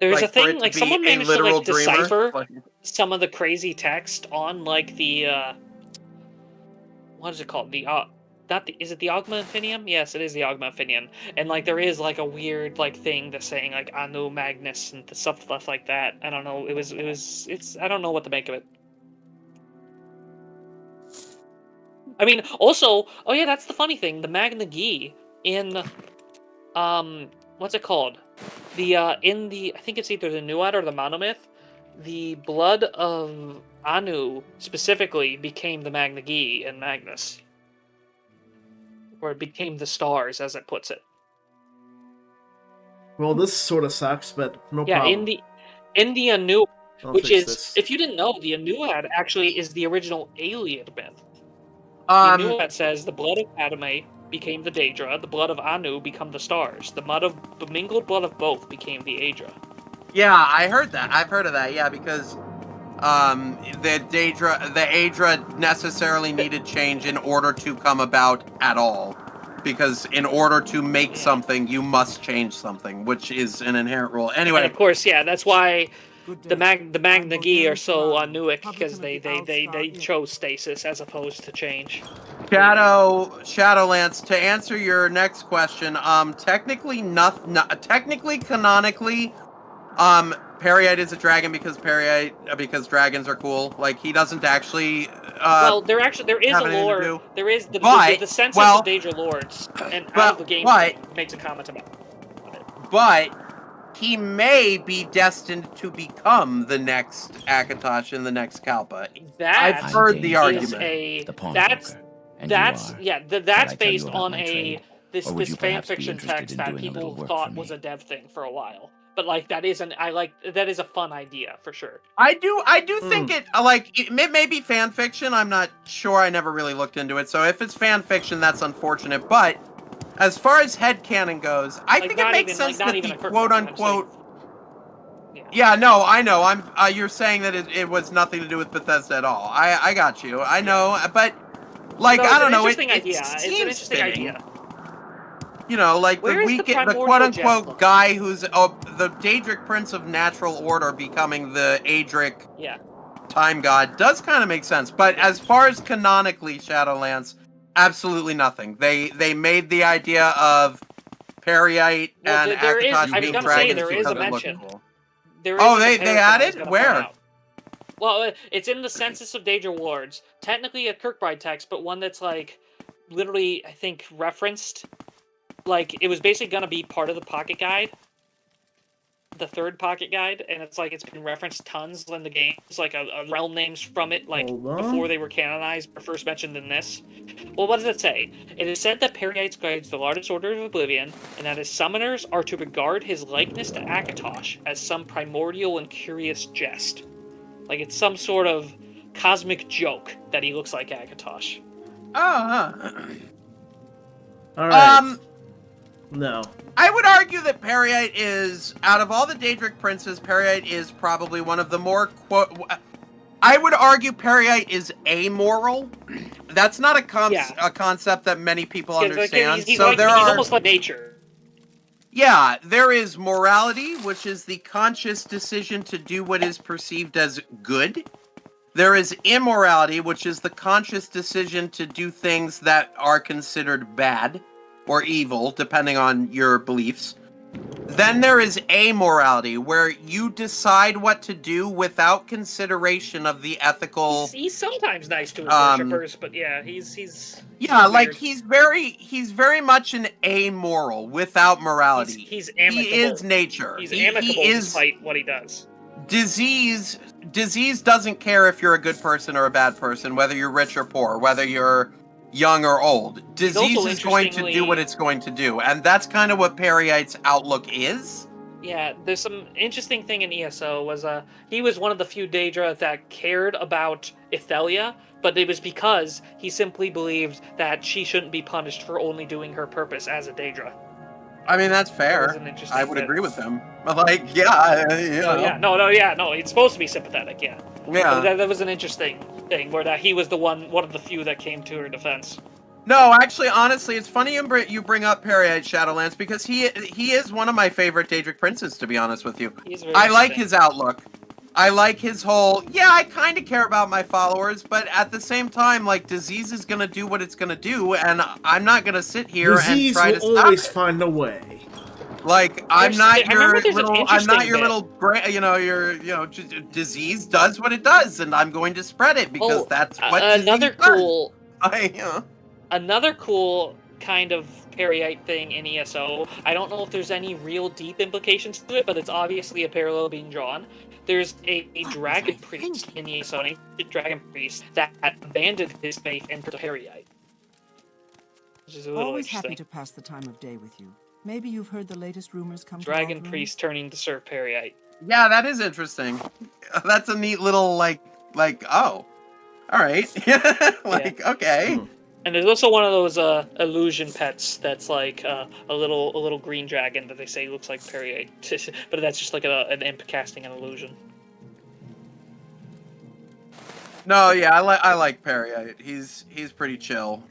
There's a thing, like, someone managed to, like, decipher some of the crazy text on, like, the, what is it called? Is it the Ogma Infinium? Yes, it is the Ogma Infinium. And, like, there is, like, a weird, like, thing that's saying, like, Anu, Magnus, and stuff like that. I don't know, I don't know what to make of it. I mean, also, oh yeah, that's the funny thing, the Magna Gi in, what's it called? I think it's either the Nuad or the Monomyth, the blood of Anu specifically became the Magna Gi in Magnus. Or it became the stars, as it puts it. Well, this sort of sucks, but no problem. Yeah, in the Anu, which is, if you didn't know, the Anuad actually is the original alien myth. The Anuad says the blood of Padme became the Daedra, the blood of Anu become the stars. The mingled blood of both became the Aedra. Yeah, I heard that. I've heard of that, yeah, because the Aedra necessarily needed change in order to come about at all. Because in order to make something, you must change something, which is an inherent rule. Anyway, and of course, yeah, that's why the Magna Gi are so Anuic, because they chose stasis as opposed to change. Shadowlance, to answer your next question, technically, canonically, Periite is a dragon because dragons are cool. Like, he doesn't actually. Well, there is a lore. There is the census of Daedra Lords, and out of the game makes a comment about it. But he may be destined to become the next Akatosh in the next Kalpa. I've heard the argument. That's based on this fan fiction text that people thought was a dev thing for a while. But like that is a fun idea for sure. I do think it may be fan fiction. I'm not sure. I never really looked into it. So if it's fan fiction, that's unfortunate. But as far as headcanon goes, I think it makes sense that the quote unquote. Yeah, no, I know. You're saying that it was nothing to do with Bethesda at all. I got you. I know, but like I don't know. It's an interesting idea. You know, like the quote-unquote guy who's the Daedric Prince of Natural Order becoming the Aedric Time God does kind of make sense. But as far as canonically, Shadowlance, absolutely nothing. They made the idea of Periite and Akatosh being dragons because it looked cool. They added? Where? Well, it's in the Census of Daedra Lords. Technically a Kirkbride text, but one that's like literally, I think, referenced. Like, it was basically going to be part of the pocket guide, the third pocket guide, and it's like it's been referenced tons in the game. It's like a realm names from it, like before they were canonized or first mentioned in this. Well, what does it say? It is said that Periite guides the largest order of Oblivion, and that his summoners are to regard his likeness to Akatosh as some primordial and curious jest. Like, it's some sort of cosmic joke that he looks like Akatosh. All right. No. I would argue that Periite is, out of all the Daedric princes, Periite is probably one of the more, I would argue Periite is amoral. That's not a concept that many people understand. He's almost like nature. Yeah, there is morality, which is the conscious decision to do what is perceived as good. There is immorality, which is the conscious decision to do things that are considered bad or evil, depending on your beliefs. Then there is amorality, where you decide what to do without consideration of the ethical. He's sometimes nice to his worshippers, but yeah, he's yeah, weird. like he's very much an amoral without morality. He's amicable. He is nature. He's amicable despite what he does. Disease doesn't care if you're a good person or a bad person, whether you're rich or poor, whether you're young or old. Disease is going to do what it's going to do, and that's kind of what Peryite's outlook is. Yeah, there's some interesting thing in ESO was he was one of the few Daedra that cared about Ithelia, but it was because he simply believed that she shouldn't be punished for only doing her purpose as a Daedra. I mean, that's fair. I would agree with him. Like, yeah, no, it's supposed to be sympathetic, yeah. Yeah. That was an interesting thing, where that he was one of the few that came to her defense. No, actually, honestly, it's funny you bring up Peryite Shadowlands, because he is one of my favorite Daedric princes, to be honest with you. I like his outlook. I like his whole, I kind of care about my followers, but at the same time, like, disease is going to do what it's going to do, and I'm not going to sit here and try to stop it. Disease will always find a way. Like, I'm not your little, disease does what it does, and I'm going to spread it, because that's what another cool does. Another cool kind of Peryite thing in ESO, I don't know if there's any real deep implications to it, but it's obviously a parallel being drawn. There's a dragon priest in ESO, a dragon priest, that abandoned his faith into Peryite. Which is a little Always interesting. happy to pass the time of day with you. Maybe you've heard the latest rumors come Dragon to Ald'ruun? priest turning to serve Peryite. Yeah, that is interesting. That's a neat little, like, oh. Alright. Okay. And there's also one of those illusion pets that's like a little green dragon that they say looks like Peryite, but that's just like an imp casting an illusion. No, yeah, I like Peryite. He's pretty chill.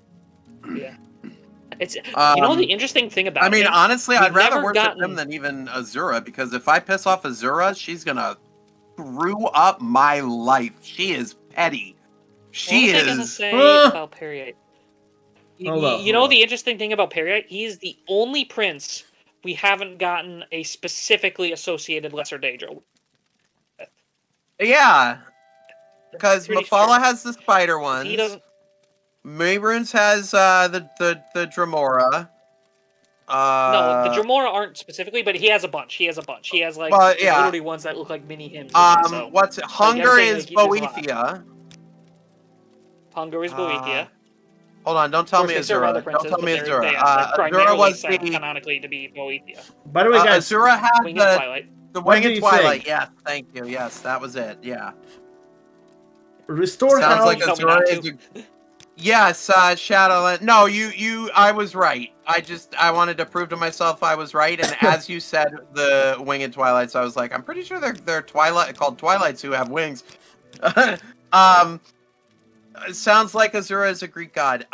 Yeah. It's the interesting thing about him, honestly, I'd rather worship gotten... him than even Azura, because if I piss off Azura, she's gonna screw up my life. She is petty. She what was I gonna say about Peryite? You know the interesting thing about Peryite? He's the only prince we haven't gotten a specifically associated Lesser Daedra with. Yeah. Because Mafala has the spider ones. He doesn't... Mabrunes has the Dremora. No, the Dremora aren't specifically, but he has a bunch. He has like literally ones that look like mini hymns. What's it? Hunger is Boethia. Hunger is Boethia. Hold on, don't tell me Azura. Don't tell me Azura. Azura was the canonically to be Boethia. By the way, guys, Azura had Winged Twilight. The Winged Twilight. Yes, thank you. Yes, that was it. Yeah. Restore Sounds health. like Azura is Yes, Shadowland. No, I was right. I wanted to prove to myself I was right, and as you said, the Winged Twilights, I was like, I'm pretty sure they're called Twilights who have wings. It sounds like Azura is a Greek god.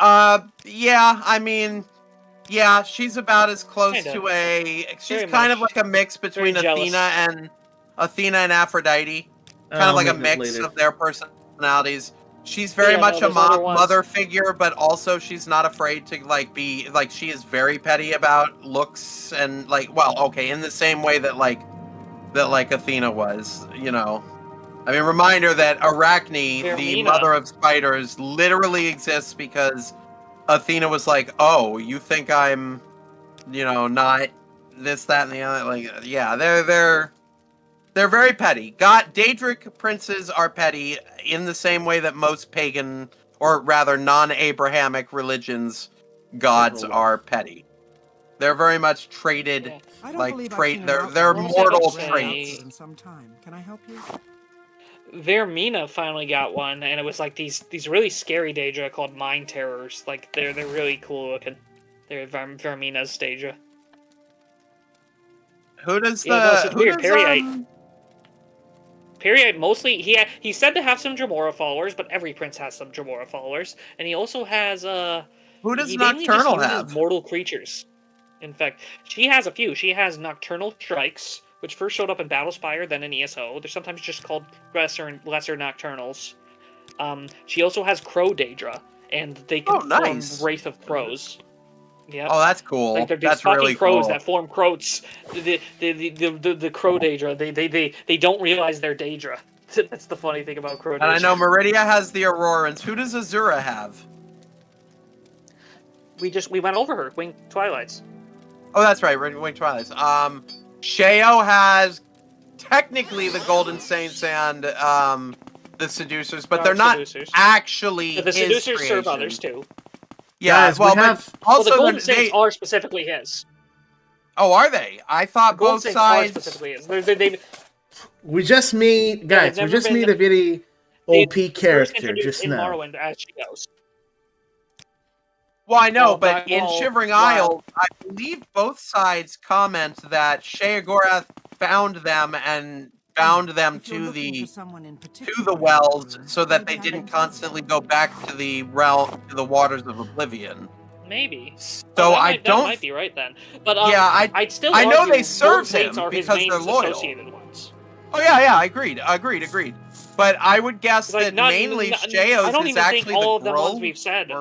She's about as close to she's kind of like a mix between Athena and Aphrodite. Kind of like a mix of their personalities. She's very much a mother figure, but also she's not afraid to be she is very petty about looks and in the same way that Athena was, I mean, reminder that Arachne, the mother of spiders, literally exists because Athena was like, "Oh, you think I'm, not this, that, and the other?" They're very petty. Daedric princes are petty in the same way that most pagan, or rather non-Abrahamic religions, gods are petty. They're very much traded, they're mortal traits. In some time. Can I help you? Vermina finally got one, and it was like these really scary Daedra called Mind Terrors. Like they're really cool looking. They're Vermina's Daedra. Who does Peryite. Peryite mostly he's said to have some Dremora followers, but every prince has some Dremora followers, and he also has Who does Nocturnal have? Mortal creatures. In fact, she has a few. She has Nocturnal Strikes, which first showed up in Battlespire, then in ESO. They're sometimes just called lesser Nocturnals. She also has Crow Daedra, and they can form Wraith of Crows. Yeah. Oh, that's cool. Like they're these that's fucking really crows cool. that form croats. The Crow Daedra. They don't realize they're Daedra. That's the funny thing about Crow Daedra. And I know Meridia has the Aurorans. Who does Azura have? We went over her, Winged Twilights. Oh, that's right, Winged Twilights. Sheo has technically the Golden Saints and the Seducers, but they're not actually the his Seducers creation. serve others too. Yeah, Guys, but also the Golden Saints are specifically his. Oh, are they? I thought both sides. Are specifically his. We just made a very OP character just in now. Morrowind as she goes. Well, I know, but in Shivering Isle, I believe both sides comment that Sheogorath found them and bound them to the wells so that they didn't constantly go back to the realm, to the waters of Oblivion. Maybe. So I don't. That might be right then. But yeah, I'd still. I know argue they serve him are his because main they're loyal. Associated ones. Oh yeah, agreed. But I would guess that mainly Sheo's is actually the all of the ones we've said.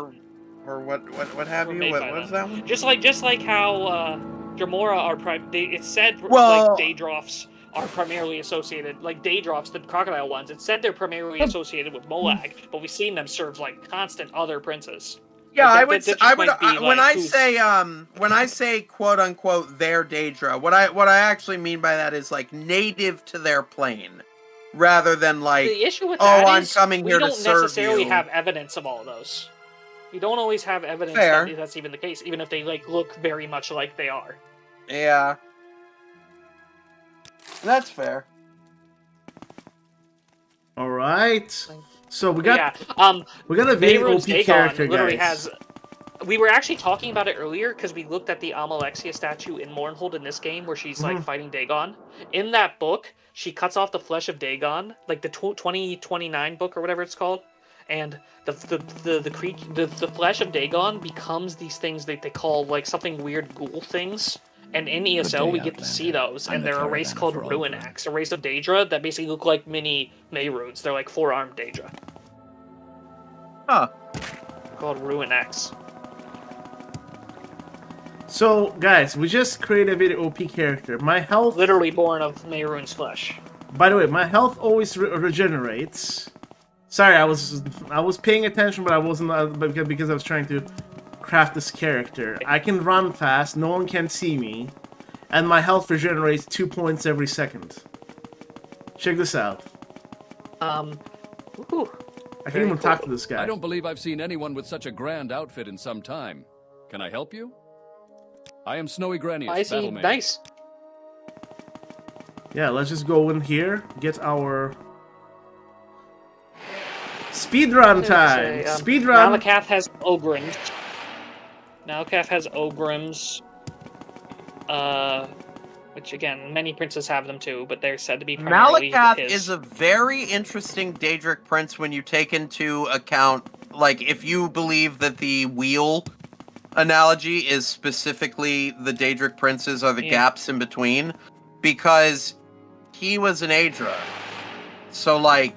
Or what have you? What was that one? Just like how Dremora are it's said well, like Daedroths are primarily associated, like Daedroths, the crocodile ones. It's said they're primarily associated with Molag, but we've seen them serve like constant other princes. Yeah, like, when I say quote unquote their Daedra, what I actually mean by that is like native to their plane, rather than like the issue with that I'm coming here to serve you. We don't necessarily have evidence of all of those. We don't always have evidence that that's even the case, even if they like look very much like they are. Yeah, that's fair. All right, so we got we got a very Mehrunes OP character, literally guys. We were actually talking about it earlier because we looked at the Amalexia statue in Mournhold in this game where she's like fighting Dagon. In that book, she cuts off the flesh of Dagon, like the 2029 book or whatever it's called, and the flesh of Dagon becomes these things that they call like something weird ghoul things. And in ESO, we get to see those, and they're a race called Ruinax, a race of Daedra that basically look like mini Mehrunes. They're like 4-armed Daedra. Huh. Called Ruinax. So, guys, we just created a very OP character. My health... Literally born of Mehrune's flesh. By the way, my health always regenerates. Sorry, I was paying attention, but I wasn't because I was trying to craft this character. I can run fast, no one can see me, and my health regenerates 2 points every second. Check this out. Ooh. I can even talk to this guy. I don't believe I've seen anyone with such a grand outfit in some time. Can I help you? I am Snowy Granius, I see. Battlemate. Nice. Yeah, let's just go in here, get our speedrun time. Speedrun. Malakath has Ogrims. Which again, many princes have them too, but they're said to be primarily Malakath his. is a very interesting Daedric prince when you take into account, like, if you believe that the wheel analogy is specifically the Daedric princes are the gaps in between, because he was an Aedra. So, like,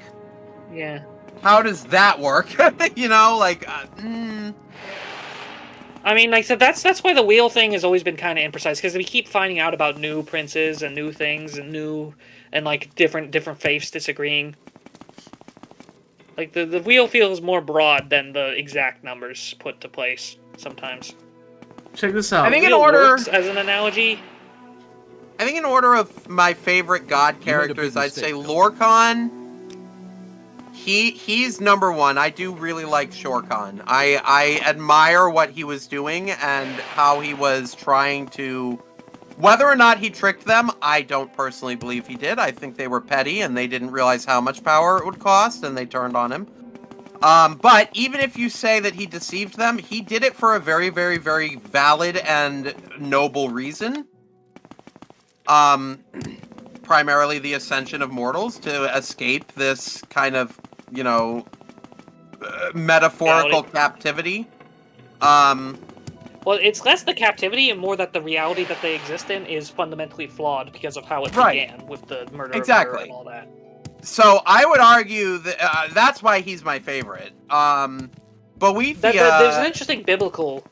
yeah, how does that work? You know, like, I mean, like I said, that's why the wheel thing has always been kind of imprecise, because we keep finding out about new princes and new things and like different faiths disagreeing. Like the wheel feels more broad than the exact numbers put to place sometimes. Check this out. I think in order as an analogy. I think in order of my favorite god characters, I'd say Lorkhan. He's number one. I do really like Shorkhan. I admire what he was doing and how he was trying to... Whether or not he tricked them, I don't personally believe he did. I think they were petty and they didn't realize how much power it would cost and they turned on him. But even if you say that he deceived them, he did it for a very, very, very valid and noble reason. Primarily the ascension of mortals to escape this kind of, you know, metaphorical captivity. Well, it's less the captivity and more that the reality that they exist in is fundamentally flawed because of how it Right. began with the murder Exactly. of her and all that. So I would argue that that's why he's my favorite. Boethia... There's an interesting biblical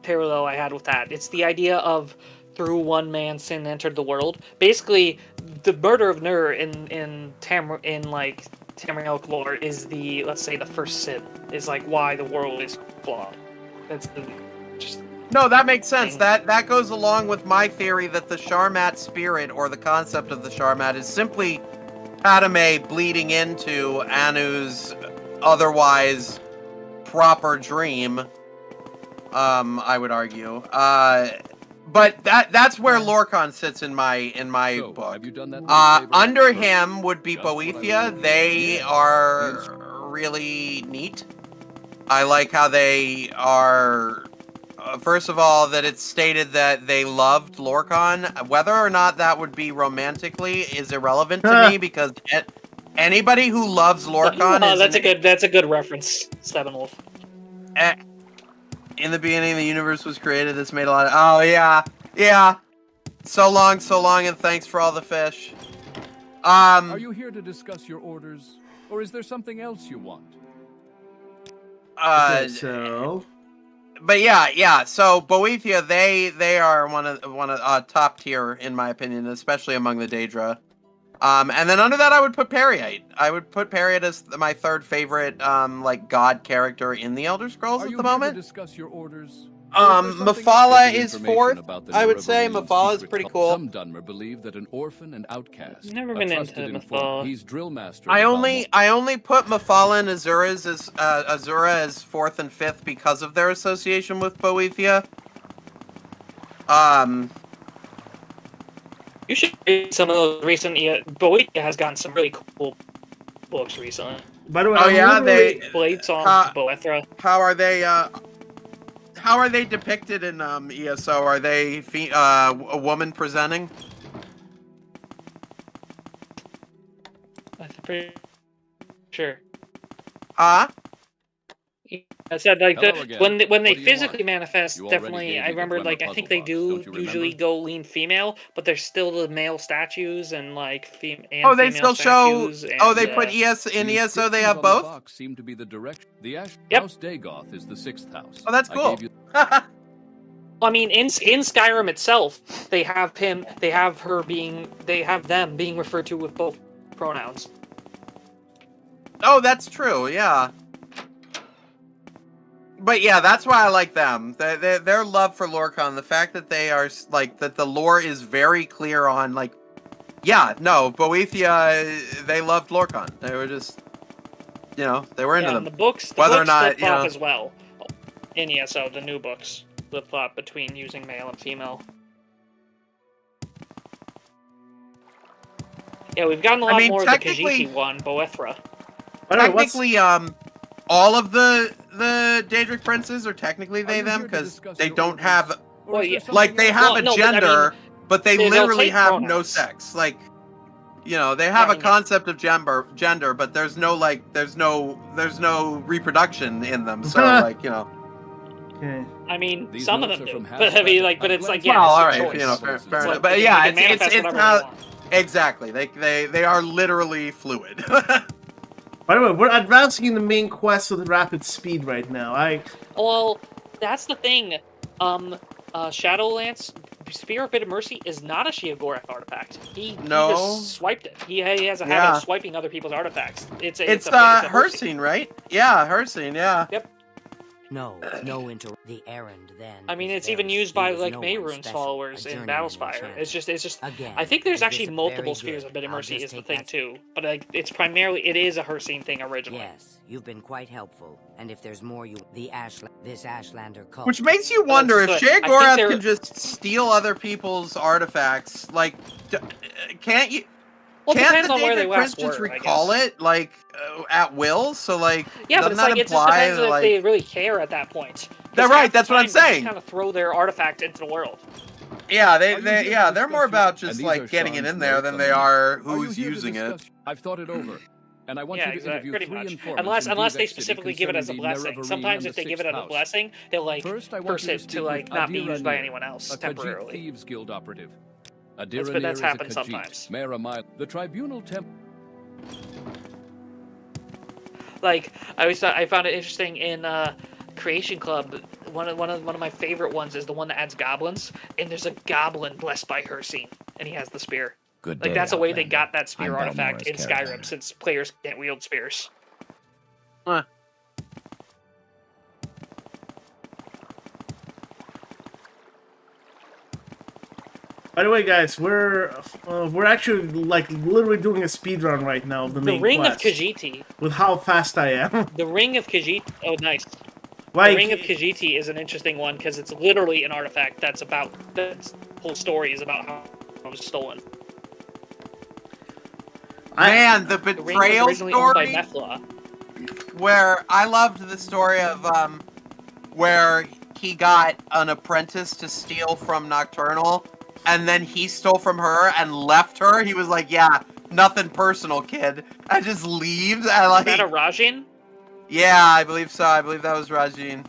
parallel I had with that. It's the idea of through one man sin entered the world. Basically, the murder of Nur in Tamriel lore is the, let's say, the first sin. Is like why the world is flawed. That's just... No, that makes sense. That goes along with my theory that the Sharmat spirit, or the concept of the Sharmat, is simply Padme bleeding into Anu's otherwise proper dream. I would argue. But that's where Lorkhan sits in my book. Have you done that under him would be Boethia. They are really neat. I like how they are. First of all, that it's stated that they loved Lorkhan. Whether or not that would be romantically is irrelevant to me, because anybody who loves Lorkhan that's a good reference, Steppenwolf. In the beginning, the universe was created. This made a lot of... Oh, yeah. So long, and thanks for all the fish. Are you here to discuss your orders, or is there something else you want? But yeah. So Boethia, they are one of top tier in my opinion, especially among the Daedra. And then under that, I would put Perriate. I would put Perriate as my third favorite, like god character in the Elder Scrolls at the moment. To discuss your orders? Mephala is fourth. I would say Mephala is pretty cool. Some Dunmer believe that an orphan and outcast. Never been into Mephala. He's drill master. I only put Mephala and Azura as fourth and fifth because of their association with Boethia. You should read some of those recent. Boethia has gotten some really cool books recently. By the way, Blades on Boethra. How are they depicted in ESO? Are they a woman presenting? I'm pretty sure. I said like when they physically manifest, definitely. I remember like I think they do usually go lean female, but there's still the male statues and like they still show. They put in ESO. They have both. Seem to be the direction. The House Dagoth is the 6th house. Oh, that's cool. I mean, in Skyrim itself, they have them being referred to with both pronouns. Oh, that's true. Yeah. But yeah, that's why I like them. Their love for Lorkhan, the fact that they are like that, the lore is very clear on like, Boethia, they loved Lorkhan. They were just, they were into them. The books, whether or not as well. In ESO, the new books flip flop between using male and female. Yeah, we've gotten a lot more of the Khajiit one, Boethra. Technically, all of the Daedric princes are technically them because they don't have they have a gender, but they literally have pronouns. No sex. Like, they have a concept of gender, but there's no reproduction in them. So Okay. I mean, some of them do, but it's like well, all right, fair enough. But yeah, it's how exactly they are literally fluid. By the way, we're advancing in the main quest with rapid speed right now. Well, that's the thing. Shadowlance Spear of Bit of Mercy is not a Sheogorath artifact. He just swiped it. He has a habit of swiping other people's artifacts. It's Hersine, right? Yeah, Hersine, yeah. Yep. The errand then. I mean, it's even used by like Mehrunes followers in Battlespire. It's just. Again, I think there's actually multiple Spears of Bit of Mercy is the thing too, but like it is a Hersine thing originally. Yes, you've been quite helpful. And if there's more, this Ashlander cult. Which makes you wonder if Sheogorath can just steal other people's artifacts. Like, can't you? Well, can't the Daedric Prince just recall it, like, at will? So, like, yeah, but it's like, it just depends if they really care at that point. They're right, that's what I'm saying. They just kind of throw their artifact into the world. Yeah, they're more about just, like, getting it in there than they are who's using it. I've thought it over. And I want Yeah, you to exactly. interview Pretty 3 much. informants Unless in they Vivek City specifically give it as a concerning the blessing. Mereverine Sometimes and if the they give it Sixth as a House. blessing, they'll like First, I want curse you to it to speak like with not be Adir used by Anir, anyone else a Khajiit temporarily. Thieves Guild operative. That's Adir Anir is a happened Khajiit, sometimes. Mayor Amai. The tribunal Like I always thought, I found it interesting in Creation Club. One of my favorite ones is the one that adds goblins, and there's a goblin blessed by her scene, and he has the spear. Good Like day, that's a way they Outlander. got that spear I'm artifact Belmora's in caravaner. Skyrim, since players can't wield spears. By the way, guys, we're actually like literally doing a speed run right now of the main Ring quest. of Khajiit. With how fast I am. The Ring of Khajiit. Oh, nice. Like, the Ring of Khajiit is an interesting one because it's literally an artifact that's about that's whole story is about how it was stolen. Man, the The ring was betrayal originally owned by story. Mefla. Where I loved the story of where he got an apprentice to steal from Nocturnal, and then he stole from her and left her. He was like, "Yeah, nothing personal, kid," and just leaves. And like, Is that a Rajin? yeah, I believe so. I believe that was Rajin.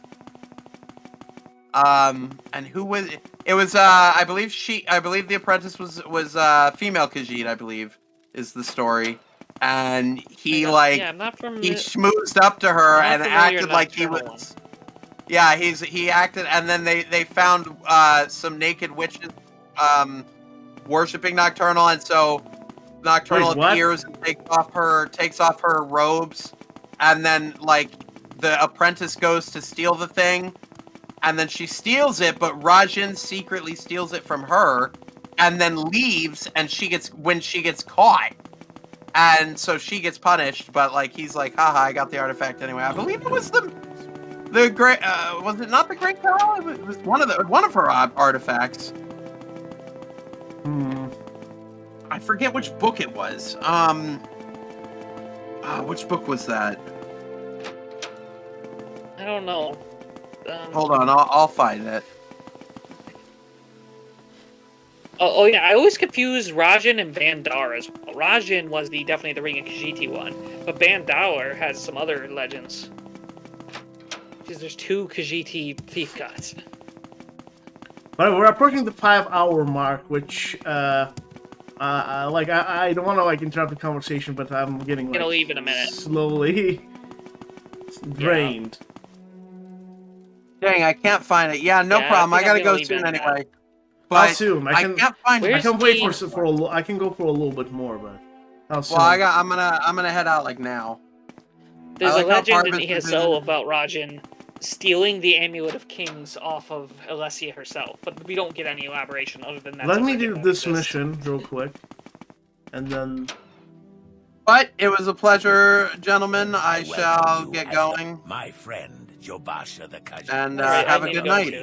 And who was it? It was I believe the apprentice was female Khajiit, I believe, is the story. And he I'm not from. he schmoozed up to her I'm and not familiar acted like he Nocturnal was. Yeah, he acted, and then they found some naked witches worshiping Nocturnal, and so Nocturnal Wait, what? appears and takes off her robes, and then like the apprentice goes to steal the thing, and then she steals it, but Rajin secretly steals it from her, and then leaves, and she gets caught. And so she gets punished, but like he's like, haha, I got the artifact anyway. I believe it was the great was it not the Great Cow? It was one of her artifacts. I forget which book it was. Which book was that? I don't know. Hold on, I'll find it. Oh yeah, I always confuse Rajin and Bandar as well. Rajin was definitely the Ring of Khajiit one, but Bandar has some other legends. Because there's 2 Khajiit thief gods. But we're approaching the 5-hour mark, which I don't want to like interrupt the conversation, but I'm getting like Gonna leave in a minute. slowly drained. Dang, I can't find it. Yeah, no problem. I gotta go soon anyway. How But soon? I can't find it. I can wait for a I can go for a little bit more, but how soon? Well, I'm gonna head out like now. There's a like how legend in Parvis is ESO about Rajin stealing the Amulet of Kings off of Alessia herself, but we don't get any elaboration other than that. Let me do this mission real quick, and then. But it was a pleasure, gentlemen. I shall get going. My friend, Jobasha the Khajiit. And have a good night.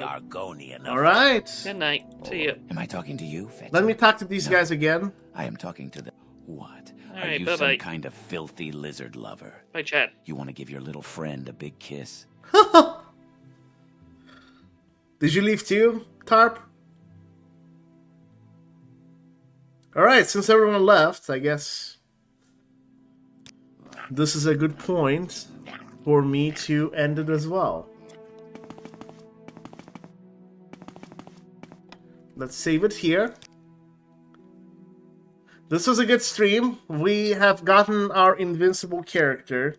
All right. Good night. See you. Am I talking to you, Fetch? Let me talk to these guys again. I am talking to the... What? All Are right, you bye-bye. some kind of filthy lizard lover? Bye, Chad. You want to give your little friend a big kiss? Did you leave too, Tarp? Alright, since everyone left, I guess this is a good point for me to end it as well. Let's save it here. This was a good stream. We have gotten our invincible character.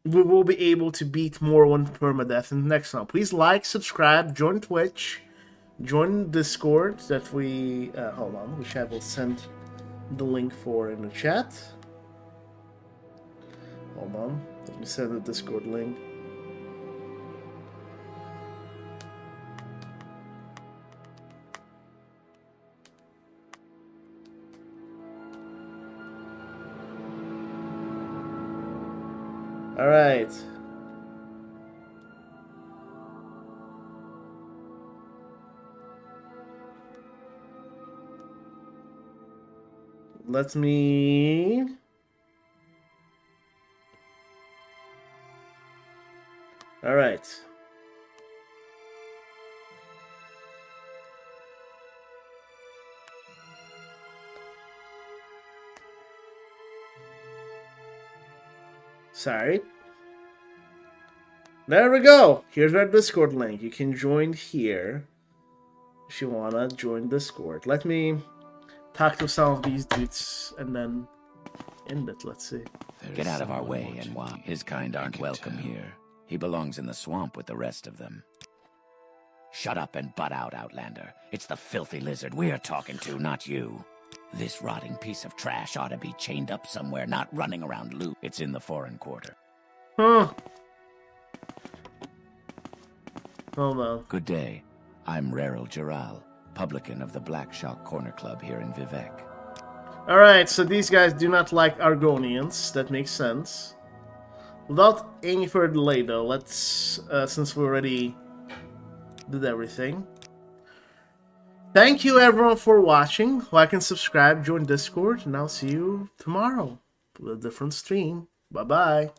We will be able to beat Morrowind permadeath in the next one. Please like, subscribe, join Twitch, join Discord that we... hold on, which I will send the link for in the chat. Hold on, let me send the Discord link. All right. Let me... All right. Sorry. There we go. Here's our Discord link. You can join here if you wanna join Discord. Let me talk to some of these dudes and then end it. Let's see. Get out of our way, and his kind aren't welcome here. He belongs in the swamp with the rest of them. Shut up and butt out, Outlander. It's the filthy lizard we're talking to, not you. This rotting piece of trash ought to be chained up somewhere, not running around loot. It's in the foreign quarter. Huh. Hold on. Good day. I'm Reril Giral, publican of the Black Shock Corner Club here in Vivek. Alright, so these guys do not like Argonians. That makes sense. Without any further delay, though, let's, since we already did everything. Thank you, everyone, for watching. Like and subscribe, join Discord, and I'll see you tomorrow with a different stream. Bye-bye.